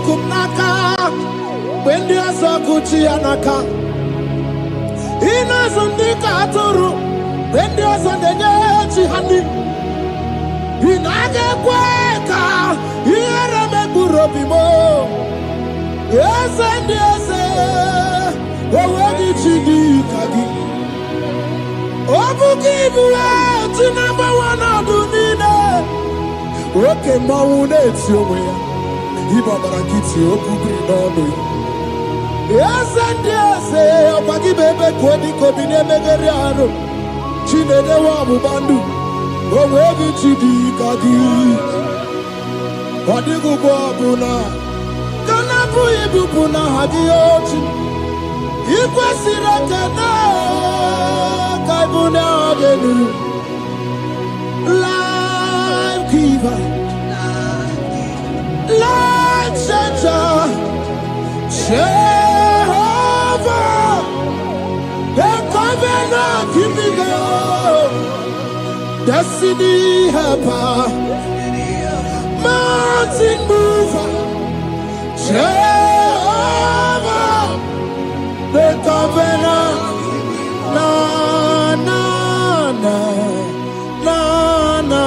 kumnaka when the asakuchi anaka inazundika aturu when the asandenyechi hani inage kweka iyere megurobimo yese ndiese owegi chidi kagi obukibuwe tinamba wana dunine oke mawune tiomwe Ibabara kiti okubiri n'ọnụ eze ndị eze ọkwagi bebe kwodi kobine megeri arụ chinedewe ọgbụgba ndụ onwe gị chidi ka gị ọ dịghị ugbo ọbụla ka na-abụ ibupụ na ha gị ochi ikwesịrị ekene ka ịbụ na ọ ga-enu life giver light changer, Jehovah, the covenant keeping God, destiny helper, mountain mover, Jehovah, the covenant, na na na na na,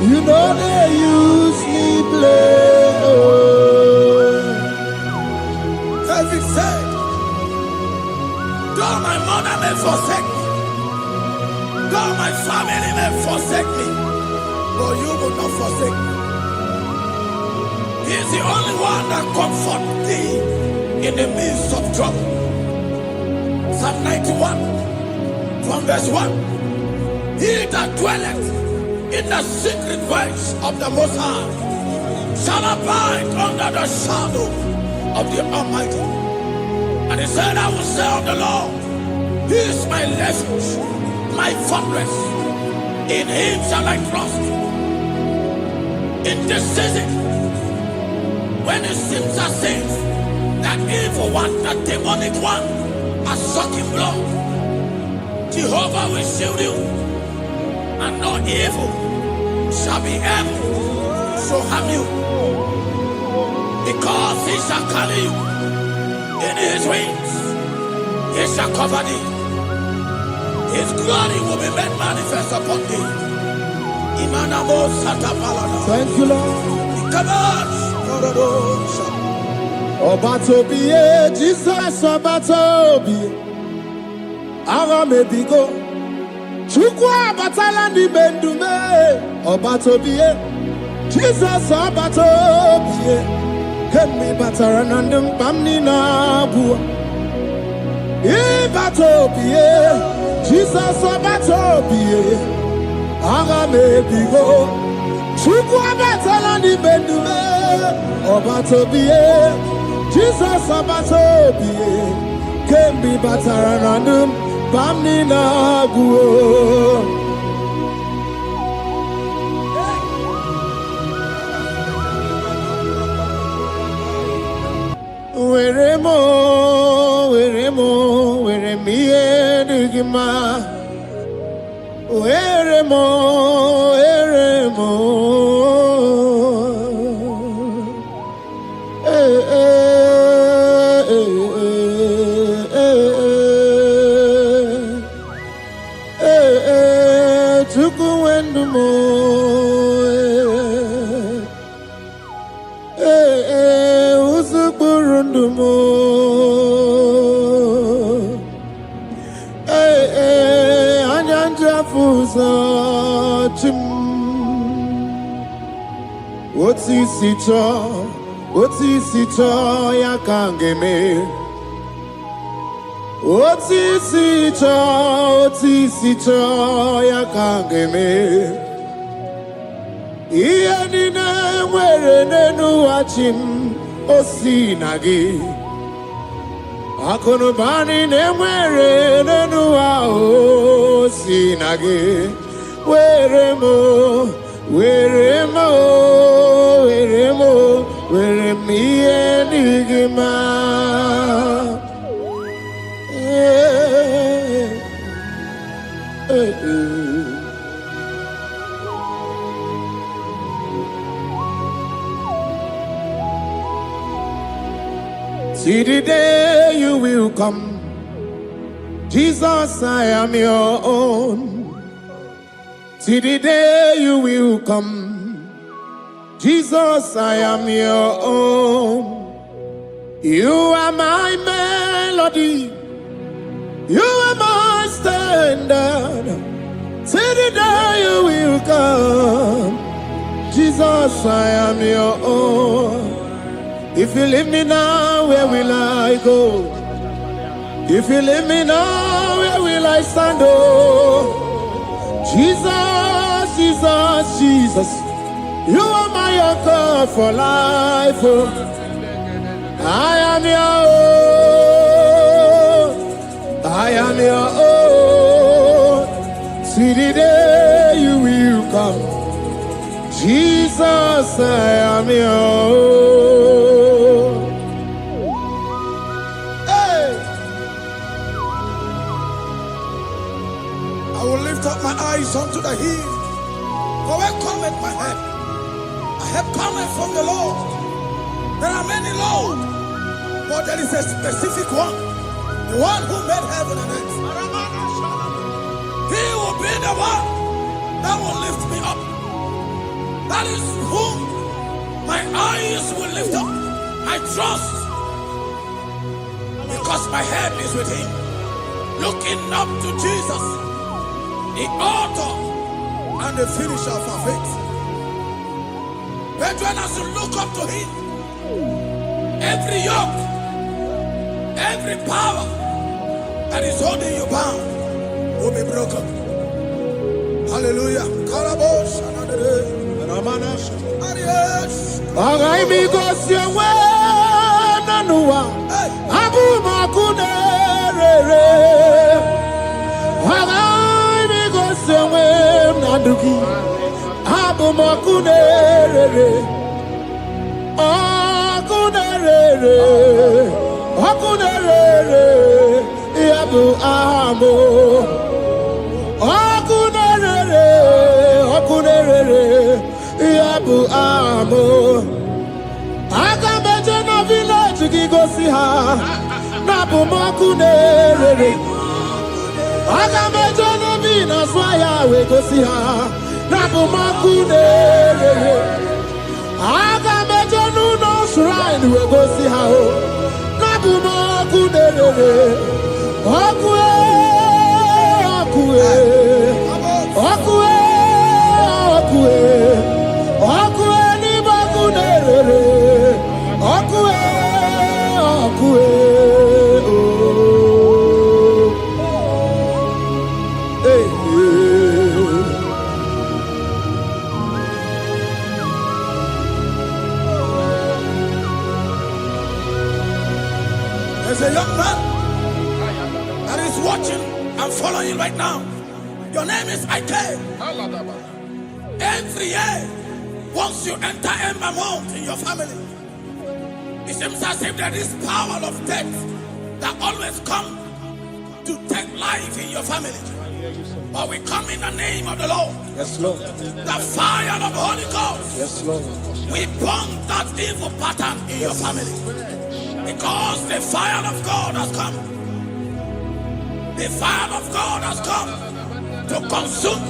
you know they use me play. David said, though my mother may forsake me, though my family may forsake me, but you will not forsake me. He is the only one that comforts thee in the midst of trouble. Psalm 91 from verse 1. He that dwelleth in the secret place of the Most High shall abide under the shadow of the Almighty. And he said, I will say of the Lord, He is my refuge, my fortress. In Him shall I trust. In this season, when it seems as if that evil one, that demonic one, are sucking blood, Jehovah will shield you, and no evil shall be able to harm you, because He shall carry you in His wings. He shall cover thee. His glory will be made manifest upon thee. Thank you, Lord. Obatobiye, Jesus Obatobiye, Aramebigo, Chukwa batala ni bendume, Obatobiye, Jesus Obatobiye, Kemi bataranandum pamni na bua, Ibatobiye, Jesus Obatobiye, Aramebigo, Chukwa batala ni bendume, Obatobiye, Jesus Obatobiye, Kemi bataranandum pamni na bua. Weremo, weremiye digima. Weremo. Tukuwendumo. Usukurundumo. Anyanjafuza chim. Otisito yakangeme. Otisito yakangeme. Iyanina mwere nenu achim osinagi. Akonubani nemwere nenu osinagi. Weremo, weremiye nigima. See the day you will come. Jesus, I am your own. See the day you will come. Jesus, I am your own. You are my melody. You are my standard. See the day you will come. Jesus, I am your own. If you leave me now, where will I go? If you leave me now, where will I stand? Oh, Jesus, Jesus, Jesus, you are my anchor for life. Oh, I am your own. I am your own. See the day you will come. Jesus, I am your own. Hey! I will lift up my eyes unto the hill. For where cometh my help? My help cometh from the Lord. There are many Lord, but there is a specific one. The one who made heaven and earth. He will be the one that will lift me up. That is whom my eyes will lift up. I trust, because my head is with him. Looking up to Jesus, the author and the finisher of our faith. Brethren, as you look up to him, every yoke, every power that is holding you bound will be broken. Hallelujah. Agamejena village gigosi ha nabu makunere. Agamejena vina swaya we gosi ha nabu makunere. Agamejena no shrine we gosi ha nabu makunere. Okwe okwe okwe okwe okwe ni makunere. Okwe okwe oh hey, there's a young man that is watching and following right now. Your name is Ike. Every year, once you enter a month in your family, it seems as if there is power of death that always come to take life in your family. But we come in the name of the Lord. Yes, Lord. The fire of the Holy Ghost. Yes, Lord. We burn that evil pattern in your family. Because the fire of God has come. The fire of God has come to consume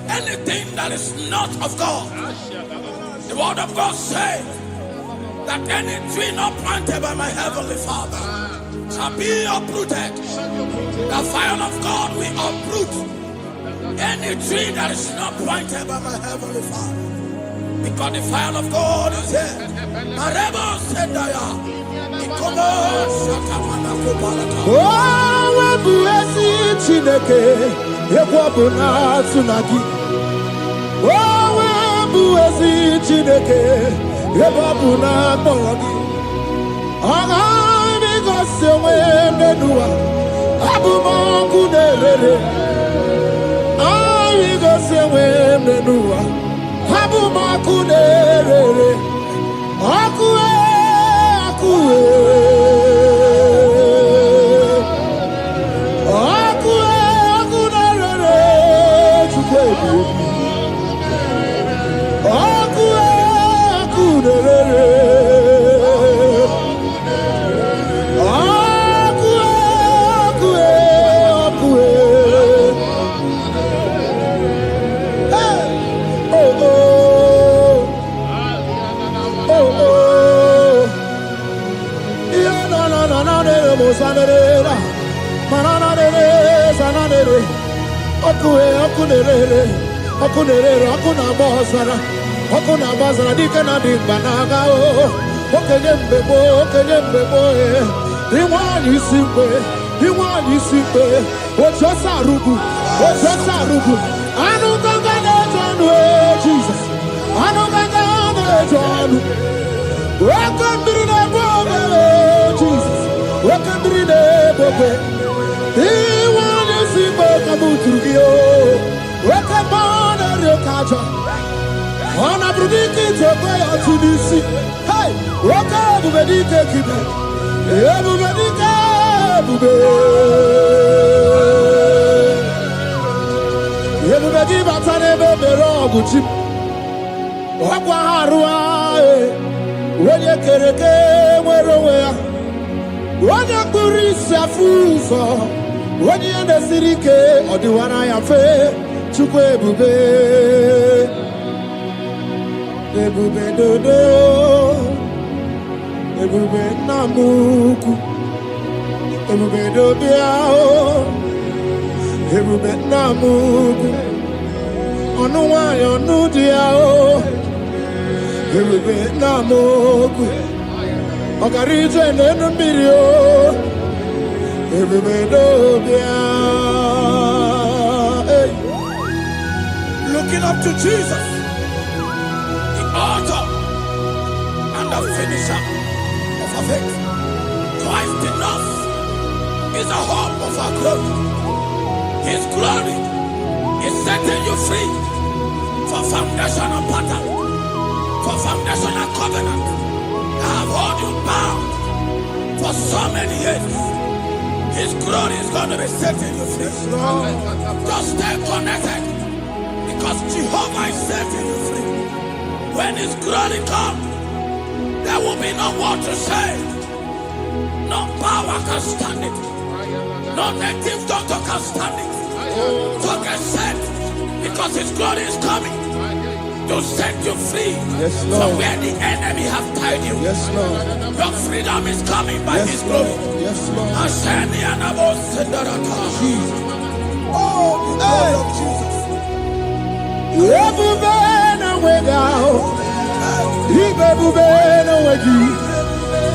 anything that is not of God. The word of God says that any tree not planted by my heavenly Father shall be uprooted. The fire of God will uproot any tree that is not planted by my heavenly Father. Because the fire of God is here. Marebo Sendaya. Oh, Buesi Chineke, Ekwabuna Tsunagi. Oh, Buesi Chineke, Ekwabuna Bongi. Aga because Menua, Abuma Kunere. I because Menua, Abuma Kunere. Akue, Akue. zanera. Mananere, zananere. Okunere. Okuna bazara. Dikana dimbanaga o. Okenyembebo. Iwani simpe. Ojosa rugu. Anu ganga nejonu Jesus. Anu ganga nejonu. Welcome to the bobe Jesus. Welcome to the bobe. Iwani simpe kabuturugio. Welcome on the kaja. Ona brudiki togo ya tunisi. Hey, welcome to the kibe. Ebubedike bube. Ebubedi batane bebero guchim. Wakwa harua wenye kereke mwerowe ya. Wenye kurisa fuso. Wenye nesirike odiwana ya fe. Chukwe bube. Ebube dodo. Ebube namuku. Ebube dobiao. Ebube namuku. Onu wayo nudiao. Ebube namuku. Ogarije nenu mirio. Ebube dobiao. Hey. Looking up to Jesus, the author and the finisher of our faith. Christ in us is the hope of our glory. His glory is setting you free for foundational pattern, for foundational covenant. I have held you bound for so many years. His glory is going to be setting you free. Just stay connected, because Jehovah is setting you free. When His glory comes, there will be no word to say. No power can stand it. No native doctor can stand it. So get set, because His glory is coming to set you free from where the enemy have tied you. Yes, Lord. Your freedom is coming by His glory. Yes, Lord. Jesus. Oh, the glory of Jesus.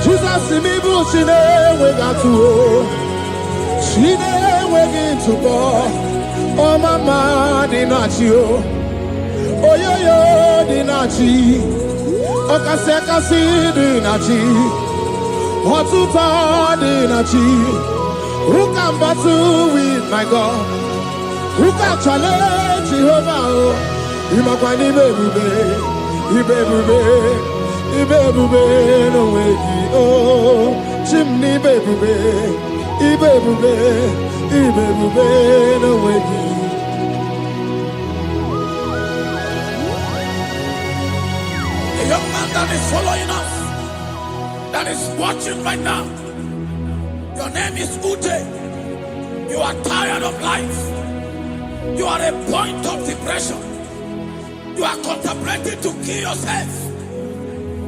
Jesus imibu chine wegatu chine wegintu bo o mama dinachi o oyoyo dinachi o kase dinachi otuta dinachi who can battle with my God, who can challenge Jehovah o imakwani bebube Ibebube no wegi oh chimney bebube Ibebube no wegi. A young man that is following us, that is watching right now. Your name is Ute. You are tired of life. You are a point of depression. You are contemplating to kill yourself.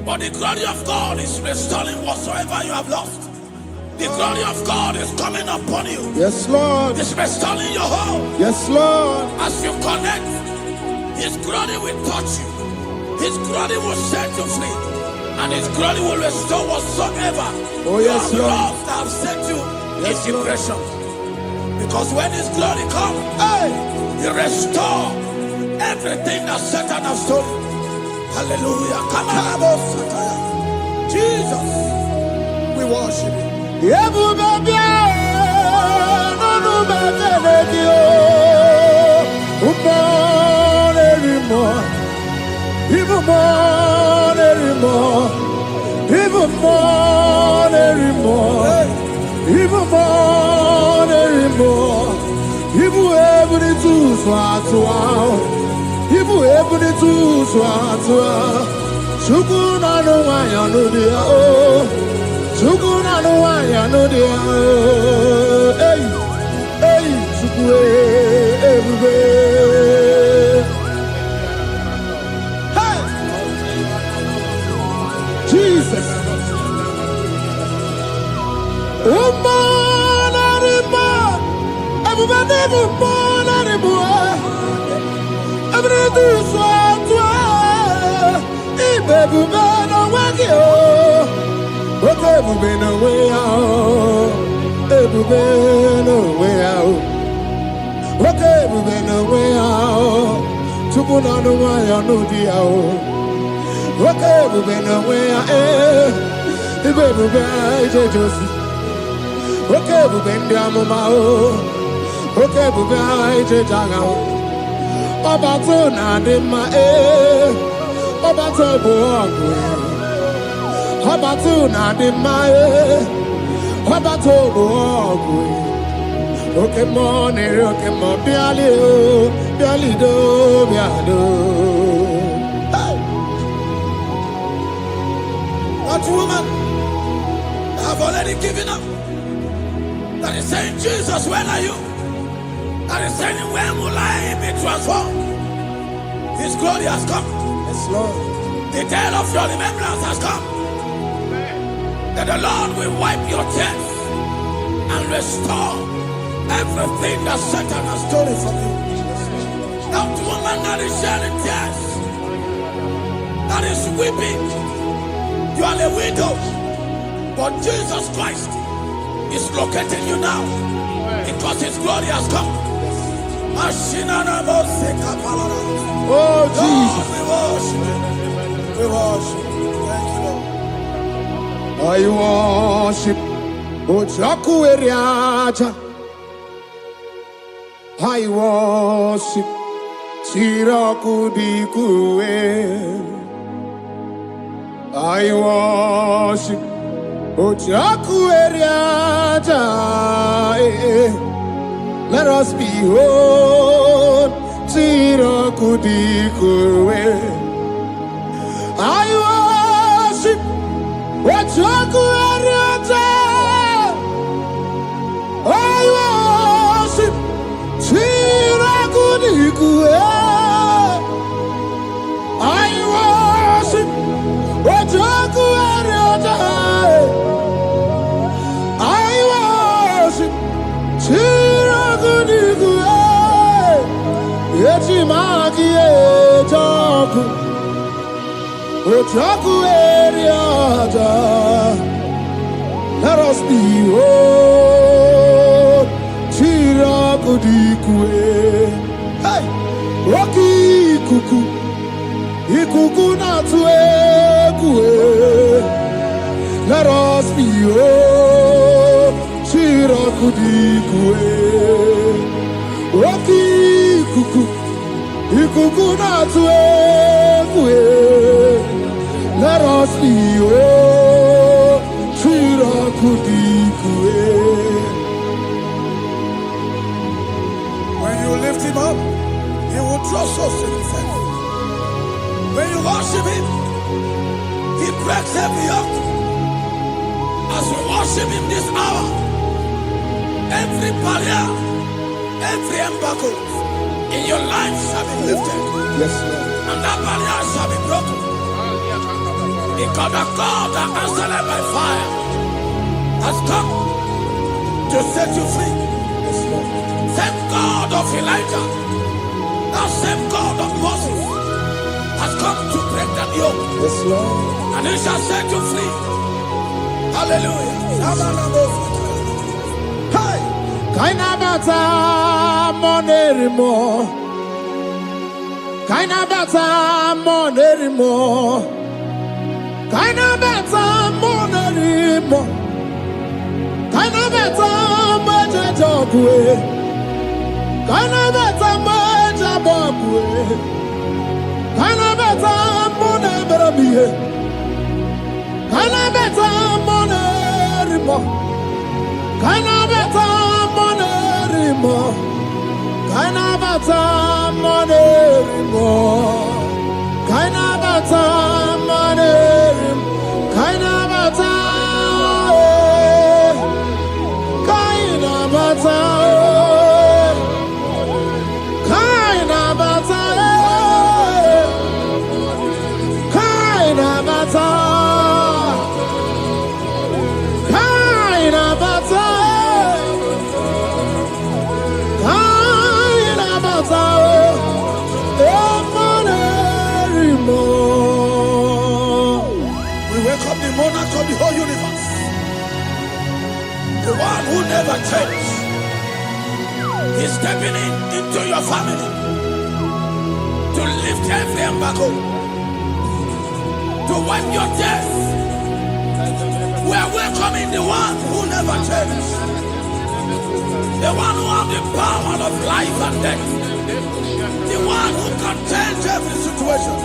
But the glory of God is restoring whatsoever you have lost. The glory of God is coming upon you. Yes, Lord. It's restoring your home. Yes, Lord. As you connect, His glory will touch you. His glory will set you free. And His glory will restore whatsoever you have lost that have set you in depression. Because when His glory comes, He restores everything that Satan has stolen. Hallelujah. Jesus, we worship You. Chukuna no wanya no dia oh Chukuna no wanya no dia hey hey chukwe everywhere hey Jesus ebube n'onwe ya ebube n'onwe ya nwoke ebube n'onwe ya Chukwu na-anụ nwanyị ọnụ di ya nwoke ebube n'onwe ya ibe ebube ijeje ozi nwoke ebube ndị amụma nwoke ebube ijeje agha ọbata na-adị mma ọbata bụ ọgụ ọbata na-adị mma ọbata bụ ọgụ oke mmụọ na-eri oke mmụọ bịalido That woman have already given up. That is saying, Jesus, where are you? That is saying, when will I be transformed? His glory has come. Yes, Lord. The day of your remembrance has come. That the Lord will wipe your tears and restore everything that Satan has stolen from you. That woman that is shedding tears, that is weeping. You are a widow, but Jesus Christ is locating you now because His glory has come. Oh, Jesus. We worship. Thank you, Lord. I worship. Ojaku eriaja. I worship. Tiraku dikuwe. I worship Ojaku eriaja. Let us behold Tiraku dikuwe. I worship Ojaku eriaja. I worship Tiraku dikuwe. I worship Ojaku eriaja. I worship Tiraku dikuwe. Echimaki ejaku Ojaku eriaja. Let us behold Tiraku dikuwe. Hey, Rocky kuku ikuku na-atụ egwu. Let us behold Tiraku dikuwe. Rocky ikuku na-atụ egwu. Let us behold Tiraku dikuwe. When you lift Him up, He will draw souls to Himself. When you worship Him, He breaks every yoke. As we worship Him this hour, every barrier, every embargo in your life shall be lifted. Yes, Lord. And that barrier shall be broken. Because the God that answered by fire has come to set you free. Yes, Lord. Same God of Elijah, that same God of Moses has come to break that yoke. Yes, Lord. And He shall set you free. Hallelujah. Hey! Kainabata monerimo. Kainabata monerimo. Kainabata monerimo. Kainabata majajabwe. Kainabata majababwe. Kainabata moneberabie. Kainabata monerimo. Kainabata monerimo. Kainabata monerimo. Kainabata monerimo. Kainabata. Kainabata. Kainabata. Kainabata. Kainabata. Kainabata. We welcome the monarch of the whole universe. the one who never changed. He's stepping into your family to lift every embargo, to wipe your tears. We are welcoming the one who never changed, the one who has the power of life and death, the one who can change every situation.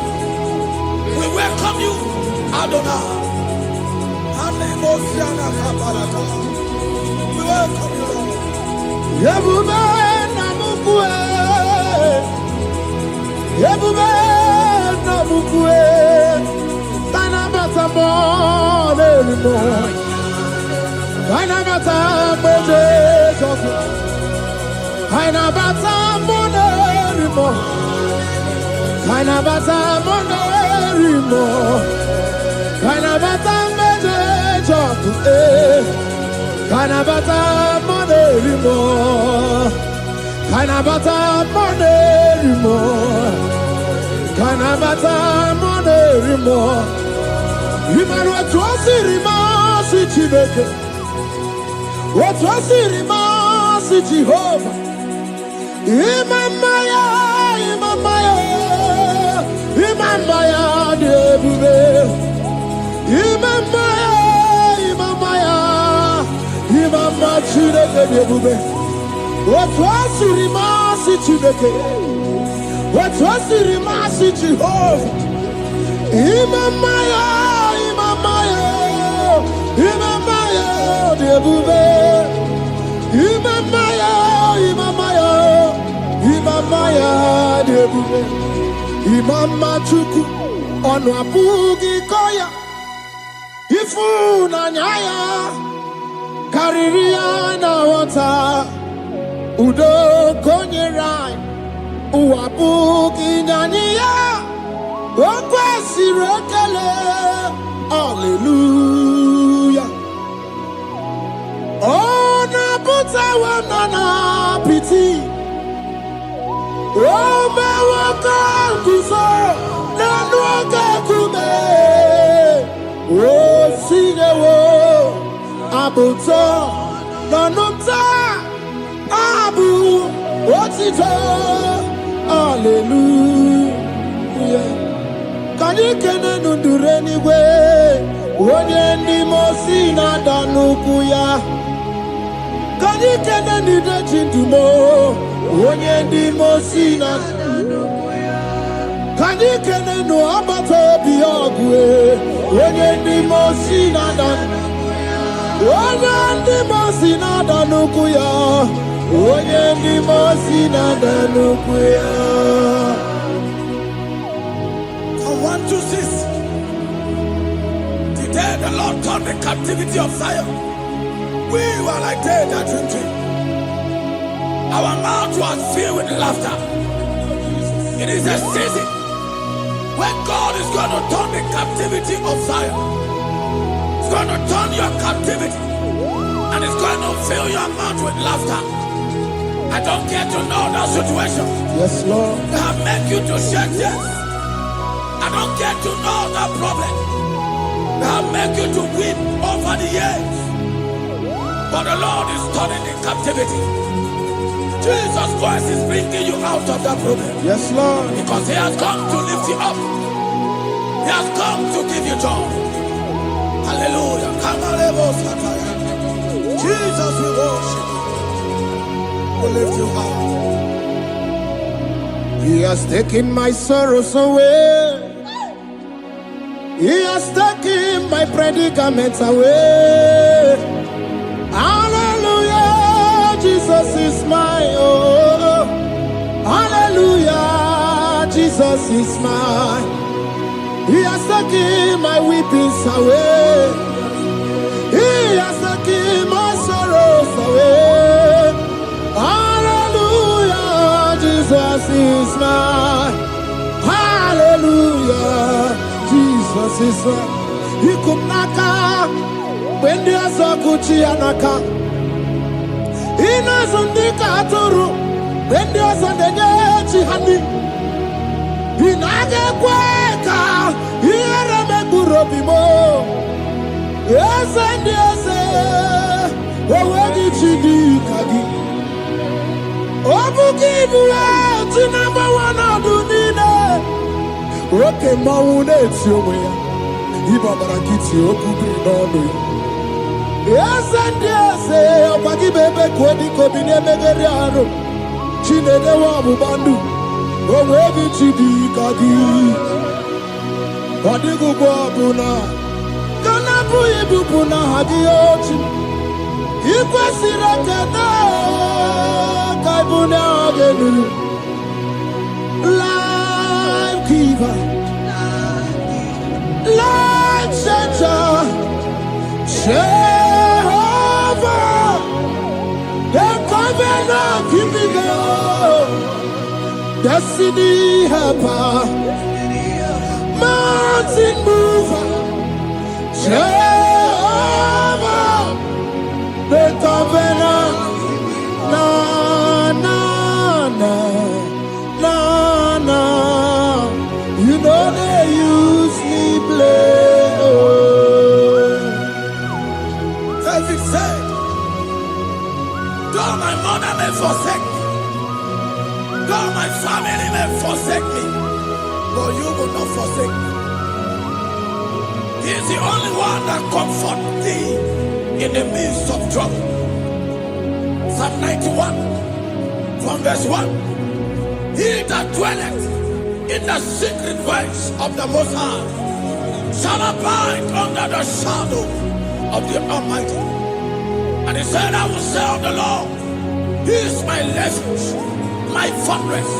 We welcome you, Adonai. We welcome you, Lord. Yebube namukwe, Yebube namukwe, Tanabata molerimo, Tanabata molerimo, Tanabata molerimo, Tanabata molerimo, Tanabata molerimo. Kanabata monerimo, Kanabata monerimo, Kanabata monerimo. Imanu atwasirima si Chineke, atwasirima si Jehovah. Imamaya, Imamaya, Imamaya debube, Imamaya, Imamaya. Imama Chineke debube, atwasirima si Chineke, atwasirima si Jehovah. Imamaya, Imamaya, Imamaya debube, Imamaya, Imamaya, Imamaya debube. Imama Chuku onu abugi koya, ifu na nyaya. Kariria na wata udo konyerai uwabuki nyaniya okwesi rekele. Hallelujah. Ona buta wanana piti ome waka kuso nanu waka kume o sinewo abuto nanumta abu otito. Hallelujah. Kanikene nundureni we onye ndi mosi na danuku ya. Kanikene nideji ndumo onye ndi mosi na danuku ya. Kanikene no abato biogwe onye ndi mosi na danuku. Onye ndị mosi na-ada n'ukwu ya, onye ndị mosi na-ada n'ukwu ya. From 1 to 6, the day the Lord turned the captivity of Zion, we were like they that dream. Our mouth was filled with laughter. It is a season when God is going to turn the captivity of Zion. It's going to turn your captivity, and it's going to fill your mouth with laughter. I don't care to know that situation. Yes, Lord. That make you to shed tears. I don't care to know that problem. That make you to weep over the years. But the Lord is turning the captivity. Jesus Christ is bringing you out of that problem. Yes, Lord. Because He has come to lift you up. He has come to give you joy. Hallelujah. Jesus, we worship you. We lift you high. He has taken my sorrows away. He has taken my predicaments away. Hallelujah. Jesus is mine. Oh, hallelujah. Jesus is mine. He has taken my weepings away. He has taken my sorrows away. Hallelujah, Jesus is mine. Hallelujah, Jesus is mine. He could naka when there's a Gucci anaka. He knows on the Katuru when there's a Nechi honey. He naga kweka. Yes, and yes, Owedi chidi kagi. Obuki bua ti number one adunine. Oke mawune ti omoya. Iba barakiti okubiri n'ọnụ ya. Eze ndị eze ọgbagi bebe kwedi kobi n'emegeri arụ. Chinede wa ọgbụgba ndụ. Owedi chidi kagi. Ọdịgụgụ ọbụla. Kana bụ ibupu na ha gị ochi. Ikwesịrị ekene ka ịbụ na ọgenu. Life giver, life changer, Jehovah, the covenant keeping God, destiny helper, mountain mover, Jehovah, the covenant, na na na na na. You know they use me play. Oh. David said, though my mother may forsake me, though my family may forsake me, but you will not forsake me. He is the only one that comforts thee in the midst of trouble. Psalm 91, from verse 1. He that dwelleth in the secret place of the Most High shall abide under the shadow of the Almighty. And he said, I will say of the Lord, He is my refuge, my fortress.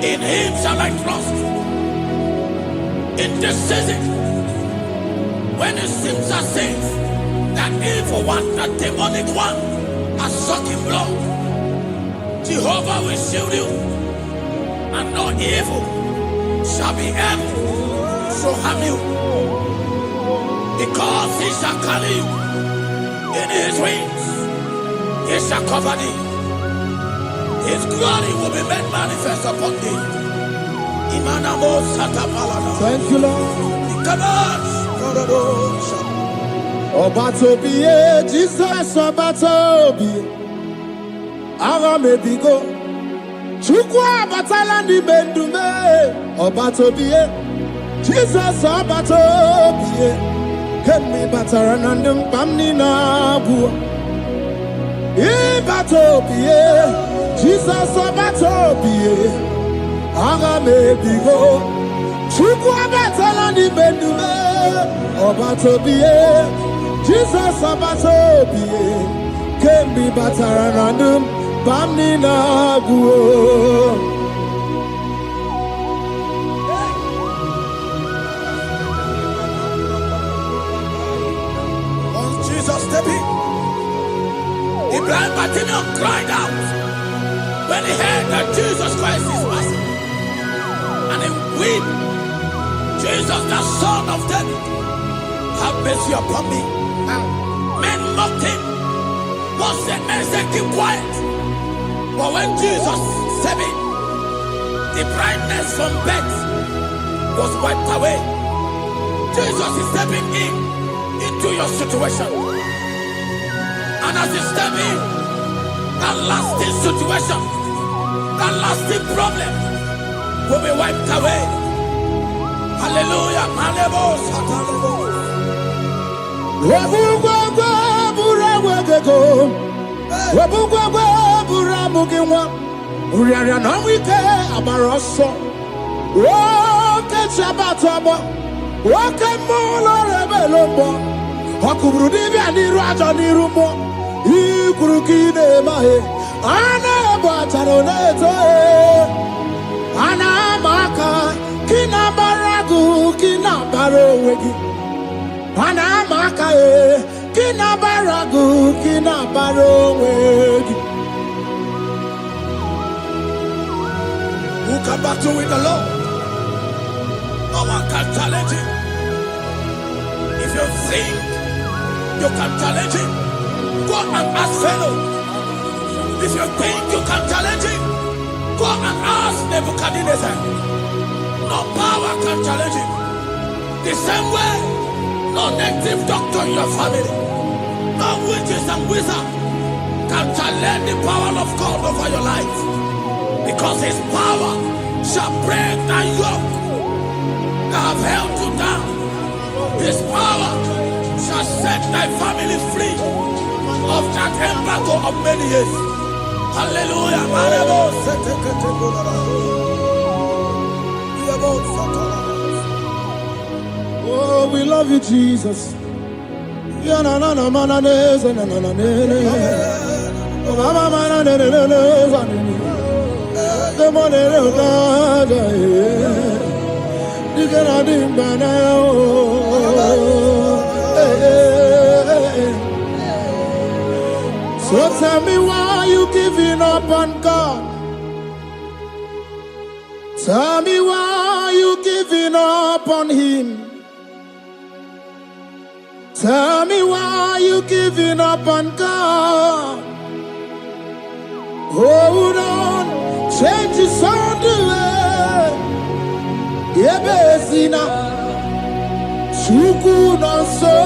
In Him shall I trust. In this season, when it seems as if that evil one, that demonic one, are sucking blood, Jehovah will shield you, and no evil shall be able to harm you, because He shall carry you in His wings. He shall cover thee. His glory will be made manifest upon thee. Thank you, Lord. Obatobiye, Jesus Obatobiye. Aramebigo. Chukwa batala ni bendume. Obatobiye. Jesus Obatobiye. Kemi bataranandum pamni na buwa. Ibatobiye. Jesus Obatobiye. Aramebigo. Chukwa batala ni bendume. Obatobiye. Jesus Obatobiye. Kemi bataranandum pamni na buwa. The blind Bartimaeus cried out when he heard that Jesus Christ is passing, and he wept, Jesus, the Son of David, have mercy upon me. Men mocked him. What said men said, keep quiet. But when Jesus said it, the brightness from birth was wiped away. Jesus is stepping into your situation. And as you step in, that lasting situation, that lasting problem will be wiped away. Hallelujah. Ikurukine mahe ana bataro neto ana maka kina baragu kina baro wegi ana maka kina baragu kina baro wegi. Who can battle with the Lord? No one can challenge him. If you think you can challenge him, go and ask fellow. If you think you can challenge him, go and ask Nebuchadnezzar. No power can challenge him. The same way, no native doctor in your family, no witches witches and wizards can challenge the power of God over your life, because his power shall break that yoke that have held you down. His power shall set thy family free of that embargo of many years. Hallelujah. Oh, we love you, Jesus. So tell me, why you giving up on God? Tell me, why you giving up on him? Tell me, why you giving up on God? Hold on, change is on the way. Yebesina, Shuku no so,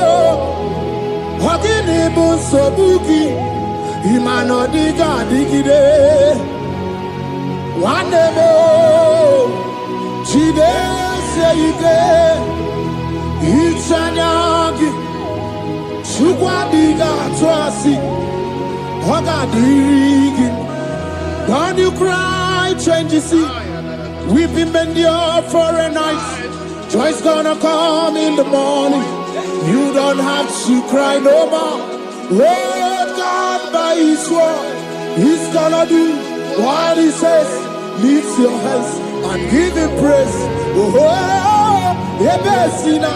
Hagini bunso buki, Imano diga digide, Wandemo, Chide seike, Ichanyagi, Shukwa diga twasi, Hoga digi. Don't you cry, change you see. Weeping endure for a night. Joy's gonna come in the morning. You don't have to cry no more. Lord God by his word, he's gonna do what he says. Lift your hands and give him praise. Oh, Ebesina,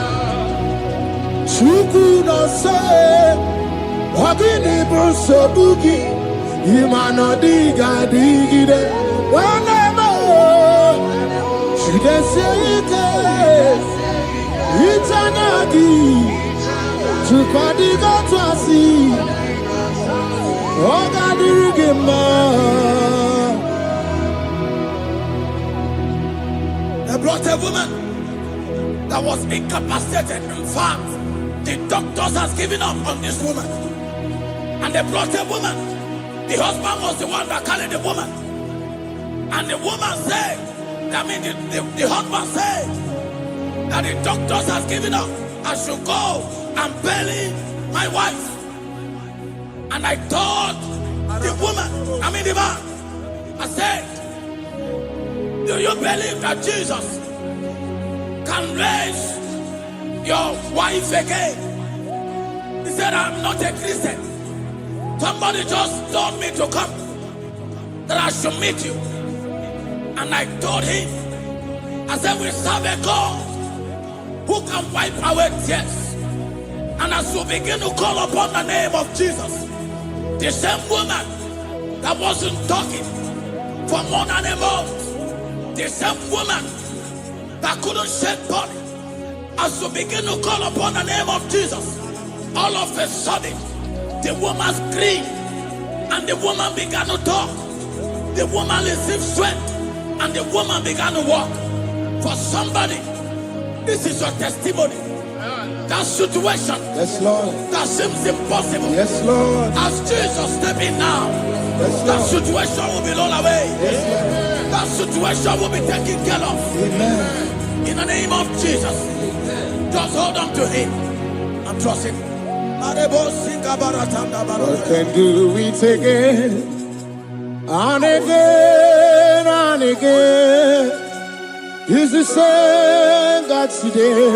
Chuku no say, Wagini Bruso Bugi. Imano diga digide, whenever she can say it, it's an agi to Padiga Twasi, Oga Dirigima. They brought a woman that was incapacitated. In fact, the doctors has given up on this woman, and they brought a woman. The husband was the one that carried the woman. And the woman said, the husband said that the doctors has given up. I should go and bury my wife. And I told the woman, the man, I said, do you believe that Jesus can raise your wife again? He said, I'm not a Christian. Somebody just told me to come, that I should meet you. And I told him, I said, we serve a God who can wipe away tears. And as we begin to call upon the name of Jesus, the same woman that wasn't talking for more than a month, the same woman that couldn't shed blood, as we begin to call upon the name of Jesus, all of a sudden, the woman screamed, and the woman began to talk. The woman received strength, and the woman began to walk. For somebody, this is your testimony. That situation, yes, Lord, that seems impossible, yes, Lord, as Jesus step in now, yes, that situation will be rolled away. Yes, that situation will be taken care of. Amen. In the name of Jesus, just hold on to him and trust him. God can do it again and again and again. He's the same God today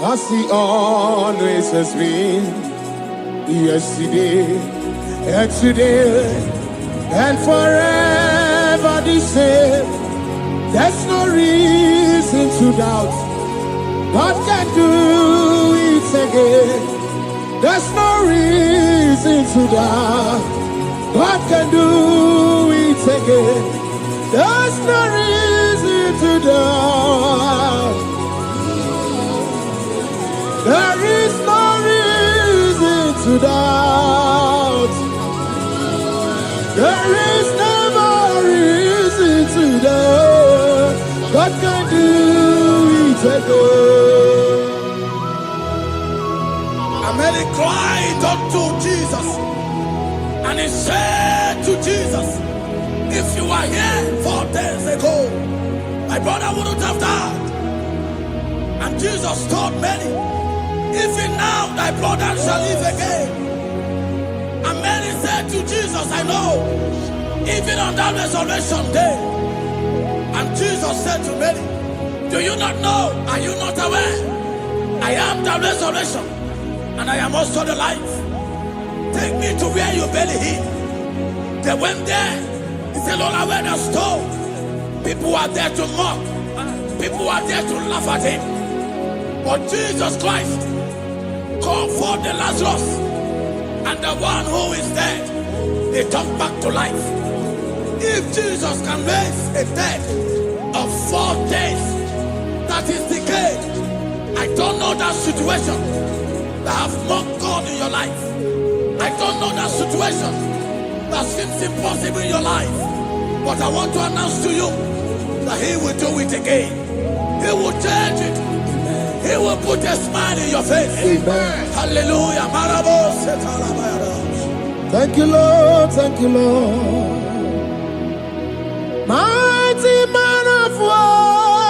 as he always has been. Yesterday and today and forever the same. There's no reason to doubt. God can do it again. There's no reason to doubt. God can do it again. There's no reason to doubt. There is no reason to doubt. There is never reason to doubt. God can do it again. And Mary cried unto Jesus. And he said to Jesus, if you were here 4 days ago, my brother wouldn't have died. And Jesus told Mary, even now thy brother shall live again. And Mary said to Jesus, I know, even on that resurrection day. And Jesus said to Mary, do you not know? Are you not aware? I am the resurrection, and I am also the life. Take me to where you bury him. They went there. He said, Lord, I wear the stone. People are there to mock. People are there to laugh at him. But Jesus Christ called forth the Lazarus, and the one who is dead, they come back to life. If Jesus can raise a dead of 4 days that is decayed, I don't know that situation that have mocked God in your life. I don't know that situation that seems impossible in your life. But I want to announce to you that he will do it again. He will change it. He will put a smile in your face. Amen. Hallelujah. Thank you, Lord. Thank you, Lord. Mighty man of war,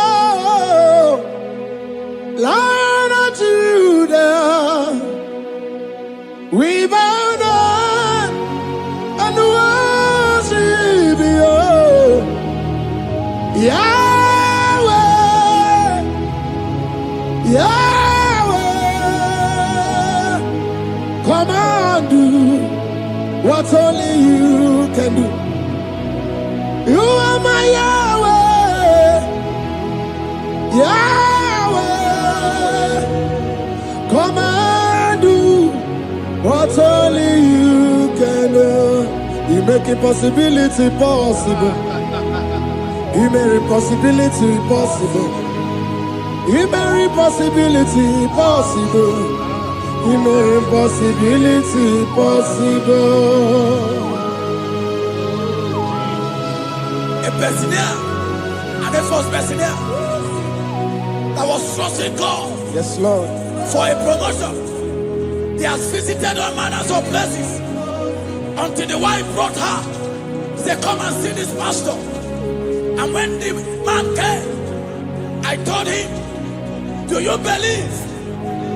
Lion of Judah, we bow down and worship you, Yahweh, Yahweh. Come and do what only you can do. You are my Yahweh, Yahweh. Come and do what only you can do. You make impossibility possible. You make impossibility possible. You make impossibility possible. You make impossibility possible. A Bethlehem, and the first Bethlehem that was trusting God, Yes, Lord. for a promotion. He has visited all manners of places until the wife brought her. He said, come and see this pastor. And when the man came, I told him, do you believe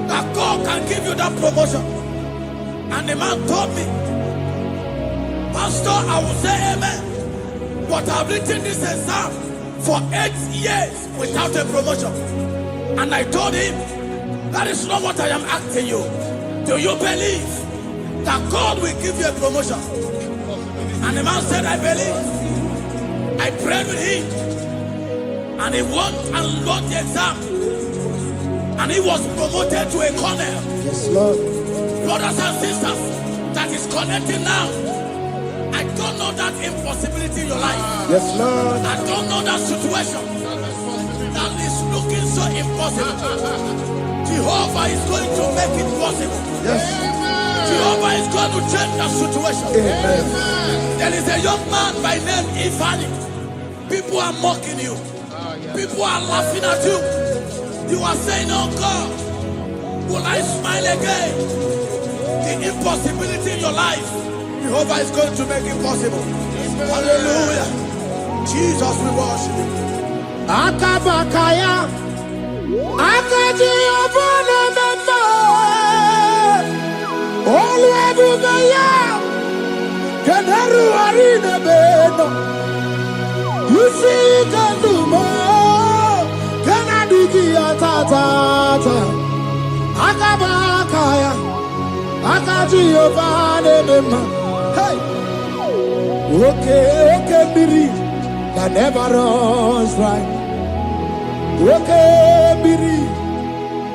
that God can give you that promotion? And the man told me, Pastor, I will say amen. But I've written this exam for 8 years without a promotion. And I told him, that is not what I am asking you. Do you believe that God will give you a promotion? And the man said, I believe. I prayed with him. And he won and wrote the exam. And he was promoted to a colonel. Yes, Lord. Brothers and sisters, that is connecting now. I don't know that impossibility in your life. Yes, Lord. I don't know that situation that is looking so impossible. Jehovah is going to make it possible. Yes. Jehovah is going to change that situation. Amen. There is a young man by name Ifani. People are mocking you. People are laughing at you. You are saying, oh God, will I smile again? The impossibility in your life, Jehovah is going to make it possible. Hallelujah. Jesus, we worship you. Akabakaya, Akaji Obana Mema, Oluwabugaya, Keneru Arina Beno, you see Kandumo, Kanadiki Atata, Akabakaya, Akaji Obana Mema, hey, okay, Biri, that never runs right. Okay, Biri,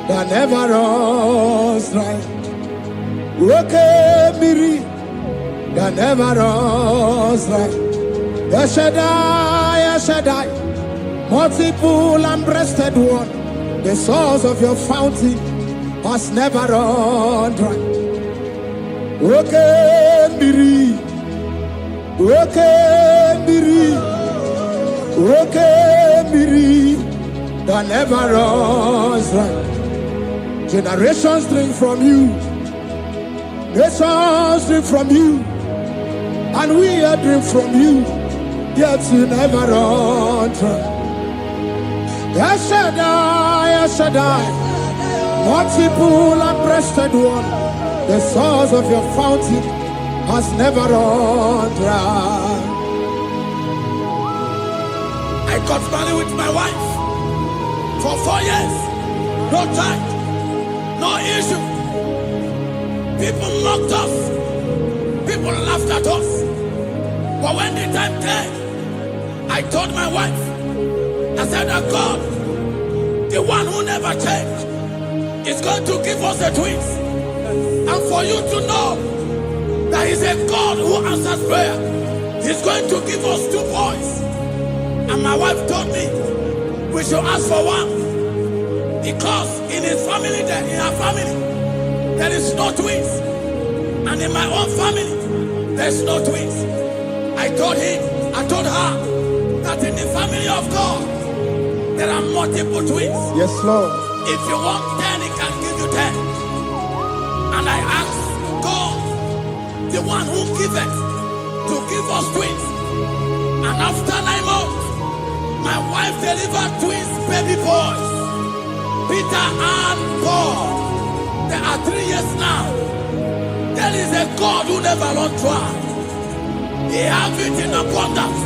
that never runs dry. Okay, Biri, that never runs dry. Shaddai, multiple and breasted one, the source of your fountain has never run dry. Okay, Biri, okay, Biri, okay, Biri, that never runs dry. Generations drink from you Nations drink from you, and we drink from you, yet you never run dry. Yes, Shaddai, multiple and breasted one, the source of your fountain has never run dry. I got married with my wife for 4 years. No child, no issue. People mocked us. People laughed at us. But when the time came, I told my wife, I said that God, the one who never changed, is going to give us a twins. And for you to know that He's a God who answers prayer, He's going to give us 2 boys. And my wife told me we should ask for one, because in his family, in her family, there is no twins, and in my own family, there's no twins. I told her that in the family of God, there are multiple twins. Yes, Lord. If you want 10, He can give you 10. And I asked God, the one who giveth, to give us twins. And after 9 months, my wife delivered twins, baby boys, Peter and Paul. They are 3 years now. There is a God who never runs dry. He has it in abundance.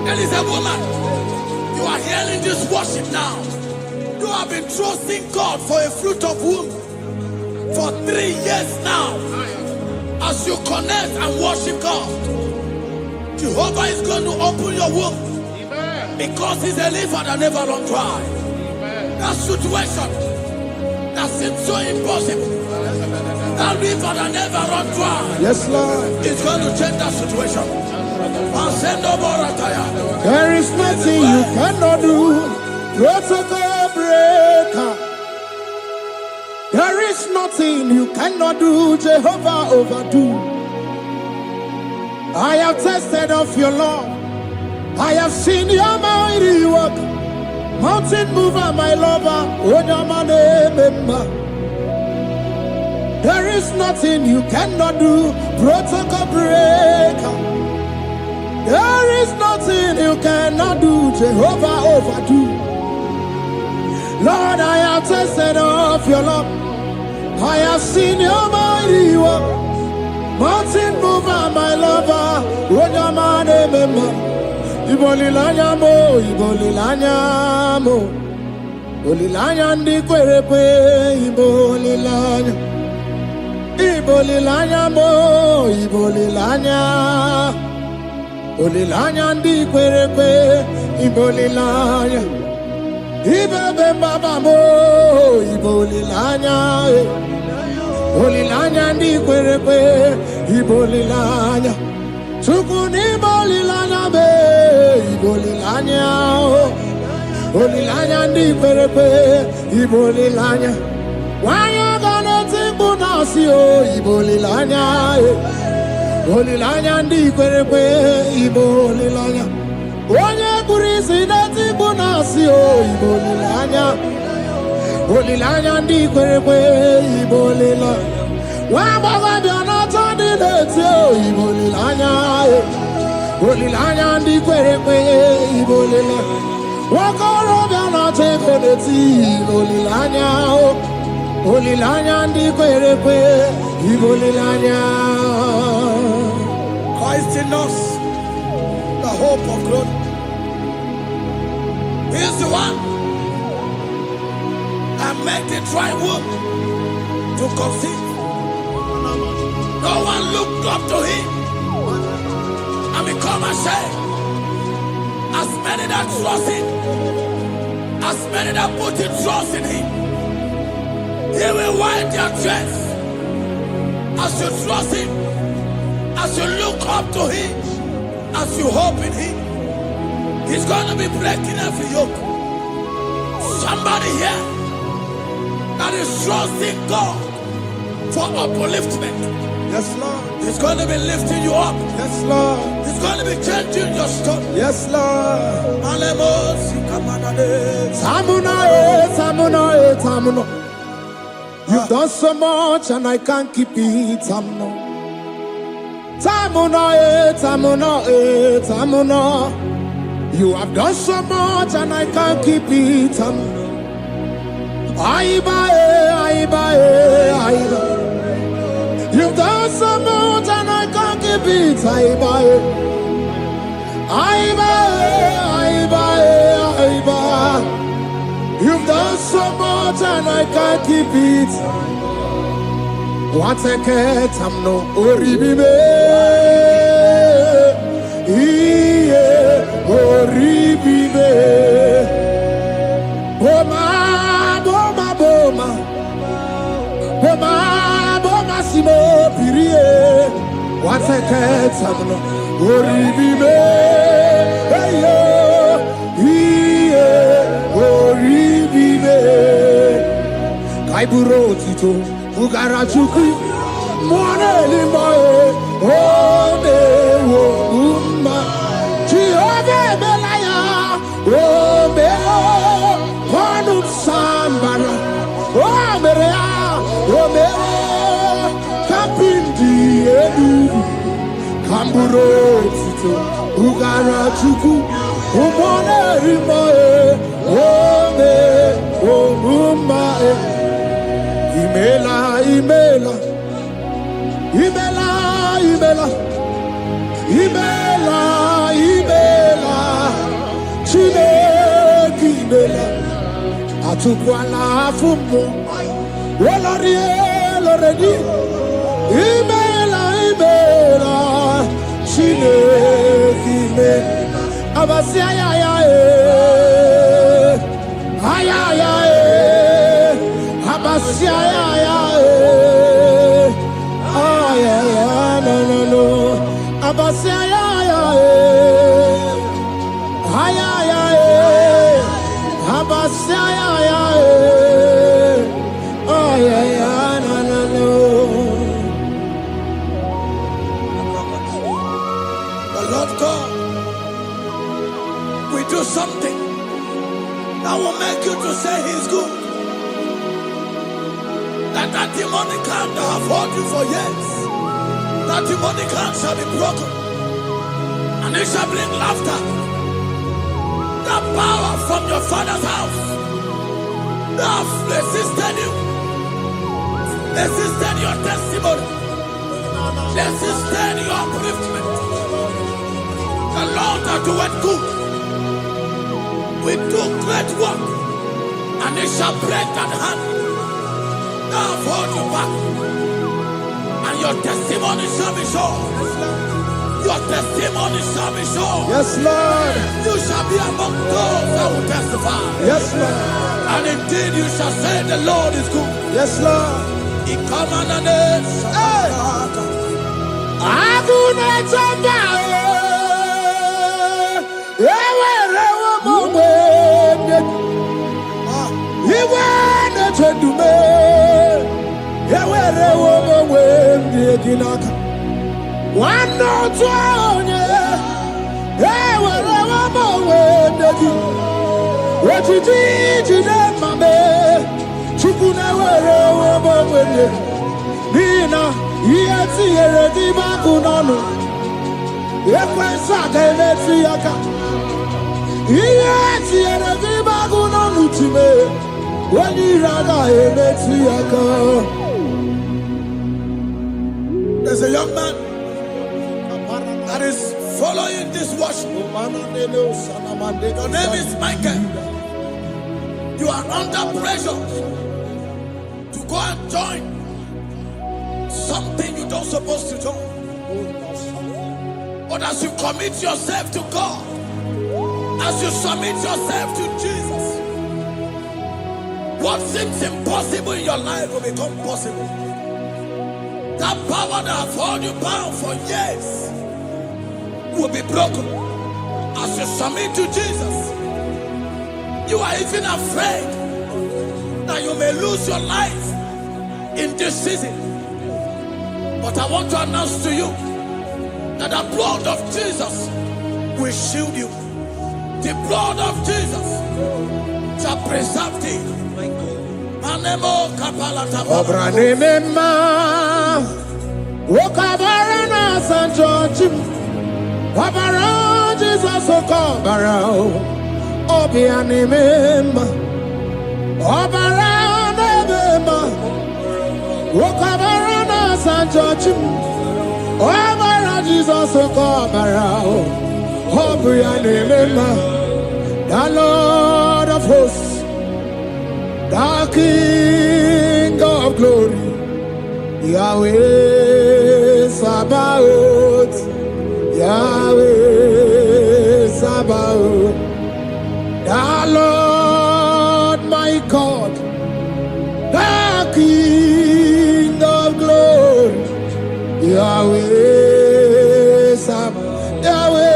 There is a woman. You are hearing this worship now. You have been trusting God for a fruit of womb for 3 years now. As you connect and worship God, Jehovah is going to open your womb. Because He's a river that never runs dry. That situation that seems so impossible, that river that never runs dry, Yes, Lord. is going to change that situation. There is nothing you cannot do. Protocol breaker. There is nothing you cannot do. Jehovah overdo. I have tasted of your love. I have seen your mighty work. Mountain mover, my lover. There is nothing you cannot do. Protocol breaker. There is nothing you cannot do. Jehovah overdo. Lord, I have tasted of your love. I have seen your mighty work. Mountain mover, my lover. Ibolilanya mo, ibolilanya mo. Bolilanya ndi kwerepe, ibolilanya. Ibolilanya mo, ibolilanya. Bolilanya ndi kwerepe, ibolilanya. Ibebe baba mo, ibolilanya. Bolilanya ndi kwerepe, ibolilanya. Tukuni bolilanya be, ibolilanya. Bolilanya ndi kwerepe, ibolilanya. Wanya gana tibu nasi o, ibolilanya. Bolilanya ndi kwerepe, ibolilanya. Wanya kurisi na tibu nasi o, ibolilanya. Bolilanya ndi kwerepe, ibolilanya. Wabaga biana tadi leti o, ibolilanya. Bolilanya ndi kwerepe, ibolilanya. Wakoro biana teko leti, ibolilanya. Bolilanya ndi kwerepe, ibolilanya. Christ in us, the hope of glory. He is the one that made the dry womb to conceive. No one looked up to Him and become ashamed. As many that trust Him, as many that put in trust in Him, He will wipe their tears. As you trust Him, as you look up to Him, as you hope in Him, He's going to be breaking every yoke. Somebody here that is trusting God for upliftment. Yes, Lord. He's going to be lifting you up. Yes, Lord. He's going to be changing your story. Yes, Lord. Alemos, Ikamanade. Samuna, Samuna, Samuna. You've done so much and I can't keep it. You have done so much and I can't keep it. You've done so much and I can't keep it. You've done so much and I can't keep it. What a cat, I'm no oribibe. Oribibe. Boma, boma, boma. Boma, boma, simo pirie. What a cat, I'm no oribibe. Hey, yo. Kaiburo tito ugarachuku mwana limae ode wo umma Jehovah belaya o meo panu sambara o merea o meo kapindi edu kamburo tito ugarachuku mwana limae o me o umma Imela, Imela, Imela, Imela, Imela, Imela, Chineke Imela, Atukwala Fumo, Loredi, Imela, Imela, Chineke Imela, Abasia ya ya Abasia ya no Abasia ya Abasia ya no The Lord God will do something that will make you to say He's good. That demonic hand that have held you for years, that demonic hand shall be broken, and it shall bring laughter. That power from your father's house that have resisted you, resisted your testimony, resisted your upliftment. The Lord that doeth good will do great work, and it shall break that hand. I've hold you back, and your testimony shall be sure. Your testimony shall be sure. Yes, Lord. You shall be among those that will testify. Yes, Lord. And indeed you shall say the Lord is good. Yes, Lord. He come on the name. There's a young man that is following this worship. Your name is Michael. You are under pressure to go and join something you don't supposed to join. But as you commit yourself to God, as you submit yourself to Jesus, what seems impossible in your life will become possible. That power that has held you bound for years will be broken as you submit to Jesus. You are even afraid that you may lose your life in this season. But I want to announce to you that the blood of Jesus will shield you. The blood of Jesus shall preserve thee. Anemo kapalata. Obranema. Wokabarana San George. Wabara Jesus Okobara. Obianemema. Obara Nebema. Wokabarana San George. Obara Jesus Okobara. Obianemema. The Lord of hosts, the King of glory, Yahweh Sabaoth, Yahweh Sabaoth, the Lord my God, the King of glory, Yahweh Sabaoth, Yahweh.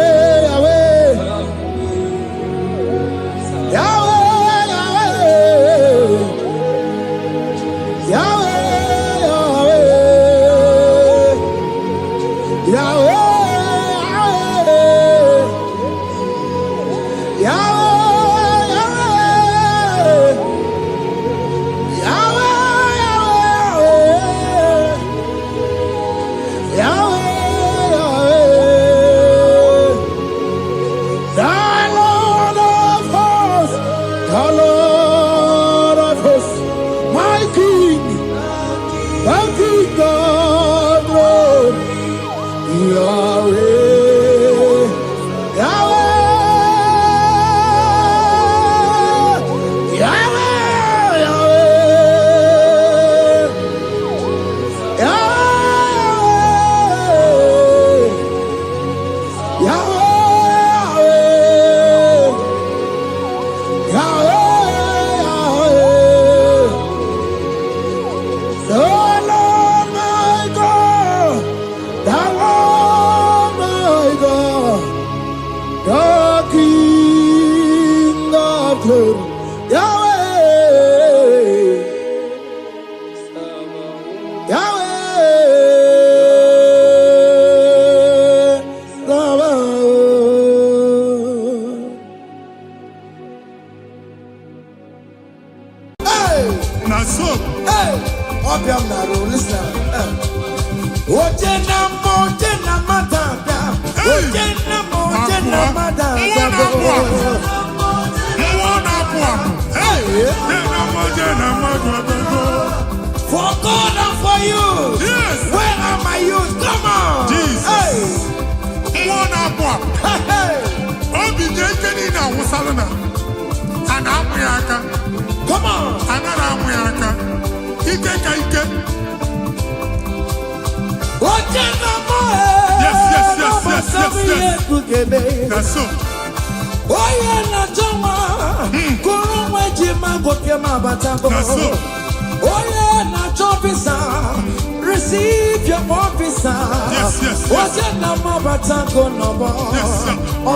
For God and for you. Yes. Where are my youth? Come on. Jesus. Hey. Come on. Yes. That's so. That's so. Receive your officer. Yes. Yes, sir. Listen.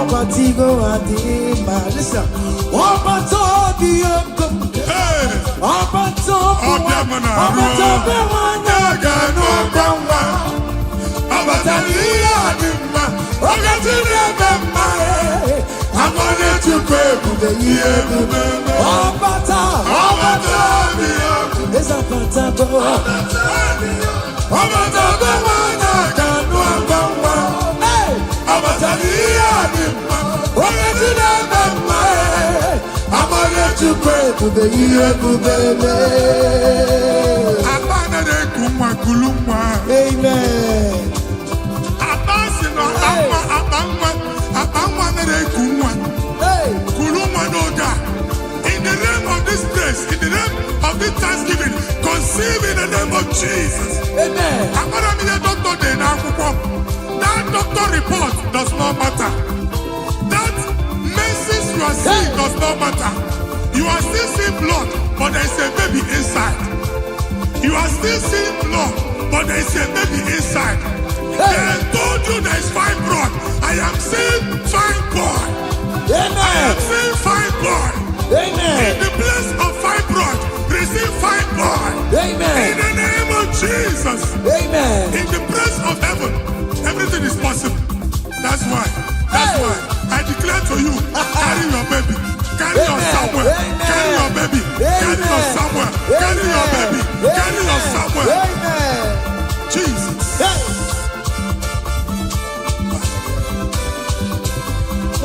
In the name of this place, in the name of this Thanksgiving, conceive in the name of Jesus. Amen. That doctor report does not matter. That message you are seeing does not matter. You are still seeing blood, but there is a baby inside. You are still seeing blood, but there is a baby inside. They told you there is fine blood. I am seeing fine boy. Amen. I am seeing fine boy. Amen. In the place of fine blood, receive fine boy. Amen. In the name of Jesus. Amen. In the place of heaven, everything is possible. That's why I declare to you, carry your baby. Carry your somewhere. Carry your baby. Carry your somewhere. Carry your baby. Carry your Samuel. Amen. Jesus. Hey.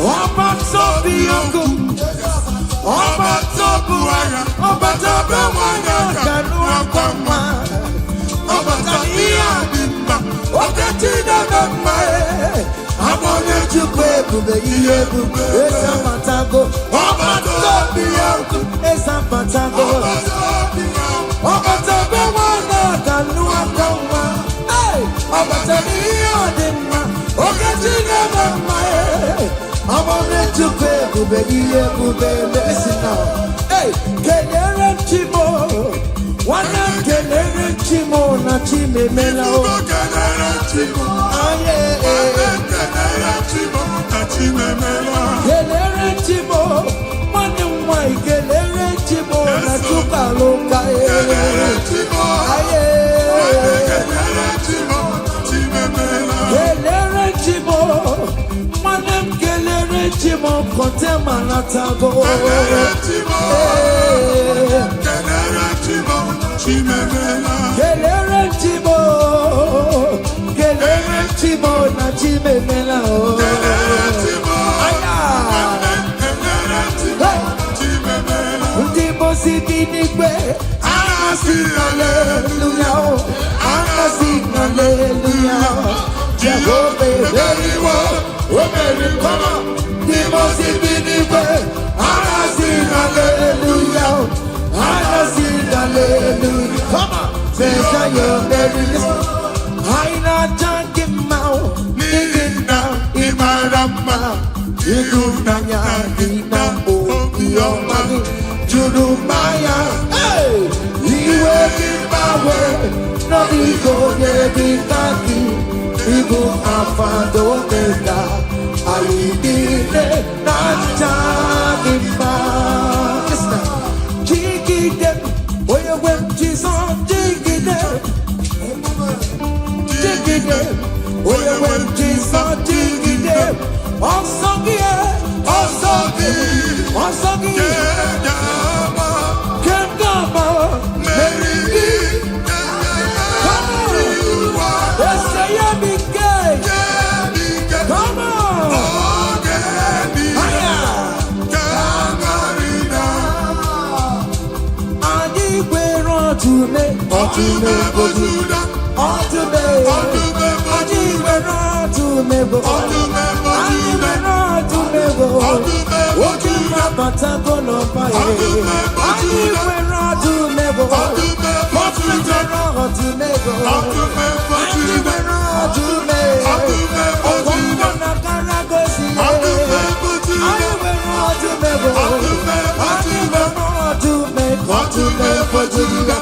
Ọba tó bí ogun, ọba tó bu ara, ọba tó bẹ wáyà kanú ọkọ mma, ọba tó ní àdìmba, oge tí dàgbà mma ẹ̀, abọ́lé chukwu ebube ihe ebube, esa patago, ọba tó bí ogun, esa patago, ọba tó bẹ wáyà kanú ọkọ mma, ọba tó ní àdìmba, oge tí dàgbà mma ẹ̀. I'm on it to pay, baby, listen now. Hey, Kenere Chimo, one of Kenere Chimo, not Chime Melo. Kenere Chimo, Kenere Chimo, not Chime Melo. Kenere Chimo, one of my Kenere Chimo, not Chupaloka. Kenere Chimo, Kenere Chimo, Chime Melo. Kenere Chimo. Chimo kontema natago. Kenere Chimo, Kenere Chimo, Chimemela. Kenere Chimo, Kenere Chimo na Chimemela. Kenere Chimo, Kenere Chimo, Chimemela. Ndimo sibinikwe, anasi hallelujah, anasi hallelujah. Jehovah, very well, very come on. Must be the way. I sing hallelujah. I sing hallelujah. Come on, say you're very listen. I not talking about digging down in my rama. You do not oh, your money. You do my hey, you working my way. No, we go there, we can't go Alpha, Omega. I did it, not talking about. Listen, jiggy them, where you went, Jesus, jiggy them. Jiggy them, where you went, Jesus, jiggy them. Also, yeah, also, also, Kendama, Mary, come on, let's say you're big gay. Come on.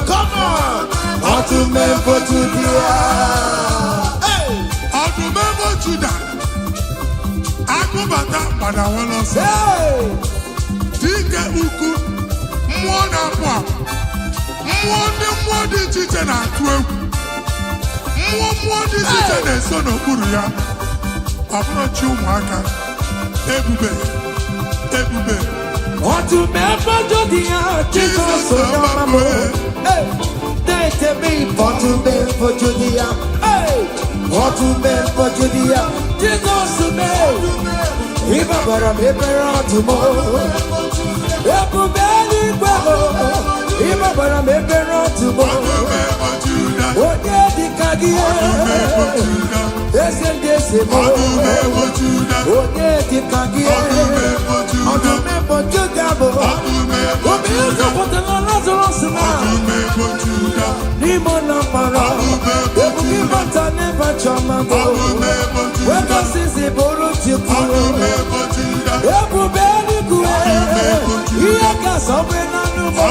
Come on! To remember Judah. Hey! To remember Judah. Akubata Padawana say. Dike uku mwana kwa. Mwadi chiche na kwe. Mwadi chiche na sono kuruya. Abuna chumaka. Ebube. To remember Judah. Jesus so mama. Hey! To me for to me for Judea, hey, for to me for Judea, Jesus to me. If I were a member tomorrow, if you barely go, if I were a member tomorrow, what did the Kagia? Yes, and yes, what did the Kagia? On the member Judabo, what is the Lazarus now? Nimona para, ebuki bata never chamago. Weka sisi boro chikuro. Ebu beli kue, iyaka sobe na numo.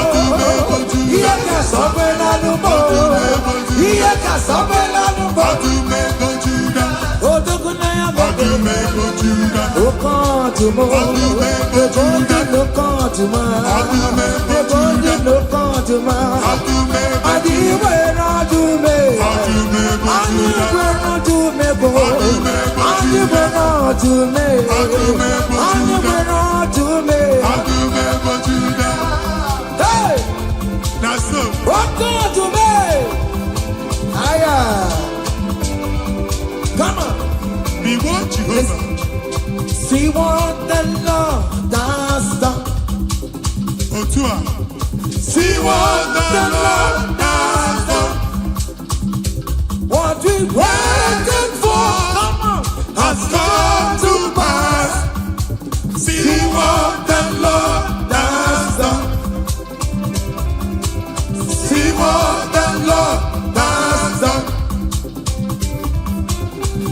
Iyaka sobe na numo. Iyaka sobe na numo. Odogu na ya bebe. Okan tumo. Ebondi no kan tuma. Ebondi no kan tuma. Adiwe na dume. Adiwe na dume bo. Adiwe na dume. Adiwe na dume. Hey! That's so. God to me. Aya. Come on. Be what Jehovah. See what the Lord does done. Otua. See what the Lord does done. What we waited for has come to pass. See what the Lord has done. See what the Lord has done.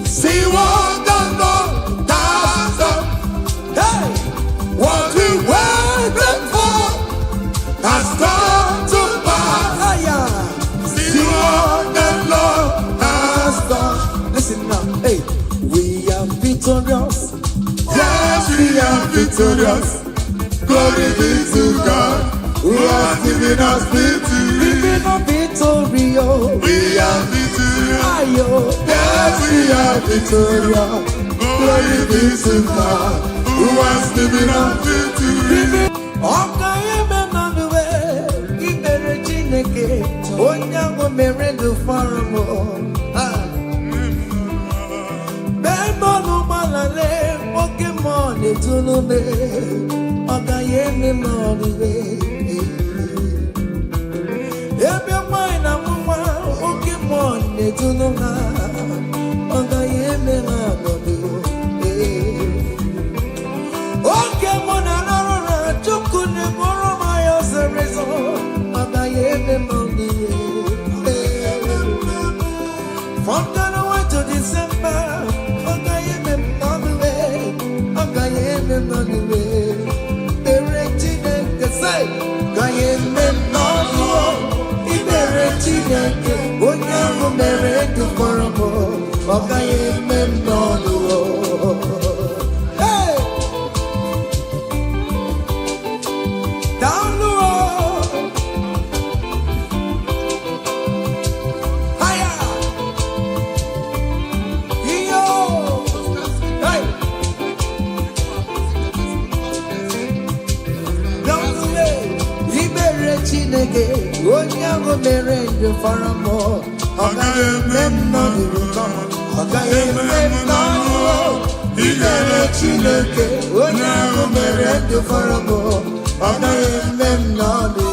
See what the Lord has done. Hey, What we waited for has come to pass. aya. See what the Lord has done. Listen now, hey, we are victorious. Yes, we are victorious. Glory be to God who has given us victory. Living a victory, oh. We are victorious. Ayo, Yes, we are victorious. Glory be to God who has given us victory. ọka eme manụwe ikpere Chineke onye ahụ mere ndụ fọrọ m bemọnụ gbalale oke mmụọ na-etulu me ọ gaghị eme m ọrịre ebe nwanyị na nwa oke mmụọ na-etulu ha ọ gaghị eme ha ọnọdụ oke mụ na narụra chukwu na-eburu m ya ọsịrịsọ ọ gaghị eme m ọnịre from January to December ọ gaghị eme m ọnịre ọ gaghị eme m ọnịre ikpere Chineke say gaghị eme m n'ọnụ ikpere Chineke onye ahụ mere ndụ fọrọ m ọ gaghị eme m n'ọnụ down the road, higher, yo, hey, down the way, ibere Chineke, onye ahụ mere ndụ fọrọ m, ọ gaghị eme m n'ọnụ, ọ gaghị eme m n'ọnụ, ibere Chineke, onye ahụ mere ndụ fọrọ m. Ọ gaghị eme m n'ọnụ.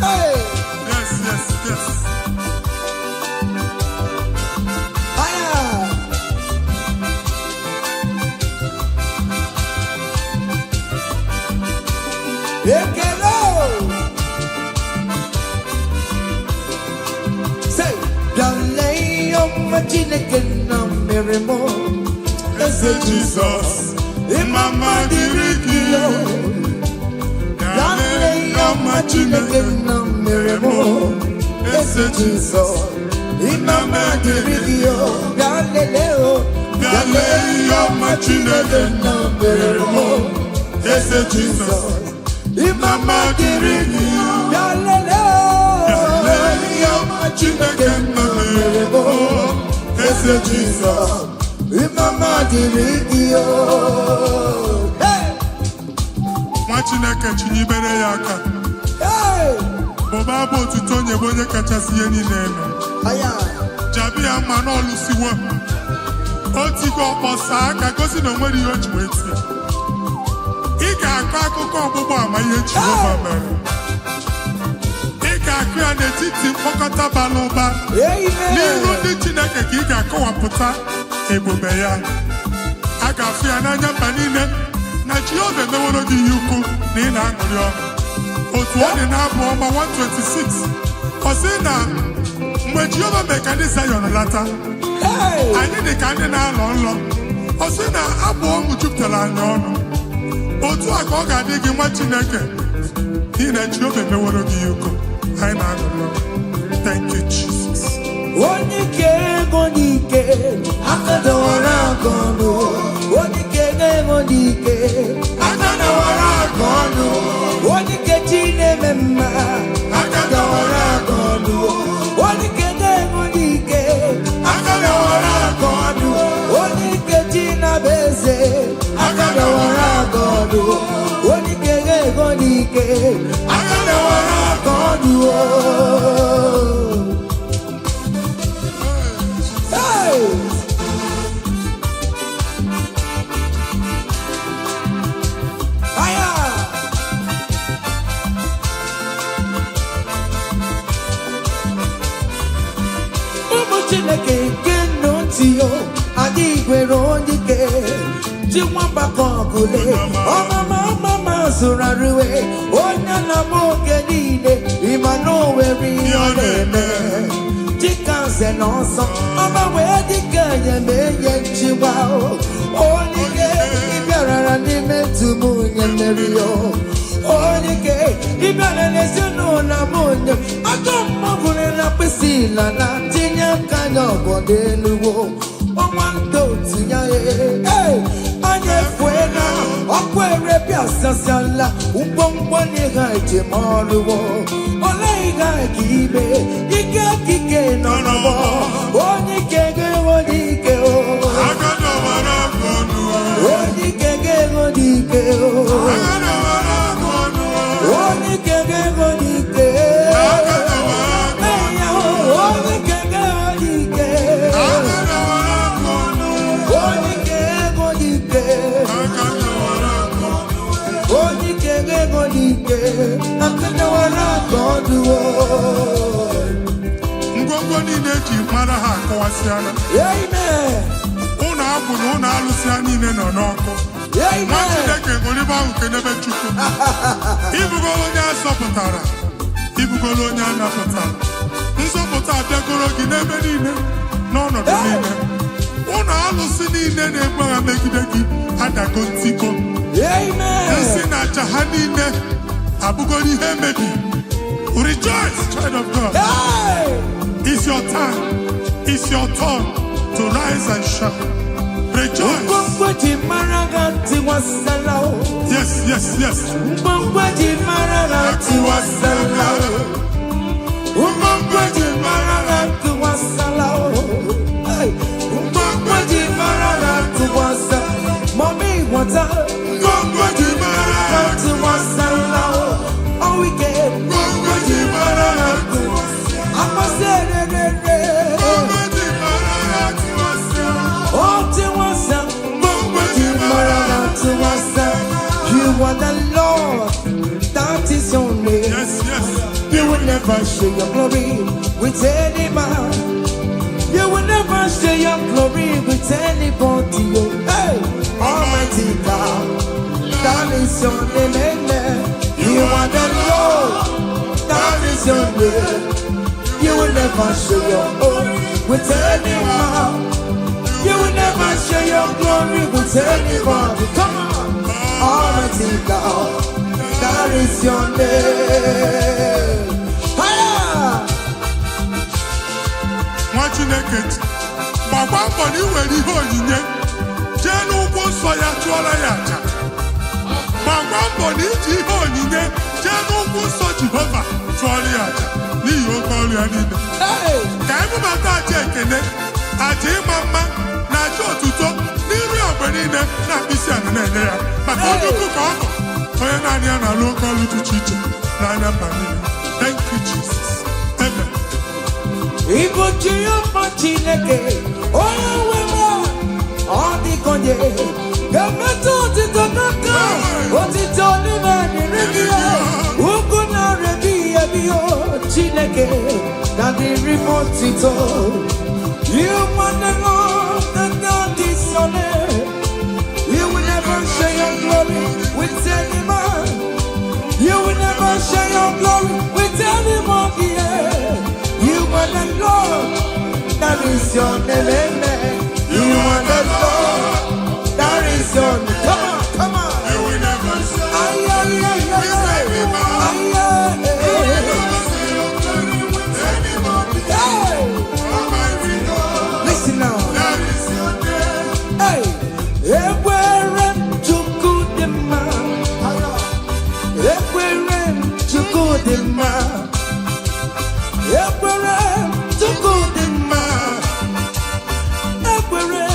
Hey! Yes, yes, yes. Aya! Ekele! Say, bịalee ọma Chineke na mere m eze Jizọs. Mama dịrị gị Bịalee ọma Chineke na mere m eze Jizọs. Mama dịrị gị bịalee o. Bịalee ọma Chineke na mere m eze Jizọs. Mama dịrị gị bịalee o. Bịalee ọma Chineke na mere m eze Jizọs. Mama dịrị gị o. Nwa Chineke chinyibere ya aka. Bụba abụ otuto onye bụ onye kachasị ihe niile eme. Jabi ya mma n'ọlụsiwo. O tigo ọkpọsa aka gosi na o nwere ihe o ji wee tie. Ị ga-akọ akụkọ ọgbụgbọ ama ihe Jehova mere. Ị ga-akụ ya n'etiti mkpọkọta bara ụba. N'ihu ndị Chineke ka ị ga-akọwapụta ebube ya. A ga-afụ ya n'anya mba niile na Jehova emeworo gị ihe ukwu na ị na-aṅụrị ọṅụ. Otu ọ dị n'abụ ọma 126 ọ sị na mgbe Jehova mee ka ndị Zayọn lata anyị dị ka ndị na-alọ nlọ. Ọ sị na abụ ọṅụ jupụtara anyị ọnụ. Otu a ka ọ ga-adị gị nwa Chineke n'ihi na Jehova emeworo gị ihe ukwu anyị na-aṅụrị ọṅụ. Thank you, Jesus. Onye ike ego n'ike aka dọwara aka ọnụ. Onye ike ego n'ike aka dọwara aka ọnụ. Onye ike chi na-eme mma aka dọwara aka ọnụ. Onye ike ego n'ike aka dọwara aka ọnụ. Onye ike chi na-abụ eze aka dọwara aka ọnụ. Onye ike ego n'ike aka dọwara aka ọnụ. Chineke nke nnọtio adịghị nwere onye ike ji nwamba ka ọgụle ọmama zụrụ arụwe onye na-ama oge niile ịma na o nwere ihe ọ na-eme dịka nze na ọzọ ọma wee dịka enye nchịgwa onye ike ịbịarara n'ime ntụm onye mmeri onye ike ịbịara n'ezinụlọ m onye aka mmọbụrụ na mkpịsị ila na tinye aka anya ọgọdọ eluwo ọnwa ndụ tinye anya efue na ọkụ erepịa sasiala ngwongwo n'ihe ejem ọrụwo ole ihe ka ime ike kike nọ n'ọgbọ onye ike ga-enwe n'ike onye ike ga-enwe n'ike onye ike ga-enwe n'ike ngwongwo niile eji mara ha akọwasịala ụlọ abụ na ụlọ alụsị ha niile nọ n'ọkụ nwa Chineke ṅụrịba ahụ kenebe Chukwu ibugolo onye azọpụtara ibugolo onye a napụtara nzọpụta abịagoro gị n'ebe niile n'ọnọdụ niile ụlọ alụsị niile na-egbu agha megide gị adago ntiko nsị na aja ha niile abụgoro ihe emebi. Rejoice, child of God. It's your time. It's your turn to rise and shine. Rejoice. Yes, yes, yes. Mommy, what's up? You are the Lord, that is your name. Yes, yes. You will never share your glory with any man. You will never share your glory with anybody. Hey, Almighty God, that is your name. Amen. You are the Lord, that is your name. You will never share your glory with any man. You will never share your glory with anybody. Come on. Almighty God, that is your name. Nwa Chineke gbakwa mbọ na iwere ihe onyinye jee n'ugwu nsọ ya chụọrọ ya aja. Gbakwa mbọ na iji ihe onyinye jee n'ugwu nsọ Jehova chụọrọ ya aja n'ihi oke ọrụ ya niile. Ka ebubata aja ekene, aja ịma mma na aja otuto n'iru ogbe niile na mkpịsị ala na-enye ya maka onye ukwu ka ọ nọ onye naanị ya na-alụ oke ọrụ dị iche iche n'anya mba niile. Thank you, Jesus. Amen. Igbo Jehova Chineke onye nwere ọ dịkonye ga-emetụ otito n'aka otito n'ime dịrị gị ugwu na-arịa ya biyo Chineke na dịrị m otito you want the Lord that God is your name. You will never share your glory with any man. You will never share your glory with anybody. You are the Lord, that is your name, amen. You are the Lord, that is your name. Come on, come on. You will never share with any man. You will never share your glory with anybody. Almighty God, listen now. that is your name. Hey, ekwere Chukwu dị mma. Ekwere Chukwu dị mma. Ekwere Chukwu dị mma. Ekwere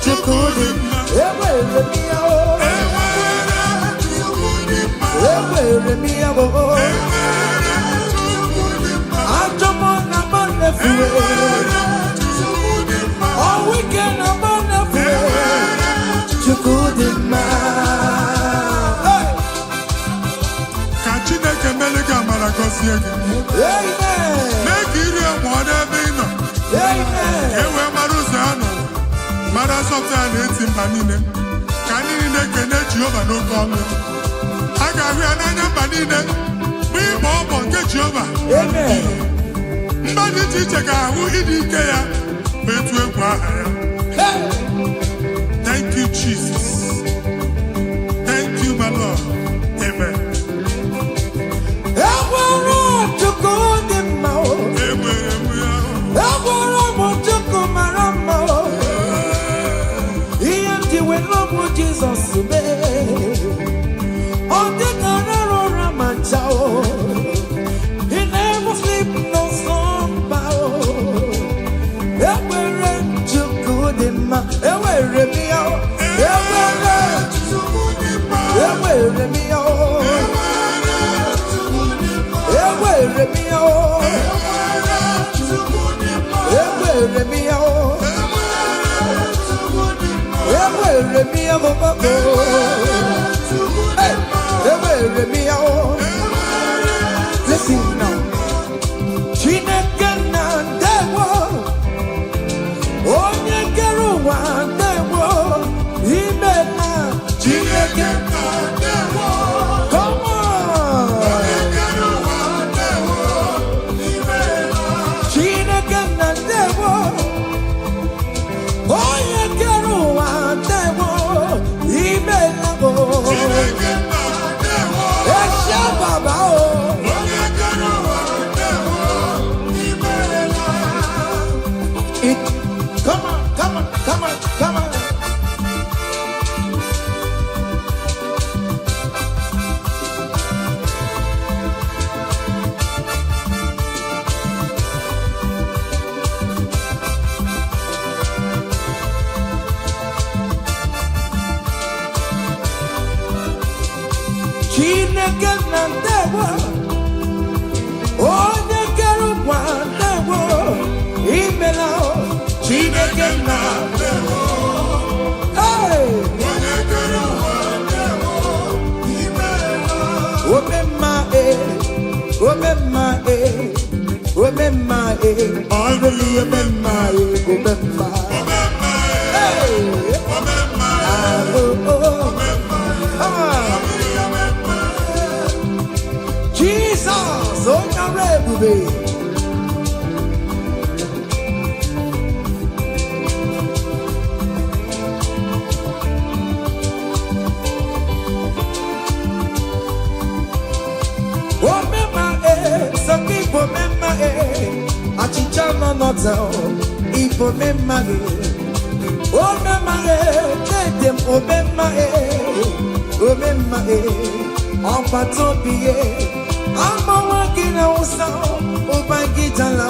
Chukwu dị mma. Ekwere m ya o. Ekwere m ya o. Ajọ m na mma na-efuwe. All weekend na mma na-efuwe. Chukwu dị mma. Ka Chineke mere gị amara gọzie gị. Amen. Mee ka iri enwe n'ebe ị nọ. Amen. na-azọpụta ya na-eti mba niile ka ndị niile kene Jehova n'oke ọnụ. A ga-ahụ ya n'anya mba niile bụ ịbọ ọbọ nke Jehova. Mba dị iche iche ga-ahụ ịdị ike ya bụ etu egwu aha ya. Thank you, Jesus. Thank you, my Lord. Amen. Jesus, oh, the Canaro Manchao, he never sleep no slumber. Ever to good in my ever me out, ever to good in my ever me out, ever me out, ever me out. Listen now. Chineke na ndewo, onye kere ụwa ndewo, ime na Chineke na ndewo. Come on. Onye kere ụwa ndewo, ime na Chineke na ndewo, onye kere ụwa ndewo, ime na go. Chineke na ndewo, esha baba o. Come on, come on, come on, come on. Chineke na ndewo, onye kere ụwa ndewo, imela Chineke na ndewo, onye kere ụwa ndewo, imela. Omemma omemma omemma ọlụlụ omemma omemma Jesus, onye ọrụ ebube. Achịcha nọ n'ọta ibo memma gị, omemma dede m omemma omemma ọgbata obi agbanwe gị na Hausa, ụba gị jala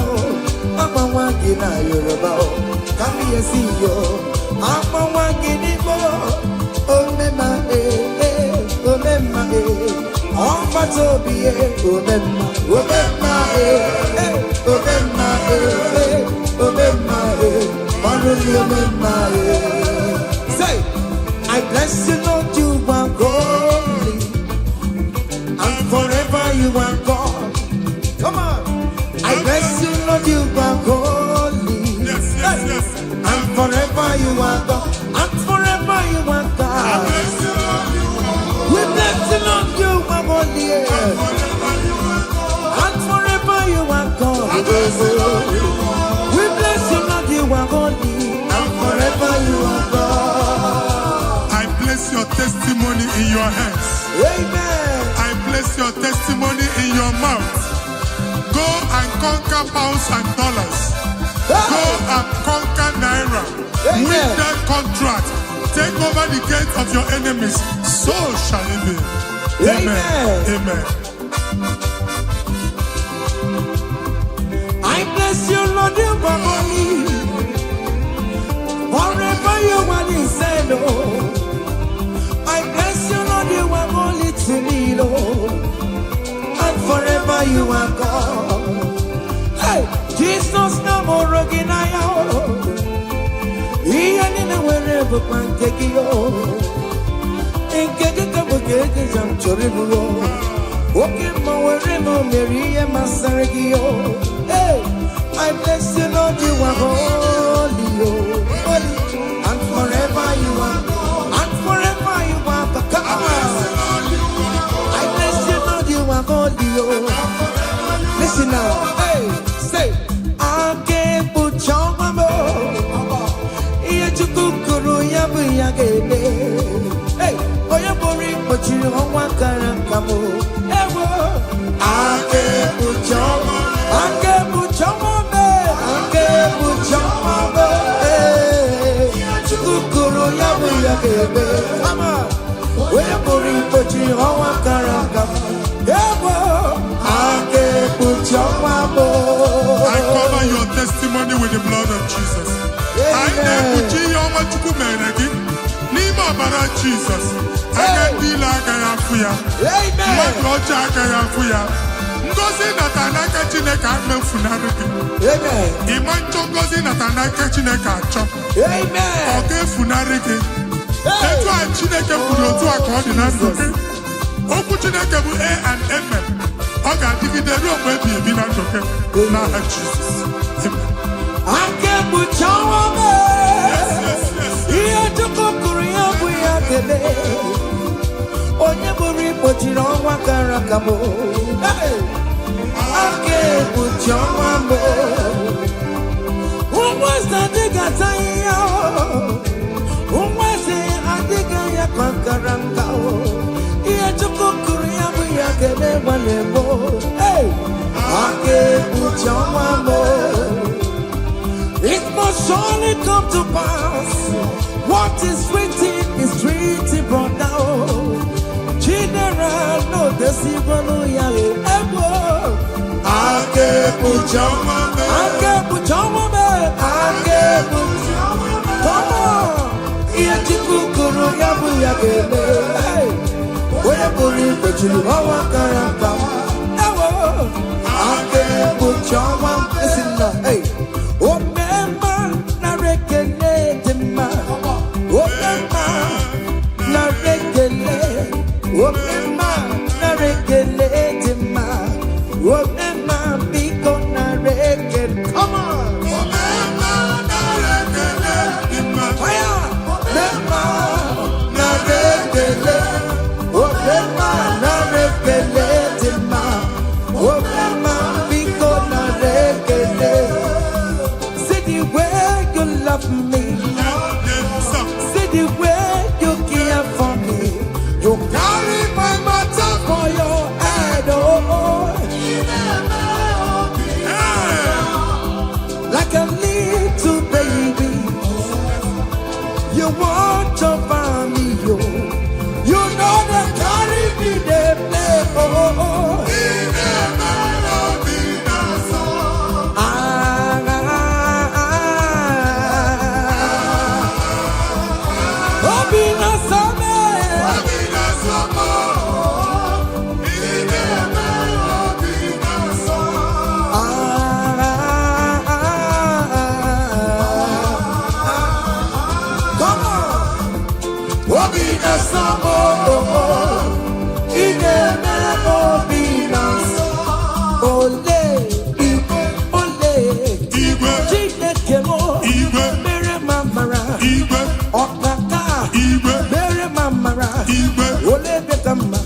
agbanwe gị na Yoruba, ka m esi yo agbanwe gị n'Igbo, omemma omemma ọgbata obi omemma omemma say, I bless you, Lord, you are holy, and forever you are God. Come on. I bless you, Lord, you are holy, yes, and forever you are God, and forever you are God. We bless you, Lord, you are holy, and forever you are God. We bless you, Lord, you are holy, and forever you are God. I place your testimony in your hands. Amen. I place your testimony in your mouth. Go and conquer pounds and dollars. Go and conquer naira. Amen. Win that contract. Take over the gates of your enemies. So shall it be. Amen. Amen. I bless you, Lord, you are holy. Forever you are the same, Lord. I bless you, Lord, you are holy to me, Lord. And forever you are God. Hey, Jesus, no more again, I am. He ain't wherever man take you. In Kaka, jump to Ribu. Okay, Moweremo, Mary, and Masaragio. Hey, I bless you, Lord, you are holy, holy, and forever. ga-eme. Onye pụrụ ikpochi ọnwa kara aka m. Ebo aka ekpuchi ọnwa m. I cover your testimony with the blood of Jesus. Anyị na-ekpuchi ihe ọma Chukwu mere gị n'ime ọbara Jizọs. Anya ndị ile agaghị afụ ya. Mmadụ ọjọọ agaghị afụ ya. Ngozi nata n'aka Chineke emefunarị gị. Ịma nchọ ngozi nata n'aka Chineke achọ. Ọ ga-efunarị gị. Etu a Chineke kwuru otu a ka ọ dị na ndụ gị. Okwu Chineke bụ A and Amen. Ọ ga-adịgide ruo mgbe ebighị ebi na ndụ gị n'aha Jizọs. Aka ekpuchi ọnwa m. Ihe Chukwu kwuru ya bụ ya ga-eme. Onye bụrụ ikpochiri ọnwa kara aka m. Aka ekpuchi ọnwa m. Ụmụ eze adịghị ata ihe. Ụmụ eze adịghị ya ka nkara nka. Ihe Chukwu kwuru ya bụ ya ga-eme gbalị mbụ. Aka ekpuchi ọnwa m. It must surely come to pass. What is written, brother. General, no, the Sibano Yale. Ake Pujama, Ake Pujama, Ake Pujama. Come on, Yatikuru Yabu Yagele. Where Buri Puchu, Awakaraka. Ake Pujama, listen now, hey.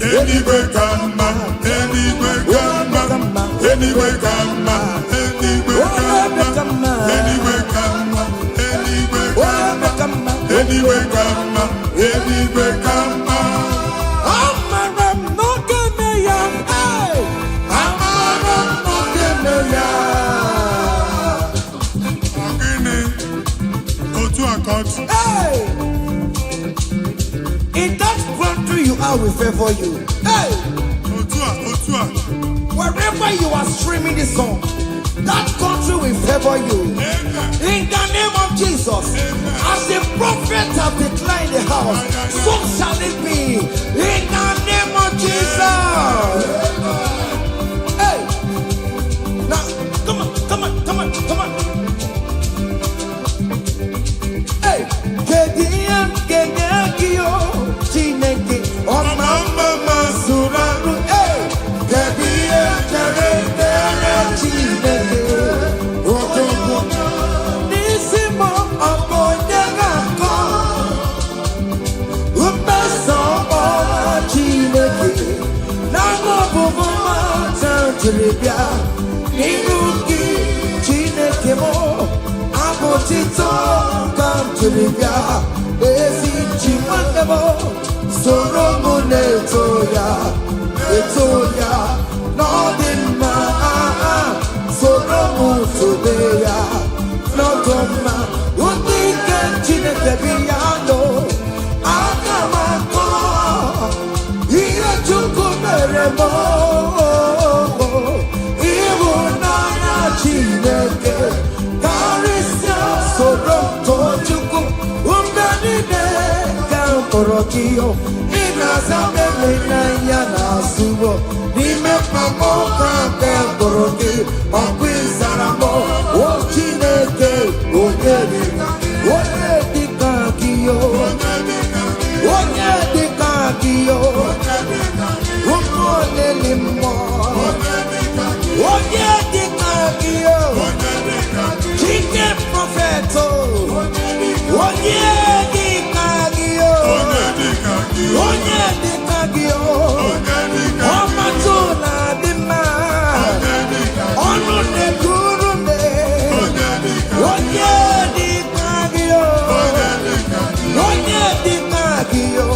Anyway, come on, anyway, come on, anyway, come on, anyway, come on, anyway, come on, anyway, come on, anyway, come on, anyway, come on. Amaram no kemeya, hey. Amaram no kemeya. Ogini, otu akot. Hey. In that country you are, we favor you. Hey. Otua. Wherever you are streaming this song, that country will favor you. Amen. In the name of Jesus. Amen. As the prophet have declared the house, so shall it be. In the name of Jesus. Hey. Now, come on. Hey. Kediakio, Chineke, Omamba Masuraru. Hey. Chineke, Otomo, Nisimo, Abonyagako, Upeso, Chineke, Namo Bumama, Tantribia, Niruki, Chineke mo, Abotito, Tantribia, Ezi Chimandemo, Soromone Etoya, Nodima, Soromu Todeya, Nodoma, Unika Chineke Biano, gị o ịna-aza mmemme n'anya na-asụwo n'ime mkpagbu ka nke mkpụrụ gị ọkụ ịzara mbọ o Chineke onye dịka gị o onye dịka gị o ụmụ olili mmụọ onye dịka gị o Chike prọfet o onye dịka gị o onye dịka gị o ọmatụ na-adị mma ọnụ na-ekuru me onye dịka gị o onye dịka gị o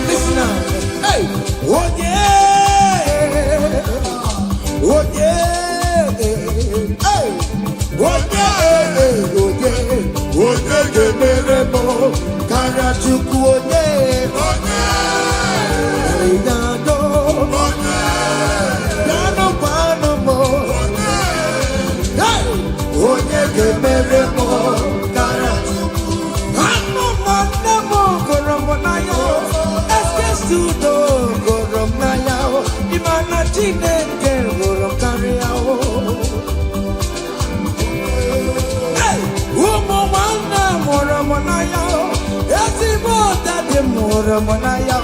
listen now hey onye ga-emere m karịa Chukwu onye ga-adọ gbanụ m onye ga-emere m karịa Chukwu anụ nwanne m gụrụ m n'anya Eskesiudo gụrụ m n'anya ịma na Chineke hụrụ m karịa ụmụ nwanne mụrụ m n'anya ezigbo dadi mụrụ m n'anya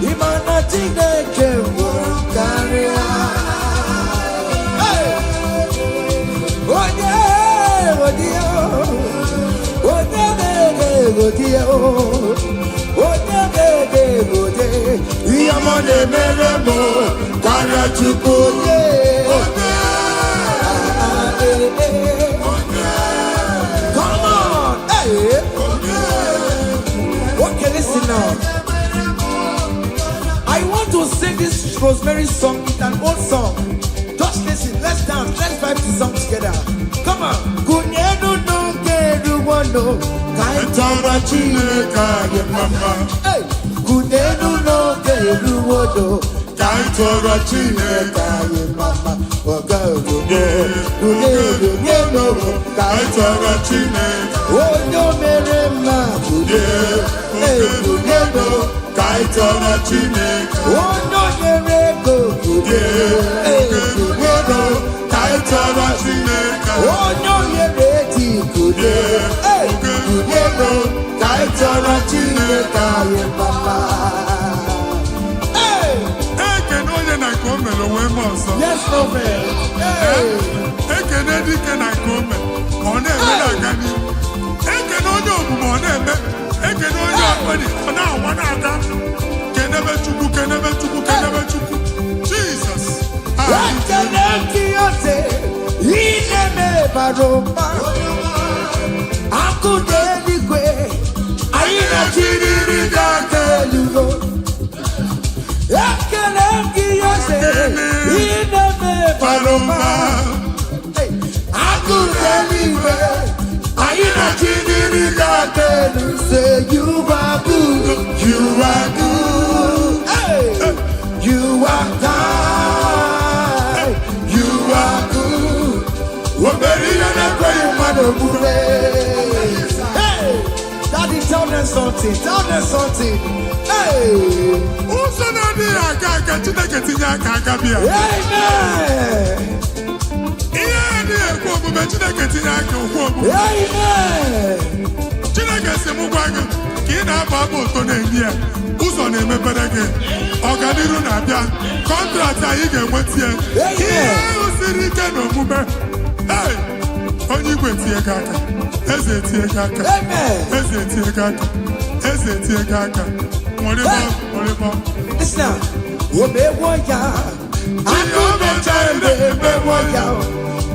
ịma na Chineke hụrụ m karịa onye ga-egode ihe ọma na-emere m karịa Chukwu onye okay, listen now. I want to sing this Rosemary song. It's an old song. Just listen. Let's dance. Let's vibe the song together. Come on. Kunyenu no keru wono kaitara Chineke ye mama. Hey. Kunyenu no keru wono kaitara Chineke ye mama. Kunyenu no kaitara Chineke. Oh no mere ma kunyenu kaitara Chineke. Oh no mere go kunyenu kaitara Chineke. Oh no mere ti kunyenu kaitara Chineke ye mama. Yes, no man. Ekene dike na kome, ọ na-eme na-aga n'ihu. Ekene onye omume ọ na-eme, ekene onye akpịrị ọ na-awa na-aga. Kenebe Chukwu, kenebe Chukwu, kenebe Chukwu. Jesus. Ekene kiyote, ineme baroma. Akụ n'eluigwe, anyị na-achịrịrị ga-akelugo. Ekene kiyote, ineme baroma. Akụ n'eluigwe, anyị na-achịrịrị ga-akelu. Say you are good, you are good, hey. You are kind, you are good. Hey, Daddy, tell them something, tell them something. Hey, Ụzọ na-adịghị aga aga Chineke tinye aka aka bịa. Amen. Ihe adịghị ekwu omume Chineke tinye aka okwu omume. Amen. Chineke si m gwa gị ka ị na-aba abụ ụtọ na-enye ya ụzọ na-emepere gị ọganiru na-abịa kọntraktị anyị ga-enweta ya ihe ahụ siri ike na omume onye igwe tie gị aka eze tie gị aka eze tie gị aka eze tie gị aka nwere listen omewo ya akụ mechara emewo ya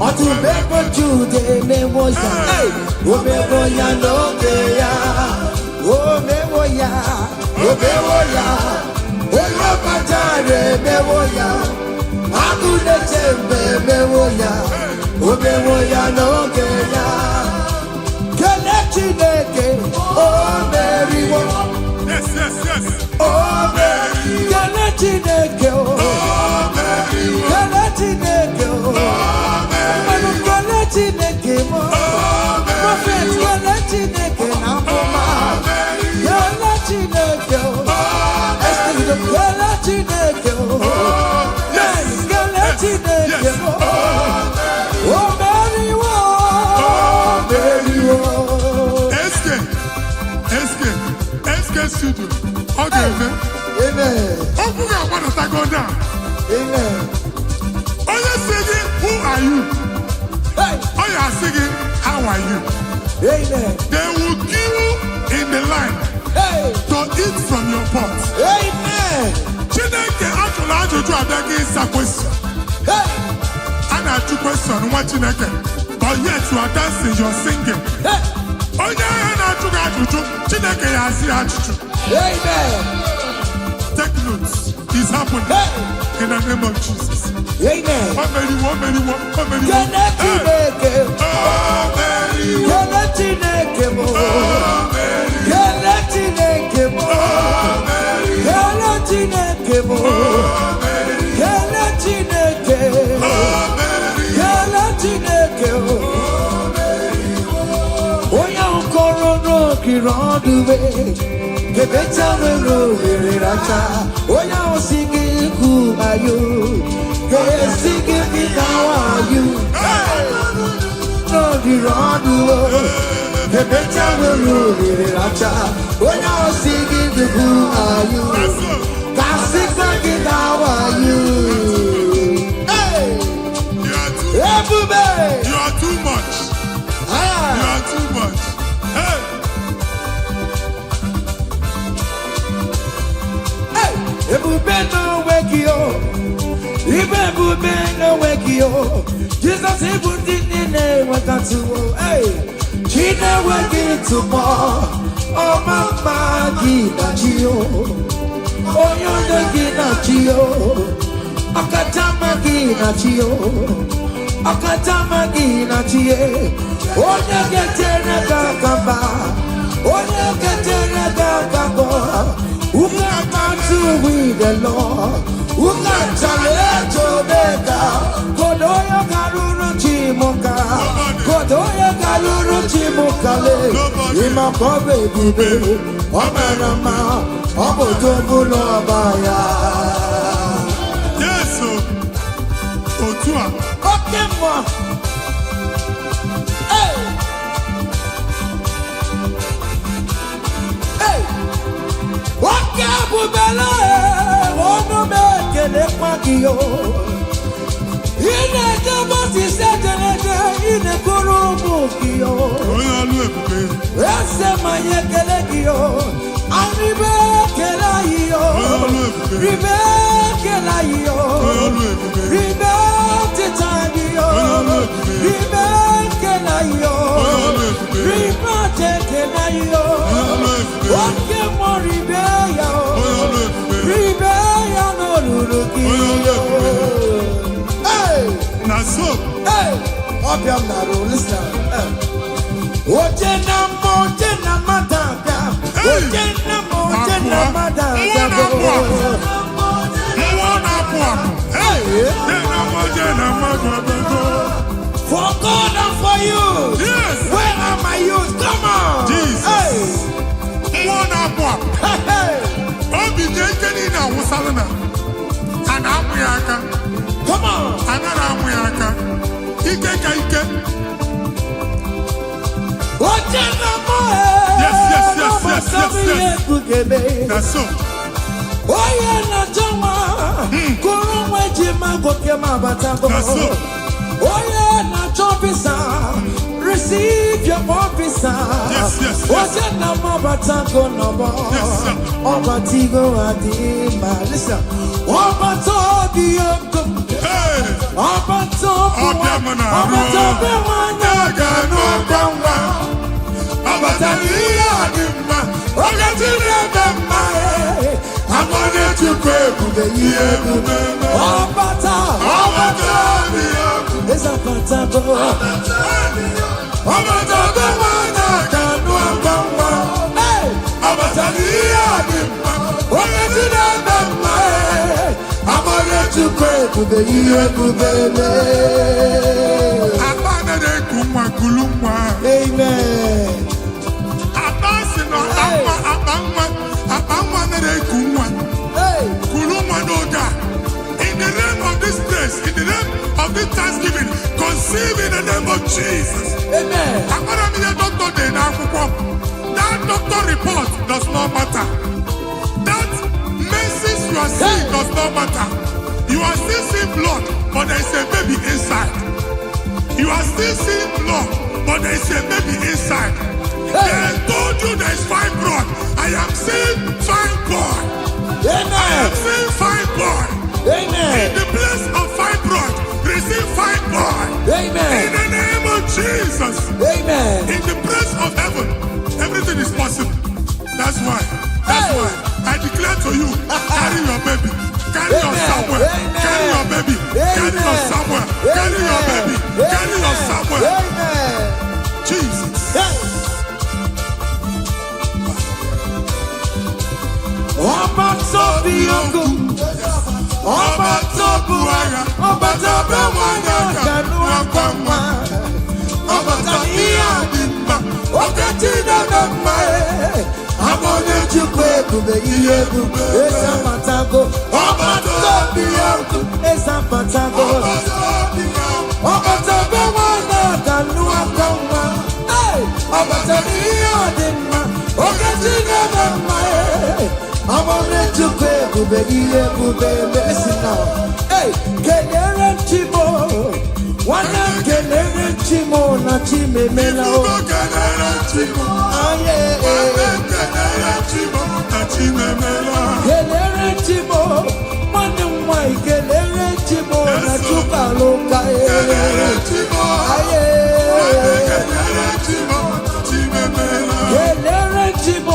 ọtụmegbo Jude emewo ya omewo ya n'oge ya omewo ya onye ọkpachara emewo ya akụ na-echebe emewo ya omewo ya n'oge ya kele Chineke o meriwo o meriwo kele Chineke o meriwo kele Chineke o meriwo kele Chineke mo prophet kele Chineke na mma kele Chineke Chineke, oh, yes, Kele Chineke, yes. oh, Mary, SK studio. Okay, amen. Open your mouth and go down. Amen. Oh, you're singing, who are you? Hey. Oh, you are singing, how are you? Amen. They will queue in the line to eat from your pot. Amen. Chineke actually ajụjụ abịaghị ịsa question. And I ask question nwa Chineke, but yet you are dancing, you are singing. Onye ahụ na-ajụ gị ajụjụ, Chineke ya asị ajụjụ. Amen. Take notes. It's happening in the name of Jesus. Amen. Kele Chineke mo. Kele Chineke mo. Kele Chineke mo. Kele Chineke. Kele Chineke mo. Oya ukoro no kiroduwe. Kebecha wero wereracha. Oya osingi ku ayo. Kesingi bitawayu. No kiroduwe. Kebecha wero wereracha. Oya osingi ku ayo. Kasika bitawayu. Hey! You are too much. You are too much. Hey! Ebube no wake you. Ebube no wake you. Jesus ebudi nine wakati wo. Hey, Chine wake tomorrow. Oh mama gina chio. Oh yonde gina chio. Akatama gina chio. Akatama gina chie. Onye getene kakamba. Onye getene kakamba. Who can to with the Lord? Who can challenge Omega? Kodoya Karuru Chimoka. Kodoya Karuru Chimokale. Ima Kobe Bibe. Omerama. Obodobulo Baya. Yes, Otua. Okay, ma. Hey. Hey. Waka bubela, ono mekele kwakio. Ine kama tisetelete, ine kurubu kio. Oya lu ebube. Ese maye kele kio, aribe kela iyo. Ribe kela iyo. Ribe titaniyo. Ribe kela iyo. Ribe kela iyo. Wake more ribeya. Ribeya no lulukiyo. Hey! Naso. Hey! Obiam naro, listen. Ojena mataka. Ojena mataka. For God and for you. Yes. Where are my youth? Come on. Jesus. Hey. Hey. Obi jekeni na wusalana. Ana amuyaka. Come on. Ana amuyaka. Ike ka ike. Ojena mo. Yes. That's so. Oye na jama. Kuru mweji magoke mabatabo. That's so. Oye na chopisa. Receive your officer. Yes. Oye na mabatako nobo. Yes, sir. Obatigo adima. Listen. Obatobi yokum. Hey. Obatobi Obiamana. wanyagano kamwa. Obatani adima. Ogatine bema. Amone tukwe bube yebube. Obata bi yokum. Esa patabo. Obatobi wanyagano kamwa. Hey. Obatani adima. Ogatine bema. Amone tukwe bube yebube. Abana de kumwa kulumwa. Amen. Abasi no abangwa na de kumwa. Hey. Kulumwa receive in the name of Jesus. Amen. That doctor report does not matter. That message you are seeing does not matter. You are still seeing blood, but there is a baby inside. You are still seeing blood, but there is a baby inside. They told you there is fibroid. I am seeing fibroid. Amen. I am seeing fibroid. Amen. In the place of fibroid, receive fibroid. Amen. In the name of Jesus. Amen. In the place of heaven, everything is possible. That's why I declare to you, carry your baby. Carry your somewhere. Carry your baby. Carry your somewhere. Carry your baby. Carry your somewhere. Amen. Jesus. Ọba tó bí ogun, ọba tó bu ara, ọba tó bẹ wọn kanu akwamwa, ọba tó iya dị mma, oke ti dada mma abonye chukwu ebube ihe ebube ezapatago, ọba tó bí ogun ezapatago, ọba tó bẹ wọn kanu akwamwa, ọba tó iya dị mma, oke ti dada mma. I'm on it to pay, listen now. Hey, Kenere Chimo, one of Kenere Chimo, not Chime Mela. Kenere Chimo, Kenere Chimo, one of my Kenere Chimo, not Chupaloka. Kenere Chimo, Kenere Chimo,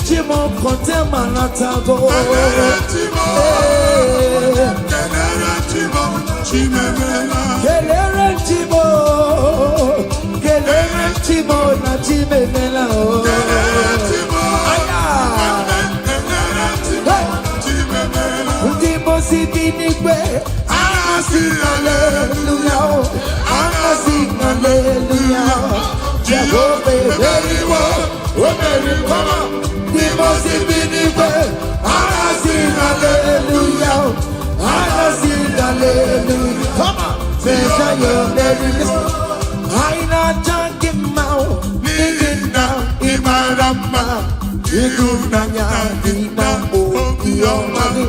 Chimo kontema natago. Kenere Chimo, chimemela. Kenere Chimo, Kenere Chimo na chimemela. Kenere Chimo, chimemela. Ndimo sibinikwe, anasi hallelujah, anasi hallelujah. Jehovah very well, very well. Hallelujah, hallelujah. Come on, say your name. I not talking now, living now, Imarama, Igunanya, Dina, Okiomani,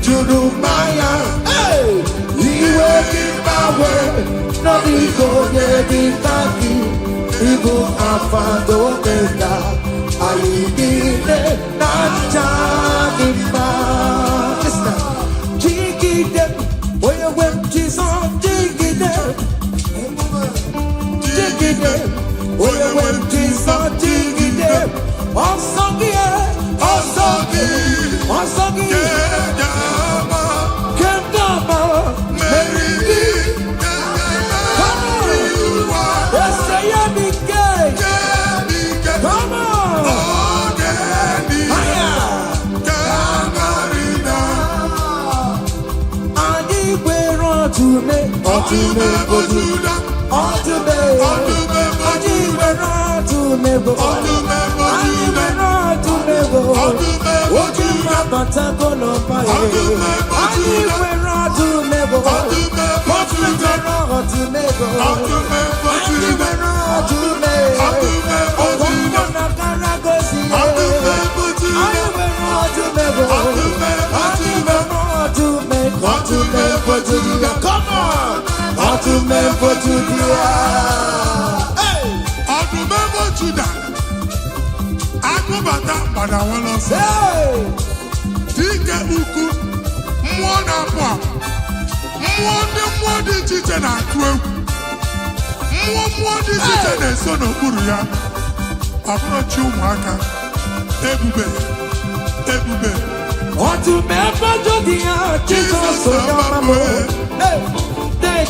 Judumaya. Hey, you will give my way, no ego, Yeditaki, Ibu Afado Beda. I need it, not talking about. Listen, jiggy them, where you went, Jesus, jiggy them, jiggy them, where you went, Jesus, jiggy them. Osagi, Kendama, Mary, come on, let's say you're big gay, come on. Come on! Remember Judah. Akubata Badawala say. Dike uku mwana kwa. Mwode chiche na kwe. Mwode chiche na sono kuruya. Abro chumaka. Ebube. Want to remember Judah, Jesus so mama. Hey.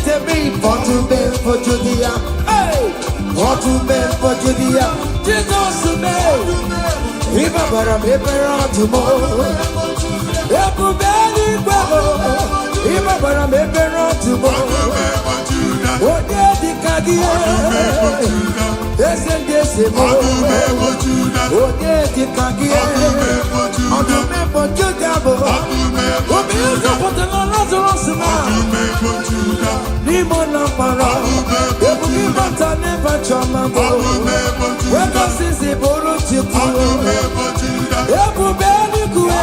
Tell me for to be for Judah. Hey, for to be for Judah. Jesus to me. Ibabara mebera tomorrow. Ebubeli kwabo. Ibabara mebera tomorrow. Ode di kagie. Ese mo. Oye di kagie. Odume bojuda bo. Omi uzo potelo Lazarus na. Nimo na para. Ebu mi bata neba chama bo. Weko sisi boro chiku. Ebu beli kue.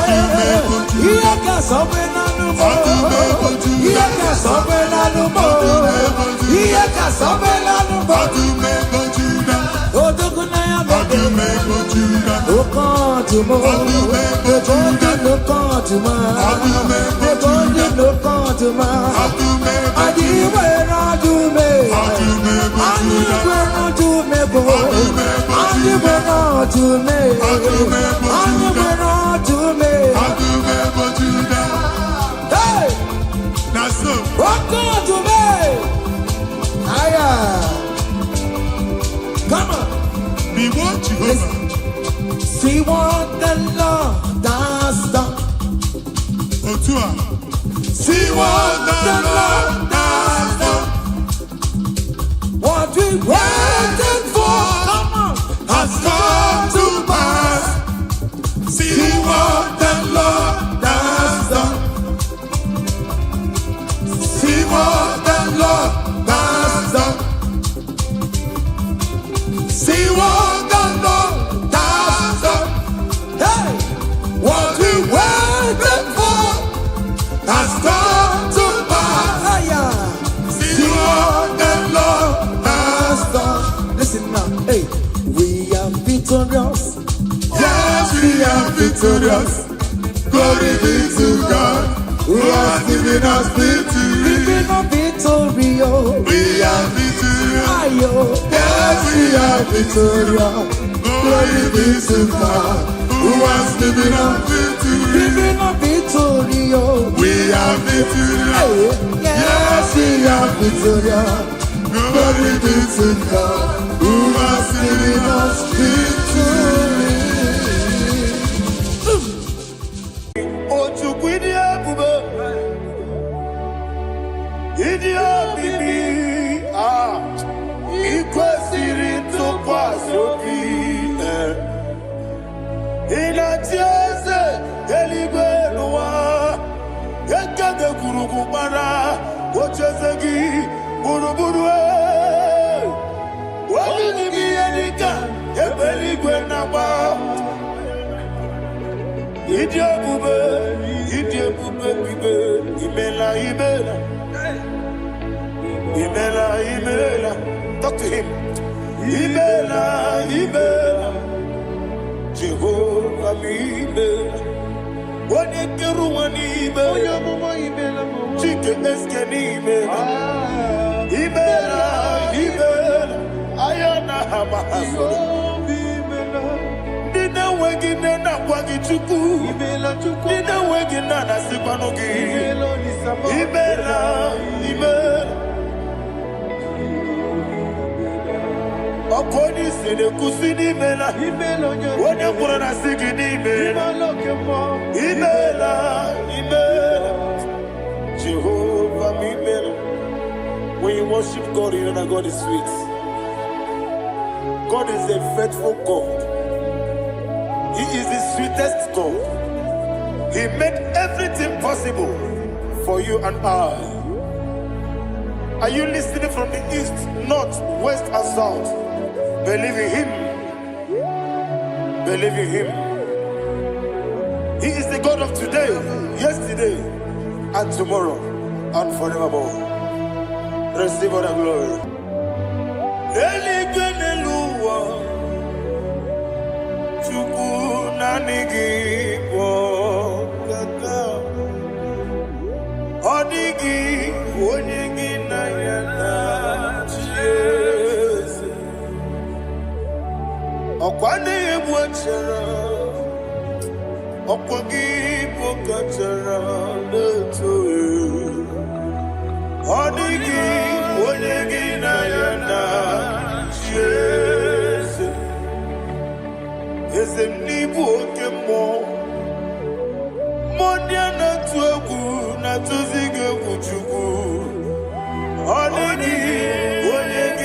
Iye ka sobe na numo. Iye ka sobe na numo. Iye ka sobe na numo. Odoguna ya bebe. Okantumo. Ebondi lokantuma. Ebondi lokantuma. Adiwe na dume. Adiwe na dume bo. Adiwe na dume. Adiwe na dume. Hey! That's it. Okantume. Aya. Come on. Be what you See what the Lord has done. Otua. See what the Lord has done. What we waited for, come on, has come to pass. See what the Lord has done. See what the Lord has done. See what the Lord has done. Hey, what we waited for has come to pass. See what the Lord has done. Listen now, hey, we are victorious. Yes, we are victorious. Glory be to God, who has given us victory. Living a victory, We are victorious. ayo. Yes, we are victorious. Glory be to God, who has given us victory. Living a victory, We are victorious. yes, we are victorious. Glory be to God, who has given us victory. Imela. Talk to him. Imela. Jehovah Imela. Wanekeru Imela. Chike eske Imela. Imela. Ayana Hamahaso. Nina wegine na kwagi chuku. Nina wegine na sipanogi. Imela. Okoni sene kusini mela. Wone kurana sigini mela. Imela. Jehovah Imela. When you worship God, you know that God is sweet. God is a faithful God. He is the sweetest God. He made everything possible for you and I. Are you listening from the east, north, west, and south? Believe in Him. Believe in Him. He is the God of today, yesterday, and tomorrow, and forevermore. Receive all the glory. Only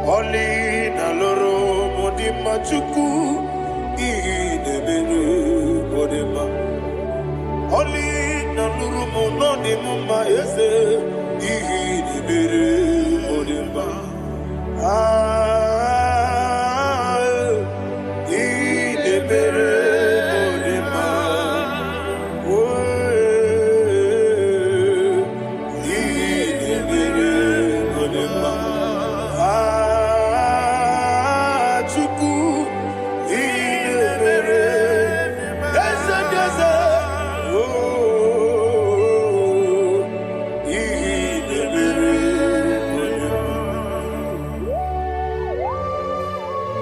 Oli na loro modima chuku idebere modima. Oli na loro monodima ese idebere modima. Idebere modima. Idebere modima.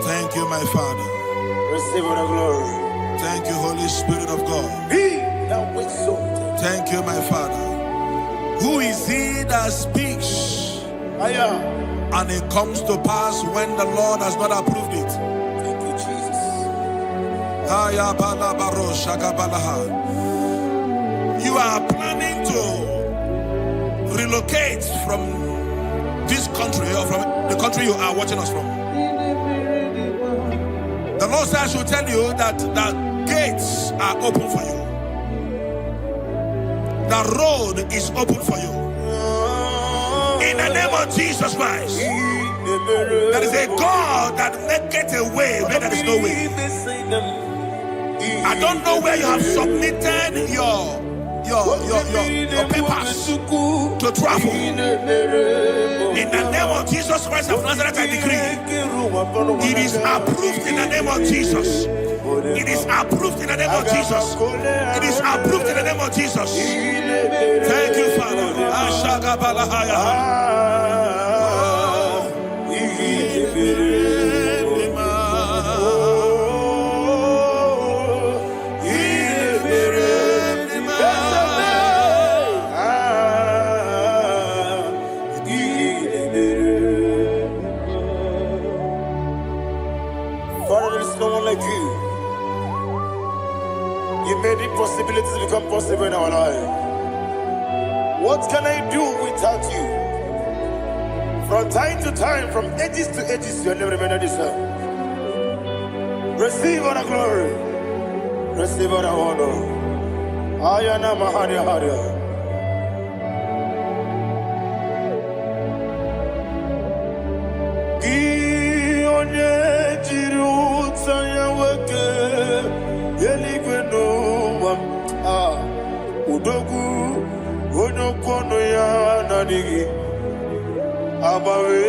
Thank you, my Father. Receive all the glory. Thank you, Holy Spirit of God. Thank you, my Father. Who is he that speaks and it comes to pass when the Lord has not approved it? Thank you, Jesus. You are planning to relocate from this country or from the country you are watching us from. The Lord says I should tell you that the gates are open for you. The road is open for you. In the name of Jesus Christ. There is a God that maketh a way where there is no way. I don't know where you have submitted your papers to travel. In the name of Jesus Christ of Nazareth, I decree it is approved in the name of Jesus. It is approved in the name of Jesus. It is approved in the name of Jesus. Thank you, Father. Father, there is no one like you. You made impossibilities become possible in our life. What can I do without you? From time to time, from ages to ages, you have never remained the same. Receive all the glory. Receive all the honor. Ayana Mahania Haria. Udogu onokono ya nadigi abawe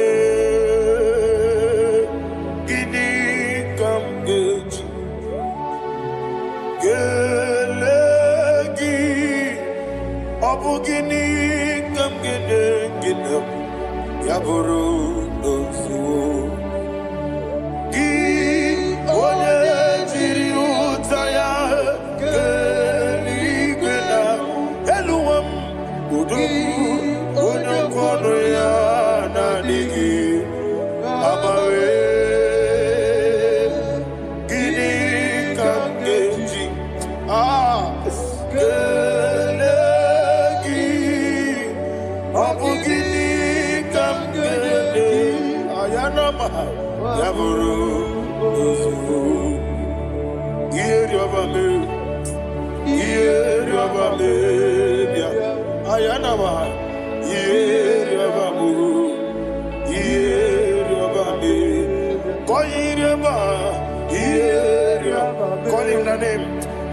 ini kamgeji gelegi abugini kamgene ginam yaburu dosuo gi onye jiri utaya Udokono ya nadigi abawe gini kamgeji gelegi abu gini kamgene ayanama yaburu uzufu yeri obame bia ayanama yeri obamu yeri obame koyireba yeri call him the name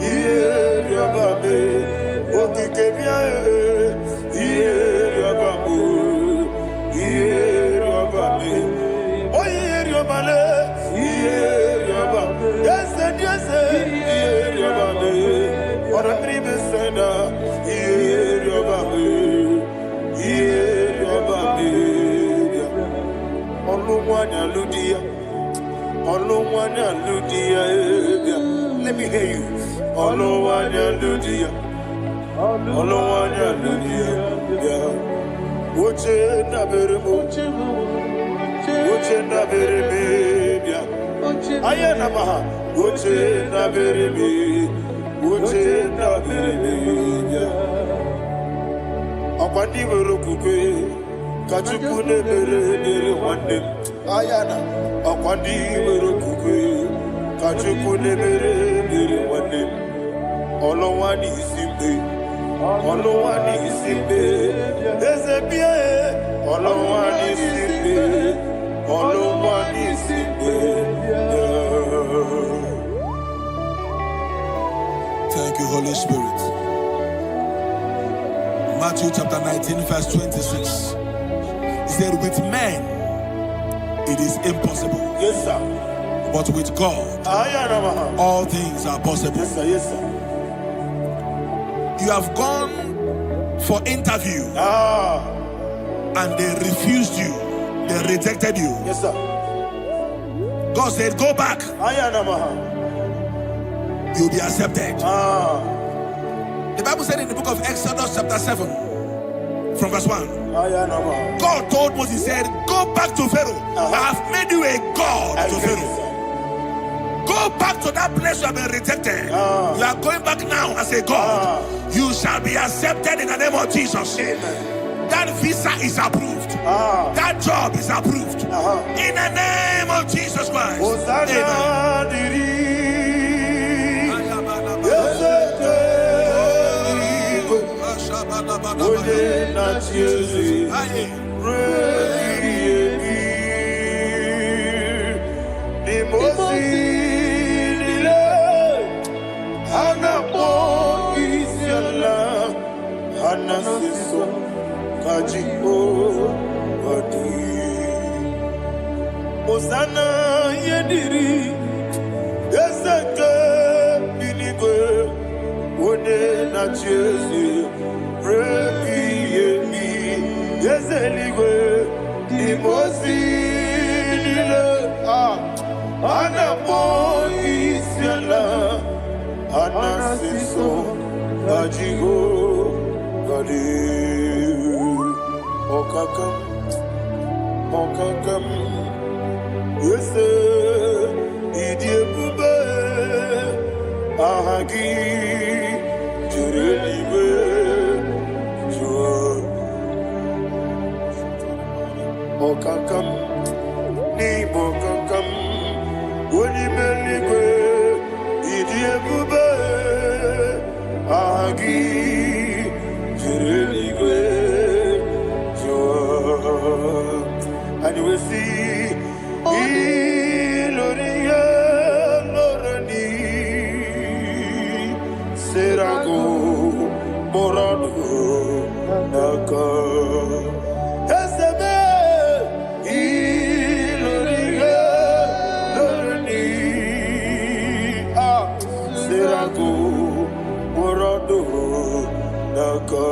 yeri obame okikebia yeri obamu yeri obame oyeri obale yeri obame yes yeri obame ora tribe senda yeri obame let me hear you. Akwandi wero kupe kachuku ne bere one day. ayana akwandi werokukwe kachukwu nemere mere nwanne ọlọnwa n'izimbe ọlọnwa n'izimbe eze bịa ọlọnwa n'izimbe ọlọnwa n'izimbe. Thank you, Holy Spirit. Matthew chapter 19, verse 26. He said, with men it is impossible. Yes, sir. But with God, all things are possible. Yes, sir. Yes, sir. You have gone for interview and they refused you. They rejected you. Yes, sir. God said, go back. You'll be accepted. The Bible said in the book of Exodus chapter 7 from verse 1, God told Moses, he said, go back to Pharaoh. I have made you a God to Pharaoh. Go back to that place you have been rejected. You are going back now as a God. You shall be accepted in the name of Jesus. Amen. That visa is approved. That job is approved. In the name of Jesus Christ. Amen. Osana yediri ezeke binigwe one na Jesu rebi yemi ezeligwe imosi nile anapo isiala anasiso ajigo gadi okakam Yese idiebube ahagi jurelibe jua okakam ni bokakam wonimeligwe idiebube ahagi jurelibe jua and you will see Iloria Lorani Serago Morado Naka Esebe Iloria Lorani Serago Morado Naka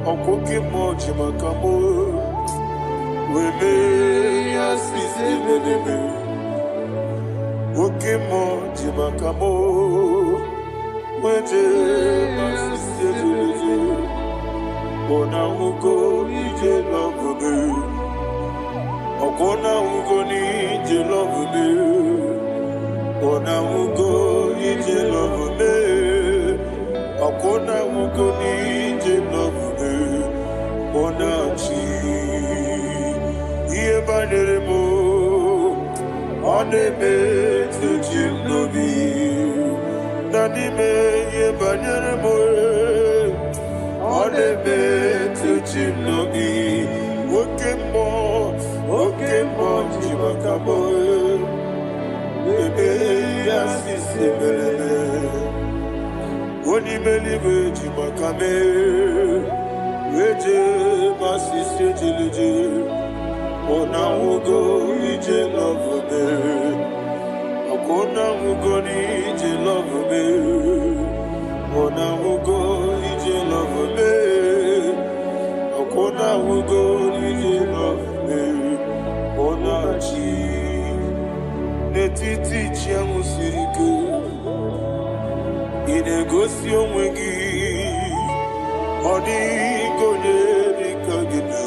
Okoke moji makamo weme asisi meneme Oke moji makamo wete asisi meneme Ona ugo ije lovebe Okona ugo ni ije lovebe Ona ugo ije lovebe Okona ugo ni ije lovebe Onachi Iye banere mo Oneme tujim nobi Nanime iye banere mo Oneme tujim nobi Okemo jimakamo Ebe yasisi melele Onimelibe jimakame Eje masisi jilije Ona ugo ije love me Akona ugo ni ije love me Ona ugo ije love me Akona ugo ije love me Ona chi Netiti chiamu sirike Inegosi onwegi Odigonye dikagina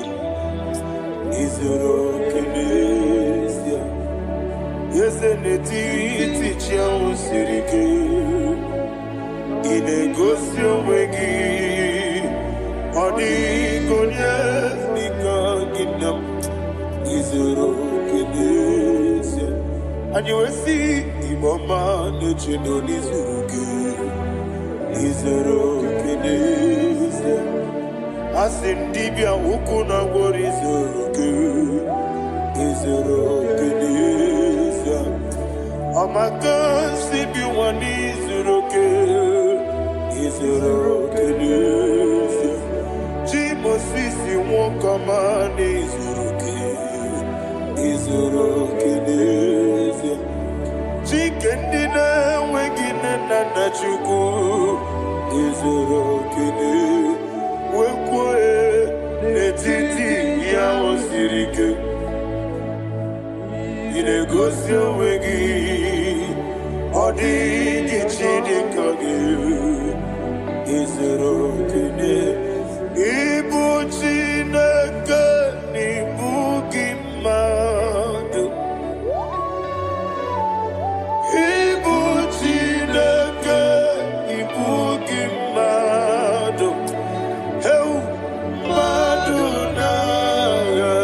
Izoro kenesia eze n'etiti chi ahụ siri ike ị na-egosi onwe gị ọ dịghị onye dịka gị na m izuru oke n'ezie anyị wee sị Igbo ọma na-eche na onye zuru gị izuru oke n'ezie asị m dibịa ukwu na ngwọrọ izuru gị izuru oke n'ezie ọmaka si bi nwa n'izuru oke izuru oke n'ezie chi Mosisi nwoke ọma n'izuru oke izuru oke n'ezie chike ndị na-enweghị nne na nna Chukwu izuru oke wekwuo n'etiti ya o siri ike ị na-egosi onwe gị ọ dịghị chi dịka gị izuru oke ịbụ Chineke n'ịbụ gị mmadụ ịbụ Chineke ịbụ gị mmadụ mmadụ n'agha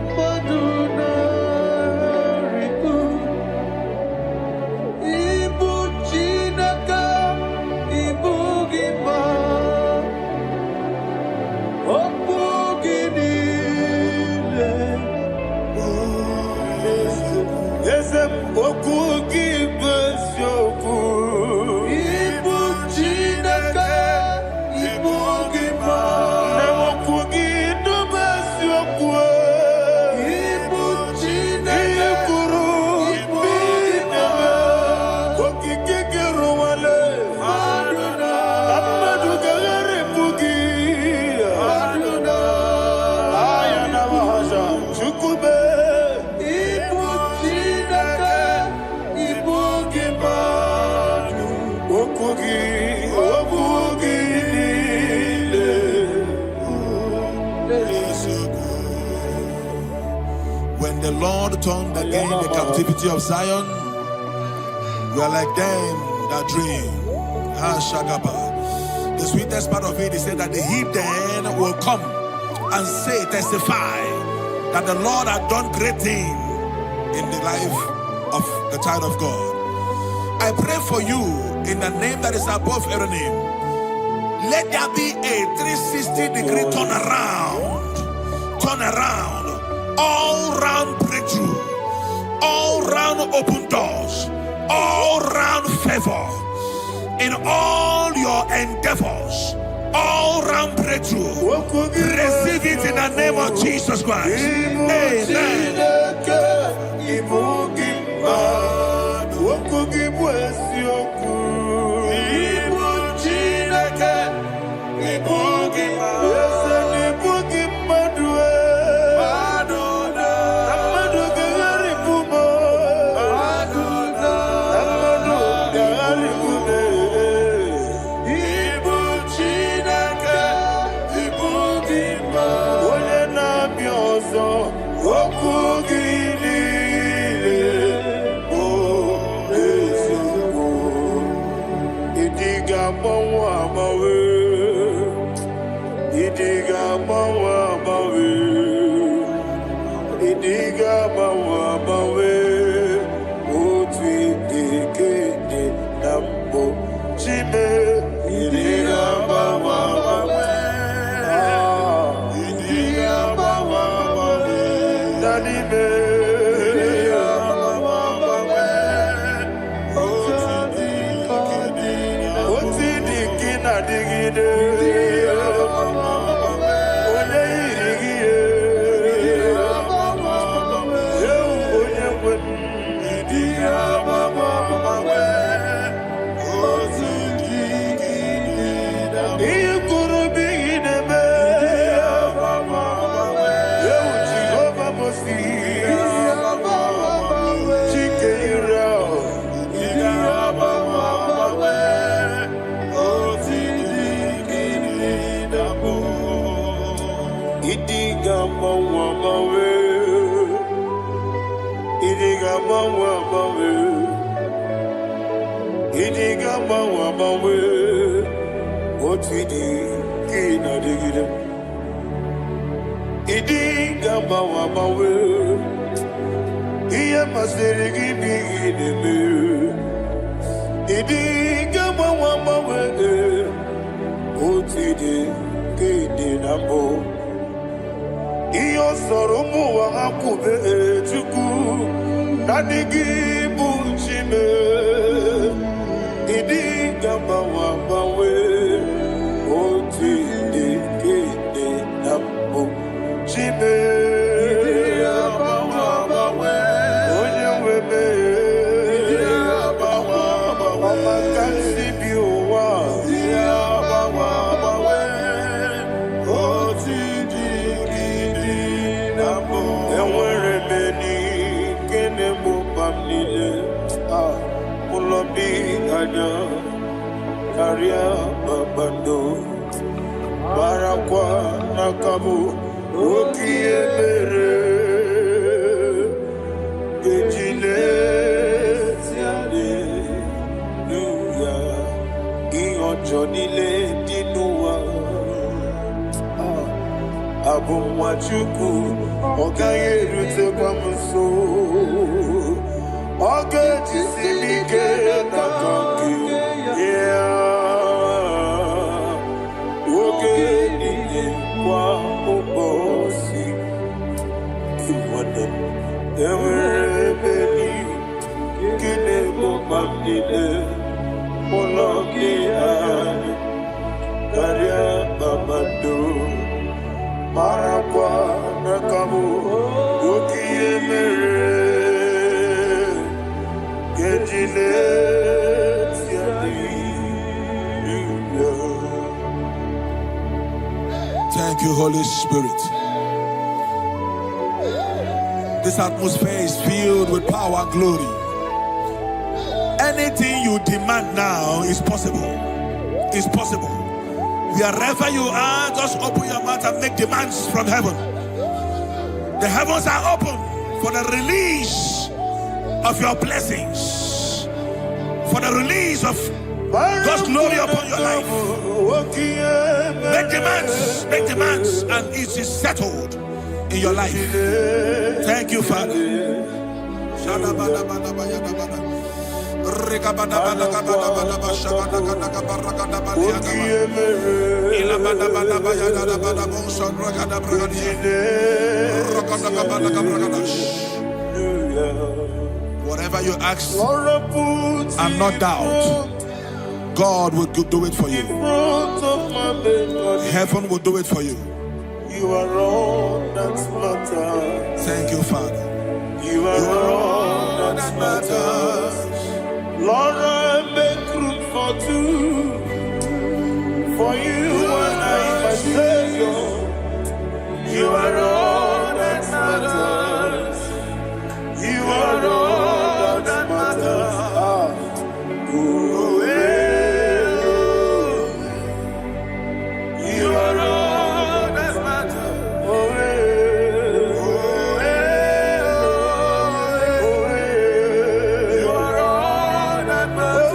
mmadụ n'arịkụ ịbụ Chineke ịbụ gị mmadụ okwu gị niile eze okwu gị bụ eziokwu ịbụ Chineke ịbụ gị mmadụ okwu gị dube eziokwu ịbụ Chineke kwuru ịbụ gị mmadụ okike gị rụwale mmadụ gaghara ịbụ gị aya na mahaja Chukwube ịbụ Chineke ịbụ gị mmadụ okwu gị niile When the Lord turned again the captivity of Zion, we are like them that dream. The sweetest part of it is said that the heathen will come and say, testify that the Lord had done great things in the life of the child of God. I pray for you in the name that is above every name. Let there be a 360-degree turn around, all round breakthrough, all round open doors, all round favor in all your endeavors, all round breakthrough. Receive it in the name of Jesus Christ. Amen. Onye Iyo soro mu wa akube chuku nadigi bunchime idi gamba wa bawe oti de kede nambo chime bawe onye webe bawa makansi biwa bawe oti Karia babando barakwa nakabu okiemere gejile tiale nuya iyojo nile dinuwa abumwachuku ogaye rute kwamuso oge jisimike nakangi kwa ubosi iwada ewerebeli kine mubamdile mologi ani karia babado marakwa nakabu ukiemere gejile Thank you, Holy Spirit. This atmosphere is filled with power and glory. Anything you demand now is possible. It's possible. Wherever you are, just open your mouth and make demands from heaven. The heavens are open for the release of your blessings, for the release of God's glory upon your life. Make demands, and it is settled in your life. Thank you, Father. Whatever you ask and not doubt, God will do it for you. Heaven will do it for you. You are all that matters. Thank you, Father. You are all that matters. Lord, I make room for two. For you and I, my Savior. You are all that matters. You are all that matters. You are all that matters. You are all that matters.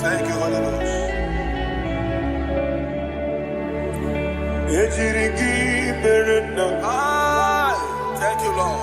Thank you, Holy Ghost. Thank you, Lord.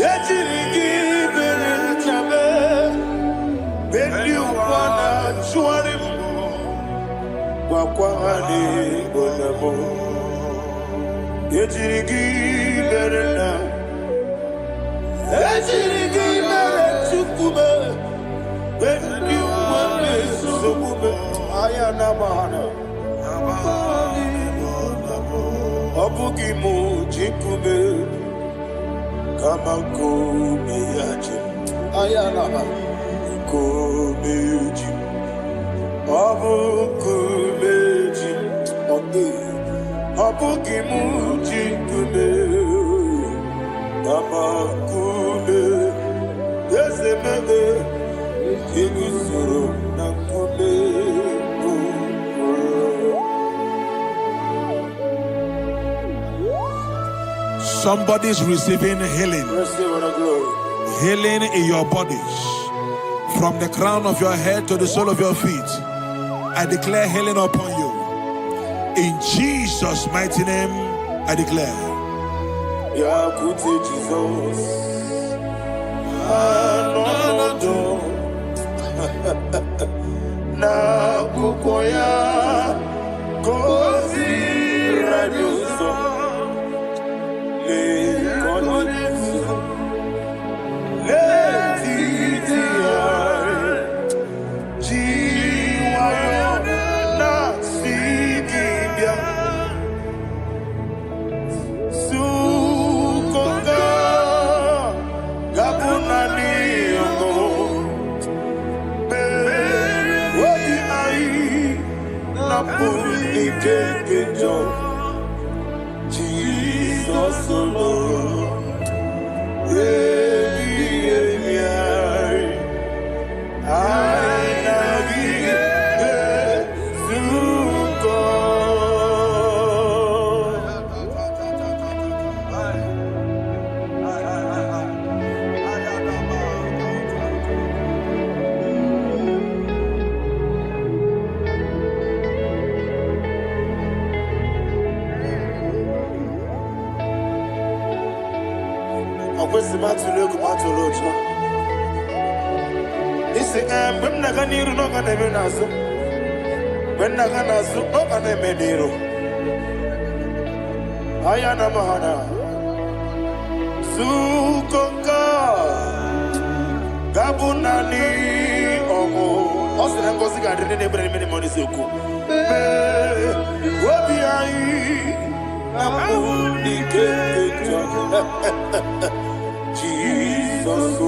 Ejirigi bere chabe. Bendi ukwana chuari. Wakwani bonamo. Ejirigi bere na. Ejirigi bere chukube. Bendi ukwane sokube. Ayana mahana. Obugi mu jikube. Kama kumeyaji. Ayana kumeji. Abu kumeji. Obugi mu jikube. Kama kume. Yesemebe. Igusuru na kume. Somebody's receiving healing. Healing in your bodies. From the crown of your head to the sole of your feet. I declare healing upon you. In Jesus' mighty name, I declare. Jesus. Na kukoya kozi rajuso. Jesus alone. When Nagani no can even answer. When Naganasu no can even do. Ayana Mahana Sukonga Gabunani Omo. Also, I'm going to get many money. Suku. What be I? Jesus,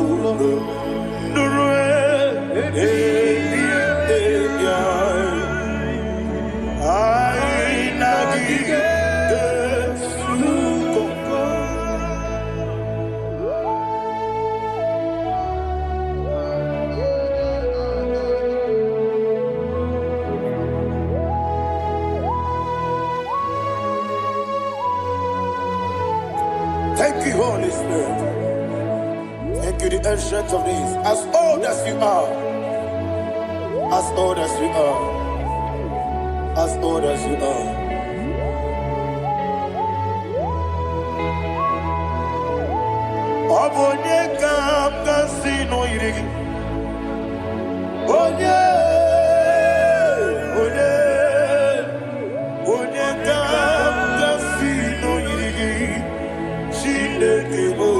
thank you, Holy Spirit. Thank you, the ancient of days. As old as you are. As old as you are. As old as you are. Obonye kam kasino irigi. Onye kam kasino irigi. Shindekebo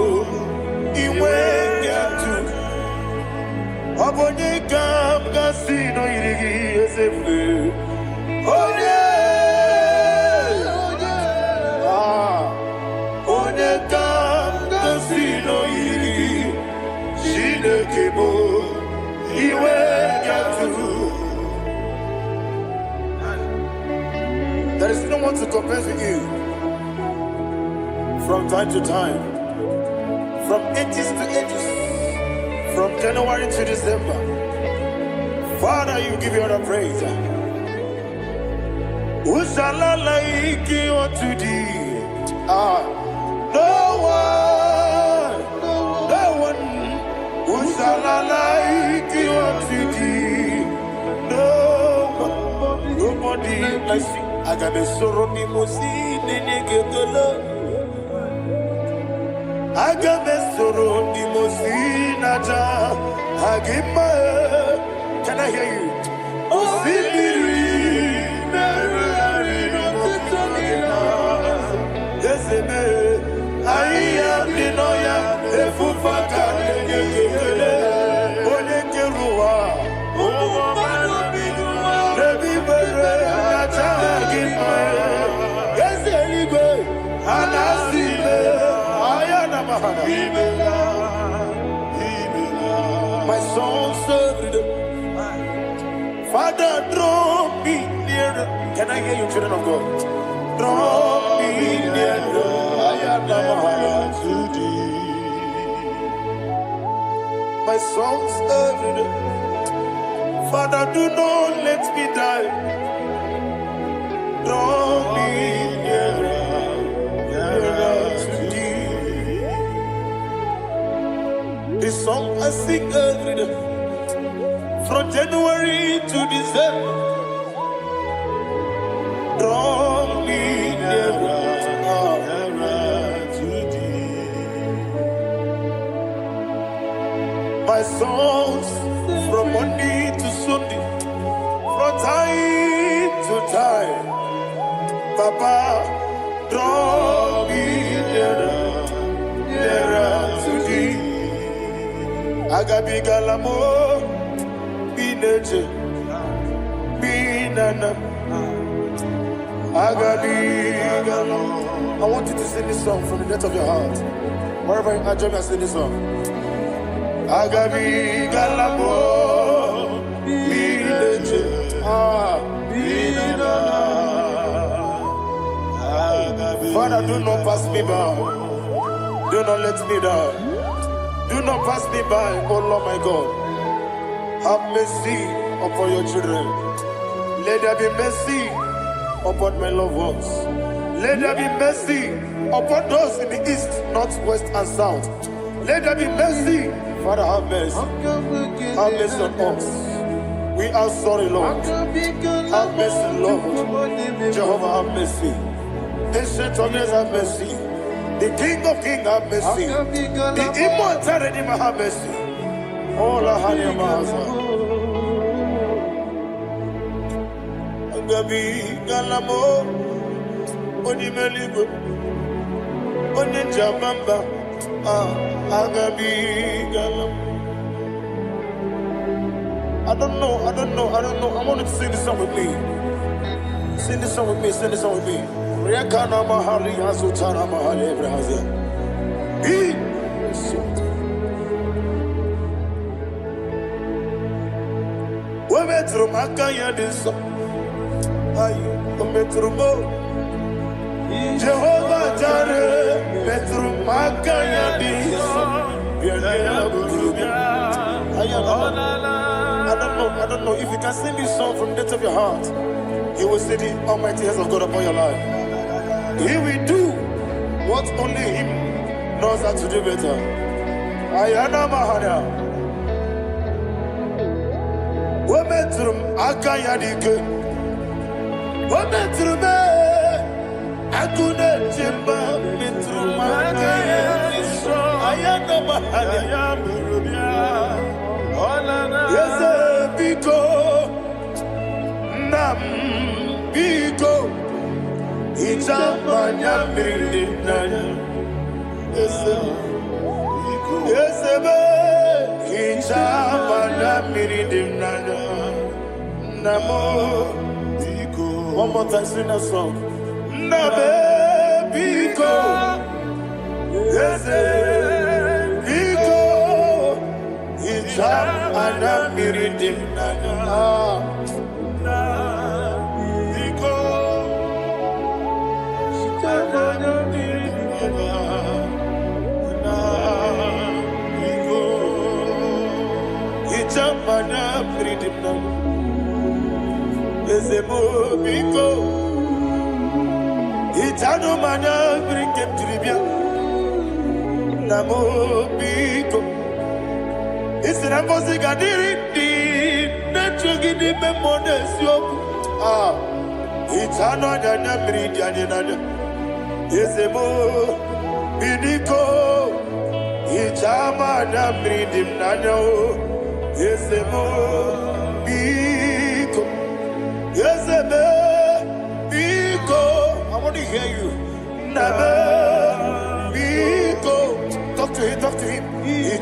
iwe yatu. Obonye kam kasino irigi esefu. Onye kam kasino irigi. Shindekebo iwe yatu. There is no one to compare with you. From time to time, from ages to ages, from January to December, Father, you give you all the praise. Who shall I like you unto thee? No one. Who shall I like you unto thee? No one. Nobody like you. I got a sorrow, Mimosi, Nenegetola. Agamestoro Dimosinaja Agima. Can I hear you? Osibiri Nerari Notitanina Yeseme Aya Dinoya Efufaka Negekele Onekerua Rebibere Atagima Yeseligwe Anasile Ayana Mahana my soul served. Father, draw me nearer. Can I hear you, children of God? Draw me nearer. I am to thee. My soul served. Father, do not let me die. Draw me nearer, nearer to thee. This song I sing every day, from January to December. Draw me nearer, nearer to thee. My songs from Monday to Sunday, from time to time. Papa, draw me nearer, nearer to thee. Agabi galamo, bineje, binana. Agabi galamo. I want you to sing this song from the depth of your heart. Wherever you are, join me and sing this song. Agabi galamo, bineje, binana. Father, do not pass me by. Do not let me die. Do not pass me by, oh Lord my God. Have mercy upon your children. Let there be mercy upon my loved ones. Let there be mercy upon those in the east, north, west, and south. Let there be mercy. Father, have mercy. Have mercy on us. We are sorry, Lord. Have mercy, Lord. Jehovah, have mercy. Ancient of days, have mercy. The King of Kings, have mercy. The immortal Redeemer, have mercy. All our honey master. Agabi galamo, onimeligo, onijabamba. Agabi galamo. I don't know. I want you to sing this song with me. Sing this song with me. Sing this song with me. Rekana mahali azutana mahali Ebrahazia. Wemetru makaya diso. Ayo, wemetru mo. Jehovah Jare, metru makaya diso. I don't know if you can sing this song from the depth of your heart. You will see the almighty hands of God upon your life. He will do what only Him knows how to do better. Ayana Mahana. Wometrum Akayadike. Wometrum Akune Jimba Metrum Akayadike. Ayana Mahana. Yes, Biko Nam Biko. Itamanya mirinaya, Yesebe, Itamanya mirinaya, Namo, one more time, sing a song. Nabe Biko, Yesebe, Biko, Itamanya mirinaya. Mana pridimna ezebo biko itano mana brikem tribia namo biko isira ngozi gadiri di nechugi di memodesio itano nyanya bridia nana ezebo bidiko Amada Bridim Nano, Yesemo, Biko, Yeseme, Biko. I want to hear you. Nabe, Biko. Talk to him, talk to him.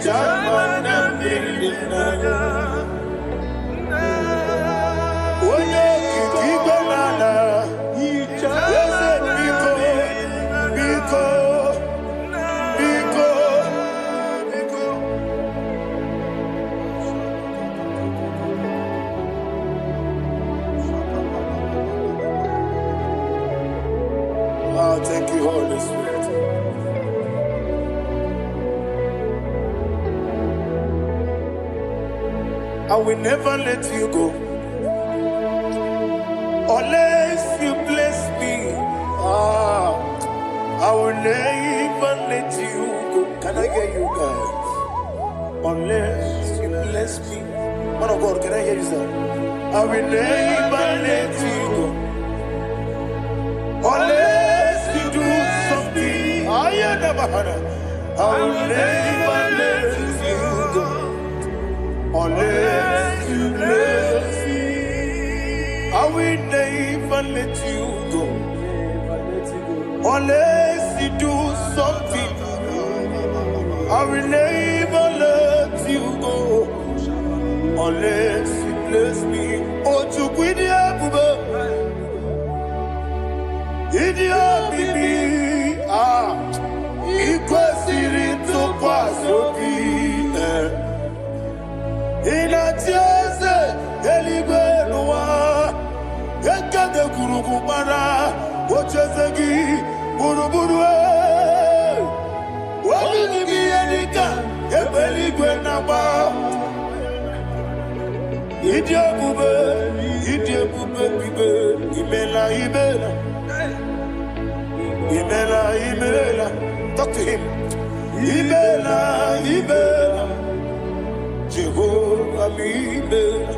Amada Bridim Nano. Oye, Kiko Nana, Yese Biko, Biko. Thank you, Holy Spirit. I will never let you go unless you bless me. I will never let you go. Can I hear you guys? Unless you bless me. Man of God, can I hear you, sir? I will never let you go unless you do something. I will never let you go unless you bless me. I will never let you go unless you do something. I will never let you go unless you bless me. Oh, to quit the Bibi, ikwesiri tụkwasị ịna-etieze eluigwe n'ụwa ekede kwurukwu mara ocheze gị gburugburu obighị m ihe dịka ebe eluigwe na-agba ịdị ebube bibe imela imela. Imela, Imela, talk to him. Imela, Imela, Jehovah, Imela.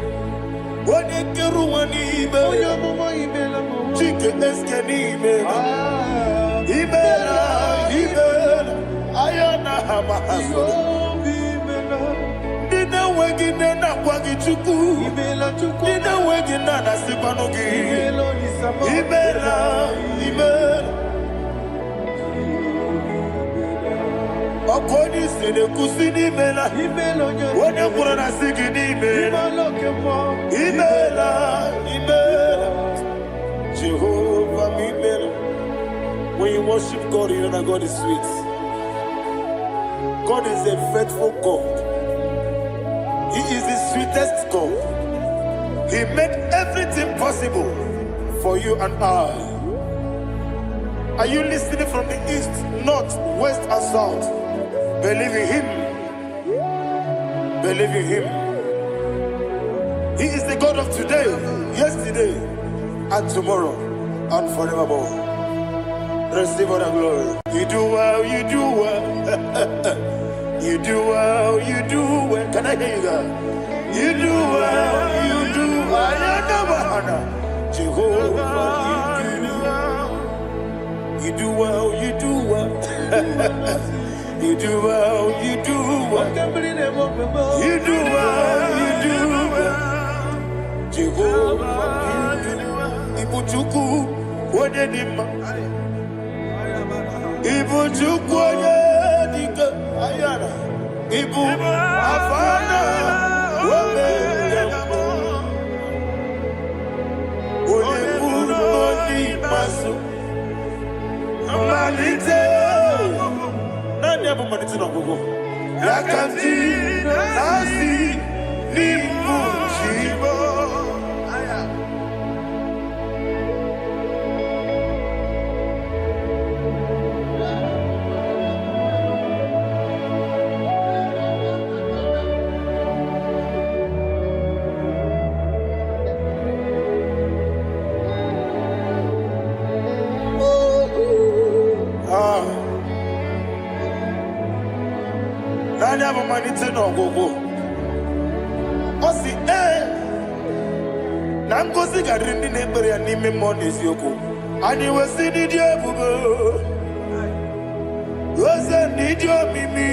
When you get one Imela, chicken escan Imela. Imela, Imela, Ayana Hamahaso. Dina wegina na kwagi chuku. Dina wegina na sipanogi. Imela, Imela. Akoni sene kusini mela, wone kurana sigini mela, imela, Jehovah imela. When you worship God, you know that God is sweet. God is a faithful God. He is the sweetest God. He made everything possible for you and I. Are you listening from the east, north, west, and south? Believe in him. Believe in him. He is the God of today, yesterday, and tomorrow, and forevermore. Receive all the glory. You do well, you do well. You do well, you do well. Can I hear you guys? You do well, you do well. Jehovah, you do well, you do well. You do well, you do well. You do well, you do well. Jehovah, you do well. Ibuchuku, Wadedima. Ibuchuku, Wadedika. Ayana. Ibu, Afana. Wabedemo. Wadepuru, Odimasu. Malite. Yakanti nasi ni mujibo. Nani abo manite no gogo. Osi na ngozi garindi n'ekpere ya n'ime mmụọ n'eziokwu. Anyị wesi n'ịdị ebube. Oze n'ịdị omimi.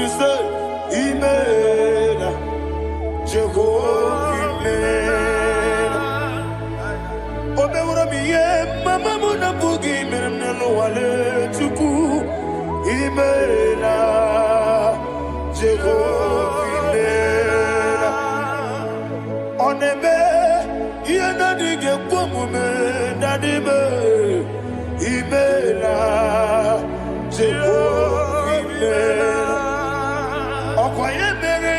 somebody say, Imela, Jehovah, Imela. Obewura miye, mama muna bugi, meremnelo wale tuku, Imela, Jehovah, Imela. Onebe, yena dige kumume, nadibe, Imela, Jehovah, Imela. Okwaye mere,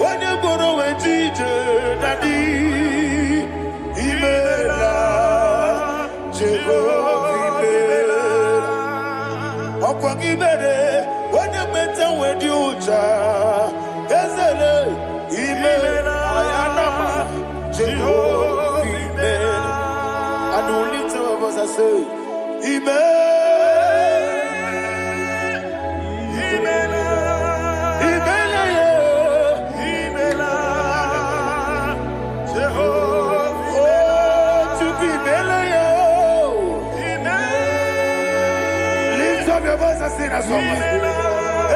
onye boro wetije, nadi, Imela, Jehovah, Imela. Okwagi mere, onye meta wedi ucha, ezele, Imela, ayanama, Jehovah, Imela. And the only two of us are say, Imela. Sing a song.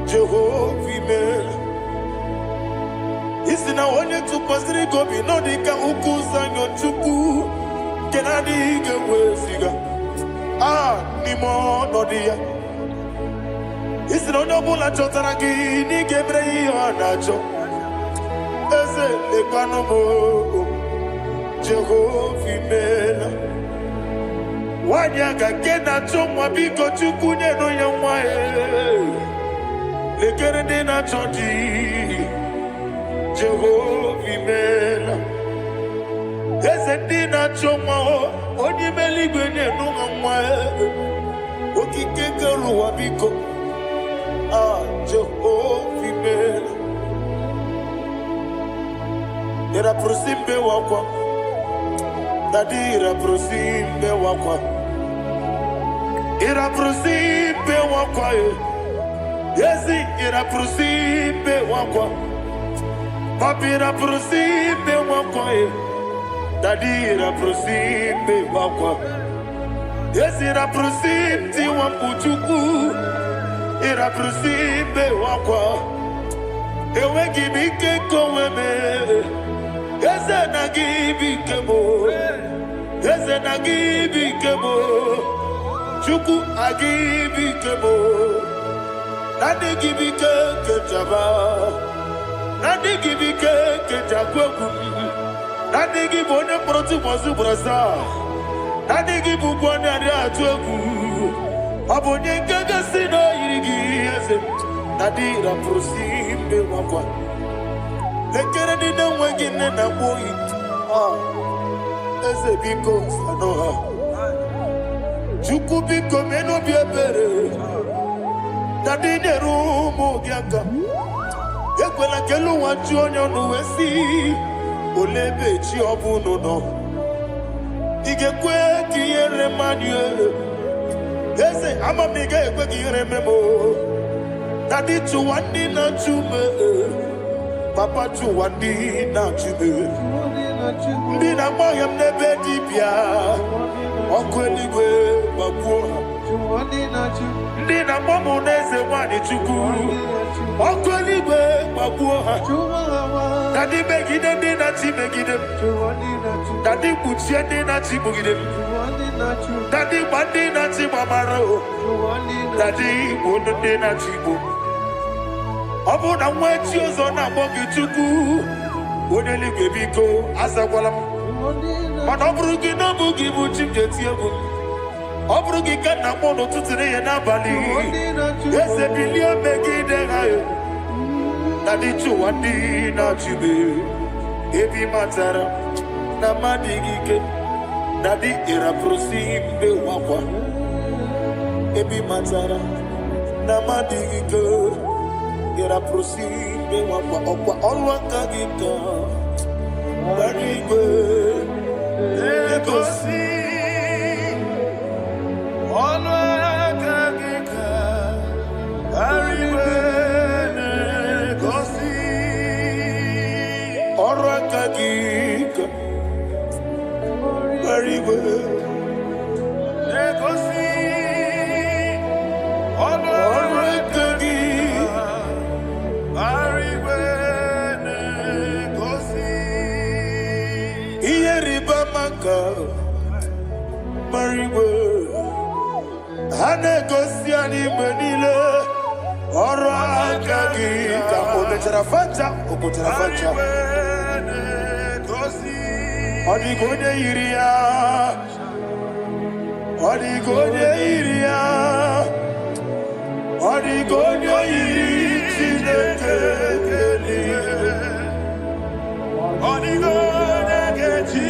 Jehovah, Imela. Isi na onye tụkwasịrị gị obi n'ọdị ka ukwu zanyo Chukwu nke na-adịghị ga-eweziga n'ime ọnọdụ ya. Isi na onye ọbụla chọtara gị n'ịga emere ihe ọ na-achọ. Eze lekwanụ m, Jehovah, Imela. Nwanyị aga nke na-achọ nwa, biko Chukwu nyenụ ya nwa ya. Lekere ndị na-achọ di, Jehovah, Imela. Eze ndị na-achọ nwa, onye ime eluigwe nyenụ ha nwa ya. Okike kere ụwa, biko Jehovah, Imela. Ira prosimbe wakwa, dadi ira prosimbe wakwa, ira prosimbe wakwa. Yesi ira prosimbe wakwa, papi ira prosimbe wakwa, dadi ira prosimbe wakwa. Yesi ira prosimti wakuchuku, ira prosimbe wakwa. Ewe gibike koweme, eze na gibike mo, eze na gibike mo, chuku agibike mo. Nadi gibike kejaba, nadi gibike kejakweku, nadi gibone proti mozu brasa, nadi gibubone adi atweku, abonye kege sino irigi eze, nadi ra prosimbe wakwa. Lekere di na wengine na boyi, eze biko sanoha, Chukwu biko meno biebere. Dadi nerumu giaka, ekwela kelu wachi onyo nuwesi, olebe chi obuno no. Igekwe kiyere manye, eze amamiga ekwe kiyere memo. Dadi chuwandi na chume, papa chuwandi na chume. Ndi na mayam nebe dibia, okweligwe babuha. Ndi na momo neze wani Chukwu, okweligwe babuha. Dadi megide ndi na chi megide, dadi kuchie ndi na chi mugide, dadi bandi na chi mamaro, dadi bono ndi na chi bo. Obu na mwechi ozo na mogi chuku. Onye ligwe biko azakwala m. Mana ọ bụrụ gị na ọ bụ gị bụ chi m ga-eti egwu. Ọ bụrụ gị ka nna m n'ụtụtụ n'ihe n'abalị. Eze bilie megide ha ya. Na dị chụwa ndị na-achị m. Ebi matara na mmadụ gị ike. Na dị ịrapụrụsi mbe wakwa. Ebi matara na mmadụ gị ike. Ịrapụrụsi mbe wakwa. Ọkwa ọrụ aka gị ka. Barigwe Egosi Ọnụ aka gị ka Barigwe Egosi Ọrụ aka gị ka Barigwe Egosi Ọnụ aka gị Barigwe Marigwe ha na-egosi anyị mgbe niile ọrụ aka gị ka o mechara facha o pụtara facha ọ dịghị onye yiri ya ọ dịghị onye yiri ya ọ dịghị onye yiri Chineke eluigwe ọ dịghị onye ga-eji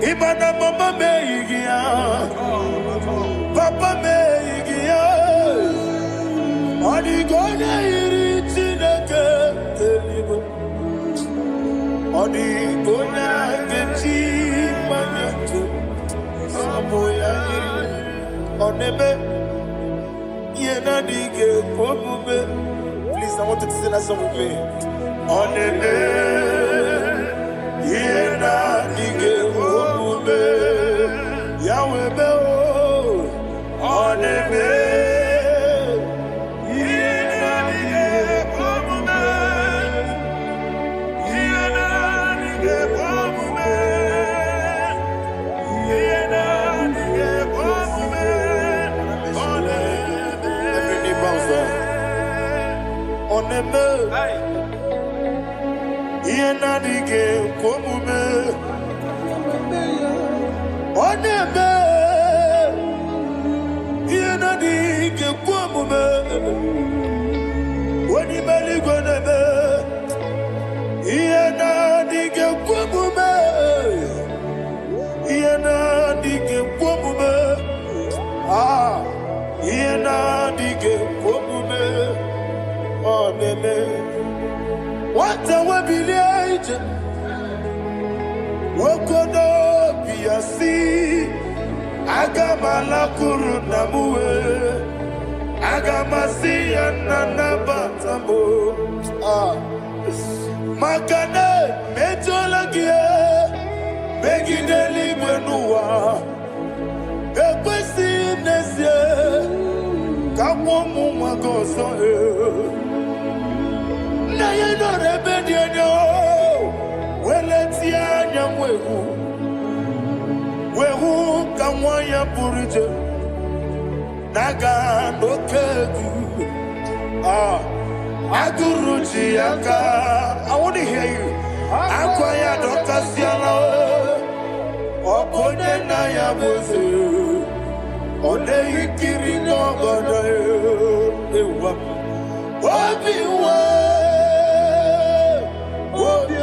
Ibana mama meigia, papa meigia, onigonya iri Chineke eluigwe, onigonya gechi manyetu, samoya iri, onebe yena dige komume. Please, I want you to sing that song with me. Onebe yena dige komume, Yahweh be o, onebe yena dige komume, yena dige komume, yena dige komume, onebe. Every knee bows down. Onebe yena dige komume, onebe yena dige komume, onibeli gonebe yena dige komume, yena dige komume, ah yena dige komume, onebe. What a webillage, Wokodo Biasi, Agamala Kurunamue, Agamasi Nanabatamo, Makane, Metolagia, Begideli Benua, Equesi Nesia, Kawamu Magoso. Na ye no rebellion no, weletia nyamwehu, wehu kamwaya purije, naga no kegu, aguruji aka. I want to hear you. Akwaya Dr. Siala, Opone na ya boze, Ode ikiri no godo, Ewa, Obi-Wan. Obi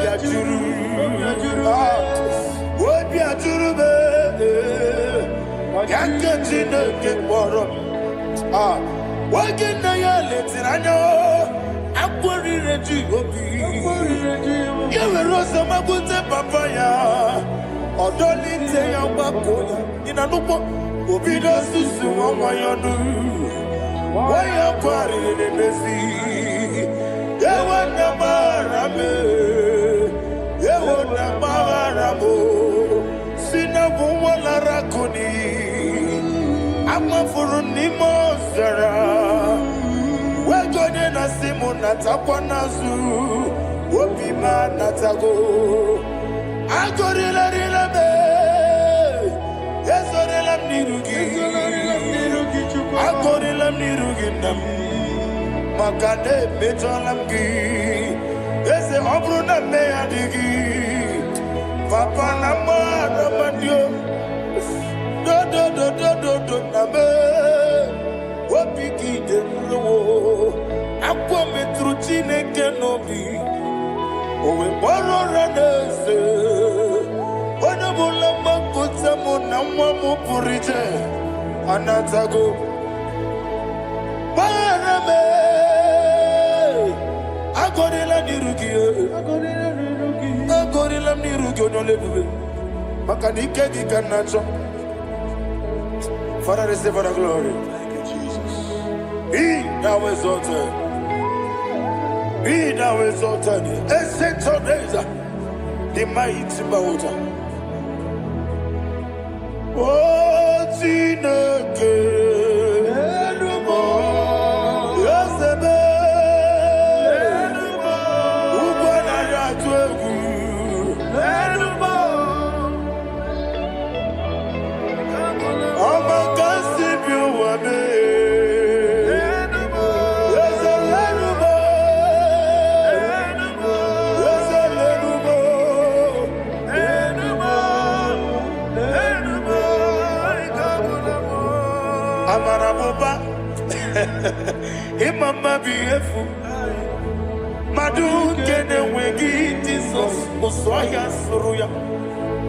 aturu be, yaketi ne keporo. Wagi na ya letiranya, akwari reji obi. Yewe rosa magute papaya, odoli te ya wakoya. Ina nupo, obi do susu wawayonu. Waya kwari ne besi, yewe na marame. Yewo na mara Sina wala rakuni Amafuru nimo zara Wejode na simu natakwa nazu Wopima natago Agorila rila me Ezorila mnirugi Agorila mnirugi nam Makane metolamgi Eze obru na me adigi Papa nama mandio do na me Wapiki de lo Akwa metruchine kenobi Owe boro ranese Wana bula makuta muna mwamu purije Anatago Barame Agorila nirugi Agorila nirugi onolebube Makanike di kanacho Father, receive all the glory. Thank you, Jesus. Be thou exalted. Be thou exalted. Ancient of days, the mighty mountain. Oh, Tineke. Imama beautiful. Madu kene wegi Jesus Osoya Suruya.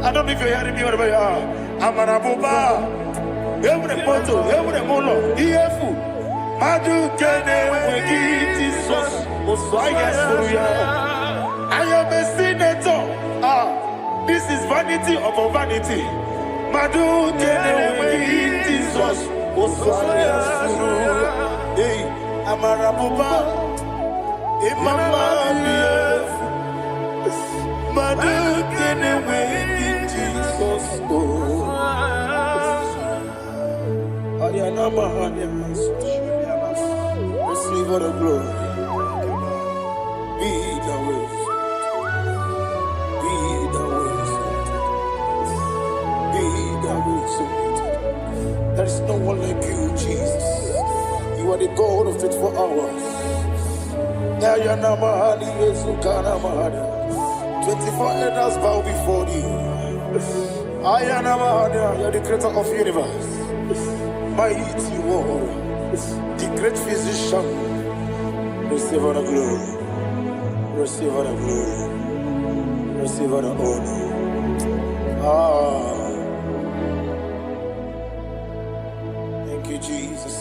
I don't know if you're hearing me wherever you are. Amarabuba. Every photo, every molo. Beautiful. Madu kene wegi Jesus Osoya Suruya. I am a senator. This is vanity of a vanity. Madu kene wegi Jesus Osoya Suruya. Hey, Amarabuba, Imama, Madu kene wegi Jesus. Ariana receive all the glory. Be the way. Be the way. Be the way. There is no one like you, Jesus. You are the God of faithful hours. 24 elders bow before you. You are the creator of the universe. Mighty warrior, the great physician. Receive all the glory. Receive all the glory. Receive all the honor. Thank you, Jesus.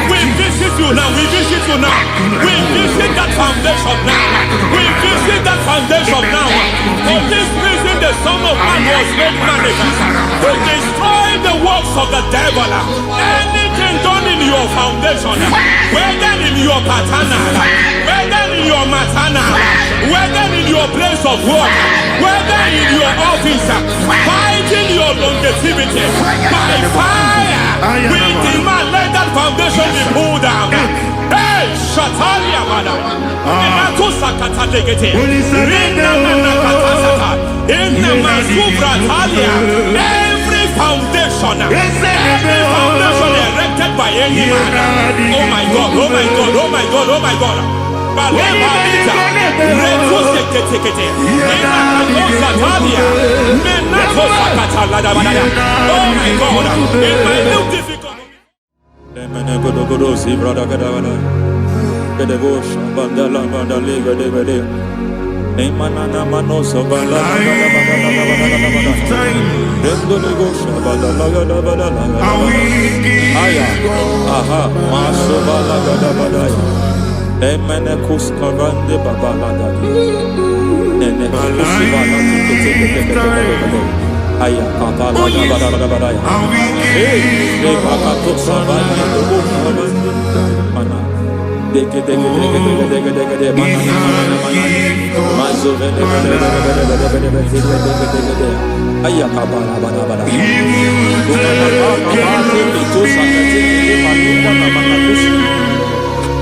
We visit you now. We visit you now. We visit that foundation now. We visit that foundation now. For this reason, the Son of Man was made manifest to destroy the works of the devil. Anything done in your foundation, whether in your paternal, whether in your maternal, whether in your place of work, whether in your office, fighting your longevity by fire, we demand let that foundation be pulled down. Hey, Shatalia Mada. Minato Sakata Legete. Every foundation erected by any man. Oh my God, oh my God, oh my God, oh my God. Oh my God, in my new difficult. Aya kapala da ba da ya. Hey, le bakato sabani do mana. Deke mana. Mazo vele. Aya kapala ba da. Itu sakati le manuwa na makakusi.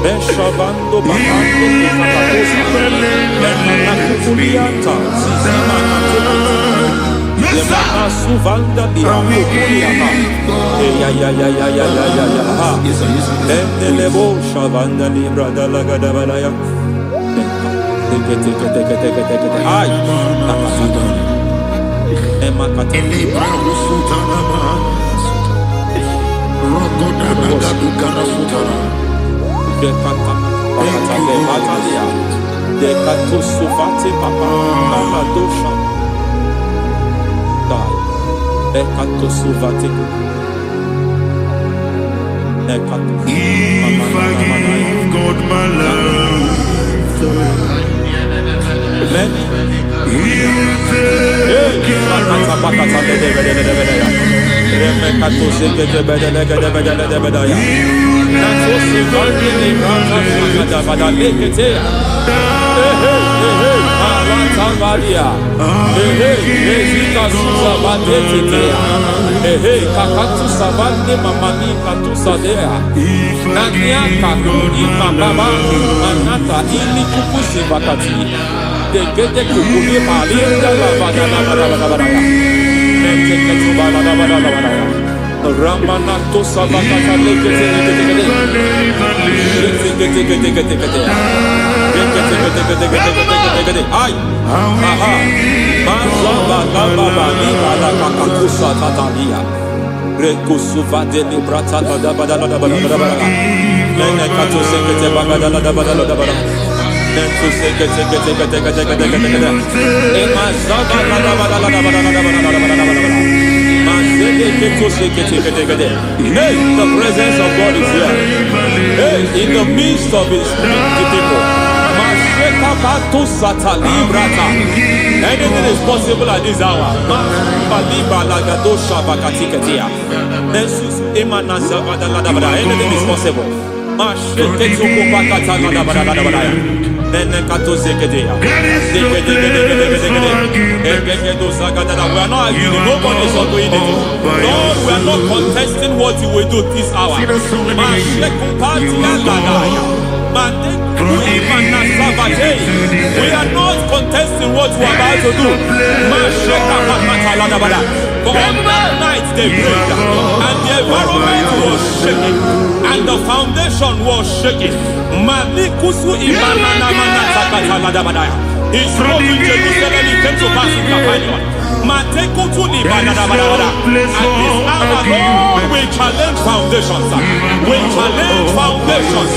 Beshabando bakando kakakusa. Benana kukulianta. Zizima Yemana suvanda bianco kuliama. Ya. Endelebo shavanda libra da la gada balaya. Teke. Ay. Emakata. Libra usutana ma. Rogoda gadu karasutana. Dekata. Bakata de batalia. Dekato suvati papa. Mama dosha. Ekato suvati. Ekato. If I give God my love, Amen. He will take care of Ramanato Sabakata Ay, aha, Mazaba Gaba Liba Kakakusa Tatalia, Rekusuva de Librata Badabada, Nenekato Sekete Bagada Badabada, Nentu Sekete, Emazaba Hey, the presence of God is here. Hey, in the midst of His people. Anything is possible at this hour. Anything is possible. We are not arguing, nobody is doing it. Lord, we are not contesting what you will do this hour. We are not contesting what we are about to do. For on that night they prayed, and the environment was shaking, and the foundation was shaking. He spoke in Jerusalem, he came to pass in Capernaum. At this hour, Lord, we challenge foundations. We challenge foundations.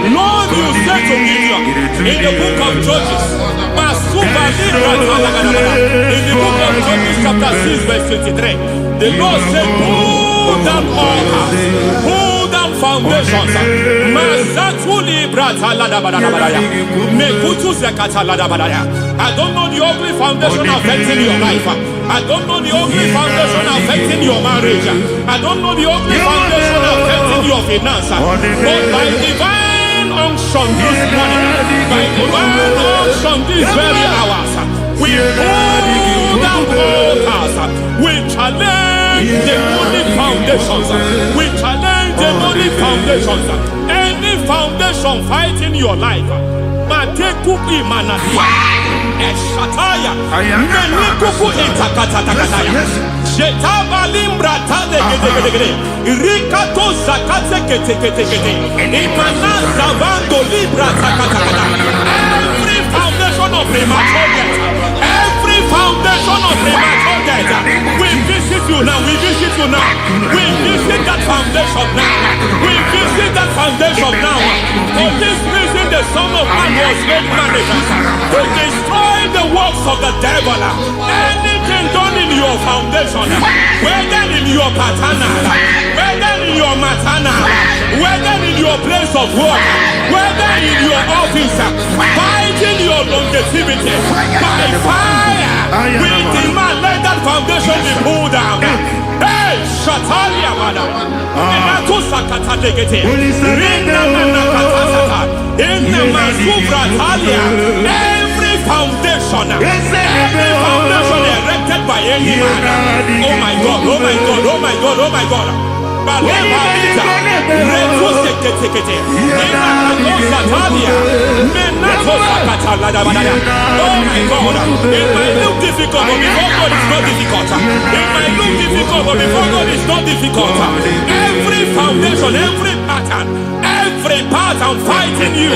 Lord, you said to Gideon in the book of Judges, in the book of Judges chapter 6 verse 23, the Lord said, pull down altars, pull down foundations. I don't know the ugly foundation affecting your life. I don't know the ugly foundation affecting your marriage. I don't know the ugly foundation affecting your finance. But by divine unction this morning, by divine unction these very hours, we pull down altars. We challenge demonic foundations. We challenge demonic foundations. Any foundation fighting your life, Matekuki Manadia, Eshataya, Menikuku Itakatatakataya, Shetavalimbra Tade, Rikato Zakate Kete, Imana Zavando Libra Takatakata. Every foundation of premature death, every foundation of premature death, we visit you now, we visit you now, we visit that foundation now, we visit that foundation now. For this reason, the Son of Man was made manifest to destroy the works of the devil. Anything done in your foundation, whether in your paternal, whether in your maternal, whether in your place of work, whether in your office, fighting your longevity by fire. We demand let that foundation be pulled down. Hey, Shatalia, madam. Every foundation erected by any man. Oh my God, oh my God, oh my God, oh my God. Oh my God, it might look difficult, but before God it's not difficult. It might look difficult, but before God it's not difficult. Every foundation, every pattern fighting you,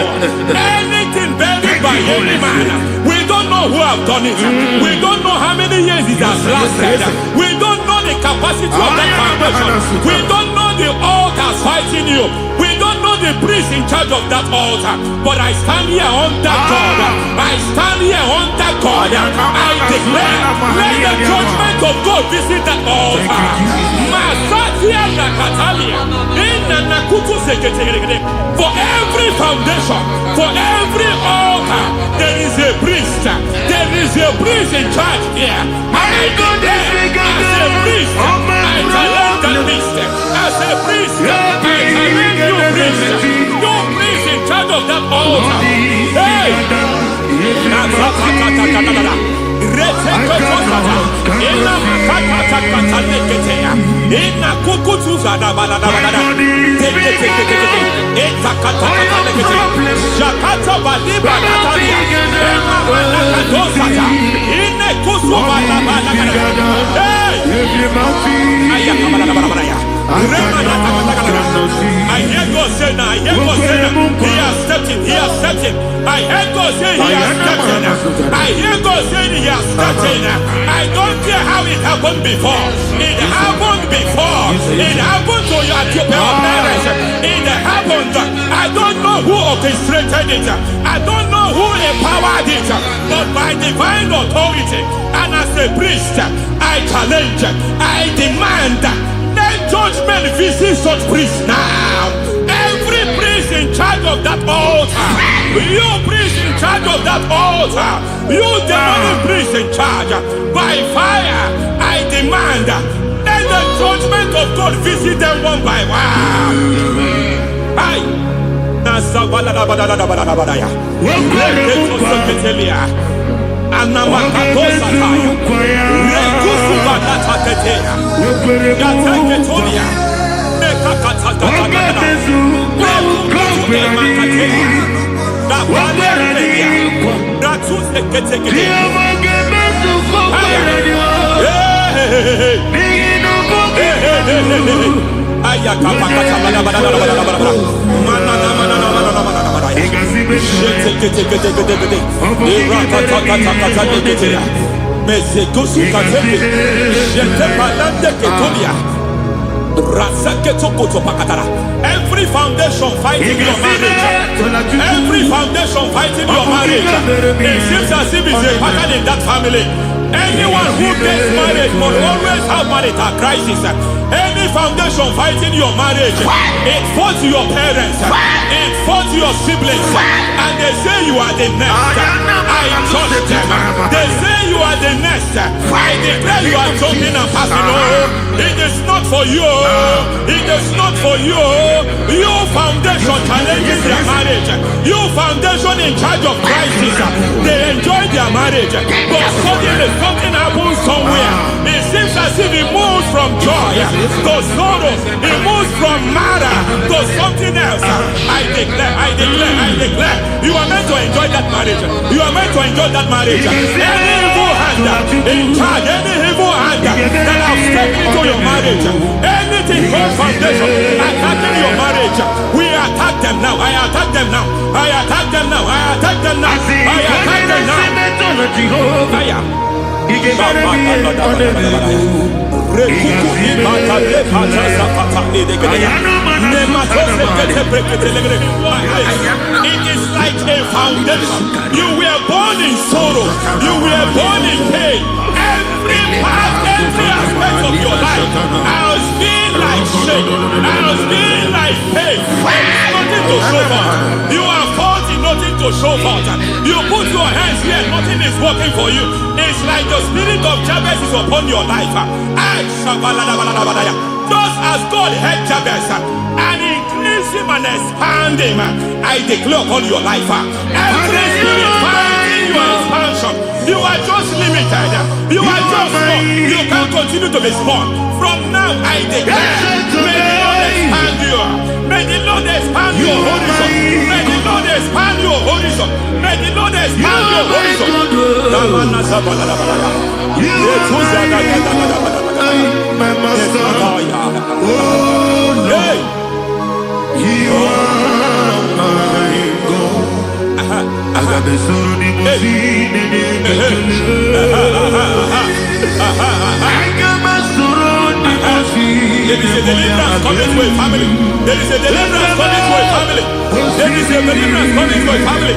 anything buried by any man. We don't know who have done it. We don't know how many years it has lasted. We don't know the capacity of that foundation. We don't know the altars fighting you. We don't know the priest in charge of that altar. But I stand here under God. I stand here under God. I declare, let the judgment of God visit that altar. For every foundation, for every altar, there is a priest. There is a priest in charge here. I declare, as a priest, I challenge that priest. As a priest, I challenge you priest. You priest in charge of that altar. Hey! I hear God say now, I hear God say now, he has stepped in, he has stepped in. I hear God say he has stepped in. I hear God say he has stepped in. I don't care how it happened before. It happened before. It happened to your parents. It happened. I don't know who orchestrated it. I don't know who empowered it. But by divine authority and as a priest, I challenge, I demand, let judgment visit such priests now. Every priest in charge of that altar, you priest in charge of that altar, you demonic priest in charge, by fire, I demand, let the judgment of God visit them one by one. Aye. Every foundation fighting your marriage, every foundation fighting your marriage, it seems as if it's a pattern in that family. Anyone who gets married will always have marital crisis. Any foundation fighting your marriage, it fought your parents, it fought your siblings, and they say you are the next. I judge them. They say you are the next. I declare you are jumping and passing. Oh, it is not for you. It is not for you. You foundation challenging their marriage. You foundation in charge of crisis. They enjoy their marriage, but suddenly something happens somewhere. It seems as if it moves from joy to sorrow. It moves from matter to something else. I declare, you are meant to enjoy that marriage. You are meant to enjoy that marriage. Any evil hand in charge, any evil hand that have stepped into your marriage, anything called foundation attacking your marriage, we attack them now. I attack them now. I attack them now. I attack them now. I attack them now. It is like a foundation. You were born in sorrow. You were born in pain. Every part, every aspect of your life, I was feeling like shame. I was feeling like pain. nothing to show forth. You are faulty, nothing to show forth. You put your hands here, nothing is working for you. It's like the spirit of Jabez is upon your life. Just as God had Jabez and increased him and expanded him, I declare upon your life, every spirit finding your expansion, you are just limited. You are just small. You can't continue to be small. From now, I declare, may the Lord expand you. May the Lord expand your horizon. May the Lord expand your horizon. May the Lord expand your horizon. My master, oh Lord, you are my God. I got the soul in my feet, I got my soul in my feet. There is a deliverance coming to a family. There is a deliverance coming to a family. There is a deliverance coming to a family.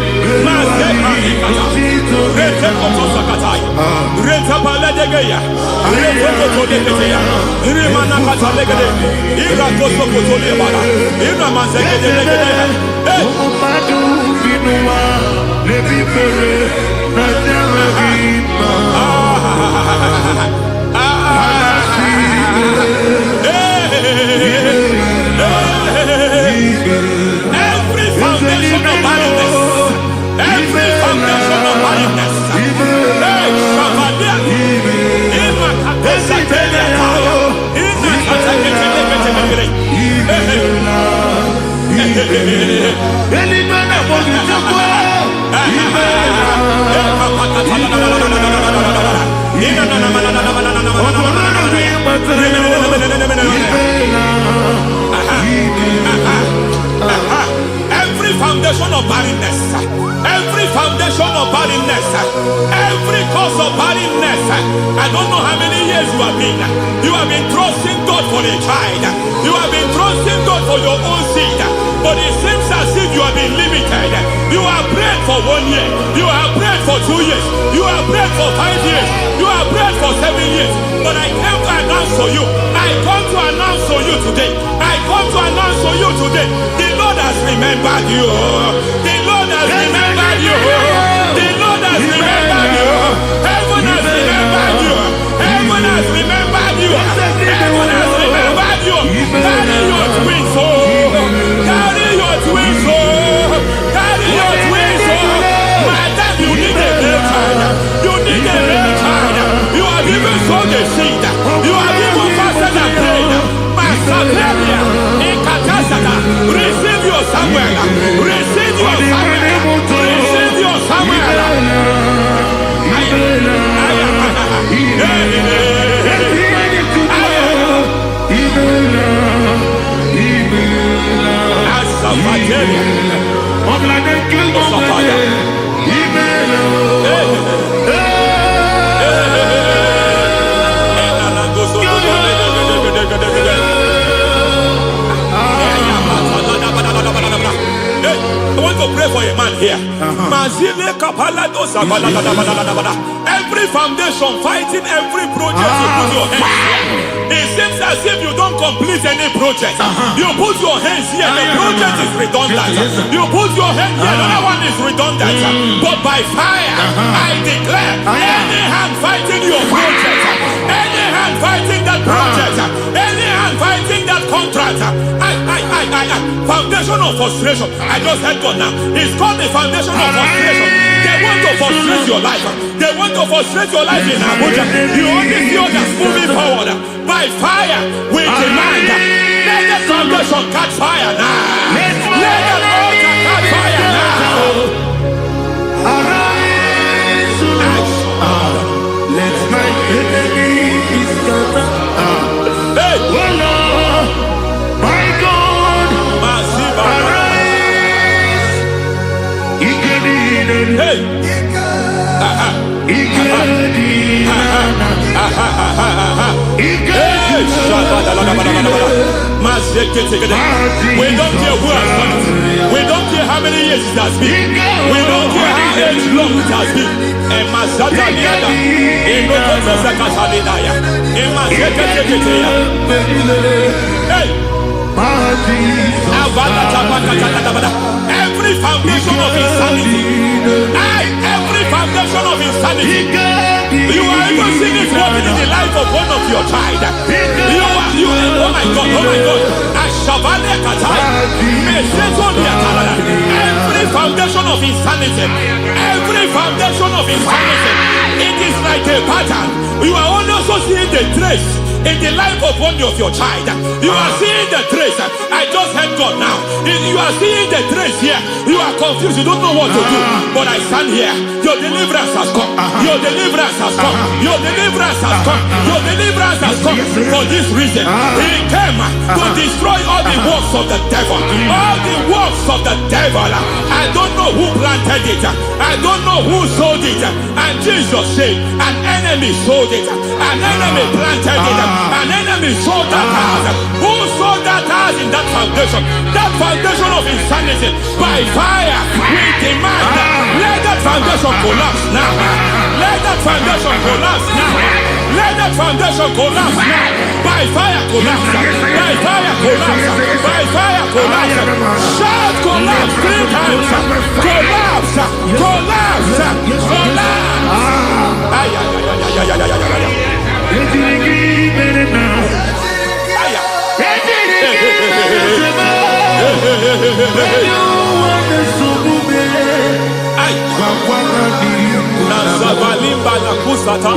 Every foundation of barrenness, every foundation of barrenness, every foundation of barrenness, every foundation of barrenness, every cause of barrenness. I don't know how many years you have been trusting God for a child. You have been trusting God for your own seed, but it seems as if you have been limited. You have prayed for 1 year, you have prayed for 2 years, you have prayed for 5 years, you have prayed for 7 years. But I came to announce to you, I come to announce to you today, I come to announce to you today, the Lord has remembered you. The Lord has remembered you. The Lord has remembered you. Heaven has remembered you. Heaven has remembered you. Heaven has remembered you. Carry your twins, oh. Carry your twins, oh. Carry your twins, oh. Madam, you need a real child. You need a real child. You have even sown the seed. You have even fasted and prayed. Masaberia, Ekatasata, receive your Samuel. Receive your Samuel. Receive your Samuel. I want to pray for a man here. Every foundation fighting every project you put your hands here. It seems as if you don't complete any project. You put your hands here, the project is redundant. You put your hand here, another one is redundant. But by fire, I declare, any hand fighting your project, any hand fighting that project, any hand fighting that contract, foundation of frustration. I just heard God now. It's called the foundation of frustration. They want to frustrate your life. They want to frustrate your life in Abuja. You only see others moving forward. By fire, we demand. Let the foundation catch fire now. Let the altar catch fire now. Arise, let my enemies scatter. Hey, Oh Lord, my God, arise. hey, we don't care who has done it. We don't care how many years it has been. We don't care how long it has been. Hey, Every foundation of insanity. Every foundation of insanity. You are even seeing it working in the life of one of your child. Oh my God. Every foundation of insanity. Every foundation of insanity. It is like a pattern. You are also seeing the trace in the life of one of your child. You are seeing the trace. I just heard God now. You are seeing the trace here. You are confused. You don't know what to do. But I stand here. Your deliverance has come. Your deliverance has come. Your deliverance has come. Your deliverance has come. For this reason, He came to destroy all the works of the devil. All the works of the devil. I don't know who planted it. I don't know who sold it. And Jesus said, an enemy sold it. An enemy planted it. An enemy sold that house. Who sold that house in that foundation? That foundation of insanity. By fire, we demand, let that foundation collapse now. Let that foundation collapse now. Let that foundation collapse now. By fire collapse. By fire collapse. By fire collapse. Shout collapse 3 times. Collapse. Collapse. Nazavalimba na kusata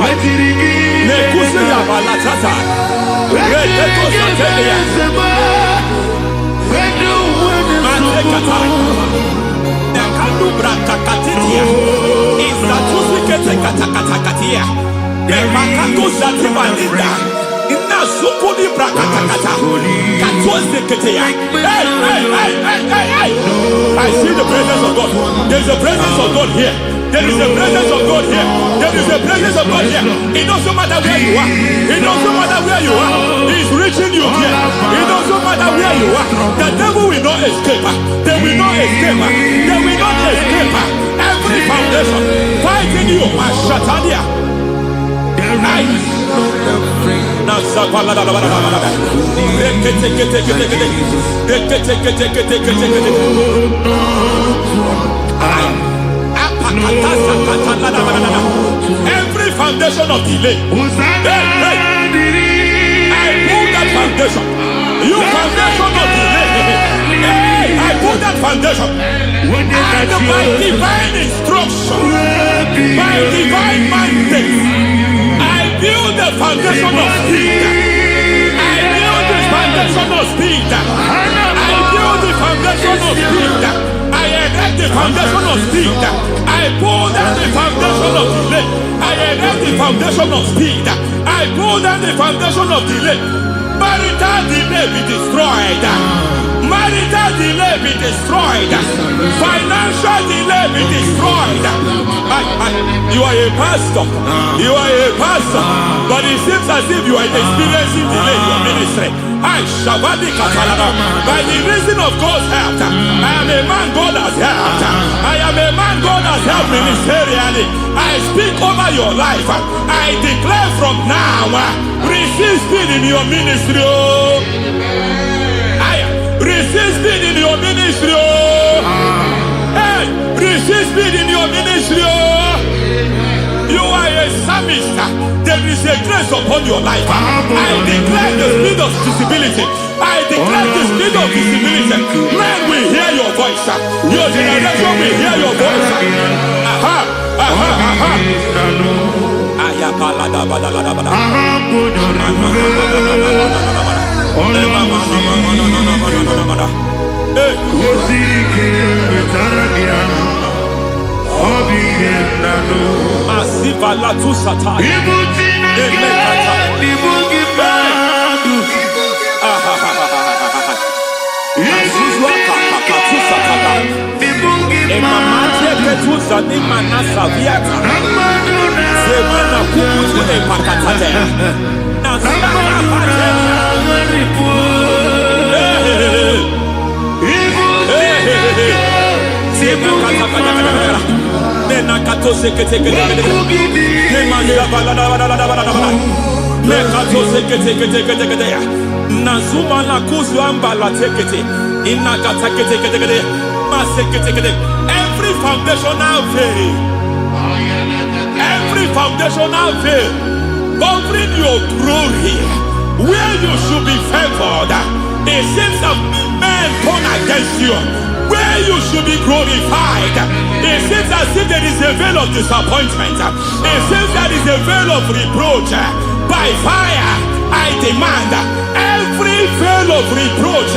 nekusi ya balatata reteto sotelia matekata nekanu brakakatitia izatusikete katakatakatia nemakato zatibalinda inazukuni brakatakata katoziketea. I see the presence of God. There is a presence of God here. There is a presence of God here. There is a presence of God here. It doesn't matter where you are. It doesn't matter where you are. He's reaching you here. It doesn't matter where you are. The devil will not escape. They will not escape. They will not escape. Every foundation fighting you. Ashatalia. Every foundation of delay. I pull that foundation. You foundation of delay. I pull that foundation. And by divine instruction, by divine mandate, I build the foundation of speed. I build the foundation of speed. I build the foundation of speed. I erect the foundation of speed. I pull down the foundation of delay. I erect the foundation of speed. I pull down the foundation of delay. Marital delay be destroyed. Marital delay be destroyed. Financial delay be destroyed. You are a pastor. You are a pastor. But it seems as if you are experiencing delay in your ministry. By the reason of God's help, I am a man God has helped. I am a man God has helped ministerially. I speak over your life. I declare from now, receive speed in your ministry. Receive speed in your ministry. Hey, receive speed in your ministry. You are a psalmist. There is a grace upon your life. I declare the speed of visibility. I declare the speed of visibility. Men will hear your voice. Your generation will hear your voice. Asivala tu satay. Azuzwa kaka tu satay. Emamate ketu zani manasa viata. Semana kukutu epakatate. Nasana pate. Nazuma na kuzuamba la tekete. Inagatakete. Masekete. Every foundational veil. Every foundational veil covering your glory, where you should be favored. It seems that men turn against you, where you should be glorified. It seems as if there is a veil of disappointment. It seems there is a veil of reproach. By fire, I demand every veil of reproach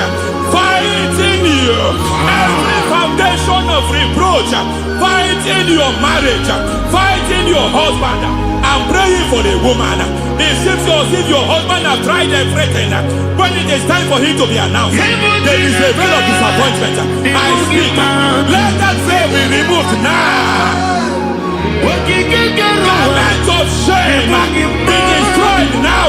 fighting you, every foundation of reproach fighting your marriage, fighting your husband. I'm praying for the woman. It seems as if your husband has tried everything. When it is time for him to be announced, there is a veil of disappointment. I speak. Let that veil be removed now. Garment of shame be destroyed now.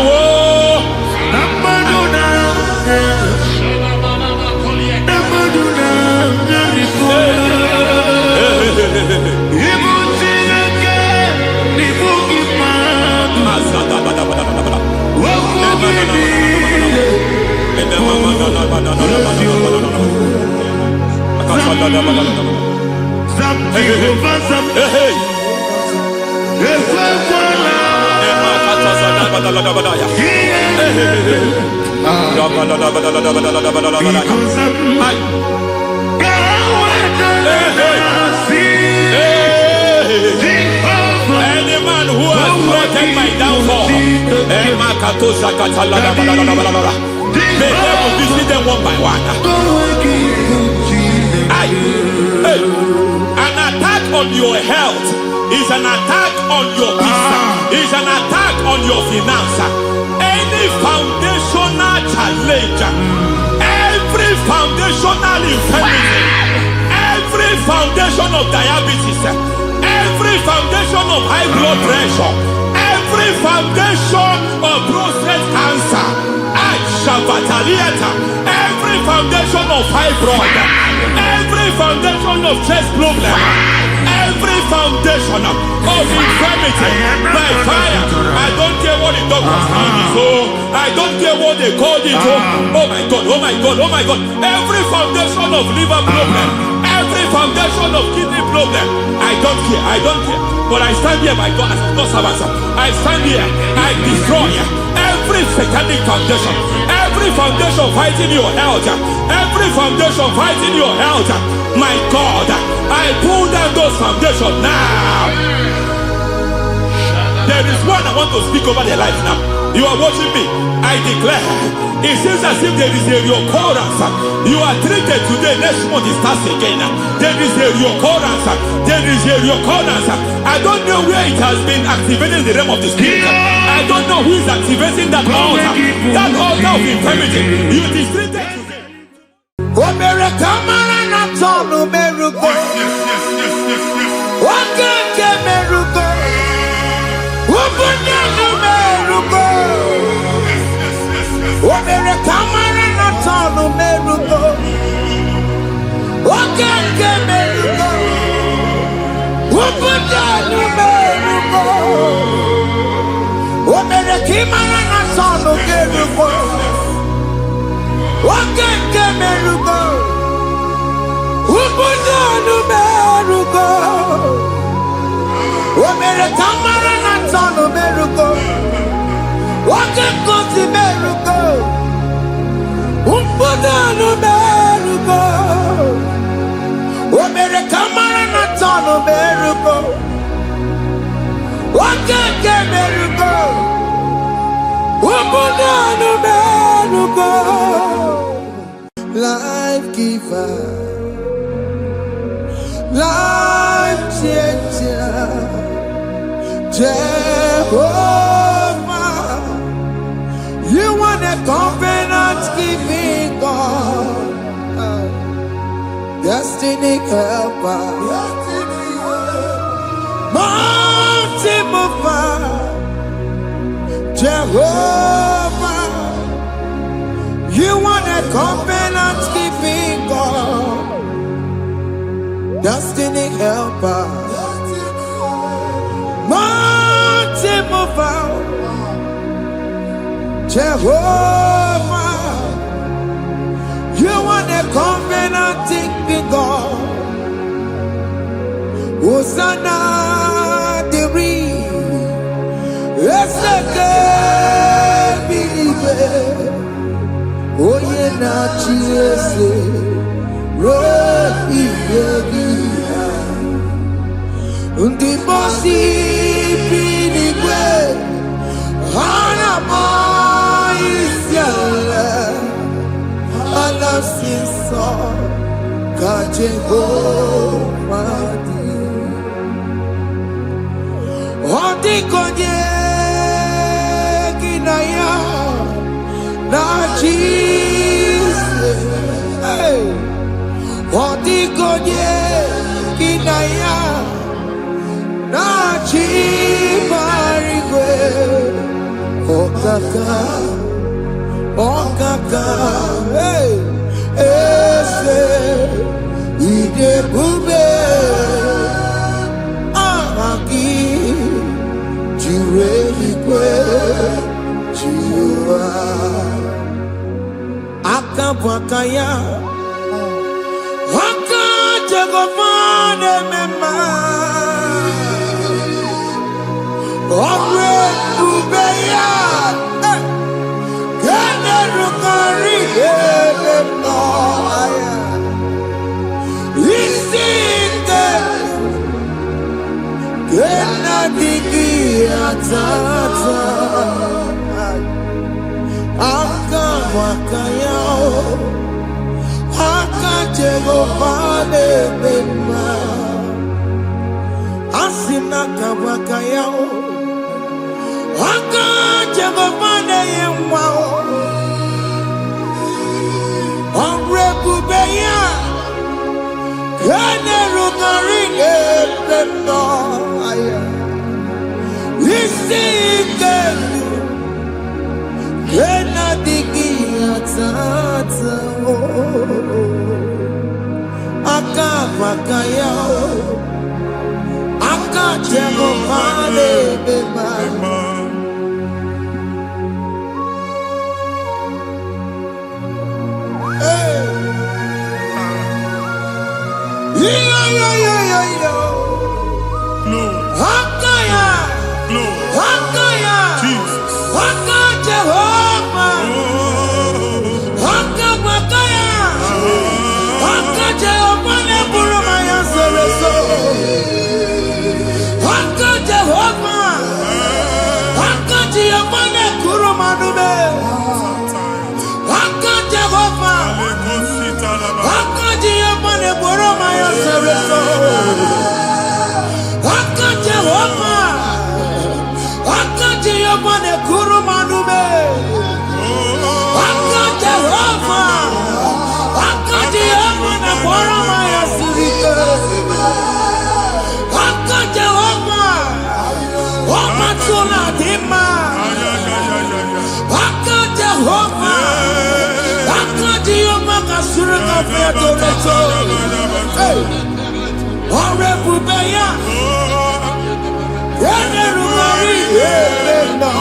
Any man who has plotted my downfall, may devil visit them one by one. An attack on your health is an attack on your peace, is an attack on your finance. Any foundational challenge, every foundational infirmity, every foundation of diabetes, every foundation of high blood pressure, every foundation of prostate cancer, every foundation of fibroid, every foundation of chest problem, every foundation of infirmity by fire. I don't care what the doctors call it, so I don't care what they called it. Oh my God, oh my God, oh my God. Every foundation of liver problem, every foundation of kidney problem, I don't care. But I stand here by God as God's servant. I stand here, I destroy every satanic foundation, every foundation fighting your health, every foundation fighting your health. My God, I pull down those foundations now. There is one I want to speak over their life now. You are watching me. I declare, it seems as if there is a reoccurrence. You are treated today, next month it starts again. There is a reoccurrence. There is a reoccurrence. I don't know where it has been activated in the realm of the spirit. I don't know who is activating that altar of infirmity. You is treated today. Life giver, life changer, Jehovah, you want a covenant keeping God, destiny helper, mountain mover, Jehovah, you want a covenant keeping God, destiny helper, mountain mover, Jehovah, Hosanna diri eseke bilibe oye na chiese rohi yebi ndi bosi biligwe hana mo isiala ala sinso ka Jehovah Odi konye kinaya na Jesus. Odi konye kinaya na chibarigwe. Okaka, ese ide bube amaki. Akabwakaya Waka Jagomane Mema Omre Ubeya Gene Rukari Emaya Isinde Gena Digi Atata Akabwakaya Akajegofane Mema Asina kabwakaya Akajegofane Yemwa Onrebubeya Kene Rugarine Mema Isike Kena digi atata Akabwakaya Akajegofane Mema Hakaya Hakaya Jesus. Haka Jehovah Haka Bakaya Haka Jehovah Neburuma Yansereso Haka Jehovah Haka Jehovah Nekuruma Nube Haka Jehovah Haka Jehovah Neburuma Yansereso Haka Jehovah Haka Jehovah Nekuruma Nube Haka Jehovah Haka Jehovah Neburuma Yansereso Haka Jehovah Omatula Dima Haka Jehovah Haka Jehovah Kasurika Feto Orebubeya Yene Rumari Yena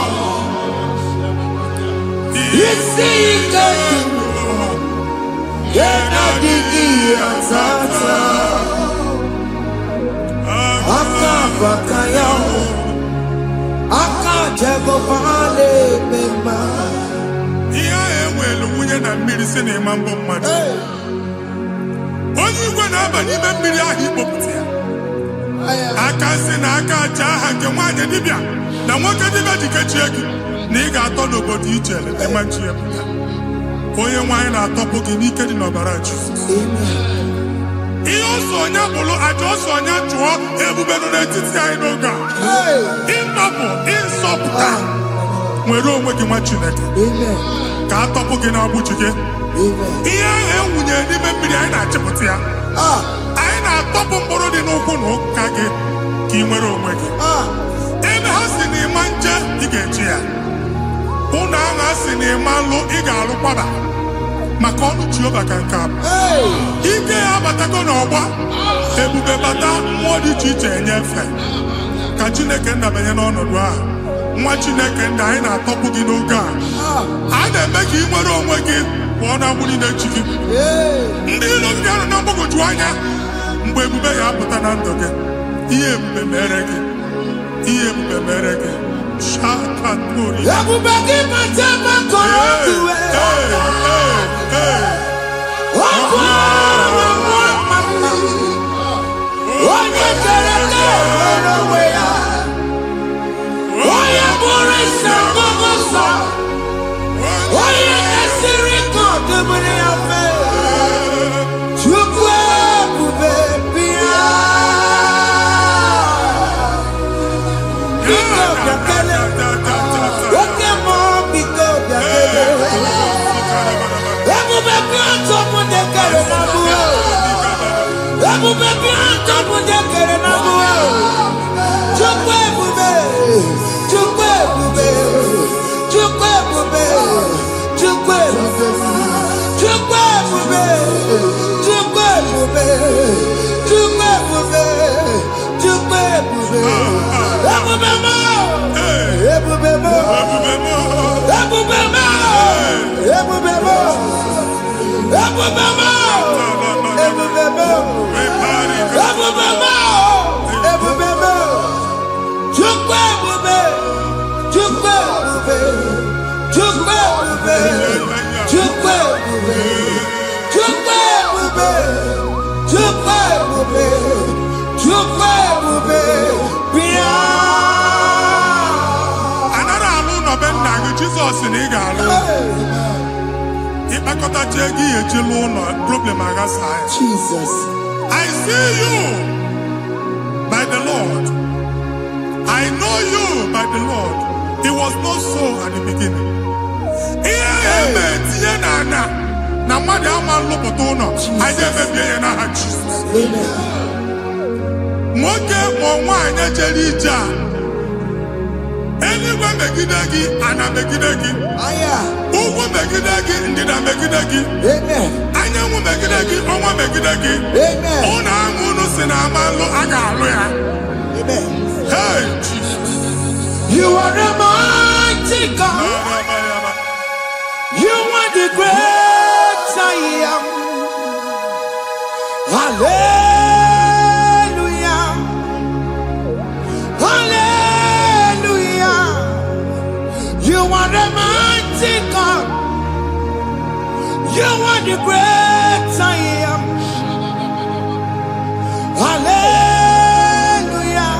Yisi Iketu Yena Digi Atata Akabwakaya Akajegofane Mema Ihe enwelu nwunye na mmiri si n'ịma mbọ mmadụ. Onye igwe na-aba n'ime mmiri ahụ ikpopụta ya. Aka si na aka aja aha nke nwaanyị dibịa na nwoke dibịa ji kechie gị na ị ga-atọ n'obodo ijele ịma nchi ya pụta. Onye nwaanyị na-atọpụ gị n'ike dị n'ọbara Jizọs. Ihe ọsọ onye bụrụ aja ọsọ onye chụọ ebube nọ n'etiti anyị n'oge a. Ịtọpụ ịsọpụta nwere onwe gị nwa Chineke ka a tọpụ gị n'agbụchi gị. Ihe ahụ enwunye n'ime mmiri anyị na-achịpụta ya. Anyị na-atọpụ mkpụrụ dị n'ụkwụ na ụka gị ka ị nwere onwe gị. Ebe ha si na ịma nje ị ga-eji ya. Ụlọ ahụ ha si na ịma nlụ ị ga-alụ kwaba maka ọnụ Jehova ka nke a bụ. Ike ya abatago n'ọgba ebube bata mmụọ dị iche iche enyefe ka Chineke ndabanye n'ọnọdụ ahụ. Nwa Chineke ndị anyị na-atọpụ gị n'oge a. A na-eme ka ị nwere onwe gị pụọ na agbụ niile chi gị. Ndị ilo gị ahụ na mgbagwoju anya mgbe ebube ya apụta na ndụ gị. Ihe mere gị. Ihe mere gị. Shakatori. Ebubegi matema kowe. Onye kere onwe ya. Onye bụrụ isi ọgụgụ onye esiri ka ọdụmiri ya fe. Chukwu ebube bịa. Biko bịakele. Oke mmụọ biko bịakele. Ebube bịa ntọpụ dekere na mụọ. Ebube bịa ntọpụ dekere na mụọ. Chukwu ebube. Chukwu ebube. Chukwu ebube. Chukwu ebube. Chukwu ebube. Chukwu ebube. Chukwu ebube. Chukwu ebube. Ebube mo. Ebube mo. Ebube mo. Ebube mo. Ebube mo. Ebube mo. Ebube mo. Ebube mo. Ebube mo. Chukwu ebube. Chukwu ebube. Chukwu ebube. Chukwu ebube. Chukwu ebube. Chukwu ebube. Chukwu ebube. Bịa. Anara alụ nọ be nna gị Jizọs na ị ga-alụ. Ịkpakọtacha ego ihe eji lụọ ụlọ problem aghasa ya. Jesus. I see you by the Lord. I know you by the Lord. It was not so at the beginning. Ihe eme tinye na mmadụ ama nlụpụta ụlọ. Anyị emebie ya n'aha Jizọs. Nwoke ma nwaanyị jere ije a. Eluigwe megide gị, ana megide gị. Ugwu megide gị, ndịda megide gị. Anyanwụ megide gị, ọnwa megide gị. Ụnụ ahụ unu si na ama nlụ a ga-alụ ya. Hey, Jesus. You are the mighty God. You are the great I am. Hallelujah. Hallelujah. You are the mighty God. You are the great I am. Hallelujah.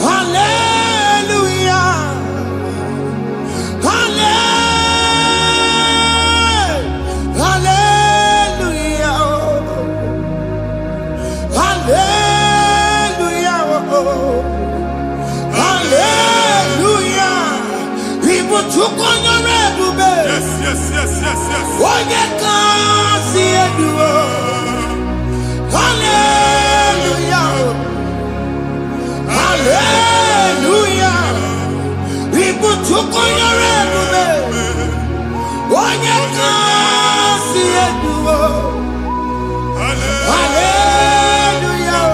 Hallelujah. Hallelujah. Hallelujah. Hallelujah. Hallelujah. People took on your red. Yes, yes, yes, yes, yes. Onye can see it. Hallelujah. Hallelujah. People took on your red. Onye can see it. Hallelujah.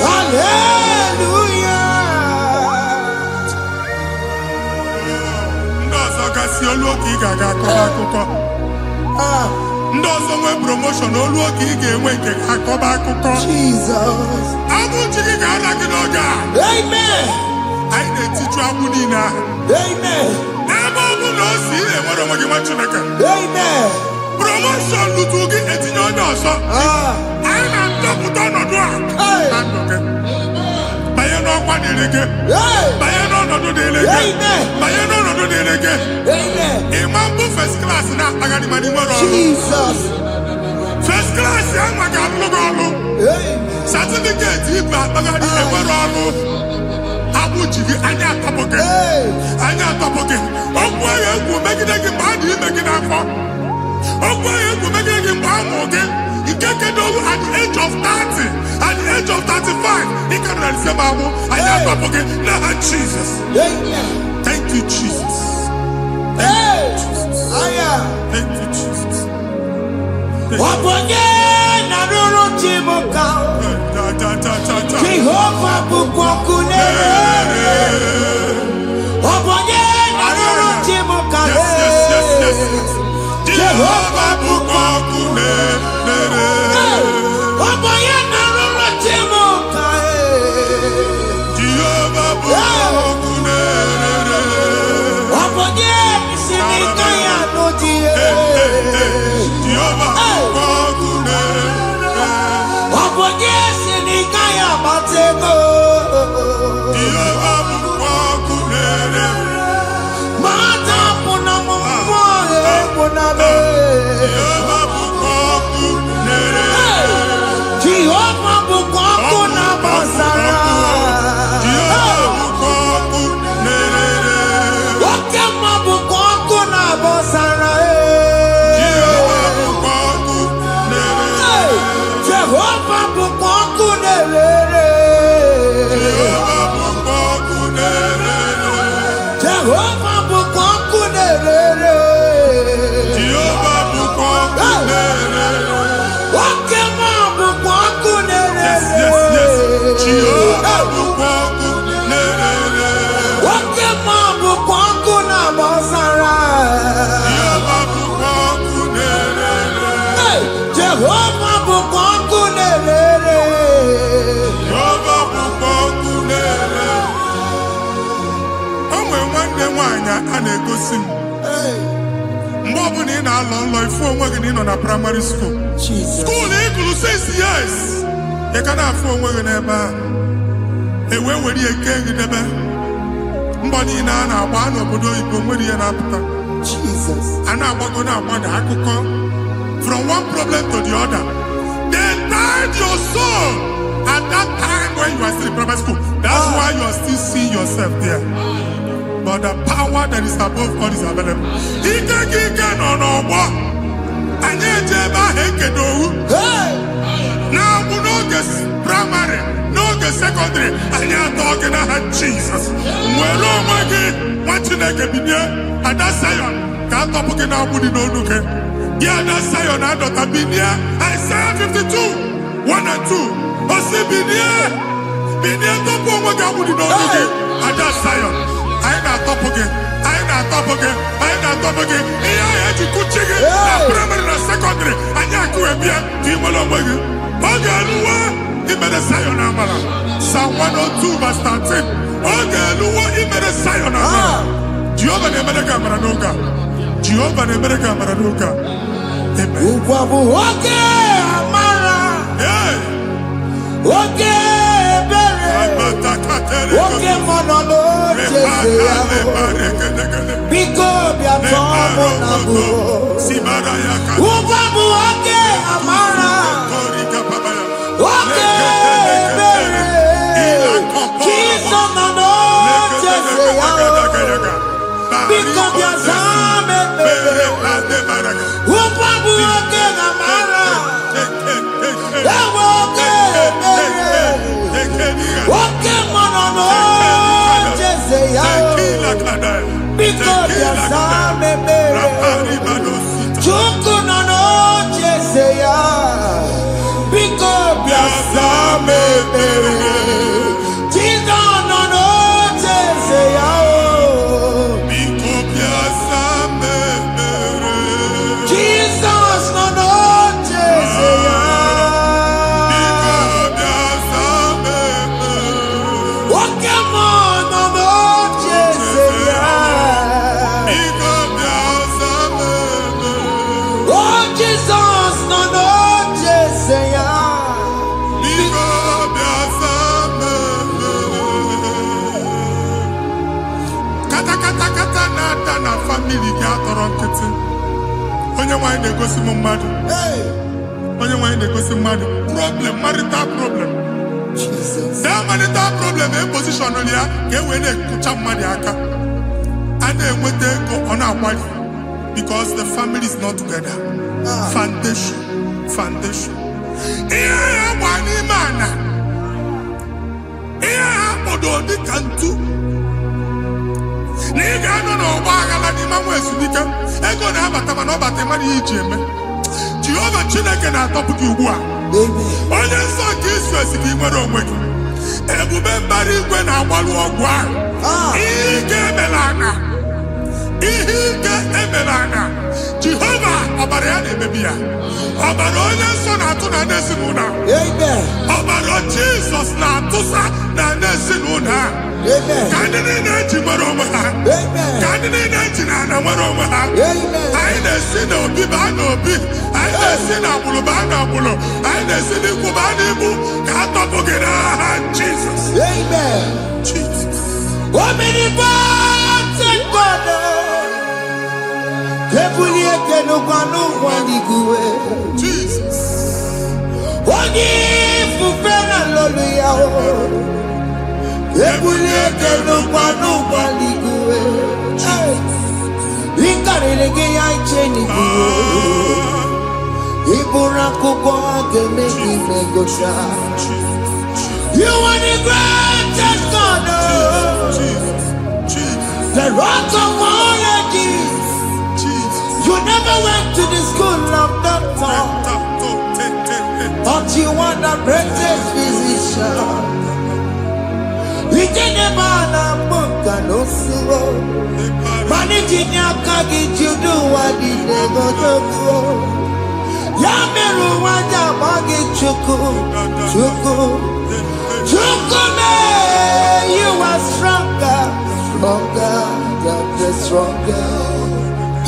Hallelujah. Ndị ọzọ gasị olu oge ị ga-aga akọba akụkọ. Ndị ọzọ nwee promotion olu oge ị ga-enwe nke akọba akụkọ. Jesus. Abụ ji gị ga-ala gị n'oge a. Amen. Anyị na-etiju abụ niile ahụ. Amen. N'ebe ọ bụ na o si enwere onwe gị nwa Chineke. Amen. Promotion lutu gị etinye onye ọzọ. Anyị na-atọpụta ọnọdụ a. Na ndụ gị. Banye n'ọkwa dịrị gị. Banye n'ọnọdụ dịrị gị. Banye n'ọnọdụ dịrị gị. Ịma mbụ first class na-akpagharị ma n'ime ọrụ. Jesus. First class ya nwa ga-alụ gị ọrụ. Certificate ibu akpagharị enwere ọrụ. Abụ ji gị anya atọpụ gị. Anya atọpụ gị. Okwu ahụ egwu megide gị mgbe a dị ime gị n'afọ. Okwu ahụ egwu megide gị mgbe a mụrụ gị. Nke kedu at the age of 30, at the age of 35, ị ka nọ na December abụ. Anya atọpụ gị n'aha Jesus. Thank you, Jesus. Thank you, Jesus. Ọbọnye na rụrụ chi m ka Jehova bụkwa ọkụ na-ere. Ọbọnye na rụrụ chi m ka Jehova bụkwa ọkụ na-ere. Ọbọnye na na-egosi m mgbe ọbụla ị na-alọ nlọ ifu onwe gị na ị nọ na praịmarị skuul skuul ị gụrụ 6 years ị ka na-afụ onwe gị n'ebe a ewee were ihe kee gị debe mbọ niile a na-agba n'obodo oyibo nwere ihe na-apụta a na-agbago na-agbada akụkọ from one problem to the other. They tied your soul at that time when you are still in primary school. That's why you are still seeing yourself there. But the power that is above all is available. Ike no no. Anye jeba hekedowu. Now we no get primary, no get secondary. Anye talking about Jesus. Mwelo magi wachineke binye. Ada sayon ka topuke na budi no nuke. Yeah, that's Zion and Dr. Binia. Isaiah 52, 1 and 2. Osi Binia top of what I would know. And that's Zion. I ain't not top again. I ain't not top again. I ain't not top again. I had to cook chicken. Primary and secondary. And I could be a team along with you. Okay, he made a Zion Amala. Psalm 102, verse 13. Okay, he made a Zion Amala. Jehovah never got Maranuka. Jehovah never got Maranuka. Oke amara, oke bere, oke monolo jese ya, biko biato monabu. Ukwabu oke amara, oke bere, Jesus nono jese ya, biko biato bere. Ukwabu oke amara, oke bere, oke monono jese ya, biko biasa bere, chuku nono jese ya, biko biasa bere, jizo nono jese ya. Onye nwanyị na-egosi m mmadụ. Onye nwanyị na-egosi mmadụ. Problem, marital problem. That marital problem in position on ya ka e wee na-ekucha mmadụ aka. A na-enweta ego ọ na-akwali because the family is not together. Foundation. Ihe ya gba n'ime ana. Ihe ya kpọdo dị ka ntu. Na ị ga-anọ n'ọgba aghara n'ime nwa ezumike ego na-abata mana ọ bata mmadụ ihe iji eme. Jehova Chineke na-atọpụ gị ugbu a. Onye nsọ nke Israel si gị nwere onwe gị. Ebube mbara igwe na-agbalụ ọgwụ ahụ. Ihe ike emela anya. Jehova ọbara ya na-emebi ya. Ọbara onye nsọ na-atụ na n'ezinụlọ. Ọbara Jizọs na-atụsa na n'ezinụlọ ha. Ka ndị niile eji nwere onwe ha. Ka ndị niile eji na ana nwere onwe ha. Anyị na-esi n'obi baa n'obi. Anyị na-esi n'agbụrụ baa n'agbụrụ. Anyị na-esi n'ikwu baa n'ikwu. Ka a tọpụ gị n'aha Jizọs. Omnipotent God. Kebulie kenukwanụ nwaniguwe. Jesus. Onye ifufe na lolu ya o. Kebulie kenukwanụ nwaniguwe. Ikarịrị gị ya iche n'iguwe. Iburu akwụkwọ ga-eme gị megosha. You are the greatest God. The rock of all ages. You never went to the school of doctor, but you are the greatest physician. We didn't man a book and also managing your carriage, you do what you never do. Yameru waja bagi chuku, me, you are stronger. God bless stronger.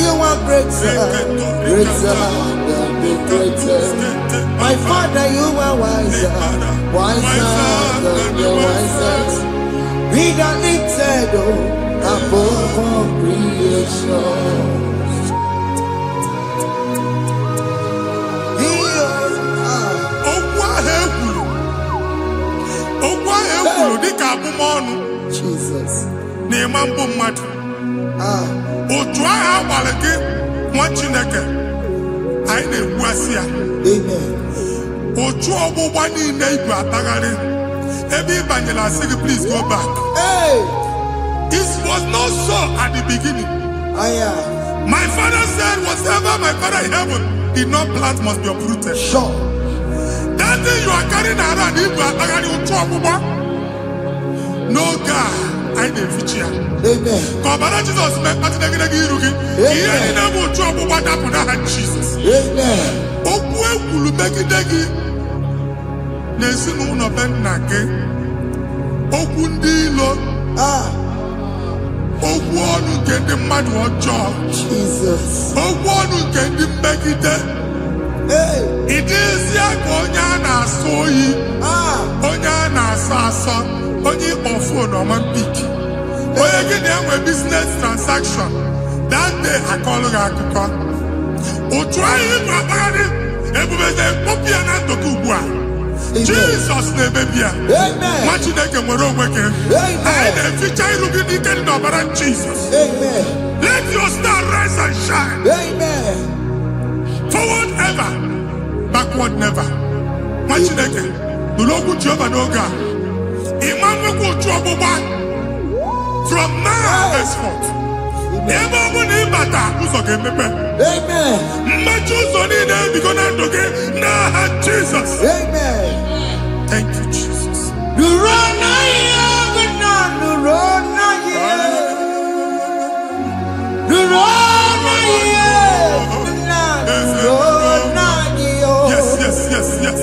You are greater, greater than the greatest. My Father, you are wiser, wiser than the wisest. Be that lifted above all creation. Jesus. Otu agha agbara gị nwa Chineke anyị na-egbu asị ya. Amen. Otu ọgbụgba niile ibu atagharị ebe ị banyere asị gị please go back. Hey. It was not so at the beginning. My father said whatever my father in heaven did not plant must be uprooted. Sure. That thing you are carrying around ibu atagharị otu ọgbụgba. No God. I didn't feature. Amen. Kabara Jesus met at the Girugi. He never trouble what happened to Jesus. Amen. Okwe will make it degi. Nesin no benake. Okundilo. Okwonu get the mad jaw. Jesus. Okwonu get the make it. Hey. It is Yakonyana soyi. Onyana sasa. Only on phone or man pick. When you get them a business transaction, that day I call her Akuka. Or try it, Babadi, everybody, Popiana to Kubwa. Jesus, name, baby. Amen. Watching like a moron working. And the future looking in the Baran Jesus. Amen. Let your star rise and shine. Amen. Forward ever, backward never. Watching like the local job and Oga. From now henceforth. Amen. Jesus. Amen. Thank you, Jesus. Yes, yes, yes, yes.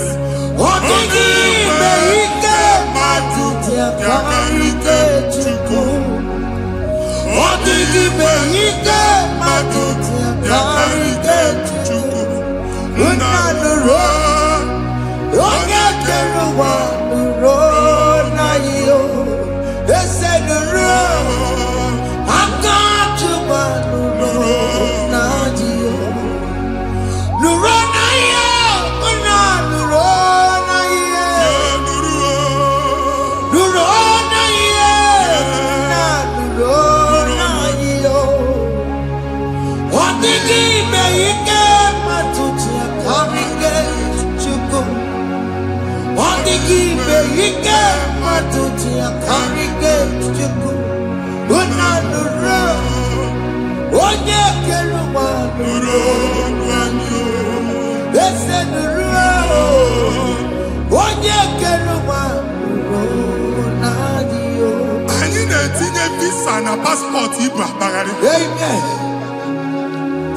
Passport Igbo apagharị. Amen.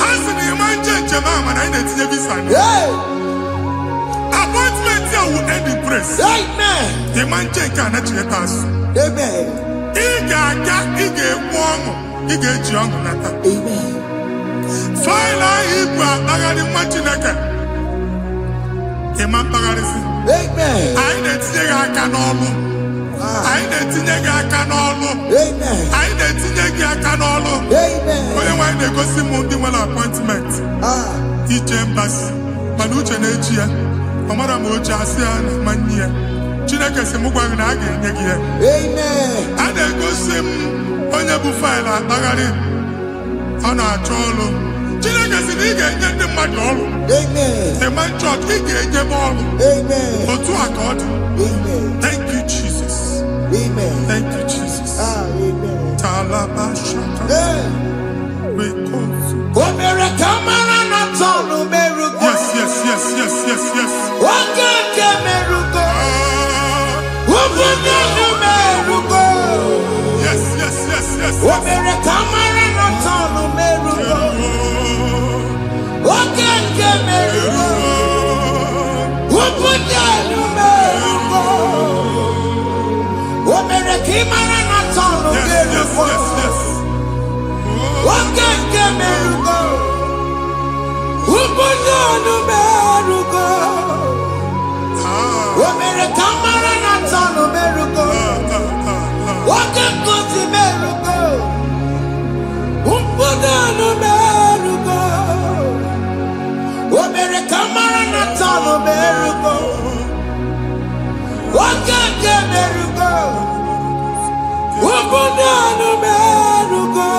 Asị na ịma njem ahụ mana anyị na-etinye visa. Appointment here will end in praise. Amen. Ịma njem nke a na-echeta azụ. Amen. Ị ga-aga, ị ga-ekwu ọṅụ, ị ga-eji ọṅụ nata. Amen. Faịlụ ahụ Igbo akpagharị nwa Chineke. Ịma mkpagharịsị. Amen. Anyị na-etinye gị aka n'ọlụ. Anyị na-etinye gị aka n'ọlụ. Amen. Anyị na-etinye gị aka n'ọlụ. Amen. Onye nwaanyị na-egosi m ndị nwere appointment. Ije mbasi mana uche na-eji ya. Ọ mara ma oche asị ya na manye ya. Chineke sị m gwa gị na a ga-enye gị ya. Amen. A na-egosi m onye bụ faịlụ akpagharị. Ọ na-achọ ọrụ. Chineke sị na ị ga-enye ndị mmadụ ọrụ. Amen. Ịma chọọchị ị ga-enye m ọrụ. Amen. Otu a ka ọ dị. Amen. Thank you, Jesus. Amen. Thank you, Jesus. Amen. Talabashaka. Rekosu. Yes, yes, yes, yes, yes, yes. Yes, yes, yes, yes, yes, yes, yes, yes. anu merugo. Omere kamara na tanu merugo. Oke kosi merugo. Umpuda anu merugo. Omere kamara na tanu merugo. Oke ke merugo. Umpuda anu merugo.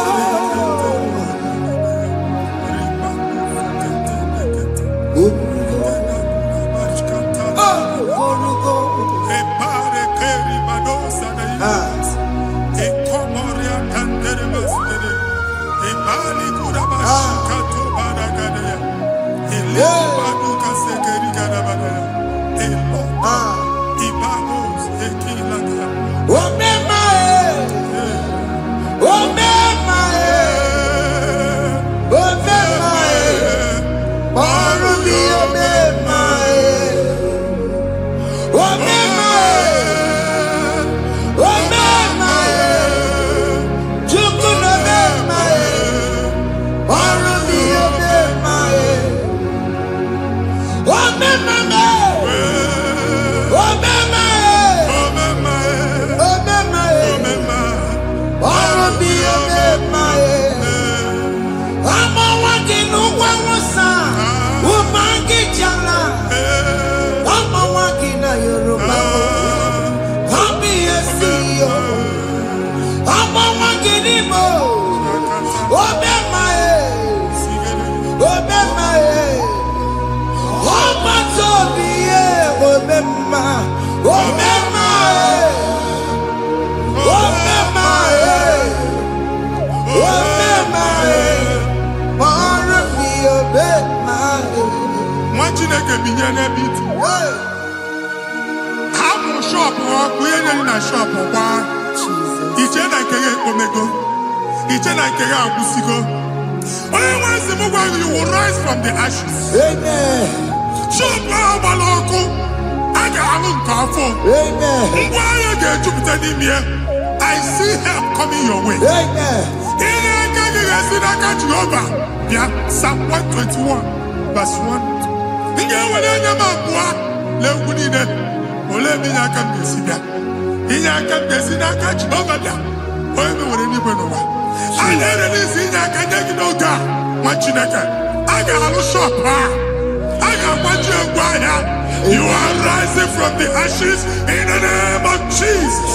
You will rise from the ashes. Amen. I see help coming your way. Amen. Psalm 121, verse 1. You are rising from the ashes in the name of Jesus.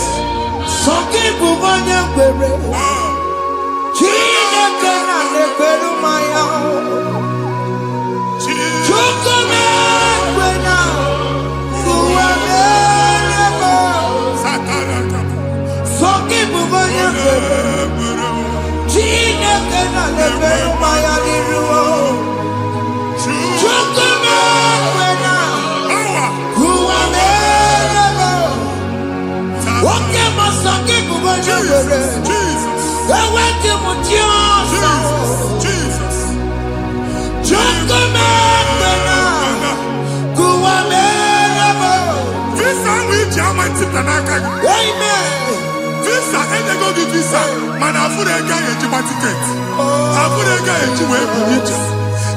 Visa, and they go to visa. Man, I put a guy in my ticket. I put a guy in my ticket.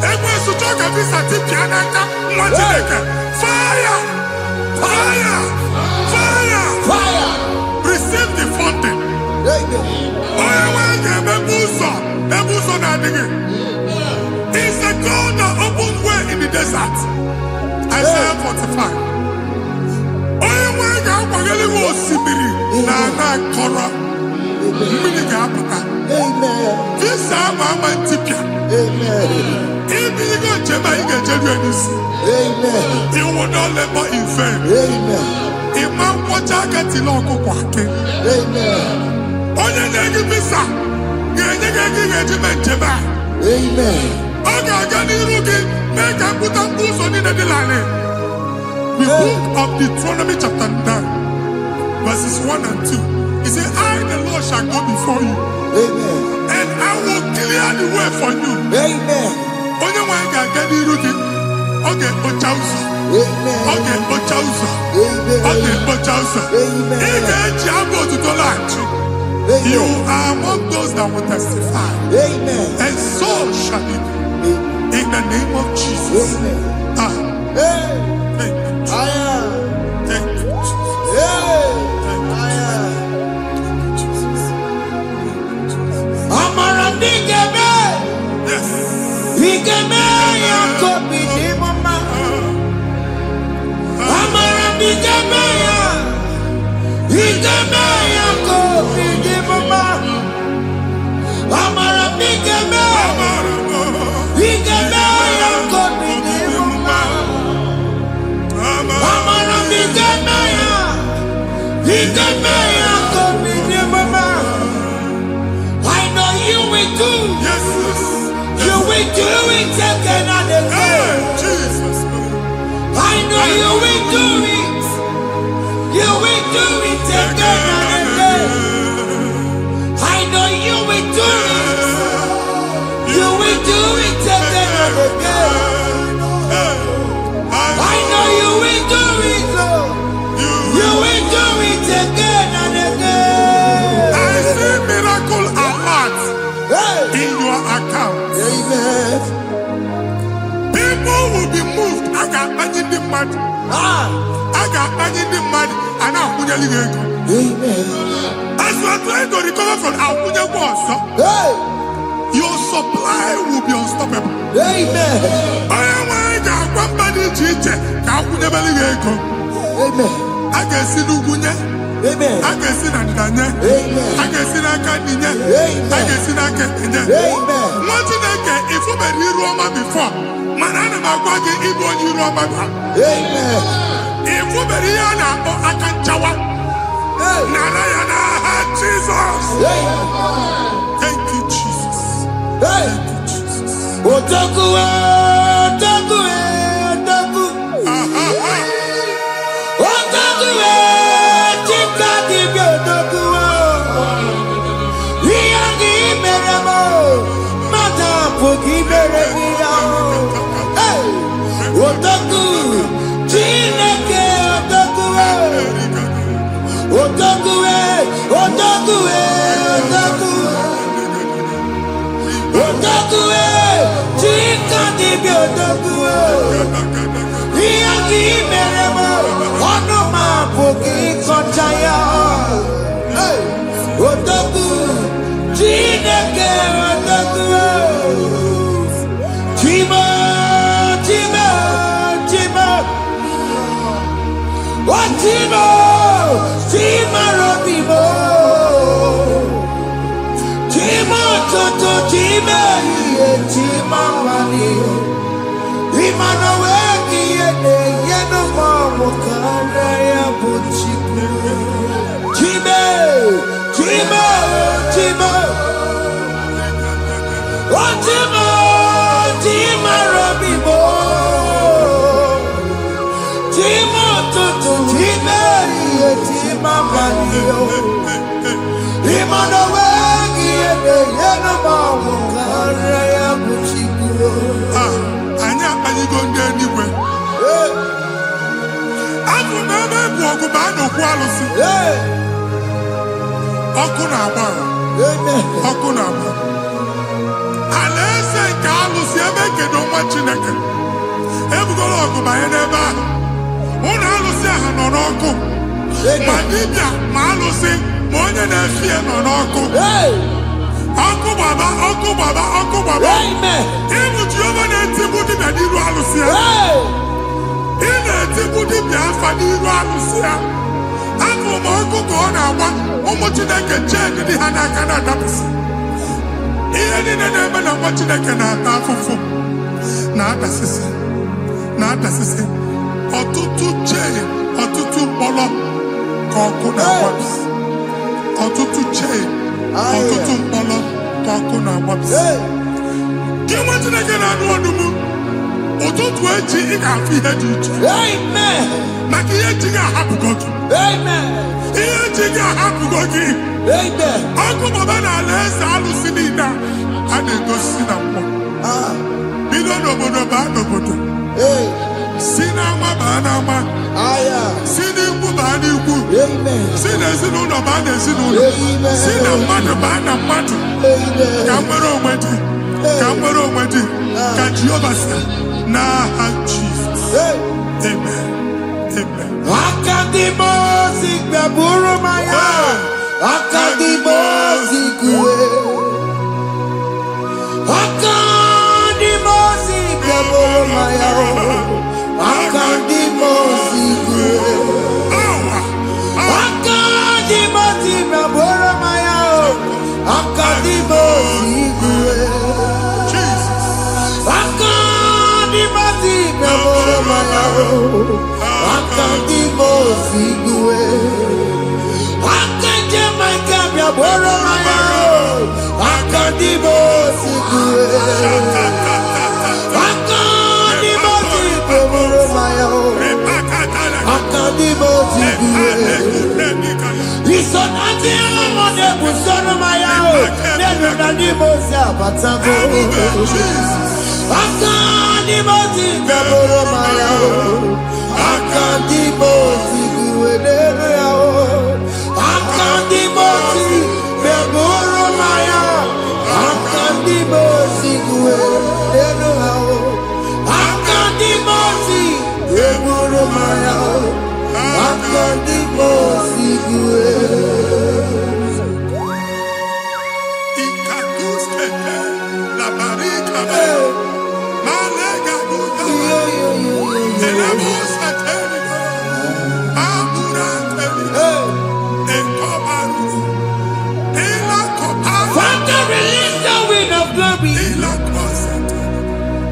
And when you talk a visa, fire! Fire! Fire! Fire! Receive the funding. It's a God that opens way in the desert. Isaiah 45. You will not labor in vain. Imam Wajaka Tiloko Kwake. Onye negi visa. Amen. The book of Deuteronomy chapter 9, verses 1 and 2. He said, I, the Lord, shall go before you. Amen. And I will clear the way for you. Amen. Onye nwa ga gadi rugi. Oge ochauso. Amen. Oge ochauso. Amen. Oge ochauso. Amen. Ige eji abo tuto lachi. You are among those that will testify. Amen. And so shall it be. In in the name of Jesus. Ah. Thank you, Jesus. Thank you, Jesus. Amara bigeme. Yes. Bigeme ya kobi ni mama. Amara bigeme ya. Bigeme ya kobi ni mama. Amara bigeme. Bigeme ya kobi ni mama. Amara bigeme ya. Bigeme ya kobi ni mama. I know you will do. Yes. You will do it again and again. Jesus. I know you will do it. You will do it again and again. I know you will do it. You will do it again and again. I know you will do it, Lord. You will do it again and again. I see miracle alert in your account. Amen. People will be moved. I got money in the mud. I got money in the mud. And I'm going to leave. Amen. As you are trying to recover from Abuja Boss, your supply will be unstoppable. Amen. I am one body teacher. Abuja Baligo. Amen. I can see Lugunya. Amen. I can see Nandanya. Amen. I can see Nakaninya. Amen. I can see Nakaninya. Amen. What did I get if you were here Roma before? Manana Magwagi Igbo in Roma. Amen. If you were here now, I can chawa. Narayana, Jesus. Thank you, Jesus. Thank you, Jesus. Otaku, otaku, otaku. Otaku, chika dibi otaku. Iyagi meremo, mata pogi meremira. Otaku, chineke otaku. Otaku, otaku, otaku. Otaku, chika dibi otaku. Iyagi meremo, onoma pogi kochaya. Otaku, chineke otaku. Chima, chima, chima. Chima, chima robimo. Chima toto, chima iye, chima mani. Imano weki yene, yeno mamo kanda ya buchiku. Chima, chima, chima. Chima, chima robimo. Chima toto, chima iye, chima mani. Imano weki yene, yeno mamo kanda ya buchiku. Anya Panigo anyway. I'm never walk about no quality. Okunaba. Okunaba. Unless I can't lose your make no much in a can. Ever go look by a neighbor. One Alusia and Oko. Madibia, Malusi, more than a fear on Oko. Uncle Baba, Uncle Baba, Uncle Baba. Amen. Even Giovanni and Timothy and Iru Alusia. In a Timothy Biafani Iru Alusia. Uncle Marco Gona, almost in a change in the Hanakana Daps. Even in a name of what you can have for. Not assistant. Not assistant. Or two chain, or two polo. Kokuna Waps. Or two chain. Ọtụtụ mkpọrọ ka ọkụ na-agbapụsị. Gị nwetụ na gị na-anụ ọdụmụ, ụtụtụ echi ị ga-afụ ihe dị iche. Maka ihe echi gị ahapụgo gị. Ihe echi gị ahapụgo gị. Ọkụ baba na ala eze alụsị niile a na-egosi na mmụọ. Bido n'obodo baa n'obodo. Si n'ama baa n'ama. Si n'ikwu baa n'ikwu. Si n'ezinụlọ baa n'ezinụlọ. Si na mmadụ baa na mmadụ. Ka nwere onwe dị. Kamero Wedi, Kajioba, Naha Jesus. Amen. Amen. Akadimosi Baburu Maya. Akadimosi Kue. Akadimosi Baburu Maya. Akadimosi Kue. Akadimosi Baburu Maya. Akadimosi Kue. Akadimosi Baburu Maya. Akadimosi Kue. Akadimosi Baburu Maya. Akadimosi Kue. Akadimosi Baburu Maya. Akadimosi Kue. Isonati amone busono Maya. Nenu nadimosi abatago. Akadimosi Baburu Maya. Akadimosi Kue. Akadimosi Baburu Maya. Akadimosi Kue. Akadimosi Baburu Maya. Akadimosi Kue. Father, release the wind of glory,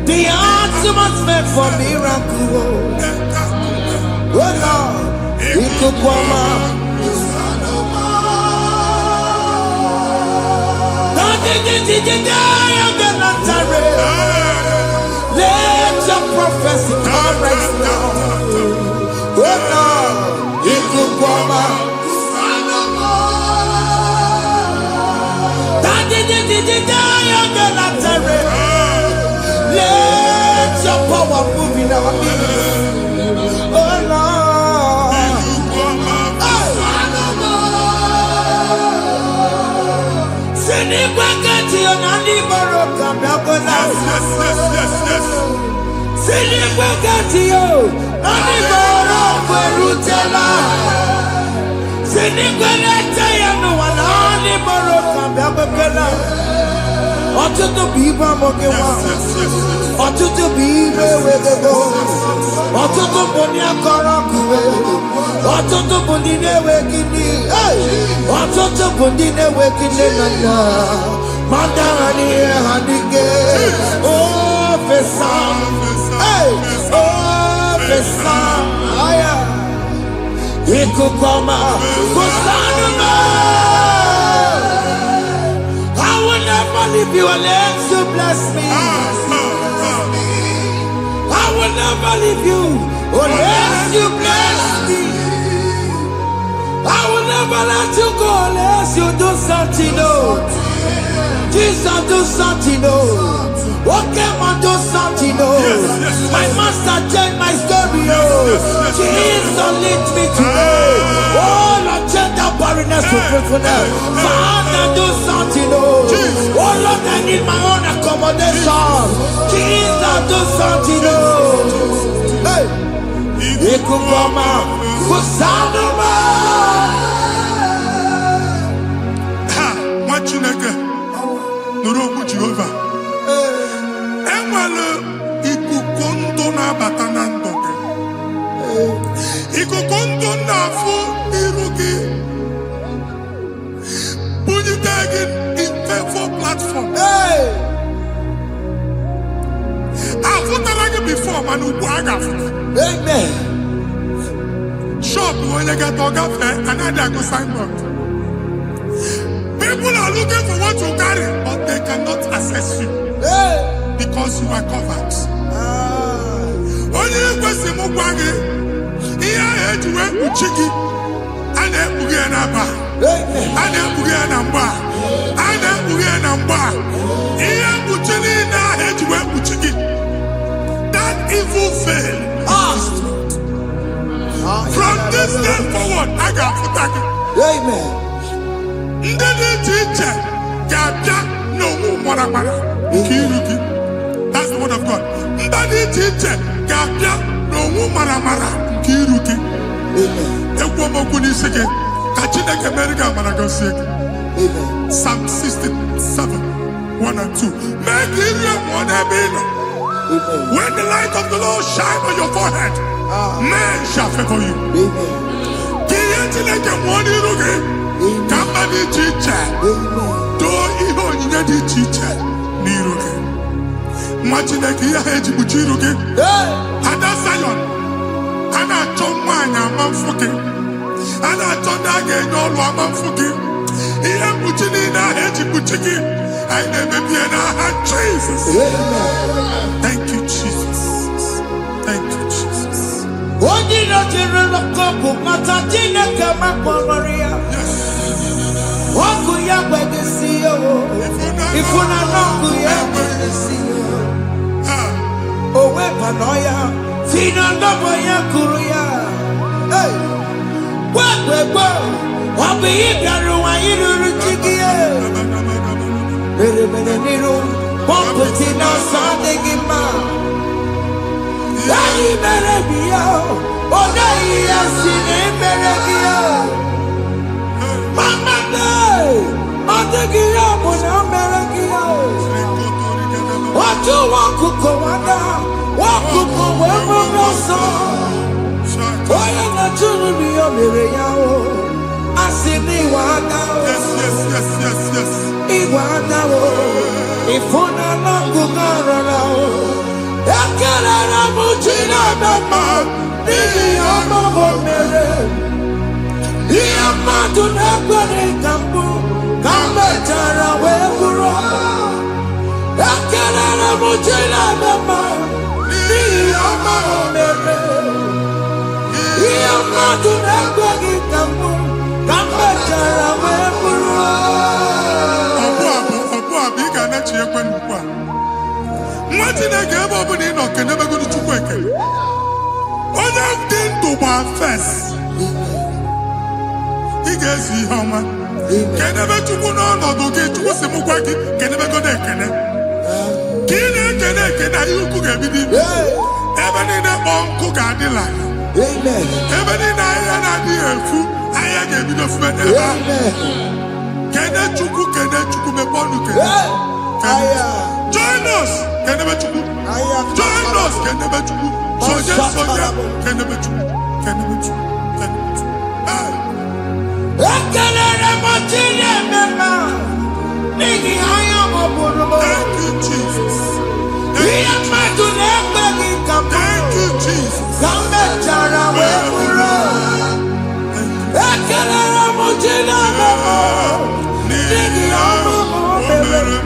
the atmosphere for miracle. Oh Lord, Ikukoma. Let your prophecy come right now. Oh Lord, Ikukoma. Let your power move in our midst. Oh Lord. Ọtụtụ bụ ibe amụghị nwa, ọtụtụ bụ ibe ewegego, ọtụtụ bụ ndị akọrọ ọkụwe, ọtụtụ bụ ndị na-enweghị nne, ọtụtụ bụ ndị na-enweghị nne na nna, ma ndị agha n'ihe ha dịke, ofesa, ofesa, aya, ikuku ọma, kwụsanụ m. I will never leave you unless you bless me. I will never leave you unless you bless me. I will never let you go unless you do something. No. Jesus, do something. No. Okay, man, do something. No. My master changed my story. Jesus, lead me today. Oh, Lord, change that barrenness to fruitfulness. Father, do something. Oh, Lord, I need my own accommodation. Jesus, do something. Hey, Ikukoma, Kusanuma. Chineke nụrụ okwu Jehova. Enwere ikuku ndụ na-abata na ndụ gị. Ikuku ndụ na-afụ iru gị. Bunyite gị infevo platform. Afụtara gị before mana ugbu a ga-afụta. Amen. Shop onye ga-eto gafee anaghị agụ signboard. People are looking for what you carry, but they cannot access you because you are covered. Onye kwesị m gwa gị ihe ahụ eji wee kpuchi gị, a na-ekpughe ya n'aba, a na-ekpughe ya na mgba, a na-ekpughe ya na mgba. Ihe mkpuchi niile ahụ eji wee kpuchi gị, that evil veil, from this day forward, a ga-afụta gị. Amen. Ndị dị iche iche ga-abịa n'onwe mara mara. nke iru gị. That's the word of God. Mba dị iche iche ga-abịa n'onwu maramara nke iru gị. Ekwu okwu n'isi gị ka Chineke mere gị amara gọzie gị. Psalm 67, 1 and 2. Mee ka iru enwụọ n'ebe ị nọ. When the light of the Lord shine on your forehead, men shall favor you. Ka ihe Chineke nwụọ n'iru gị ka mba dị iche iche doo ihe onyinye dị iche iche n'iru gị. Nwa Chineke ihe ha eji kpuchi iru gị. Ada Zion, a na-achọ nwaanyị ama mfụ gị. A na-achọ ndị a ga-enye ọrụ ama mfụ gị. Ihe mkpuchi niile ahụ eji kpuchi gị, anyị na-emebie n'aha Jesus. Thank you, Jesus. Thank you, Jesus. Onye na-ejere n'ọkụ mata Chineke makpọrọ ọkụ ya gbegesi ya ifuna n'ọkụ ya gbegesi ya o wepụrụ ya si na ndọbọ ya kụrụ ya gwagbegbo ọ bụ ihe bịara ụwa iruru chi gị mere n'iru pọmpụti n'ọsọ adịghị mma anyị mere bi ya ọ naghị ya si na emere gị ya mama ọ dịghị ya bụ na o mere gị ya otu nwaọkụkọ nwada nwaọkụkọ wee bụrụ ọsọ onye na-achụrụ m ya mere ya o asị m iwe ada iwe ada o ịfụna n'ọkụkọ rọrọ o ekelere m chi na-eme mma n'ihi ya ọmụmụ mere ihe mmadụ na-ekwere ka mbụ ka m mechara wee bụrụ ekelere m chi na-eme mma n'ihi ya ọmụmụ mere ihe mmadụ na-ekweghị ka mbụ ka m mechara wee bụrụ ọbụ ị ga na-echi ekwe n'ukwu a. Nwa Chineke ebe ọ bụla ị nọ kenebegodu Chukwu ekele. Onye dị ndụ gba fes, ị ga-ezu ihe ọma. Kenebe Chukwu n'ọnọdụ gị, Chukwu si mụ gwa gị kenebegodu ekele. Ka ị na-ekene ekene ihe ukwu ga-ebido ime. Ebe niile kpọọ nkụ ga-adịla. Ebe niile ahịa na-adịghị efu, ahịa ga-ebido fume n'ebe ahụ. Kene Chukwu mepee ọnụ kene. Join us, kenebe Chukwu. Join us, kenebe Chukwu. Soje, kenebe Chukwu. Kenebe Chukwu. Kenebe Chukwu. ekelere m chi na-eme mma n'ihi anya m bụrụ m Thank you, Jesus. ihe mmadụ na-ekweghị ka mbụ Thank you, Jesus. ka m mechara wee bụrụ ekelere m chi na-eme mma n'ihi ọmụmụ mere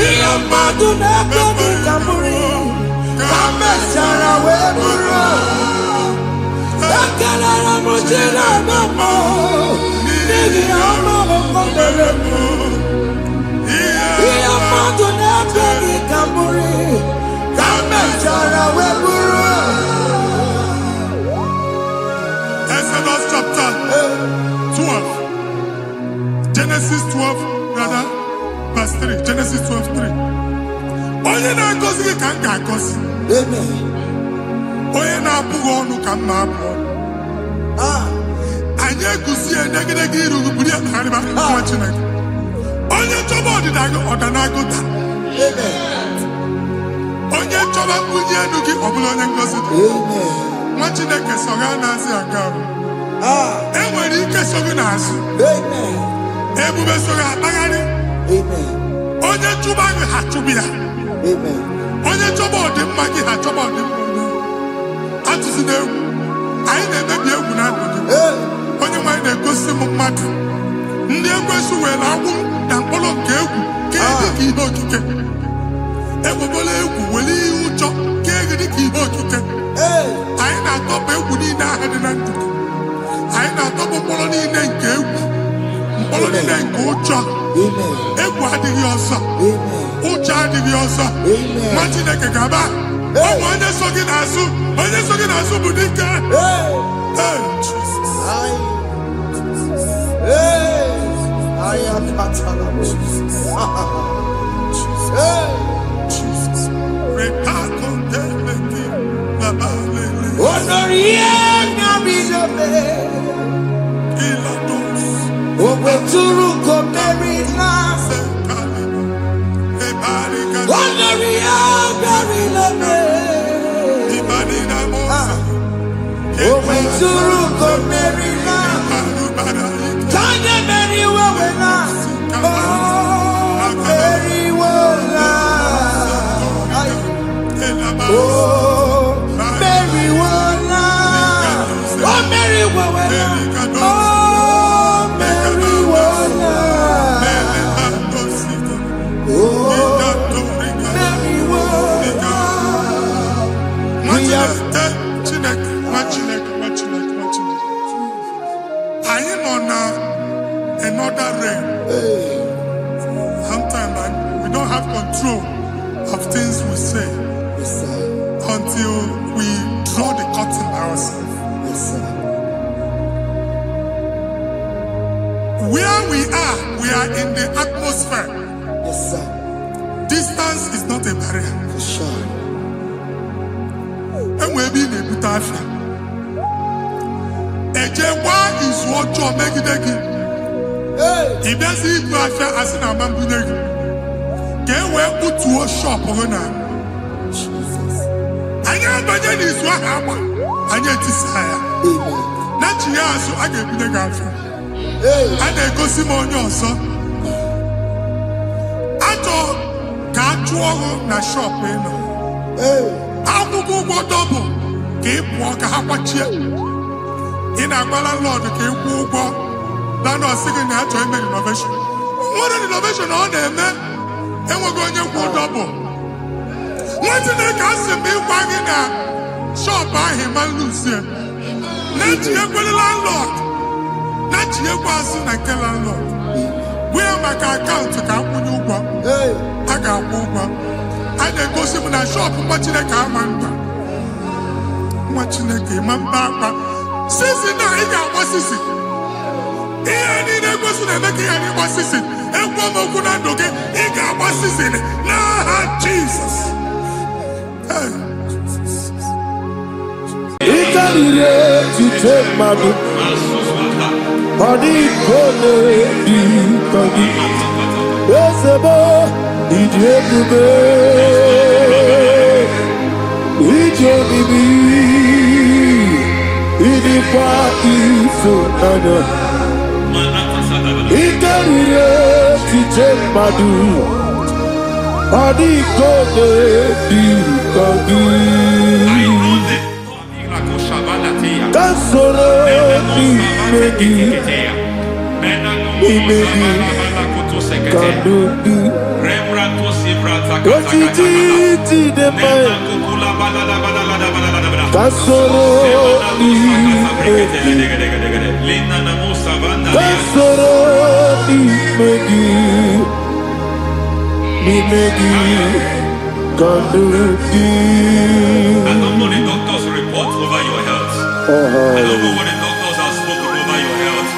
ihe mmadụ na-ekweghị ka m bụrụ ka m mechara wee bụrụ ekelere m chi na-eme mma n'ihi ọmụmụ mere ihe mmadụ na-ekweghị ka m bụrụ ka m mechara wee bụrụ Exodus chapter 12. Genesis 12, rather, verse 3. Genesis 12, 3. Onye na-agọzi gị ka m ga-agọzi. Onye na-abụghị ọnụ ka m na-abụ ọnụ. Anyị eguzie negedege iru buru ya karịba nwa Chineke. Onye chọba ọdịda gị ọdanagoda. Onye chọba mbunye elu gị ọ bụla onye ngọzi dị. Nwa Chineke so ga na-azị aga arụ. E nwere ike so gị n'azụ. Ebube so ga akpagharị. Onye chụba gị ha chụbụ ya. Onye chọba ọdịmma gị ha chọba ọdịmma onye. Atụzina egwu. Anyị na-emebi egwu na ndụ gị. Onye nwaanyị na-egosi m mmadụ. Ndị ekwesu were agbụ na mkpọrọ nke egwu kee dị ka ihe okike. Ekwebola egwu were ihe ụjọ kee gị dị ka ihe okike. Anyị na-atọpụ egwu niile ahụ dị na ndụ gị. Anyị na-atọpụ mkpọrọ niile nke egwu. Mkpọrọ niile nke ụjọ. Egwu adịghị ọzọ. Ụjọ adịghị ọzọ. Nwa Chineke ga-aba. Ọ bụ onye so gị n'azụ. Onye so gị n'azụ bụ dike. Jesus. Another realm. Sometimes we don't have control of things we say until we draw the curtain by ourselves. Where we are in the atmosphere. Distance is not a barrier. For sure. And we're being a butafia. Ejewa is what you make it. If there's a butafia as in a mambunegi, can we put to a shop over now? Jesus. I am Bajan is what happened. I get desire. Amen. Not you, so I get the gafia. And I go see more son. I thought, can't you na shop, you know? I will go double. Keep walk a hapachi. In a landlord, keep walk. Landlord singing that to make innovation. What an innovation on them, man. And we're going to go double. What did they cast me wagging at? Shop by him and Lucia. Let you go the landlord. Not you was in a landlord. Where my account to come when you go? I got one. I then go see when I shop watching a car man. Watching a game and back. Since now, he got what's this? He ain't able to make any what's this? And one more good and okay, he got what's this in it. Nah, Jesus. He can relate to take my book. Body gonna be coming. Yes, a boy, he did the bed. He told me, he did party so nana. He can relate to take my book. Body gonna be coming. Kasoro imegi kadudu ojiji deme kasoro imegi kadudu. I don't know the doctor's report over your health. I don't know what the doctors have spoken over your health.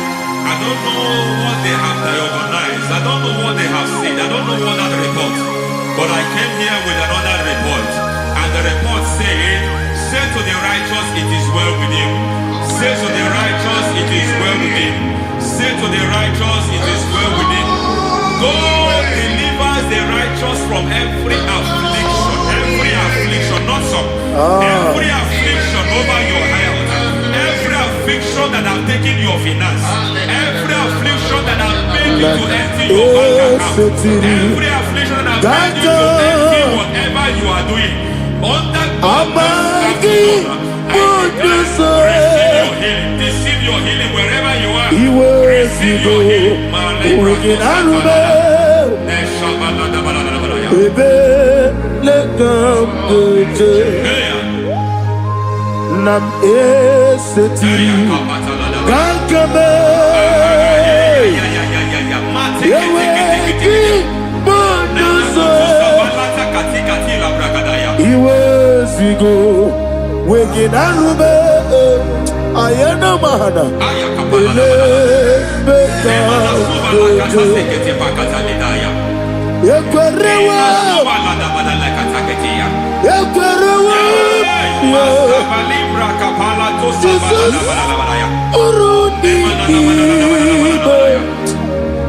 I don't know what they have diagnosed. I don't know what they have said. I don't know what that report. But I came here with another report. And the report said, say to the righteous, it is well with him. Say to the righteous, it is well with him. Say to the righteous, it is well with him. God delivers the righteous from every affliction. Every affliction, not some. Every affliction over your health. Every affliction that have taken your finance. Every affliction that have made you to empty your bank account. Every affliction that have made you to empty whatever you are doing. Under God's receive your healing wherever you are. Receive your healing. Nam esetiri kankame yeweki bonuso iwezigo weginarube ayana mahana ele beka dojo Ekwerewa. Ekwerewa. Jesus. Urudi Igbo.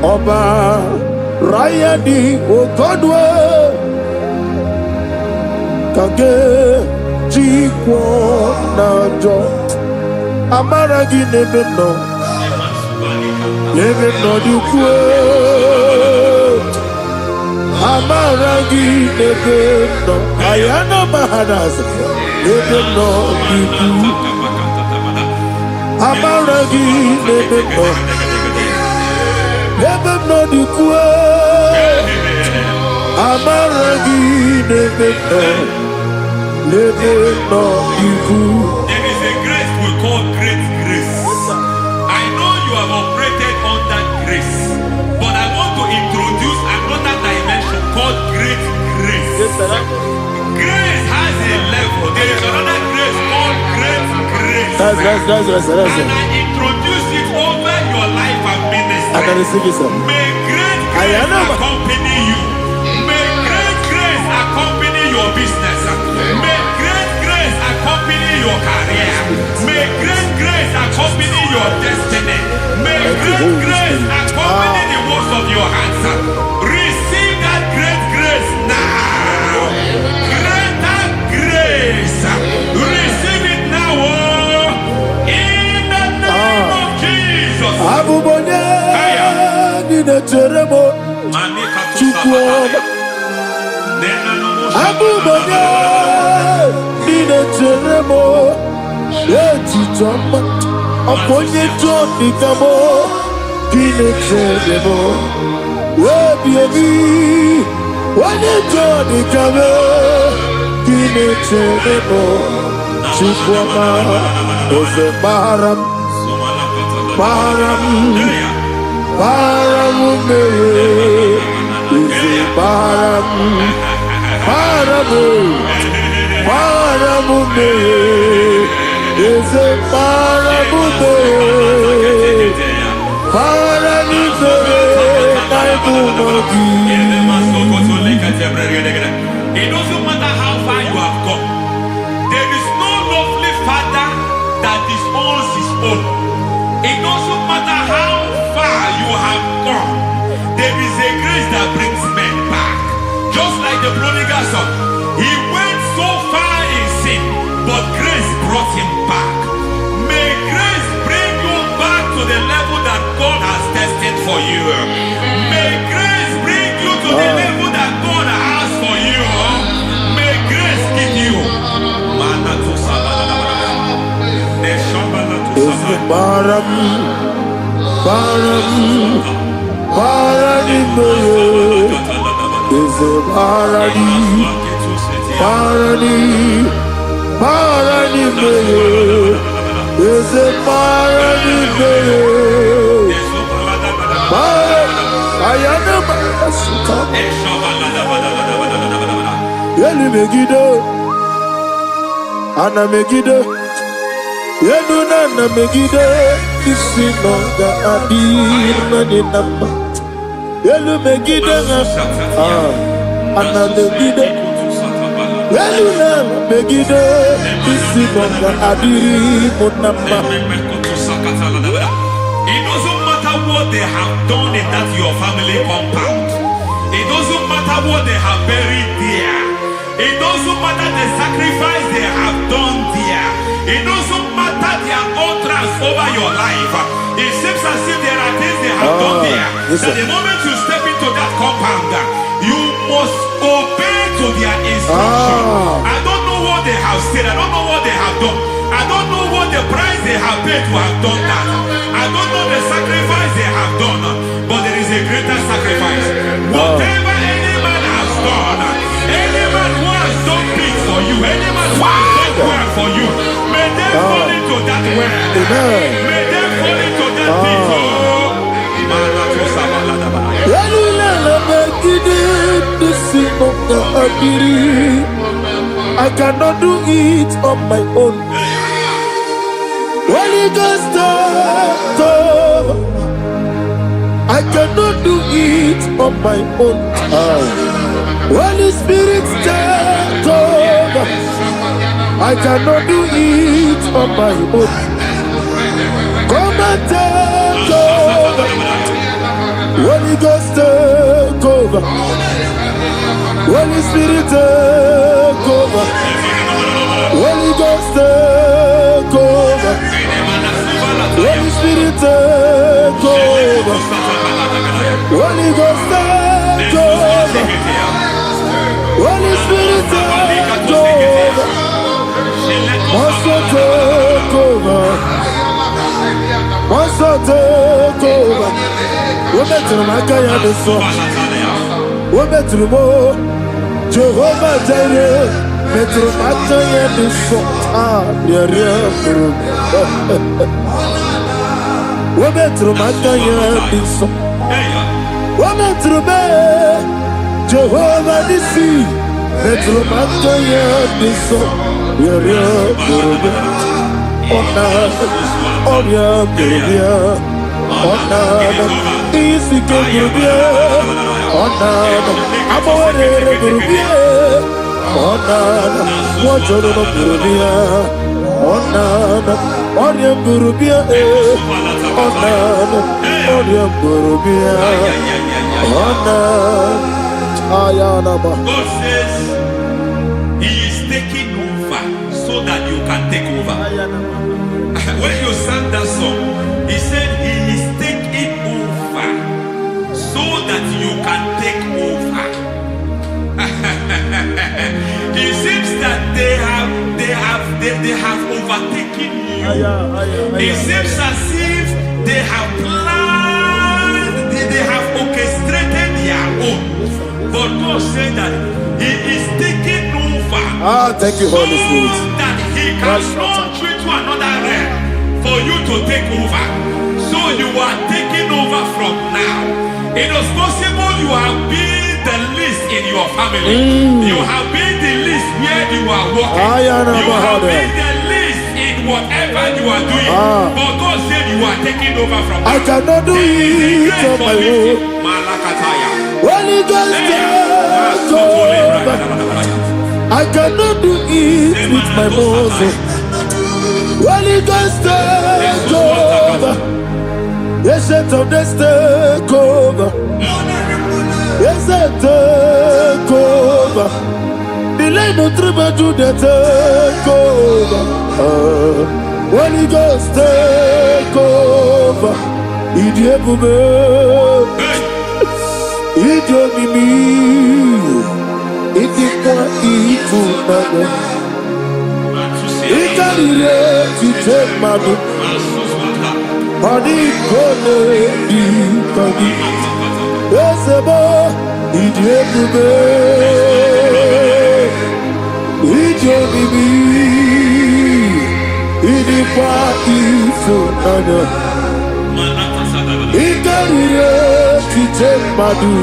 Oba Rayadi Okodwe. Kage Jikwo Najo. Amaragi Nebeno. Nebeno Dukwe. Amaragi Nebeno. Ayana Mahadas. Nebeno Dukwe. Amaragi Nebeno. Nebeno Dukwe. Amaragi Nebeno. Nebeno Dukwe. There is a grace we call great grace. I know you have operated under grace, but I want to introduce another dimension called great grace. Grace has a level. There is another grace called great grace. That's And I introduce it over your life and ministry. May great grace accompany you. May great grace accompany your business. May great grace accompany your career. May great grace accompany your destiny. May great grace accompany the works of your hands. Receive that great grace now. Greater grace. Receive it now. In the name of Jesus. Abubonye Nina Teremo Chukwu. Abubonye Nina Teremo Echitoma Oponye Toni Kamo Nina Teremo Webi Wanye Toni Kamo Nina Teremo Chukwu Ose Baram Baram Baram Ose Baram Paramume is a paramume. Paramume, it doesn't matter how far you have gone. There is no lovely father that disowns his own. It doesn't matter how far you have gone. There is a grace that brings men back. Just like the prodigal son, he went so far in sin, but grace brought him back. May grace bring you back to the level that God has destined for you. May grace bring you to the level that God has for you. May grace give you. Is a paradise, paradise, paradise, is a paradise. I am a Yelu Megido, Anna Megido, Yeluna Megido, Isinoga Adi Nani. Yelu Megide, Anna Megide, Yelu Megide, Isimonga Adiri Munamba. It doesn't matter what they have done in that your family compound. It doesn't matter what they have buried there. It doesn't matter the sacrifice they have done there. It doesn't matter their utterance over your life. It seems as if there are things they have done there. That the moment you step into that compound, you must obey to their instruction. I don't know what they have said. I don't know what they have done. I don't know what the price they have paid to have done that. I don't know the sacrifice they have done. But there is a greater sacrifice. Whatever any man has done, any man who has done things for you, any man who has done well for you, may they fall into that well. May they fall into that pit. I cannot do it on my own. Holy Ghost, I cannot do it on my own. Holy Spirit, take over. I cannot do it on my own. Come and take over. Holy Ghost, take over. Holy Spirit, take over. Holy Ghost, take over. Holy Spirit, take over. Holy Ghost, take over. Holy Spirit, take over. Master, take over. Master, take over. We better make a this song. We better more. Jehovah Jireh. Better make a this song. Yeah. We better make a this song. We better make Jehovah Nissi. Better make a this song. He is taking over so that you can take over. When you sang that song, he said he is taking over so that you can take over. It seems that they have overtaken you. It seems as if they have planned, they have orchestrated their own. But God said that he is taking over. Thank you, Holy Spirit. So that he can launch you to another realm for you to take over. So you are taking over from now. It is possible you have been the least in your family. You have been the least where you are working. You have been the least in whatever you are doing. But God said you are taking over from now. I cannot do it on my own. Malakataya. Holy Ghost, take over. I cannot do it with my muscle. Holy Ghost, take over. Yes, of this take over. Yes, take over. Delay no trouble to the take over. Holy Ghost, take over. Idiot, Idio mimi, idikwa ifunado. Ikarire titemado. Padi kone di kadi. Esebo idio mimi, idio mimi, idikwa ifunado. Ikarire titemado.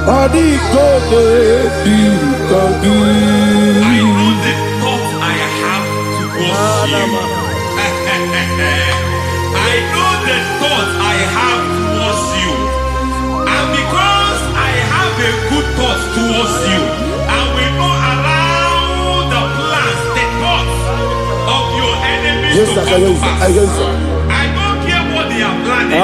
Padi kone di kadi. I know the thoughts I have towards you. I know the thoughts I have towards you. And because I have a good thought towards you, I will not allow the plans, the thoughts of your enemies to come to pass. I don't care what they are planning,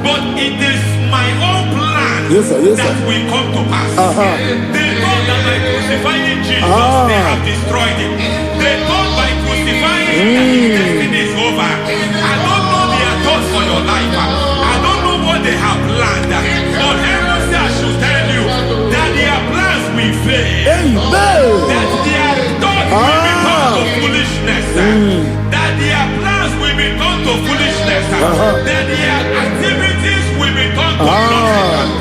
but it is my own plan that will come to pass. They thought that by crucifying Jesus, they have destroyed him. They thought by crucifying that his destiny is over. I don't know their thoughts for your life. I don't know what they have planned. But heaven says I should tell you that their plans will fail. That their thoughts will be turned to foolishness. That their plans will be turned to foolishness. That their activities will be turned to nothing.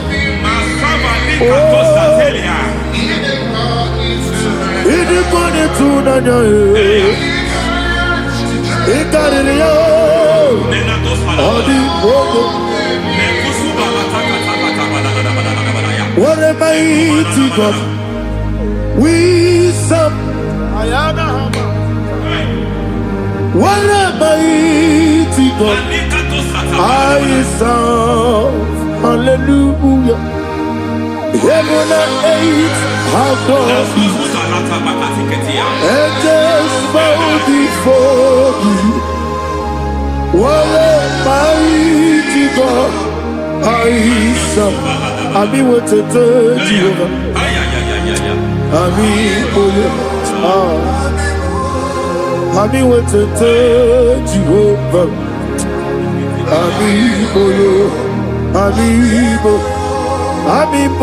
What a mighty God we serve. What a mighty God I serve. Hallelujah. Heaven and earth have done it. Angels bow before you. What a mighty God I serve. I mean what to tell you. I mean what to tell you. Amigo, amigo, amigo,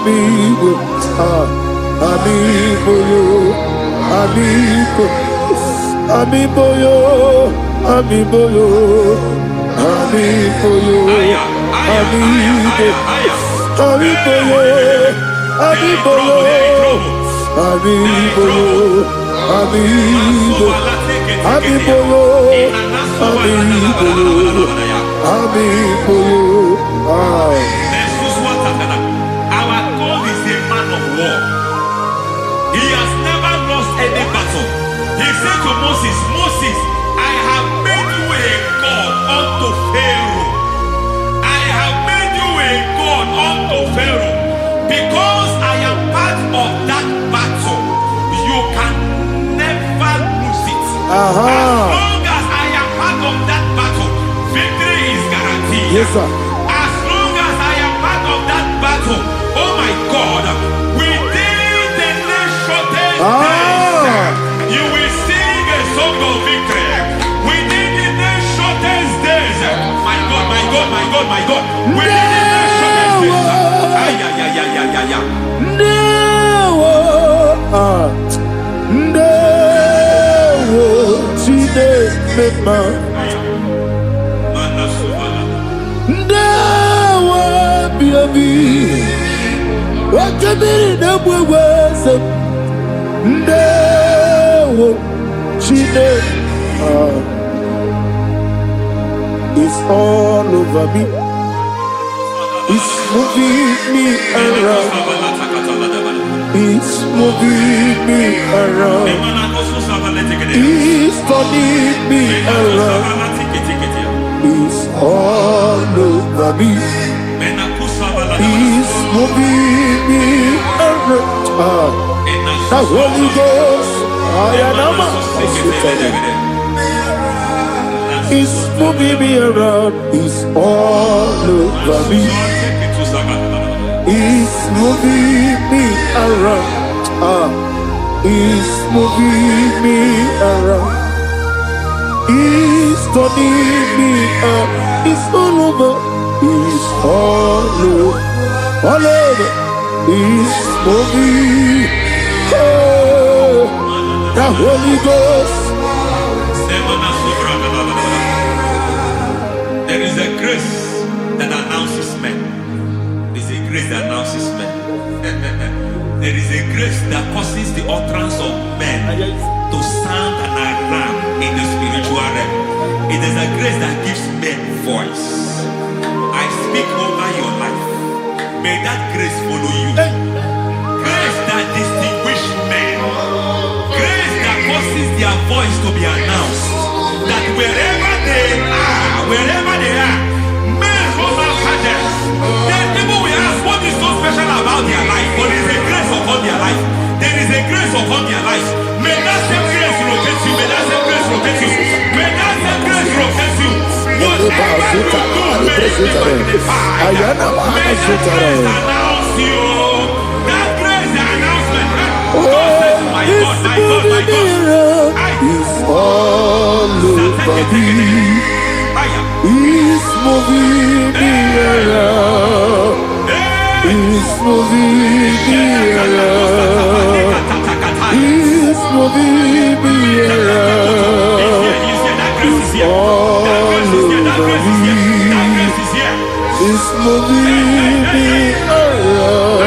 amigo, amigo, amigo, amigo, amigo, Our God is a man of war. He has never lost any battle. He said to Moses, Moses, I have made you a God unto Pharaoh. I have made you a God unto Pharaoh. Because I am part of that battle, you can never lose it. As long as I am part of that battle, victory is guaranteed. Yes, sir. As long as I am part of that battle, oh my God, within the next shortest days, you will sing a song of victory. Within the next shortest days, my God, my God, my God, my God, within the next shortest days, it's all over me. It's moving me around. It's moving me around. It's turning me around. It's all over me. It's moving me around. The Holy Ghost, it's moving me around. It's all over me. It's moving me around. It's moving me around. It's turning me up. It's all over. It's all over. All over. It's moving. Oh, the Holy Ghost. There is a grace that announces men. There is a grace that announces men. There is a grace that causes the utterance of men to sound an alarm in the spiritual realm. It is a grace that gives men voice. I speak over your life. May that grace follow you. Grace that distinguishes men. Grace that causes their voice to be announced. That wherever they are, men from after them. Then people will ask what is so special about their life. But there is a grace upon their life. There is a grace upon their life. May that same grace locate you. May that same grace locate you. May that same grace locate you. Whatever you do, may it be magnified. May that grace announce you. That grace, the announcement. God says, my God, my God, my God. It's all over me. It's moving me around. It's moving me around. It's moving me around. It's all over me. It's moving me around.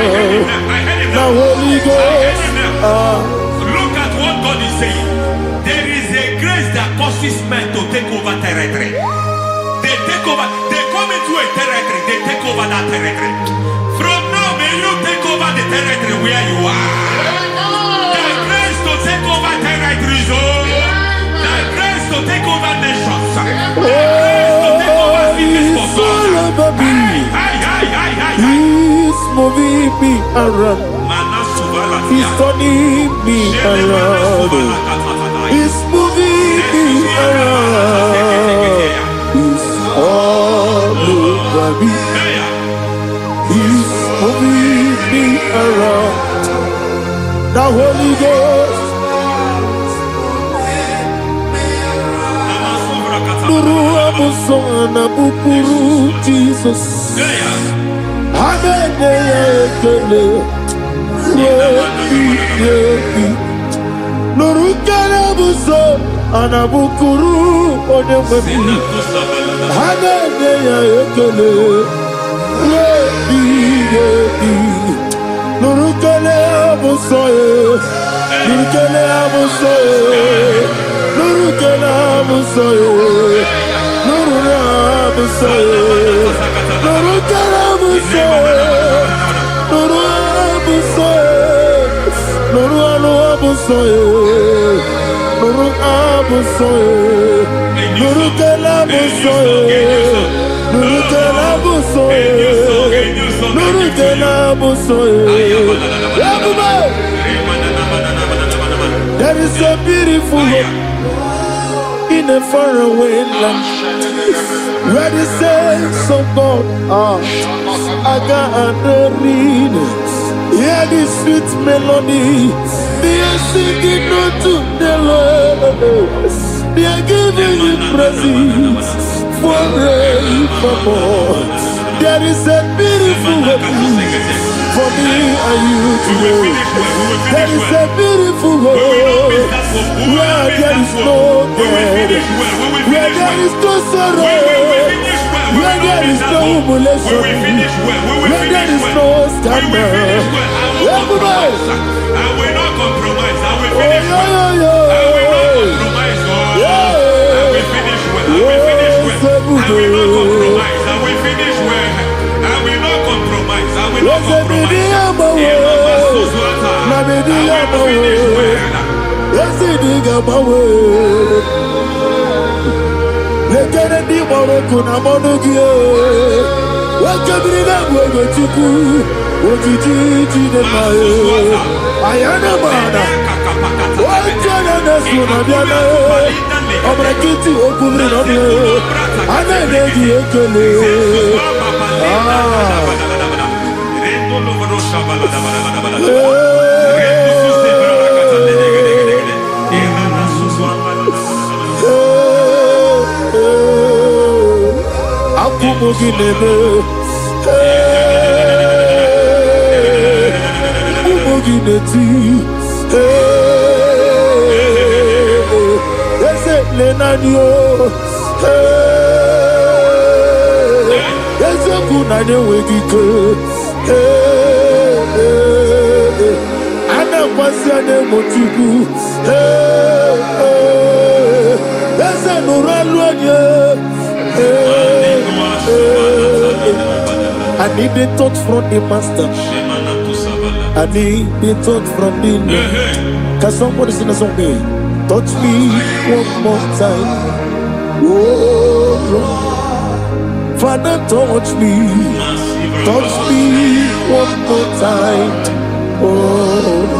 The Holy Ghost. Look at what God is saying. There is a grace that causes men to take over territory. They take over, they come into a territory, they take over that territory. From now, may you take over the territory where you are. The grace to take over territories, the grace to take over nations, the grace to moving me around. He's turning me around. He's moving me around. He's all over me. He's moving me around. The Holy Ghost. Nuru amusona bukuru Jesus. Amene ekele. Nuru kele buso anabukuru onememi. Amene ekele. Nuru kele buso. Nuru kele buso. Nuru kele buso. Nuru buso. Nuru kele buso. Nuru buso. Nuru buso. Nuru buso. Nuru kele buso. Nuru kele buso. Nuru kele buso. There is a beautiful hope in a faraway land where the saints of God are. I got the read. Hear the sweet melody. They are singing unto the Lord. They are giving you praise forevermore. There is a beautiful hope for me and you today. There is a beautiful hope where there is no death, where there is no sorrow, where there is no humiliation, where there is no scandal. I will not compromise. I will finish well. I will not compromise. I will finish well. I will finish well. I will not compromise. I will finish well. I will not compromise. I will not compromise. I need the touch from the master. I need the touch from the Lord. Can somebody sing a song me? Touch me one more time. Oh Lord. Father, touch me. Touch me one more time. Oh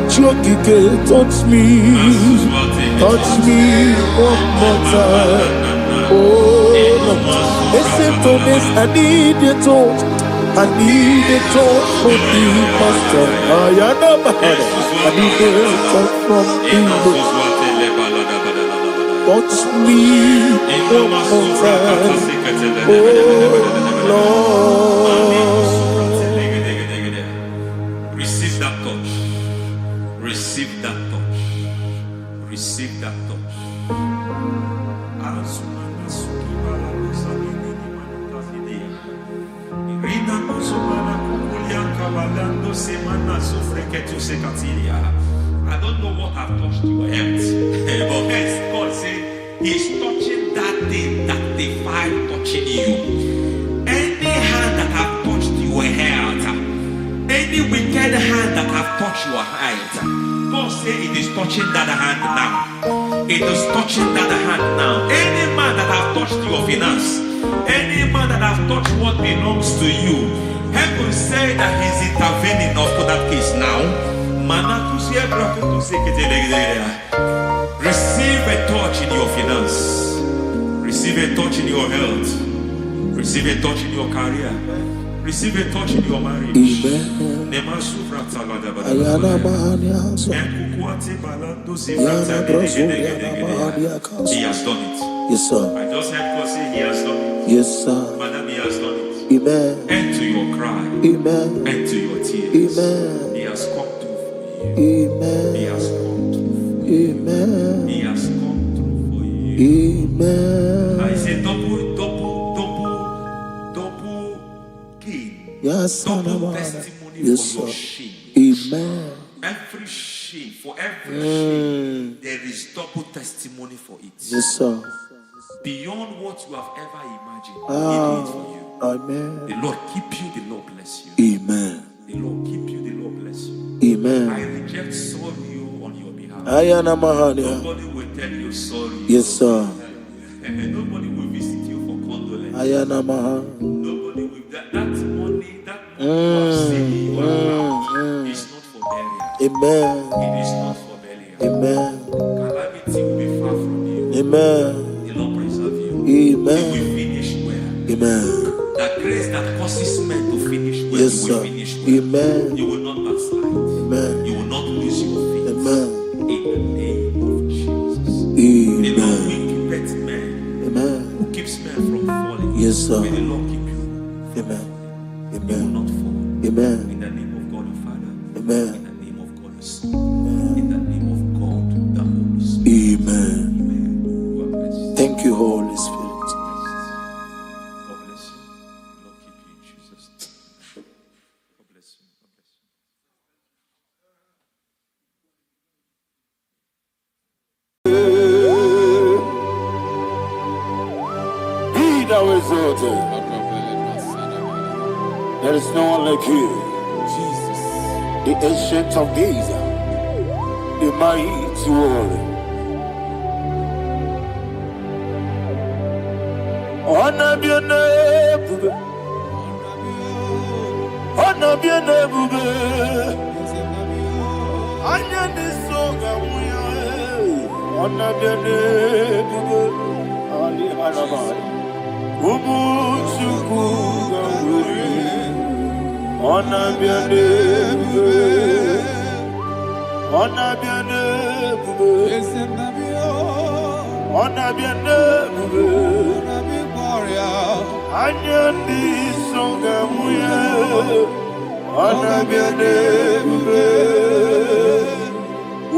Chokike, touch me. Touch me one more time. Oh listen to this, I need your touch. I need a touch from the master. I need a touch from Igbo. Touch me one more time, oh Lord. Receive that touch. Receive that touch. Receive that touch. I don't know what I've touched your health, but hence God said He's touching that thing that defied touching you. Any hand that have touched your health, any wicked hand that have touched your health, God said it is touching that hand now. It is touching that hand now. Any man that have touched your finance, Any man that has touched what belongs to you, heaven say that he's intervening for that case now. Receive a touch in your finance. Receive a touch in your health. Receive a touch in your career. Receive a touch in your marriage. Amen. He has done it. Yes, sir. I just heard God say he has done it. Yes, sir. Madam, he has done it. Amen. End to your cry. Amen. End to your tears. Amen. He has come through for you. Amen. He has come through for you. Amen. He has come through for you. Amen. I say double gain. Yes, double testimony yes, for your sir. shame. Amen. Every shame, for every shame, there is double testimony for it. Yes, sir. Beyond what you have ever imagined, He did it for you. Amen. The Lord keep you, the Lord bless you. Amen. The Lord keep you, the Lord bless you. Amen. I reject sorrow on your behalf. Nobody will tell you sorry. Yes, sir. And nobody will visit you for condolence. Nobody will. That money you have saved in your account is not for burial. Amen. It is not for burial. Amen. Calamity will be far from you. Amen. The Lord preserve you. Amen. You will finish well. Amen. That grace that causes men to finish well, Yes, you will sir. finish well. Amen. You will not backslide. Amen. You will not lose your faith. Amen. In the name of Jesus. Amen. The Lord will keep men. Amen. Who keeps men from falling? Yes, sir. May the Lord keep you. Amen. You will Amen. not fall. Amen. In the name of God the Father. Amen. In the name of God the Son. In the name of God the Holy Spirit. Amen. Amen. You are blessed. Thank you, Holy Spirit. God bless you. The Lord keep you in Jesus' name. God bless you. God bless you. Be thou exalted. There is no one like you. Jesus. The ancient of days, the mighty warrior. Honor be your name, bube. Honor be your name, bube. Anya ni soga muya. Honor be your name, bube. Ali alabai. Ubu chuku gamburi. Honor be your name, bube. Honor be your name, bube. Honor be your name, bube. Anya ni soga muya. Honor be your name, bube.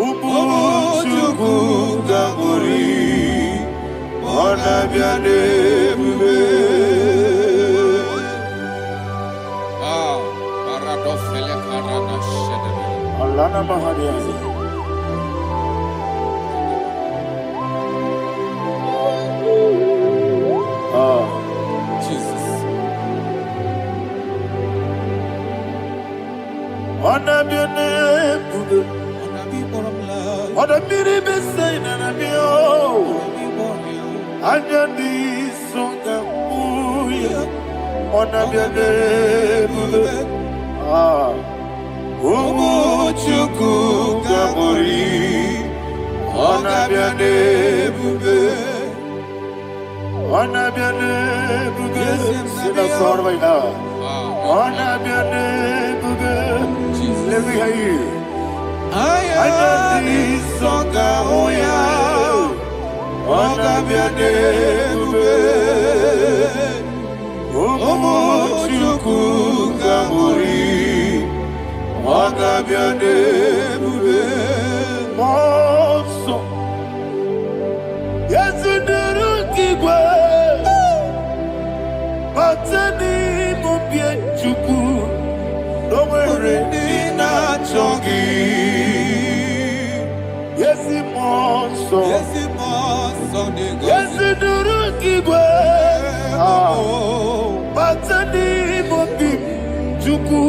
Ubu chuku gamburi. Honor be your name, bube. Alana Mahadiazi. Jesus. Honor be your name, bube. Honor be the same, and I be oh. Anya ni songa muya. Honor be your name, bube. Umu chuku gabori. Honor be your name, bube. Honor be your name, bube. Sina sorvaina. Honor be your name, bube. Let me hear you. Anya ni songa muya. Honor be your name, bube. Umu chuku gabori. Honor be your name, bube. Monso. Yes, you do kigwe. Batani mubie chuku. No mere nina chongi. Yes, monso. Yes, you do kigwe. Batani mubie chuku.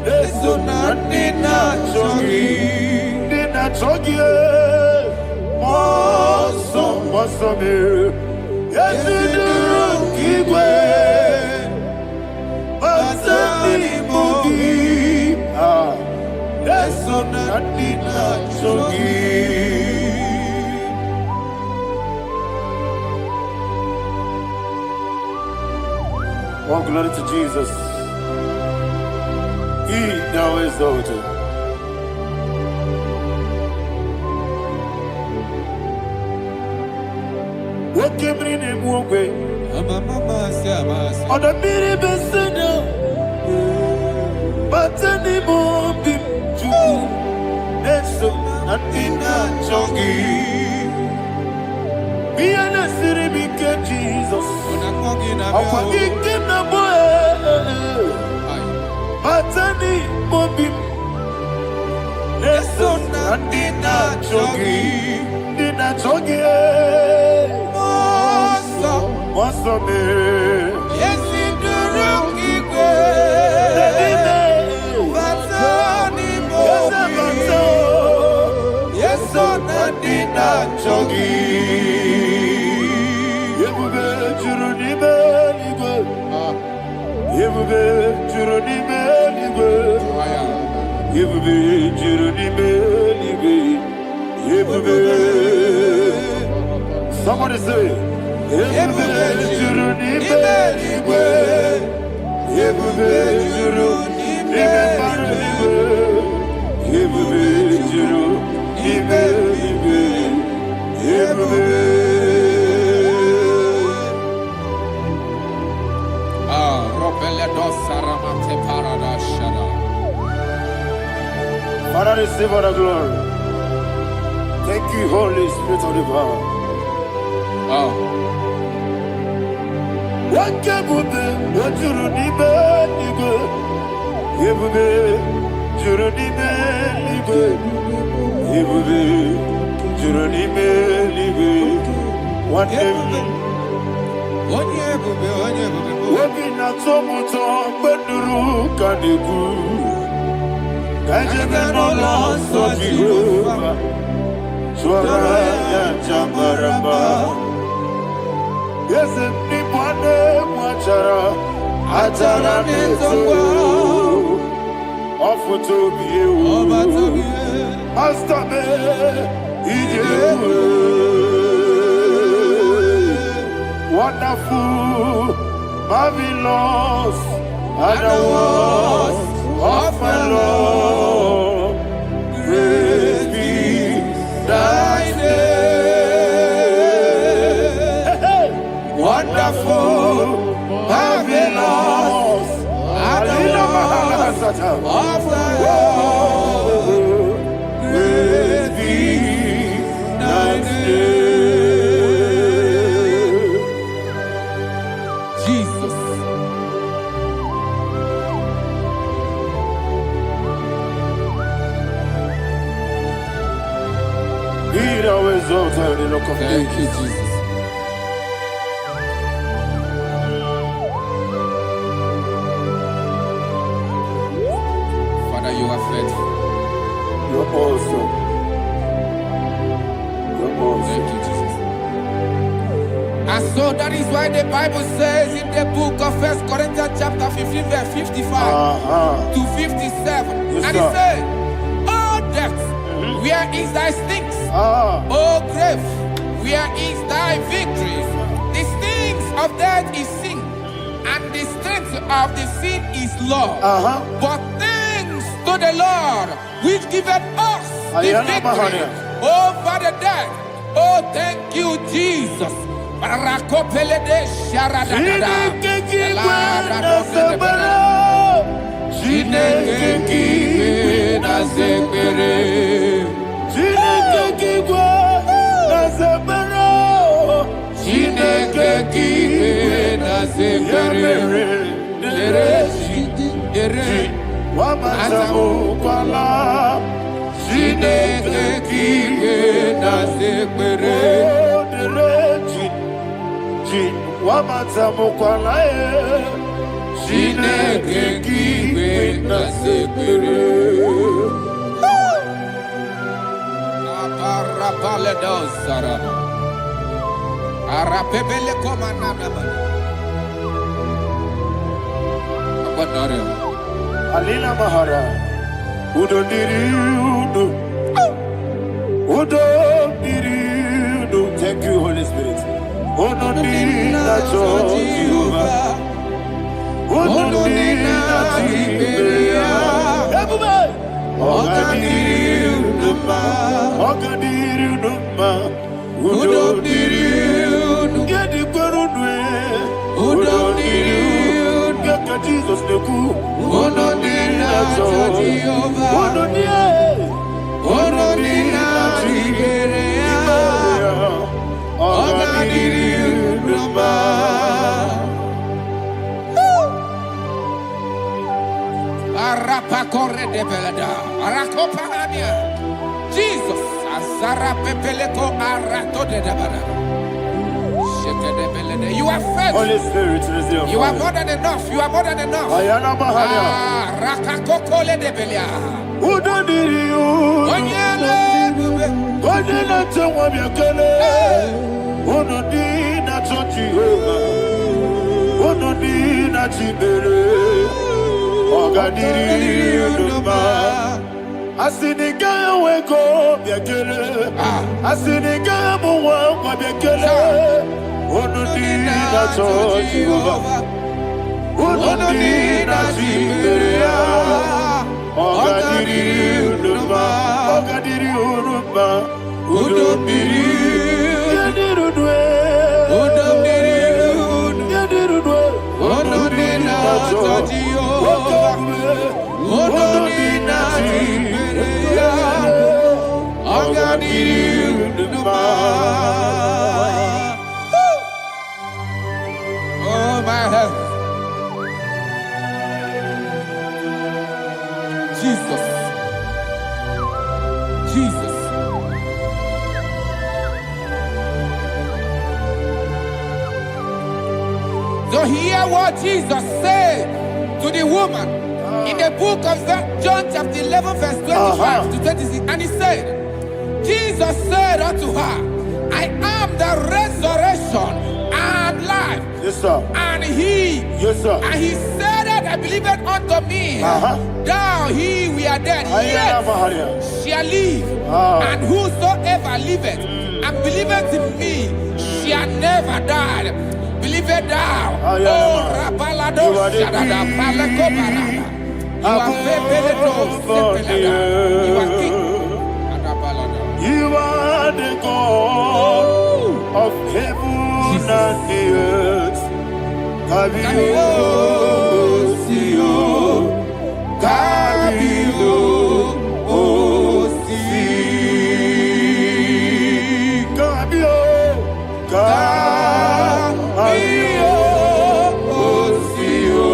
Eso na nina chongi. Nina chongi. Monso, monso me. Yes, you do. n'igwe bata n'ime obi eso na ndị na-achọ gị. Oh, glory to Jesus. He thou exalted. Wakemri ne muogwe. Oda miri besena. Batani mobi chuku. Neso natina chogi. Biana siri bike Jesus. Akwagi kina boe. Batani mobi. Neso natina chogi. Nina chogi. Mosso me. Yes, in the room, Igbo. Batani mobi. Yes, on Nadina chogi. Yebube juruni beligwe. Yebube juruni beligwe. Yebube juruni beligwe. Yebube. Somebody say. Yebube juruni beligwe. Yebube juruni beligwe. Yebube juruni beligwe. Yebube. Father, receive all the glory. Thank you, Holy Spirit of the power. Wakebube, wajuruni beligwe. Yebube, juruni beligwe. Yebube, juruni beligwe. Wakebube, wabina tomuto beduru kaniku. Kajebe no loso Jehovah. Swara ya jamaramba. Yese nipane mwachara. Atara netongo. Ofuto biyewu. Astabe. Ijewu. Wonderful. Marvelous. And the words of my Lord. Praise be thy name. Wonderful, marvelous, and the words of thy Lord. Praise be thy name. Jesus. Be thou exalted in the rock of Thank you, ages. Jesus. Father, you are faithful. You're awesome. You're awesome. Thank you, Jesus. And so that is why the Bible says in the book of 1 Corinthians chapter 15, verse 55 to 57. Yes, And it sir. says, "Oh death, where is thy stings? Oh grave, where is thy victory? The stings of death is sin, and the strength of the sin is law. But thanks to the Lord, which giveth us the victory over the death. Oh, thank you, Jesus." Rakopele de sharadada. Chineke kiwe na zekere. Chineke kiwe na zekere. Chineke kiwe na zekere. Dere Wamazamu kwala. Chineke kiwe na zekere. Wamazamu kwala. Chineke kiwe na zekere. Aparapale do sarama. Arapebele komanana. Alina Mahara. Udo diriudo. Udo diriudo. Thank you, Holy Spirit. Udo diriudo. Udo diriudo. Ogadiriudo. Udo diriudo. Yedi kwerudwe. Udo diriudo. Yaka Jesus neku. Udo diriudo. Udo diriudo. Udo diriudo. Ogadiriudo. Arapa corre de belada. Arakopania. Jesus. Azara pepeleko arato de dabada. You are faithful. Holy Spirit, resume. You are more than enough. You are more than enough. Ayana Mahara. Rakakokole de belia. Udo diriudo. Onyele. Onyele tewa miakele. Udo dina Jehovah. Udo dina Chibere. Ogadiriudo. Asinika weko miakele. Asinika muwa miakele. Udo dina Jehovah. Udo dina Chibere. Ogadiriudo. Ogadiriudo. Udo diriudo. Udo diriudo. Udo diriudo. Udo oh my heaven. Jesus. Jesus. So hear what Jesus said to the woman in the book of John chapter 11 verse 25 to 26. And he said, Jesus said unto her, I am the resurrection and life. Yes, sir. And he, Yes, sir. and he said that I believe it unto me. Thou he we are dead, yet shall live. And whosoever liveth and believeth in me shall never die. Believe it thou. Oh, Rabalado Shadada Palako Barada. You are You are king. You are the God of heaven and the earth. Kabio, Sio, Kabio, Si, Kabio, Kabio, Sio,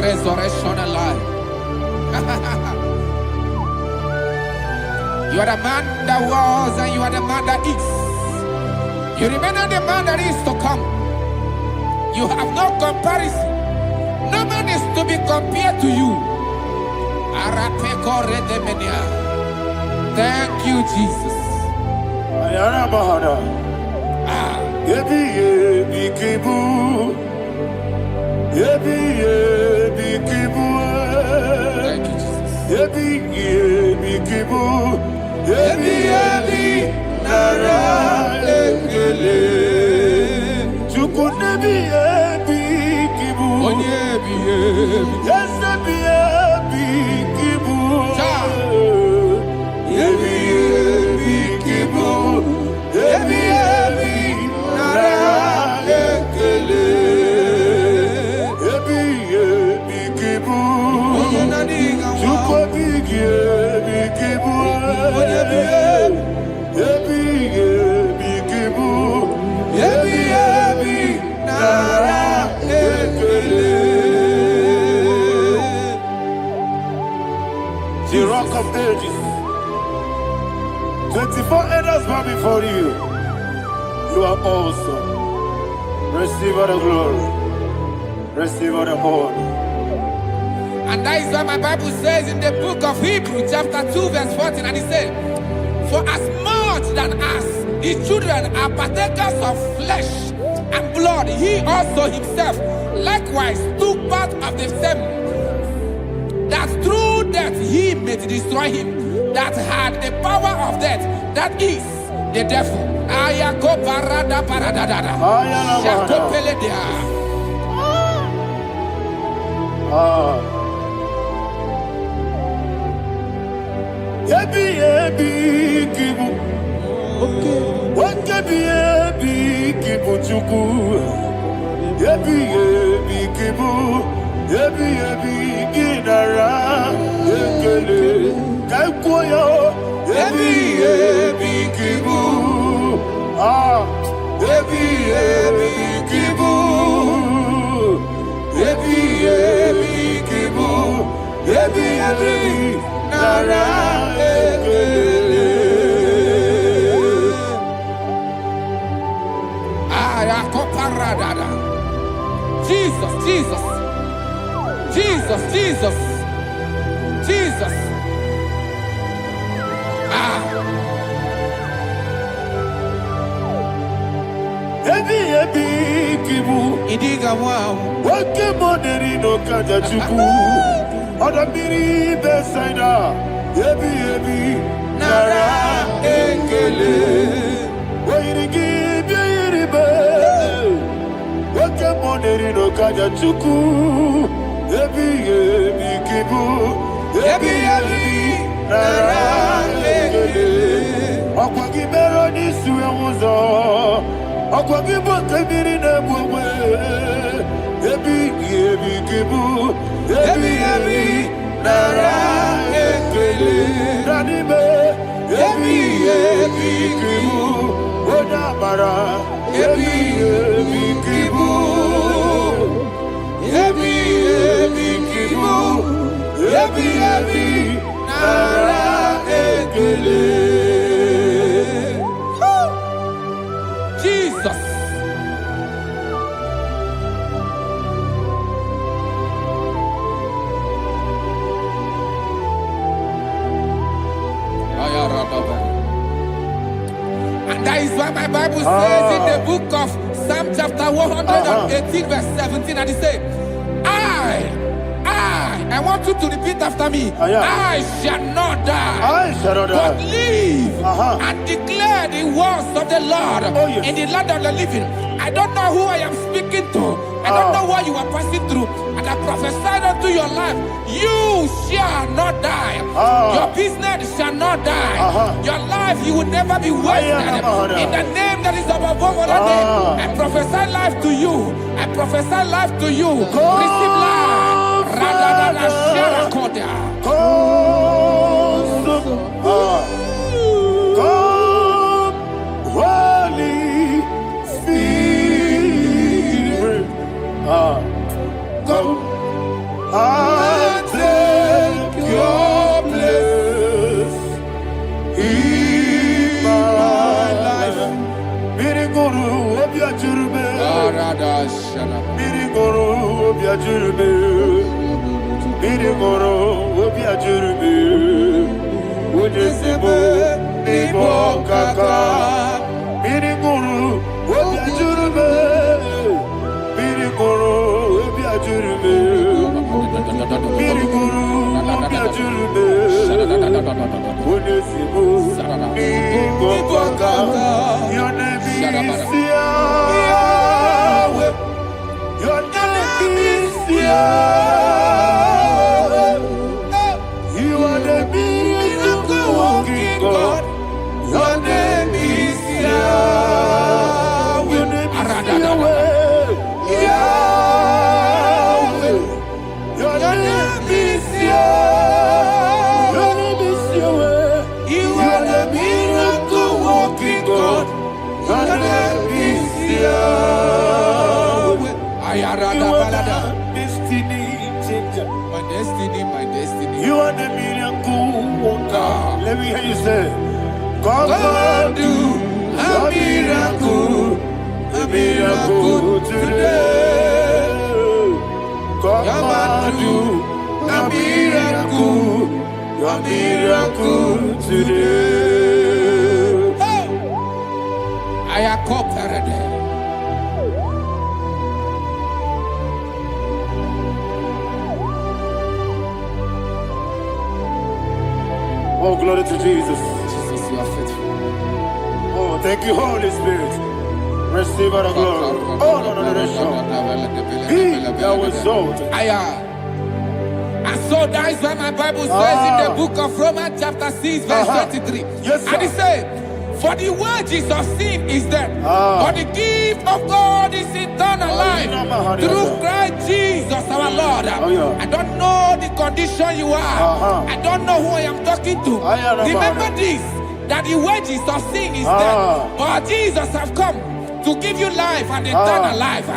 resurrection and life. You are the man that was and you are the man that is. You remain the man that is to come. You have no comparison. No man is to be compared to you. Thank you, Jesus. Thank you. the rock of ages. 24 elders bow before you. You are awesome. Receive all the glory. Receive all the honor. And that is what my Bible says in the book of Hebrews, chapter 2, verse 14. And it said, for as much than as his children are partakers of flesh and blood, he also himself likewise took part of the same, that through death he may destroy him that had the power of death, that is the devil. Yebi yebi kibu, wakebi yebi kibu chuku. Yebi yebi kibu, yebi yebi inara ekele kaikoyo. Yebi yebi kibu, yebi yebi kibu, yebi yebi kibu, yebi yebi nara ekele. Jesus, Jesus, Jesus, Jesus, Jesus. Yebi yebi kibu, Idiga wow. wake moneri no kaja chuku. Odamiri besaida. Yebi yebi nara ekele. Oirigi biiribe. Wake moneri no kaja chuku. Yebi yebi kibu. Yebi yebi nara ekele. Okwagi mero ni suwe muzo. Okwagi bote miri ne bwewe. Yebi yebi kibu. Yebi yebi nara ekele. Nanime. Yebi yebi kibu. Onamara. Yebi yebi kibu. Yebi yebi kibu. Yebi yebi nara ekele. Jesus. And that is why my Bible says in the book of Psalm chapter 118 verse 17, and it says, I want you to repeat after me. I shall not die, but live and declare the words of the Lord in the land of the living. I don't know who I am speaking to. I don't know what you are passing through. And I prophesy unto your life, you shall not die. Your business shall not die. Your life, you will never be wasted. In the name that is above all other name, I prophesy life to you. I prophesy life to you. Receive life. Radadada Sharakoda. Come, Holy Spirit. Come and take your place in my life. Miriguru obiajurube. Miriguru obiajurube. Miriguru obiajurube. Ujesibo ibo kaka. Miriguru obiajurube. Miriguru obiajurube. Miriguru obiajurube. Ujesibo ibo kaka. Your name is Yahweh. Your name is Yahweh. You are the miracle working God. Your name is Yahweh. Your name is Yahweh. Yahweh. Your name is Yahweh. Your name is Yahweh. You are the miracle working God. Your name is Yahweh. You are the destiny changer. My destiny, my destiny. You are the miracle one time. Let me hear you say, come and do a miracle today. Come and do a miracle today. I am cooperative. Oh, glory to Jesus. Jesus, you are faithful. Oh, thank you, Holy Spirit. Receive our glory. Oh, no, He that was exalted. And so that is why my Bible says in the book of Romans chapter 6 verse 23. Yes, sir. And it says, for the wages of sin is death, but the gift of God is eternal life through Christ Jesus our Lord. I don't know the condition you are. I don't know who I am talking to. Remember this, that the wages of sin is death, but Jesus have come to give you life and eternal life.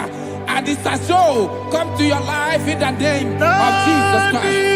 And this has so come to your life in the name of Jesus Christ.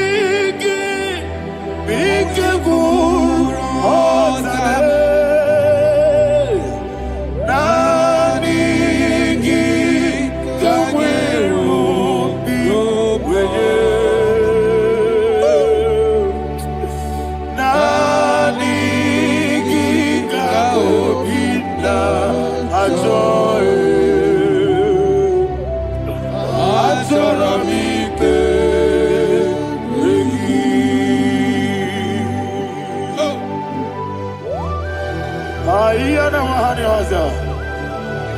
I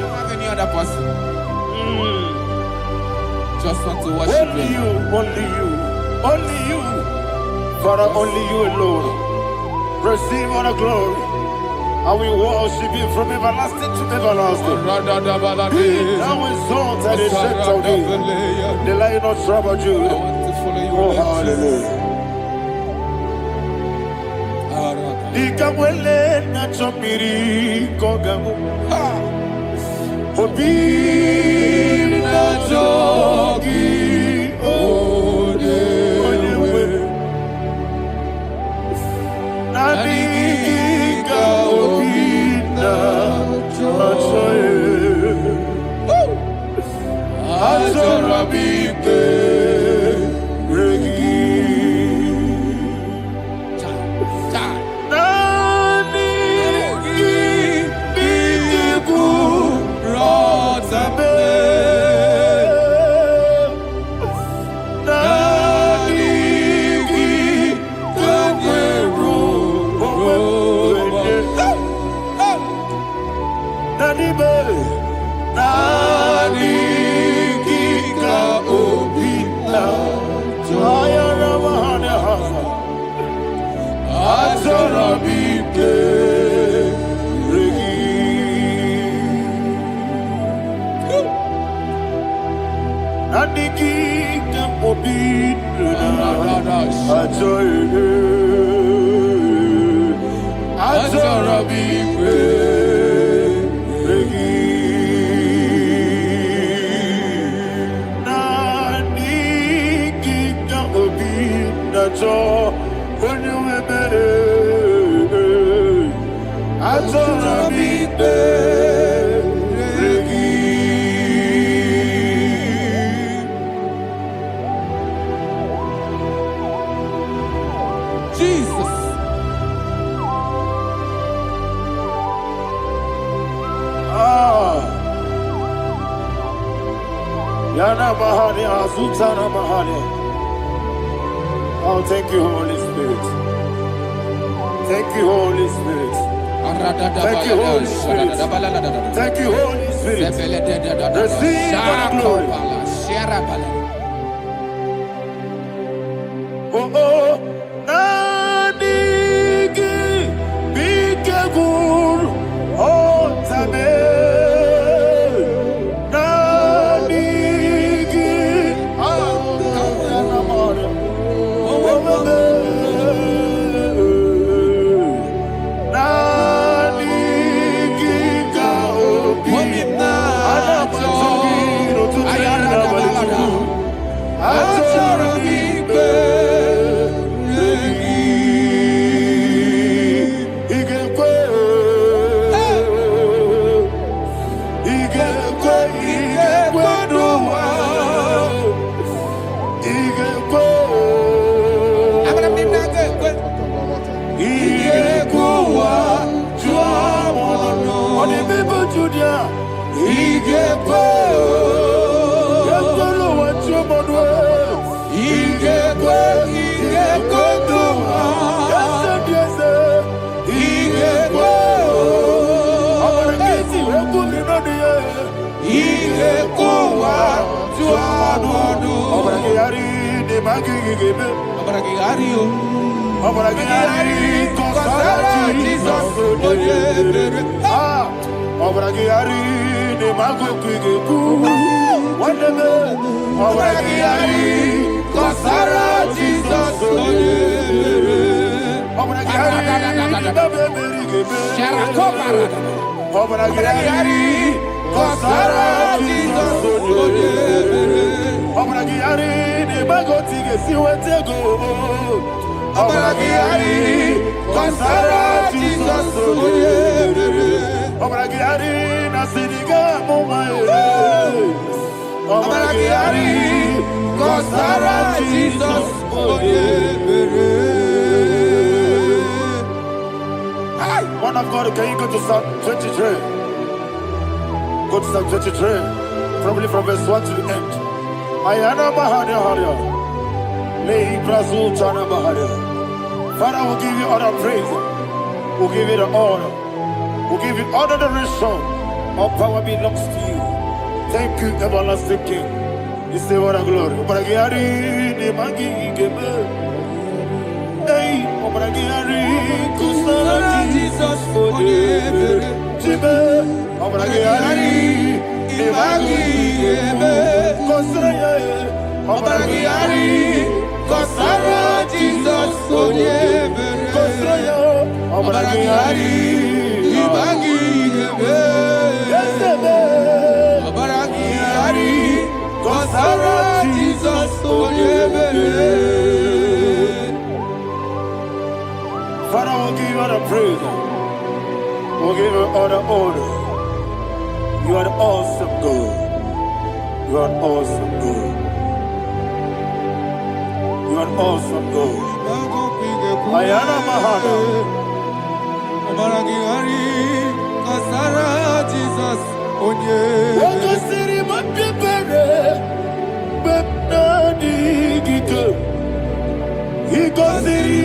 don't have any other person. Just want to worship only you, only you, only you. Father, only you alone. Receive all the glory. I will worship you from everlasting to everlasting. Be thou exalted and set of thee. The Lion of Tribe of Judah. Oh, hallelujah. Ikamwele na chomiri kogamu. Obi na jogi onewe. Nabika obi na choe. Azorabike regi. Oh, thank you, Holy Spirit. Thank you, Holy Spirit. Thank you, Holy Spirit. Thank you, Holy Spirit. Receive the glory. Oh, oh, Nanigi, Bikagur, oh, Tame. One of God, can you go to Psalm 23? Go to Psalm 23, probably from verse 1 to the end. Ayana Mahania Haria. Lay Brazil Chana Mahania. Father, we'll give you all the praise. We'll give you the honor. We'll give you all the adoration. All power belongs to you. Thank you, everlasting King. You say what a glory. Obragiari, the Magi, hey, Obragiari, Kusara, Jesus, for the Jibe, Obragiari, the Magi, Kusara, Obragiari, Kusara, Jesus, for the Kusara, Obragiari, the Magi, Obragiari, Kusara, Jesus, for the Father, we'll give you all the praise. We'll give you all the honor. You are the awesome God. You are an awesome God. You are an awesome God. Ayana Mahana. Jesus. Wako siri mapipere. Bepna digito. Iko siri.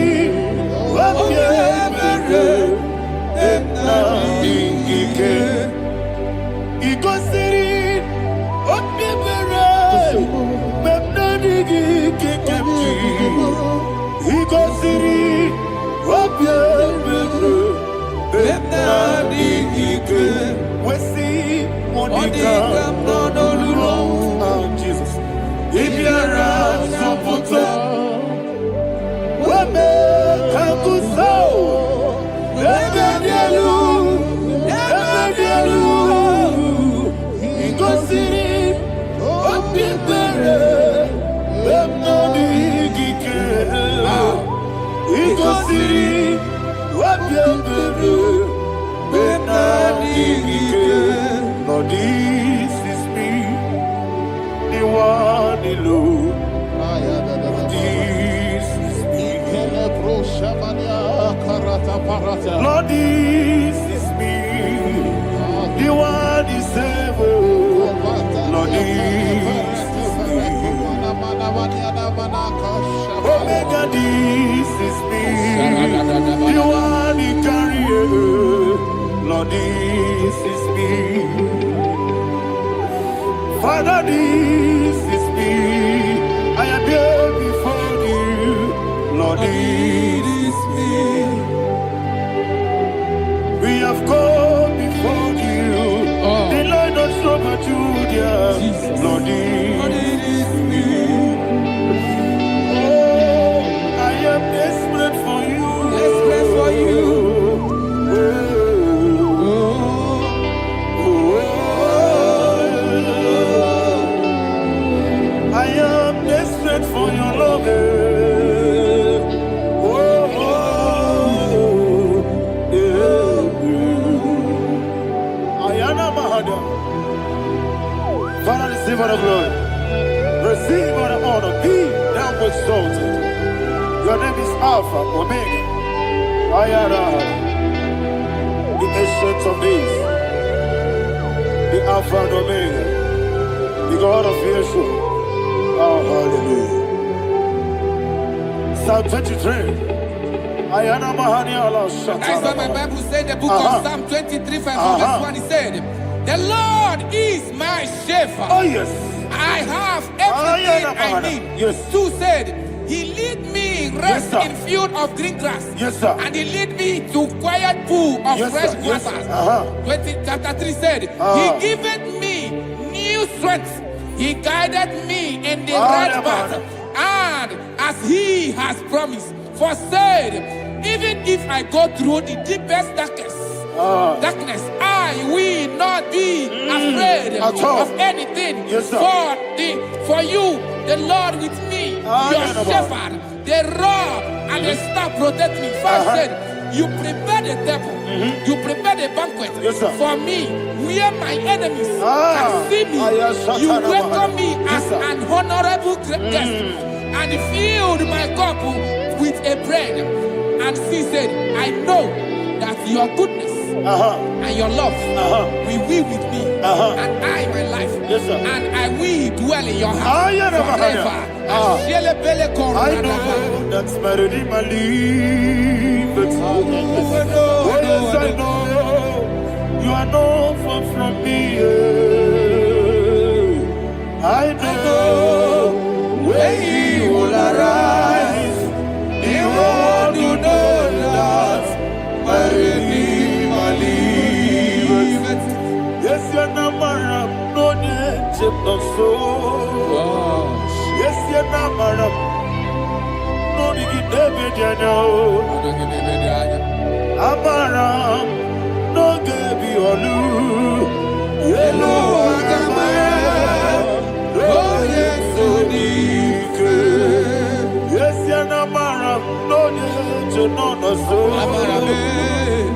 Jesus. If you're Lord, this is me, the one alone. This is me. Lord, this is me, the one is ever. Lord, this is me. Omega, this is me, the one in carrier. Lord, this is me. Father, this is me. I am here before you. Lord, this is me. We have come before you. The Lord not show but you, dear. Lord, this is me. Oh, I am desperate for you. Desperate for you. For your love, Ayana Mahada. Father, receive all the glory, receive all the honor. Be thou exalted. Your name is Alpha, Omega. Ayana, the ancient of days, the Alpha and Omega, the God of Yeshua. Oh, hallelujah. Psalm 23. Ayana Mahania Allah Shaka. That's what my Bible said, the book of Psalm 23, verse 1. It said, the Lord is my shepherd. Oh, yes. I I have everything I need. Yes. 2 said, He lead me rest Yes, in field of green grass. Yes, sir. And He lead me to quiet pool of Yes, fresh sir. Yes, waters. sir. Chapter 3 said, He giveth me new strength. He guided me in the right path. And as He has promised, for said, even if I go through the deepest darkness, I will not be afraid of anything. Yes, sir. For you, the Lord with me, your shepherd, the rod and the staff protect me. First said, you prepare the table, you prepare the banquet for me, where my enemies can see me. You welcome me as an honorable guest, and filled my cup with a bread. And she said, I know that your goodness and your love will be with me, and I, my life, and I will dwell in your house forever. I know that's my Redeemer liveth. Oh yes, I know you are not far from me. I know when He will arise, He will do that my Redeemer liveth. Yes, you're not married, no need to so. Yes, you're not married. No need to be Amaram, no gebi olu. Yelo agamara, no yesodike. Yes, you're not married, no need to know no so.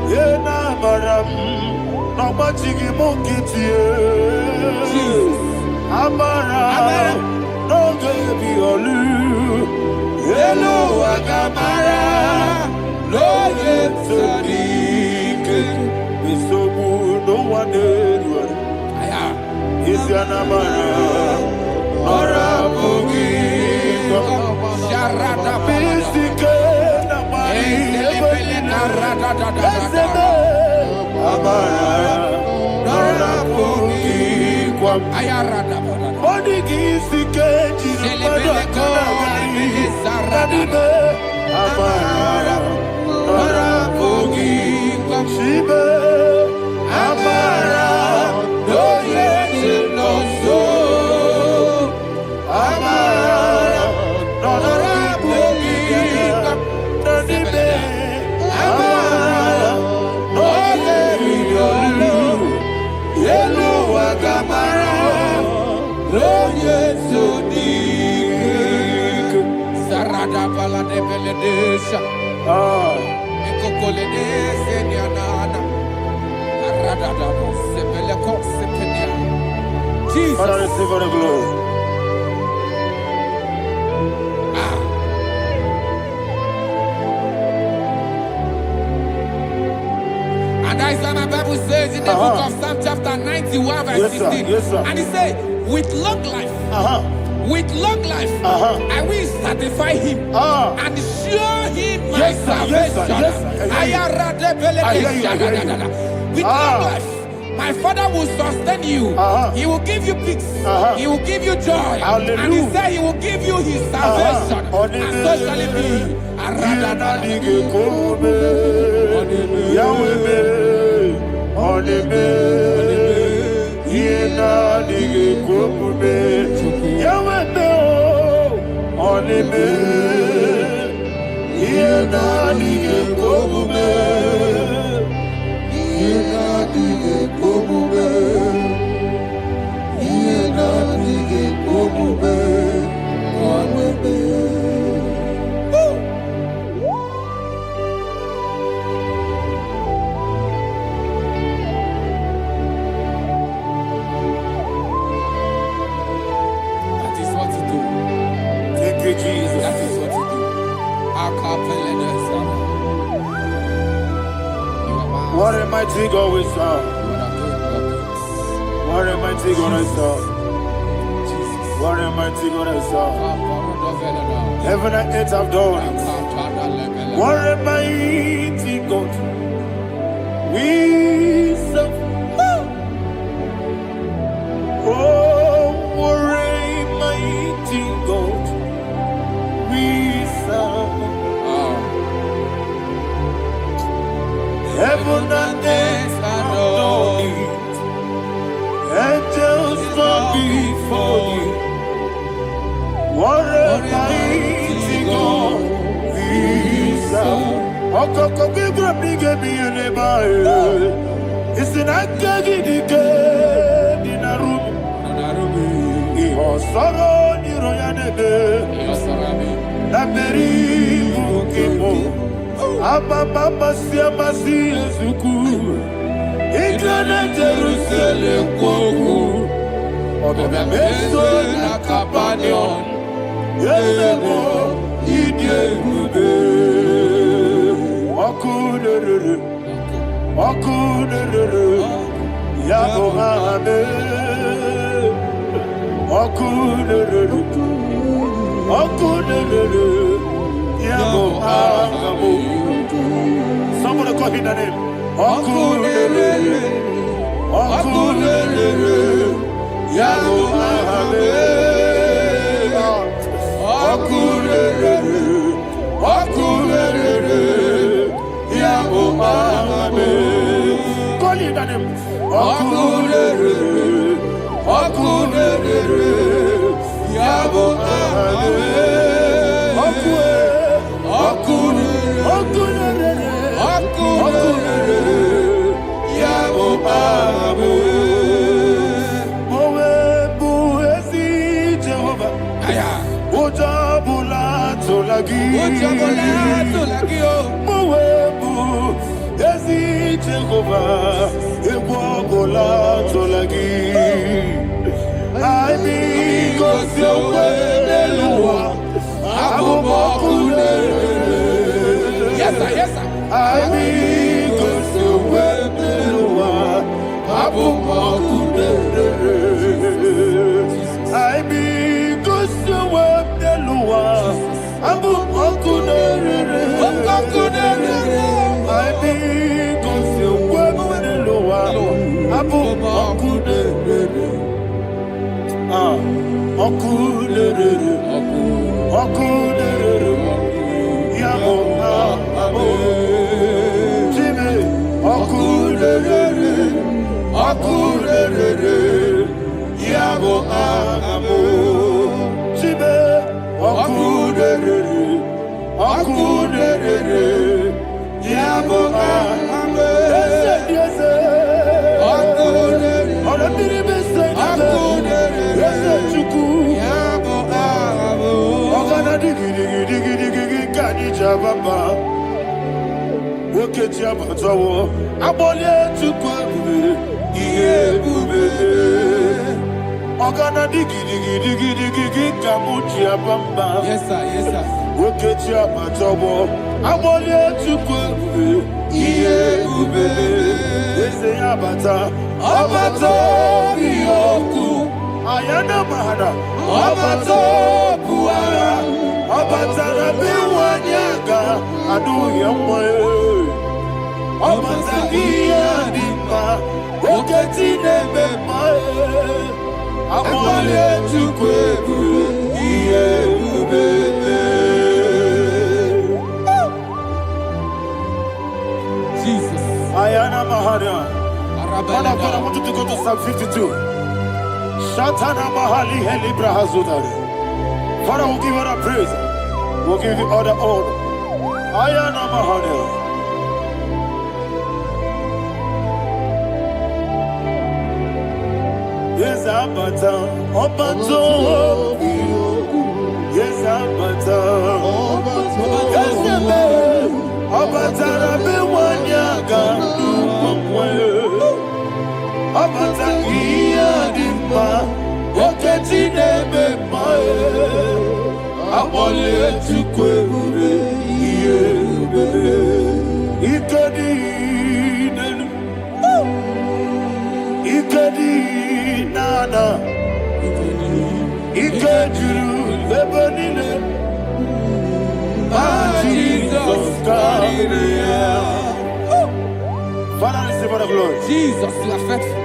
Yena amaram, no machigi mukiti. Amaram, no gebi olu. Hello, Agamara, no yetsodike. Misobu, no one did. Is your Namara, or a boogie? Sharada Mystique, Namari, Amara, or a boogie. Odigi Sikeji, Amara, Orapogi, Shibe, Amara, no yet no so, Amara, Orapogi, Nadibe, Amara, no yet no Yellow Agamara, no yet so deep. Sarada bala de beledesha. Ekokoledese nianana. Arada da sepele ko sepenia. Jesus. Father, receive all the glory. And that is what my Bible says in the book of Psalm chapter 91 verse 16. Yes, sir. And it says, with long life, with long life, I will satisfy him and show him my salvation. With long life, my Father will sustain you. He will give you peace. He will give you joy. Hallelujah. And He said He will give you His salvation. And so shall it be. Jesus. That is what you do. What a mighty God we serve. What a mighty God I serve. What a mighty God I serve. Heaven and earth have done it. What a mighty God we serve. Oh, what a Goodness adore you. Angels bow before you. What a mighty God we serve. Okoko bibra bige bi eneba. It's an akagi dike dinarum. Iho soro ni royanebe. Naberi bukipo. Ababa siamasi ezuku. Igrana Jerusalem kwoku. Obebe meso na Capernaum. Yelemo idie gube. Okunere. Okunere. Yabo hame. Okunere. Okunere. Yabo hame. Somebody call him the name. Okunere. Okunere. Yabo hame. Okunere. Okunere. Yabo hame. Call him the name. Okunere. Okunere. Yabo hame. Yes, sir. Yes, sir. I mean, go to where the Lord, Abu I mean, go to where the Lord, Abu I mean, go to where the Lord, Abu Yes, sir. Yes, sir. Ayana mahana, Abato buara, Abatara biwanyaga, adu yamwe, Abata iya dimba, oketi nebe mae, Amale tukwebu, iye ubebe. Jesus. Ayana mahana. Man of God, I want you to go to Psalm 52. Shatana Mahali Heli Brahazudari. Father, we'll give you the praise. We'll give you all the honor. Ayana Mahali. Yes, Abata. Obato. Yes, Abata. Yes, Abata. Rabi Wanyaga. Abata iya dimba, oketi nebe mae, abole tukweure iye ubebe, ikedi nenu, ikedi nana, ikediru lebanine, Jesus God. Father, receive all the glory. Jesus, you are faithful.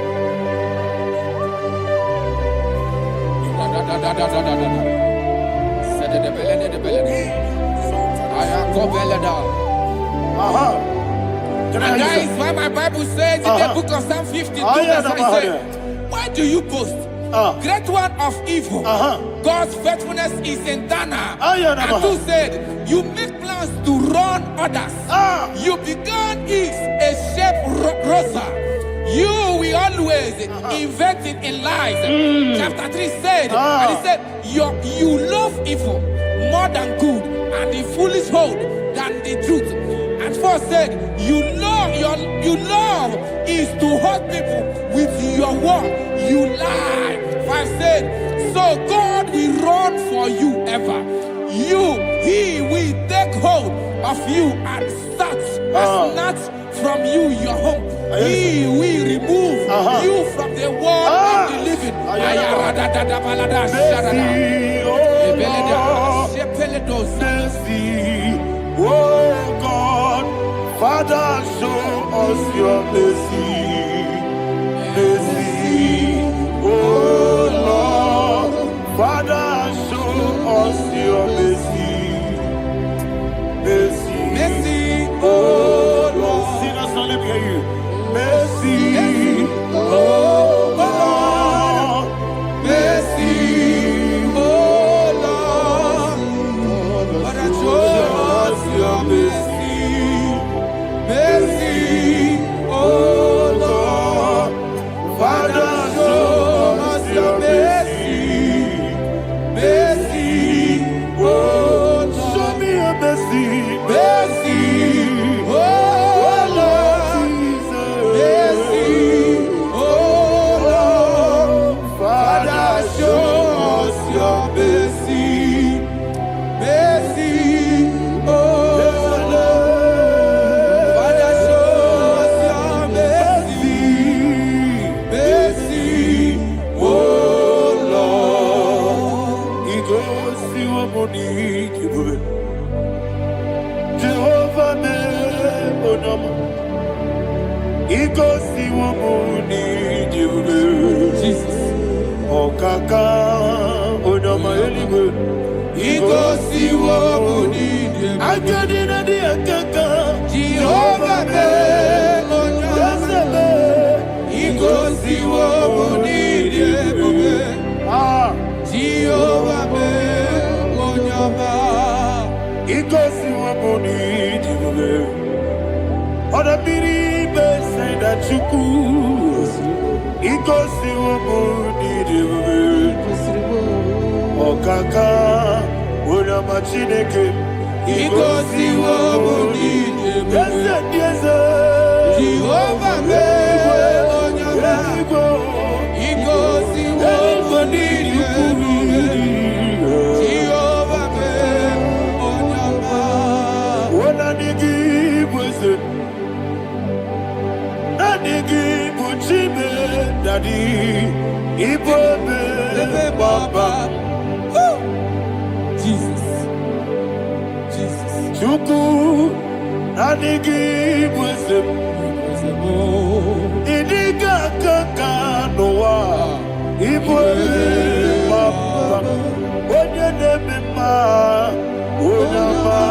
And that is why my Bible says in the book of Psalm 52, verse 9, says, why do you boast? Great one of evil. God's faithfulness is eternal. And who said, you make plans to run others. You began is a shape rosa. You will always invent it in lies. Chapter 3 said, and he said, you love evil more than good, and the foolish hold than the truth. And 4 said, you love is to hurt people with your word. You lie. 5 said, so God will run for you ever. He will take hold of you and snatch from you your home. He will remove you from the world of the living. Oh God, Father, show us your mercy. Mercy, oh Lord, Father, show us your mercy. Mercy, mercy, oh Lord. Sing us, let me hear you. Mercy, oh Lord, mercy, oh Lord, Father, show us your mercy, mercy, oh Lord, Father, show us your mercy, mercy, oh Lord, show me your mercy, mercy, oh Lord. Jesus. Oh kaka, oh no my eligwe. Iko siwo muni. Agadi na di kaka. Jehovah be, oh no. Iko siwo muni di. Jehovah be, oh no. Iko siwo muni di. Oda biri be say that you could. Ikosi wabuni diwe, okaka una machineke. Ikosi wabuni diwe, Jehovah me onyama. Ikosi wabuni diwe, Jehovah me onyama. Wana nigi bweze, na nigi buchime. Daddy, Igbo, Baba, Jesus, Jesus, Chuku, Nanigi, Wisdom, Idiga, Kaka, Noah, Igbo, Baba, when your name is Ma, Unama,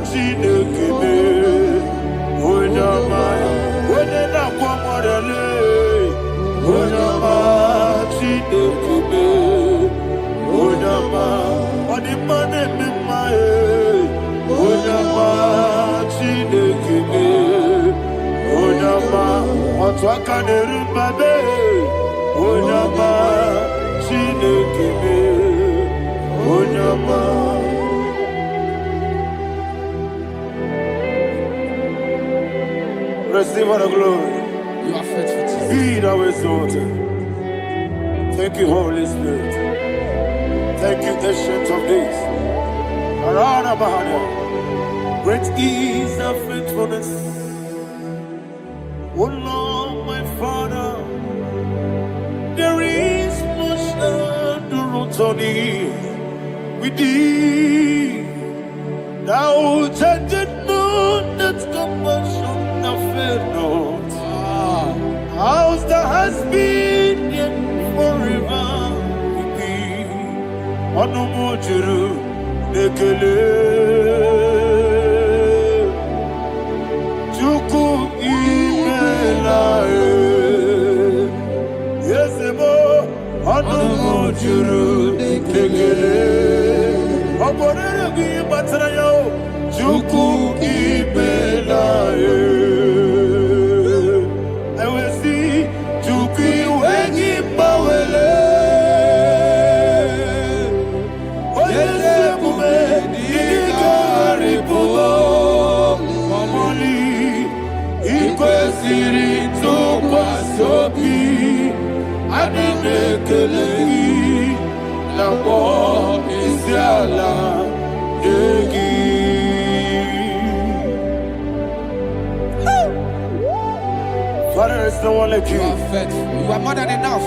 Chineke, Unama, when you're not one Onama, Chineke, Onama, Odimane Mimae, Onama, Chineke, Onama, Otwakane Rumbabe, Onama, Chineke, Onama. Receive all the glory. You are faithful, Jesus. Be thou exalted. Thank you, Holy Spirit. Thank you, Ancient of Days. Arana Bahana. Great is thy faithfulness. O Lord, my Father, there is much endurance on thee. With thee, thou changest not that compassion of faith not. How's the has been yet forever with thee? Onomojuru nekele Chuku Father, there's no one like you. You are faithful. You are more than enough.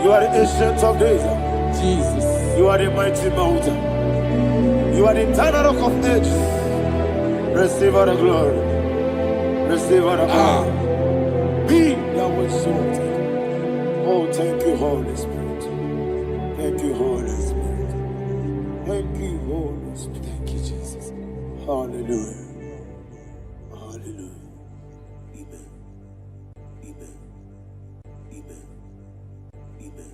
You are the ancient of days. Jesus. You are the mighty mountain. You are the eternal rock of ages. Receive all the glory. Receive all the power. Be thou exalted. Oh, thank you, Holy Spirit. Thank you, Holy Spirit. Thank you, Holy Spirit. Thank you, Jesus. Hallelujah. Hallelujah. Amen. Amen. Amen. Amen.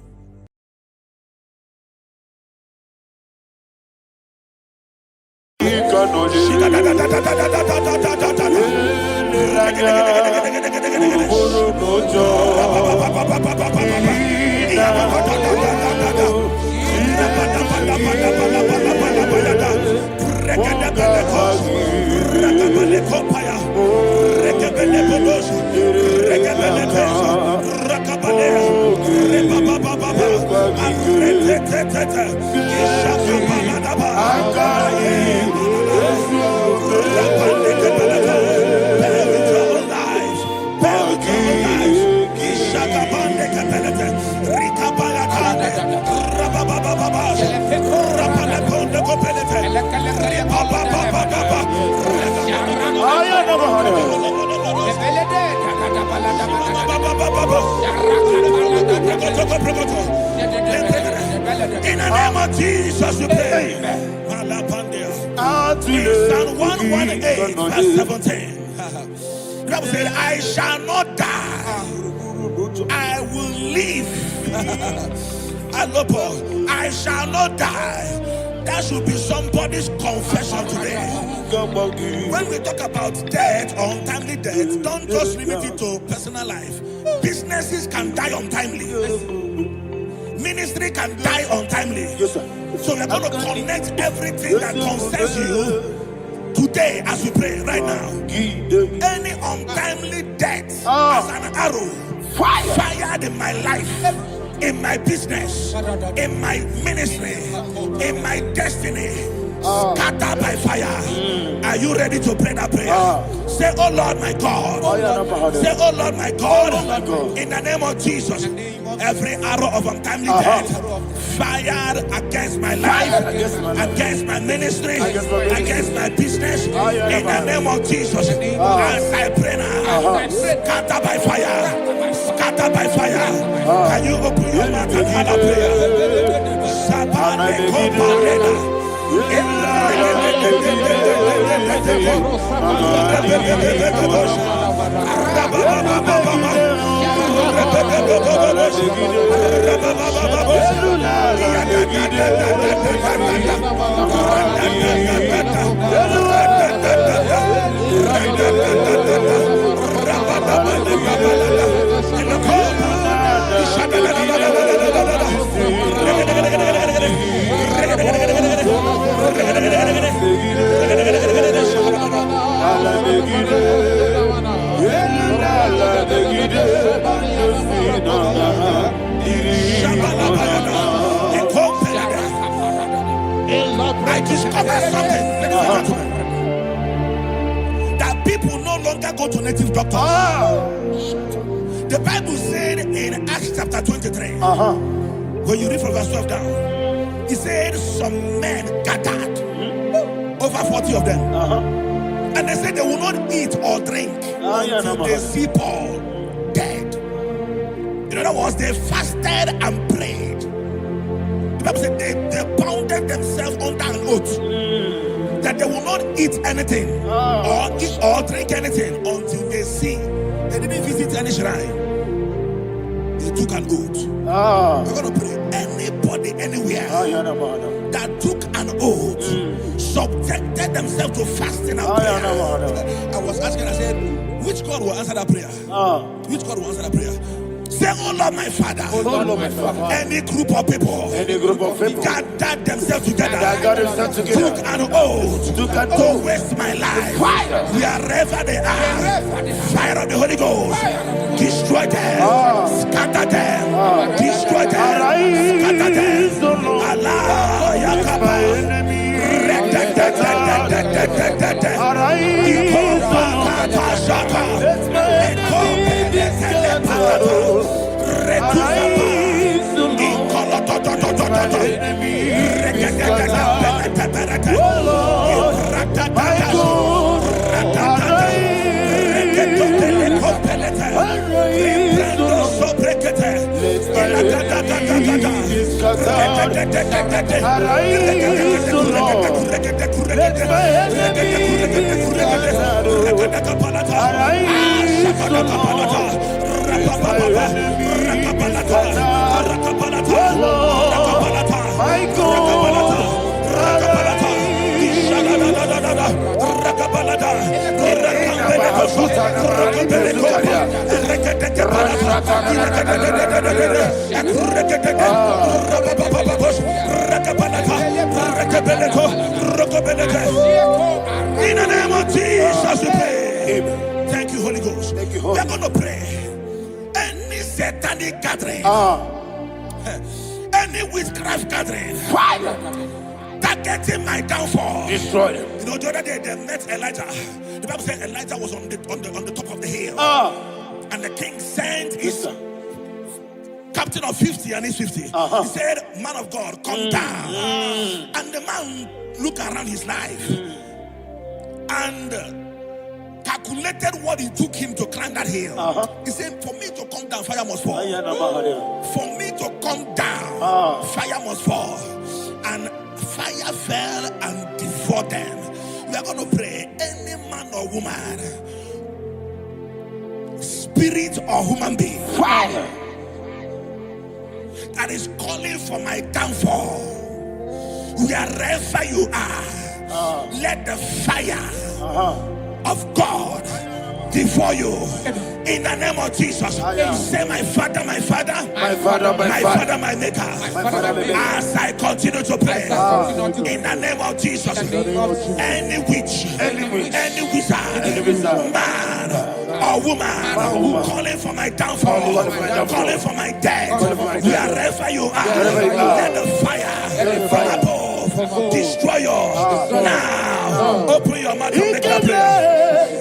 In the name of Jesus, we pray. Psalm 118, verse 17. The Bible said, I shall not die, I will live. I shall not die. That should be somebody's confession today. When we talk about death or untimely death, don't just limit it to personal life. Businesses can die untimely. Ministry can die untimely. Yes, sir. So we're going to connect everything that concerns you today as we pray right now. Any untimely death as an arrow fired in my life, in my business, in my ministry, in my destiny, scattered by fire. Are you ready to pray that prayer? Say, oh Lord my God. Say, oh Lord my God. In the name of Jesus, every arrow of untimely death fired against my life, against my ministry, against my business, in the name of Jesus, as I pray now, scattered by fire, scattered by fire. Can you open your mouth and have a prayer? I discovered something, that people no longer go to native doctors. The Bible said in Acts chapter 23, when you read from verse 12 down, it said some men gathered, over 40 of them, and they said they will not eat or drink until they see Paul dead. In other words, they fasted and prayed. The Bible said they bounded themselves under an oath that they will not eat anything or eat or drink anything until they see. They didn't visit any shrine. They took an oath. We're going to pray. Anybody, anywhere that took an oath, subjected themselves to fasting and prayer. I was asking, I said, which God will answer that prayer? Which God will answer that prayer? Say, oh Lord my Father, any group of people gathered themselves together, took an oath to waste my life. Wherever they are, fire of the Holy Ghost, destroy destroy them, scatter them, destroy them, scatter them. Allah, Yakaba, in the name of Jesus we pray. Amen. Thank you, Holy Ghost. Thank you, Holy. We're going to pray. Any satanic gathering, any witchcraft gathering, fire, targeting my downfall, destroy them. You know, the other day they met Elijah. The Bible said Elijah was on the top of the hill, and the king sent his captain of 50 and his 50. He said, "Man of God, come down." And the man looked around his life and calculated what it took him to climb that hill. He said, "For me to come down, fire must fall. For me to come down, fire must fall." And fire fell and devoured them. We are going to pray. Any man or woman, spirit or human being, fire, that is calling for my downfall, wherever you are, let the fire of God devour you in the name of Jesus. Say, my Father, my Father, my Father, my Father, my Maker. As I continue to pray in the name of Jesus, any witch, any wizard, man or woman calling for my downfall, calling for my death, wherever you are, let the fire from above destroy you now. Open your mouth and make that prayer.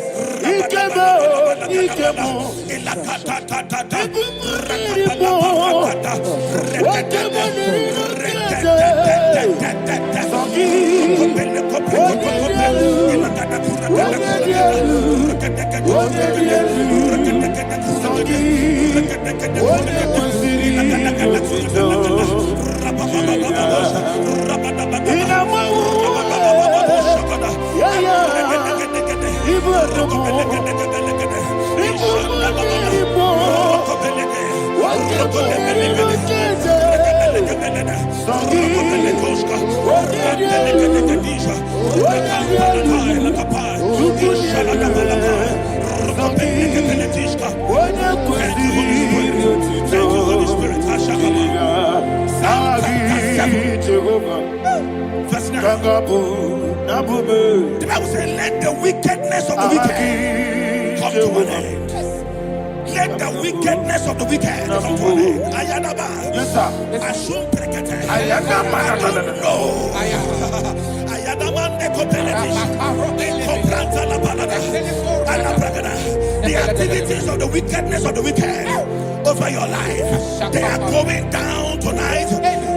The Bible says, let the wickedness of the wicked come to an end. Let the wickedness of the wicked come to an end. Ayadaba. Yes, sir. Assume prekete. Ayadaba. No. Ayadaba the activities of the wickedness of the wicked over your life, they are going down tonight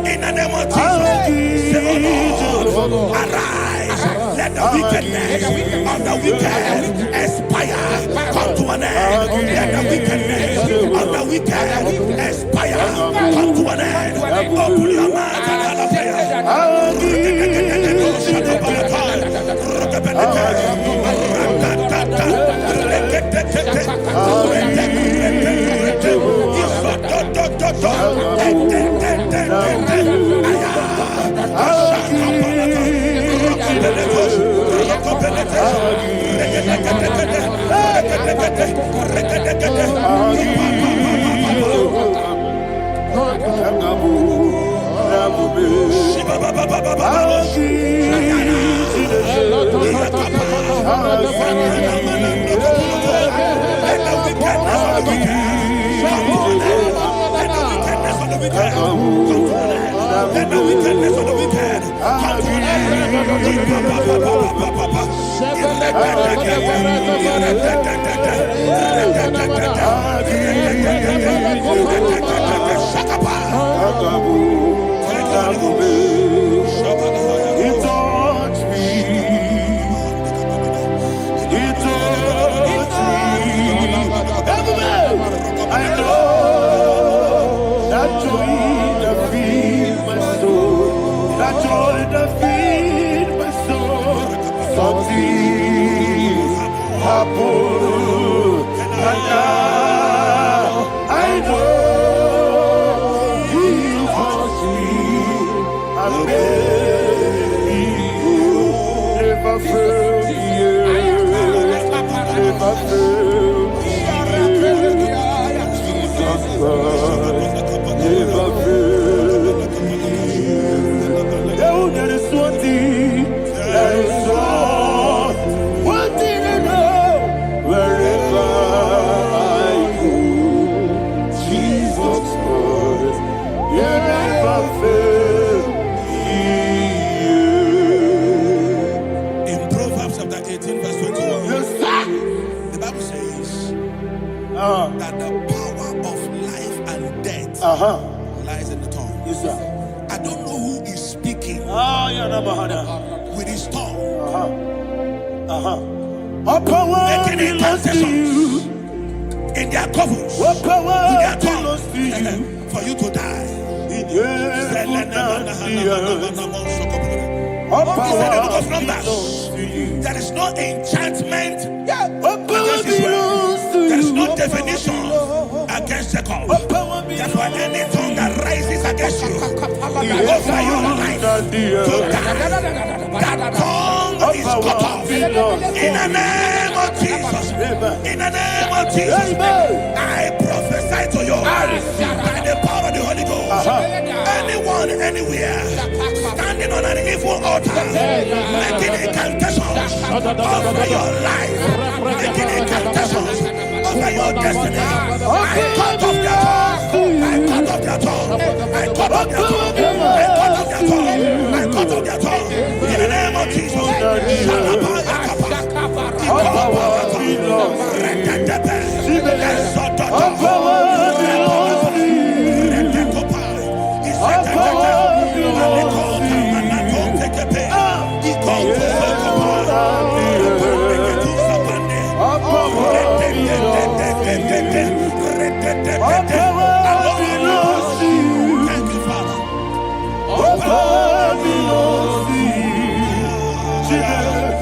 in the name of Jesus. Say, oh Lord, arise. Let the wickedness of the wicked expire, come to an end. Let the wickedness of the wicked expire, come to an end. Open your mouth and have a prayer. wicked come to an end. Let the wickedness of the wicked come to an He touched me. He touched me. I know that joy that feeds my soul. That joy that feeds my soul. Something happened, and now I know He wants me. I may never fail me, never fail me. Jesus Christ, never fail me. Oh, there is one thing, there is one thing I know. Wherever I go, Jesus Christ, you never fail me. In Proverbs chapter 18, verse 21, Yes, sir. the Bible says that the power of life and death lies in the tongue. Yes, sir. I don't know who is speaking Yeah, with his tongue, What power making belongs to incantations you? in their covers What power with their belongs to you? tongue for you to die. In heaven and the earth. What He said in the book power of Numbers, belongs to you? there is no enchantment What power against Israel. belongs to There is you? no definition against Jacob. What power Therefore, belongs any tongue that rises against you in over your heaven life and the to earth? die, that tongue What is power cut off. belongs to In the you? name of Jesus. In the name of Jesus. Amen. I prophesy to you by the power of the Holy Ghost. Anyone, anywhere, standing on an evil altar, making incantations over your life, making incantations over your destiny. I cut off their tongue. I cut off their tongue. I cut off their tongue. I cut off their tongue. I cut off their tongue. In the name of Jesus. What power belongs to you? What power belongs to you? What power belongs to you? What power belongs to you? Thank you, Father. What power belongs to you? The heaven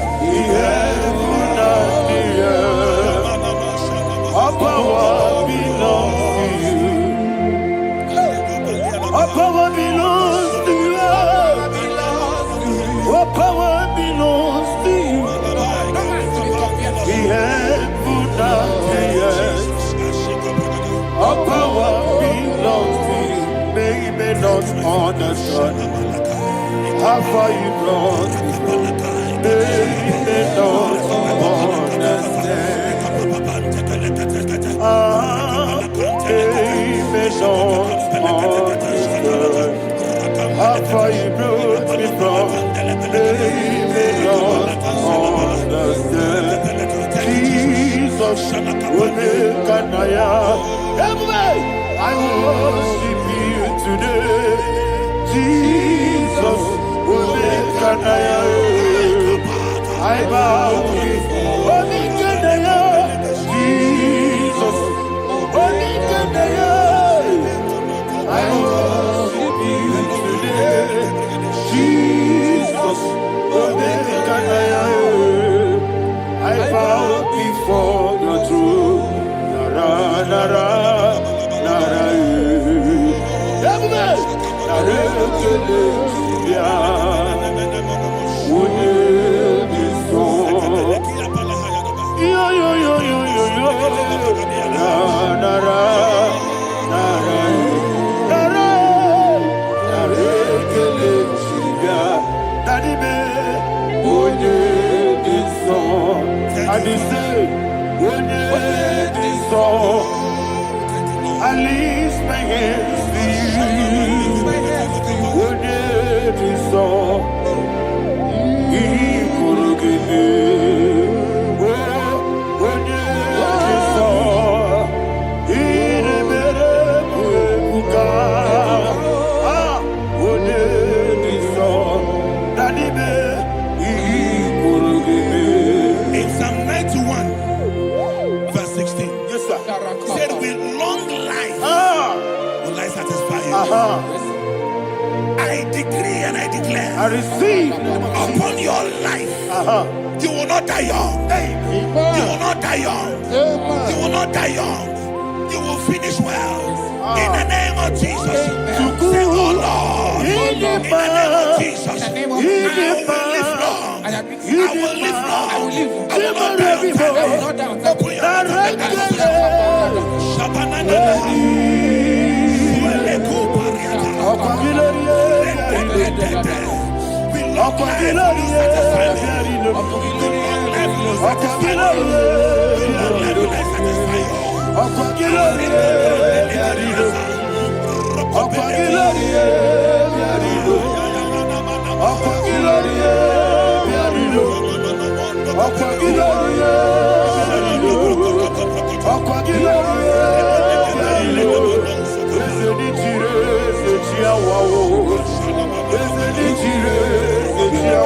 and the earth. What power belongs to you? What power belongs to you? What power belongs to you? The heaven and the earth. What power belongs to you? They may not understand how far you brought me from. They may not understand. They may not understand how far you brought me from. They may not understand. Jesus, will make an I worship you today. Jesus, will make an I bow before Jesus, I worship you today. Jesus, I bow before your throne. Nara, nara, nara, I I lift my hands to you. What did you saw? He could give me. What did you saw? He never could. Ah, what did you saw? Daddy, he could give me. In Psalm 91, verse 16, Yes, sir. said, with long life will I satisfy you. I decree and I declare I receive upon your life, you will not die young. You will not die young. You will not die young. You will finish well. In the name of Jesus. Say, oh Lord, in the name of Jesus, I will live long. I will live long. I will not die on time. I will not die on time. Open your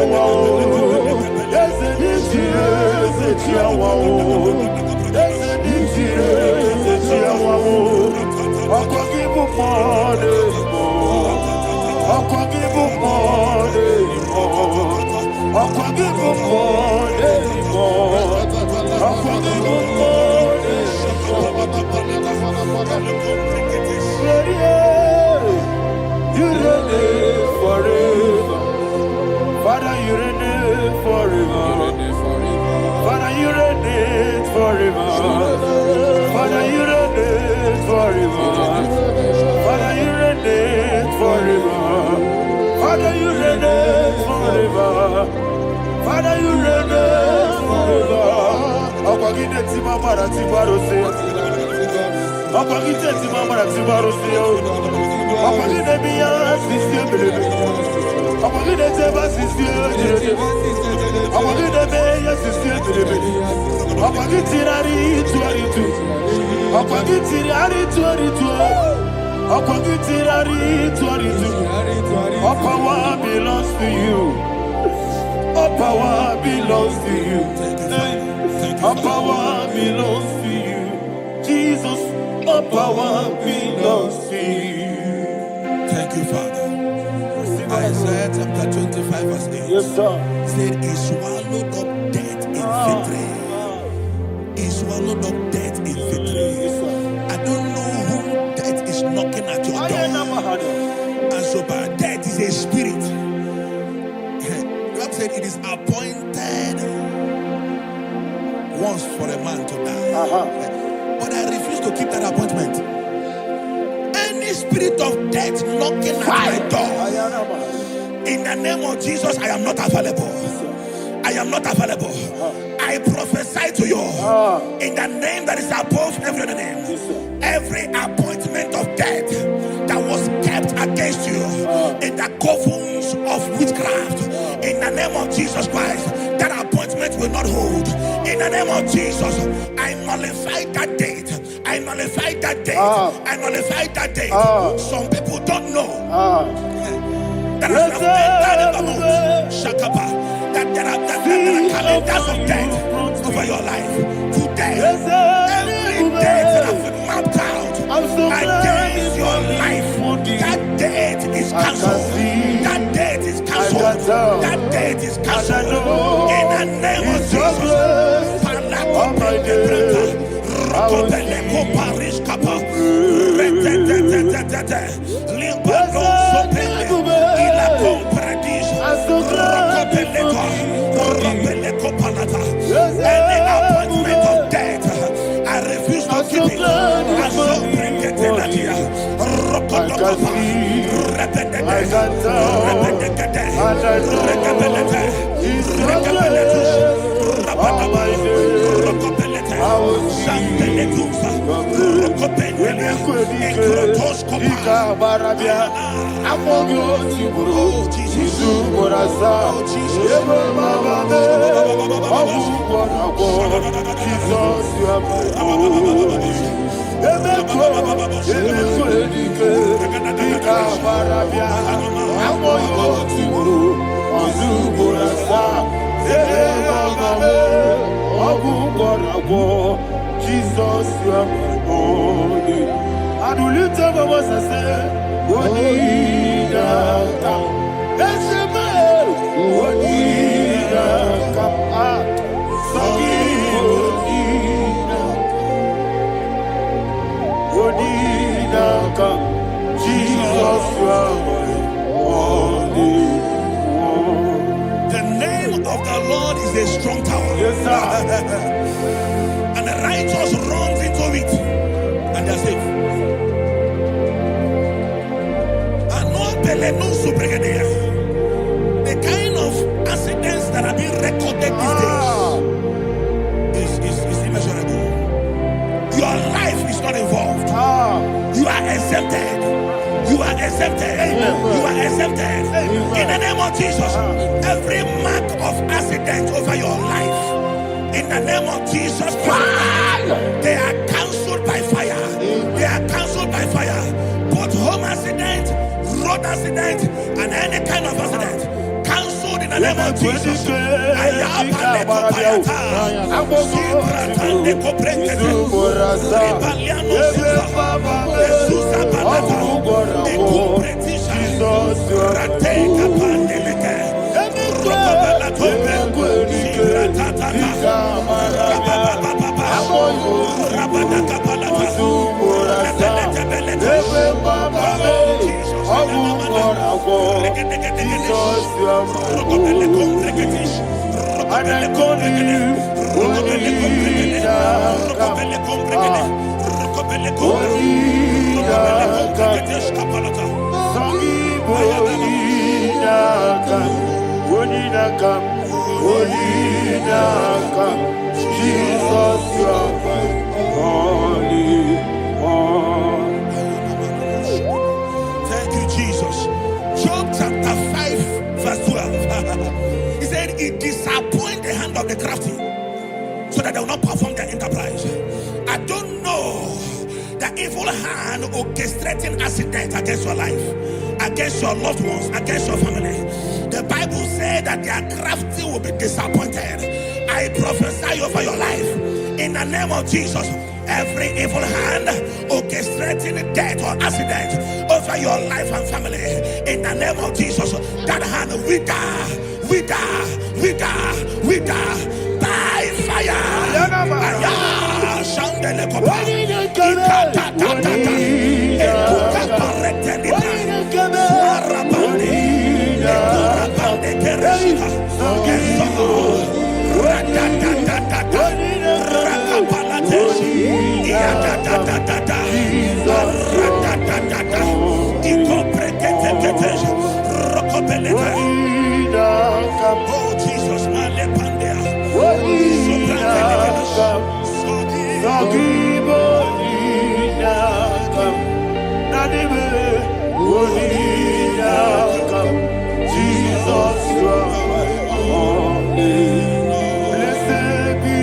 Father, you reign forever. Father, you reign forever. Father, you reign forever. Father, you reign forever. Father, you reign forever. Father, you reign forever. Akwagide timamara tibarose. Akwagide timamara tibarose. Akwagide biya sisi belebe. Akwagide teba sisi belebe. Akwagide beya sisi belebe. Akwagide tirari tuaritu. Akwagide tirari tuaritu. Akwagide tirari tuaritu. All power belongs to you. All power belongs to you. All power belongs to you. Jesus, all power belongs to you. Thank you, Father. Isaiah chapter 25, verse 8. Yes, sir. Said, he swallowed up death in victory. He swallowed up death in victory. I don't know who death is knocking at your door. And so, but death is a spirit. God said it is appointed once for a man to die. But I refuse to keep that appointment. Any spirit of death knocking at my door, in the name of Jesus, I am not available. I am not available. I prophesy to you in the name that is above every other name. Every appointment of death that was kept against you in the covens of witchcraft, in the name of Jesus Christ, that appointment will not hold. In the name of Jesus, I nullify that date. I nullify that date. I nullify that date. Some people don't know that as of Shakapa, that there are calendars of death over your life. Today, every date that has been mapped out against your life, that date is cancelled. That date is cancelled. That date is cancelled. In the name of Jesus. Any appointment of death, I refuse to keep it. I so bring it in barabia. Amogo tiburu. Jisu morasa. Ebe baba be. Ogu bonago. Jesus you are my Lord. Emeko edike. Ika barabia. Amogo tiburu. Jisu morasa. Ebe baba be. Ogu bonago. Jesus you are my Lord. Adulite baba sase. Onidaka, Eseme, Onidaka, Sagi, Onidaka, Jesus, you are my only one. The name of the Lord is a strong tower. Yes, sir. And the righteous runs into it, and they are safe. The kind of accidents that are being recorded these days is immeasurable. Your life is not involved. You are exempted. You are exempted. You are exempted. In the name of Jesus, every mark of accident over your life, in the name of Jesus Christ, they are cancelled by fire. They are cancelled by fire. Both home accident, road accident, and any kind of accident, cancelled in the name of Jesus. Jesus, you are my only one. Thank you, Jesus. Job chapter 5, verse 12. He said, it disappoints the hand of the crafty, so that they will not perform their enterprise. I don't know the evil hand orchestrating accident against your life, against your loved ones, against your family. The Bible said that their crafty will be disappointed. I prophesy over your life in the name of Jesus. Every evil hand orchestrating death or accident over your life and family, in the name of Jesus, that hand wither by fire. Oh Jesus, Jesus, you are my only. Blessed be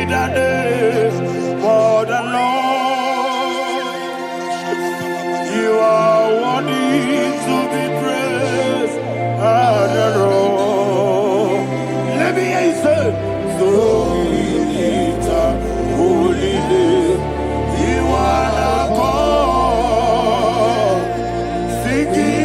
the name for the Lord. You are worthy to be praised and adored. Let me hear you say, so we lift up holy name. You are the God, seeking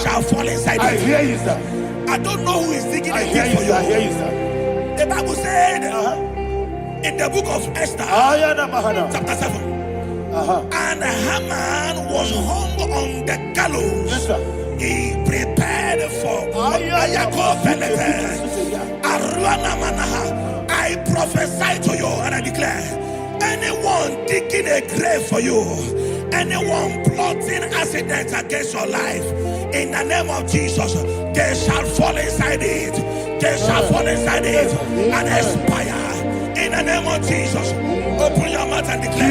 Shall fall inside I hear you, sir. I don't know who is digging a hear pit you, for sir. I you. hear you, sir. The Bible said in the book of Esther, chapter 7, and Haman was hung on the gallows. Yes, sir. He prepared for I prophesy to you and I declare, anyone digging a grave for you, anyone plotting accidents against your life, in the name of Jesus, they shall fall inside it. They shall fall inside it and expire. In the name of Jesus, open your mouth and declare.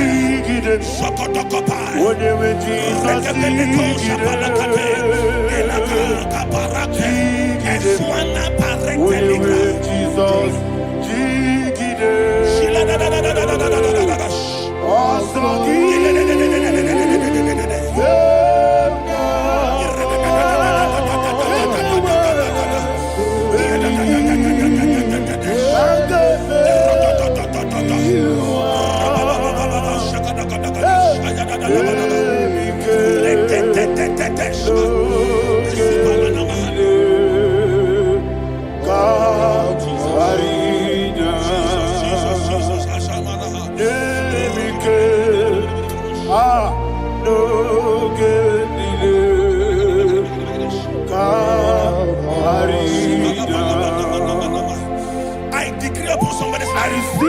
I decree upon somebody's life,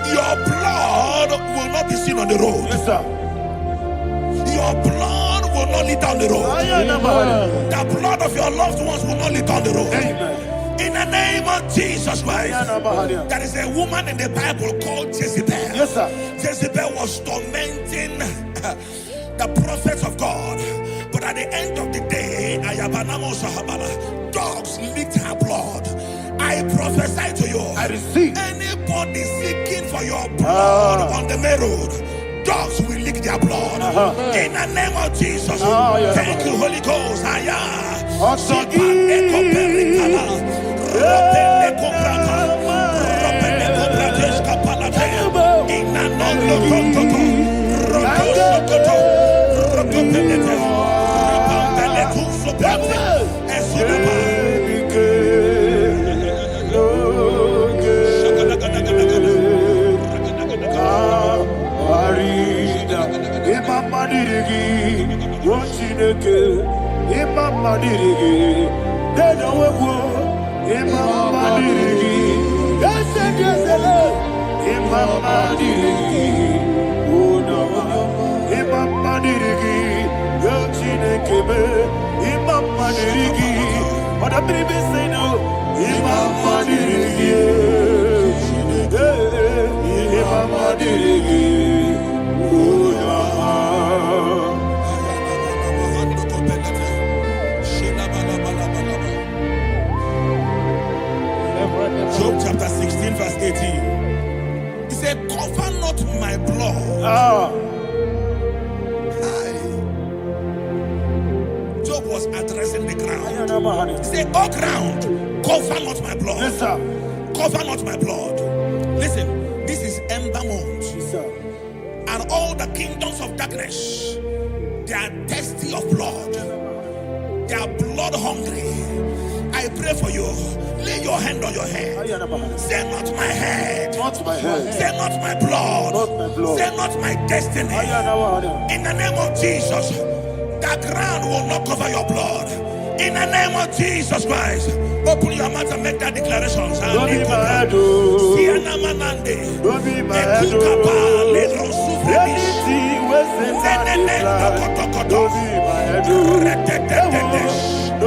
your blood will not be seen on the road. Yes, sir. Your blood will not lead down the road. The blood of your loved ones will not lead down the road. Amen. In the name of Jesus Christ. There is a woman in the Bible called Jezebel. Yes, sir. Jezebel was tormenting the prophets of God. But at the end of the day, dogs licked her blood. I prophesy to you. I receive. Anybody seeking for your blood on the main road, dogs will lick their blood. In the name of Jesus. Thank you, Holy Ghost. Job chapter 16 verse 18. He said, cover not my blood. Job was addressing the ground. He said, oh ground, cover not my blood. Yes, sir. Cover not my blood. Listen, this is ember month. Yes, sir. And all the kingdoms of darkness, they are thirsty of blood. They are blood hungry. I pray for you. Lay your hand on your head. Say not my head. Not my head. Say not my blood. Not my blood. Say not my destiny. In the name of Jesus, the ground will not cover your blood. In the name of Jesus Christ, open your mouth and make that declaration. Don't be my head. Don't be my head. Anything was in that plan. Don't be my head. Don't be my head. Don't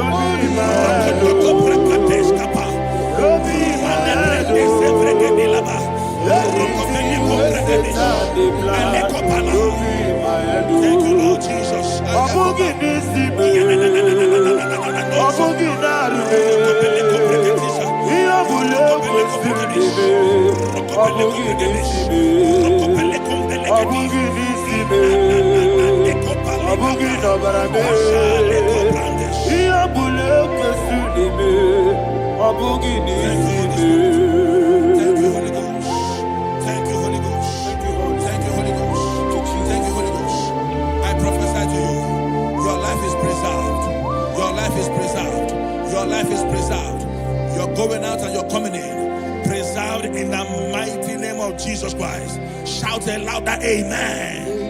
be my head. Thank you, Lord Jesus. n'isi m, ọ bụghị naanị m. Ihe ọbụla ekwesịrị ime, ọ bụghị n'isi m, ọ bụghị n'isi m, ọ bụghị n'ọbara m. Ihe ọbụla ekwesịrị ime, ọ bụghị n'isi m. Thank you, Holy Ghost. Thank you, Holy Ghost. Thank you, Holy Ghost. Thank you, Holy Ghost. I prophesy to you, your life is preserved. Your life is preserved. Your life is preserved. You're going out and you're coming in. Preserved in the mighty name of Jesus Christ. Shout a louder amen.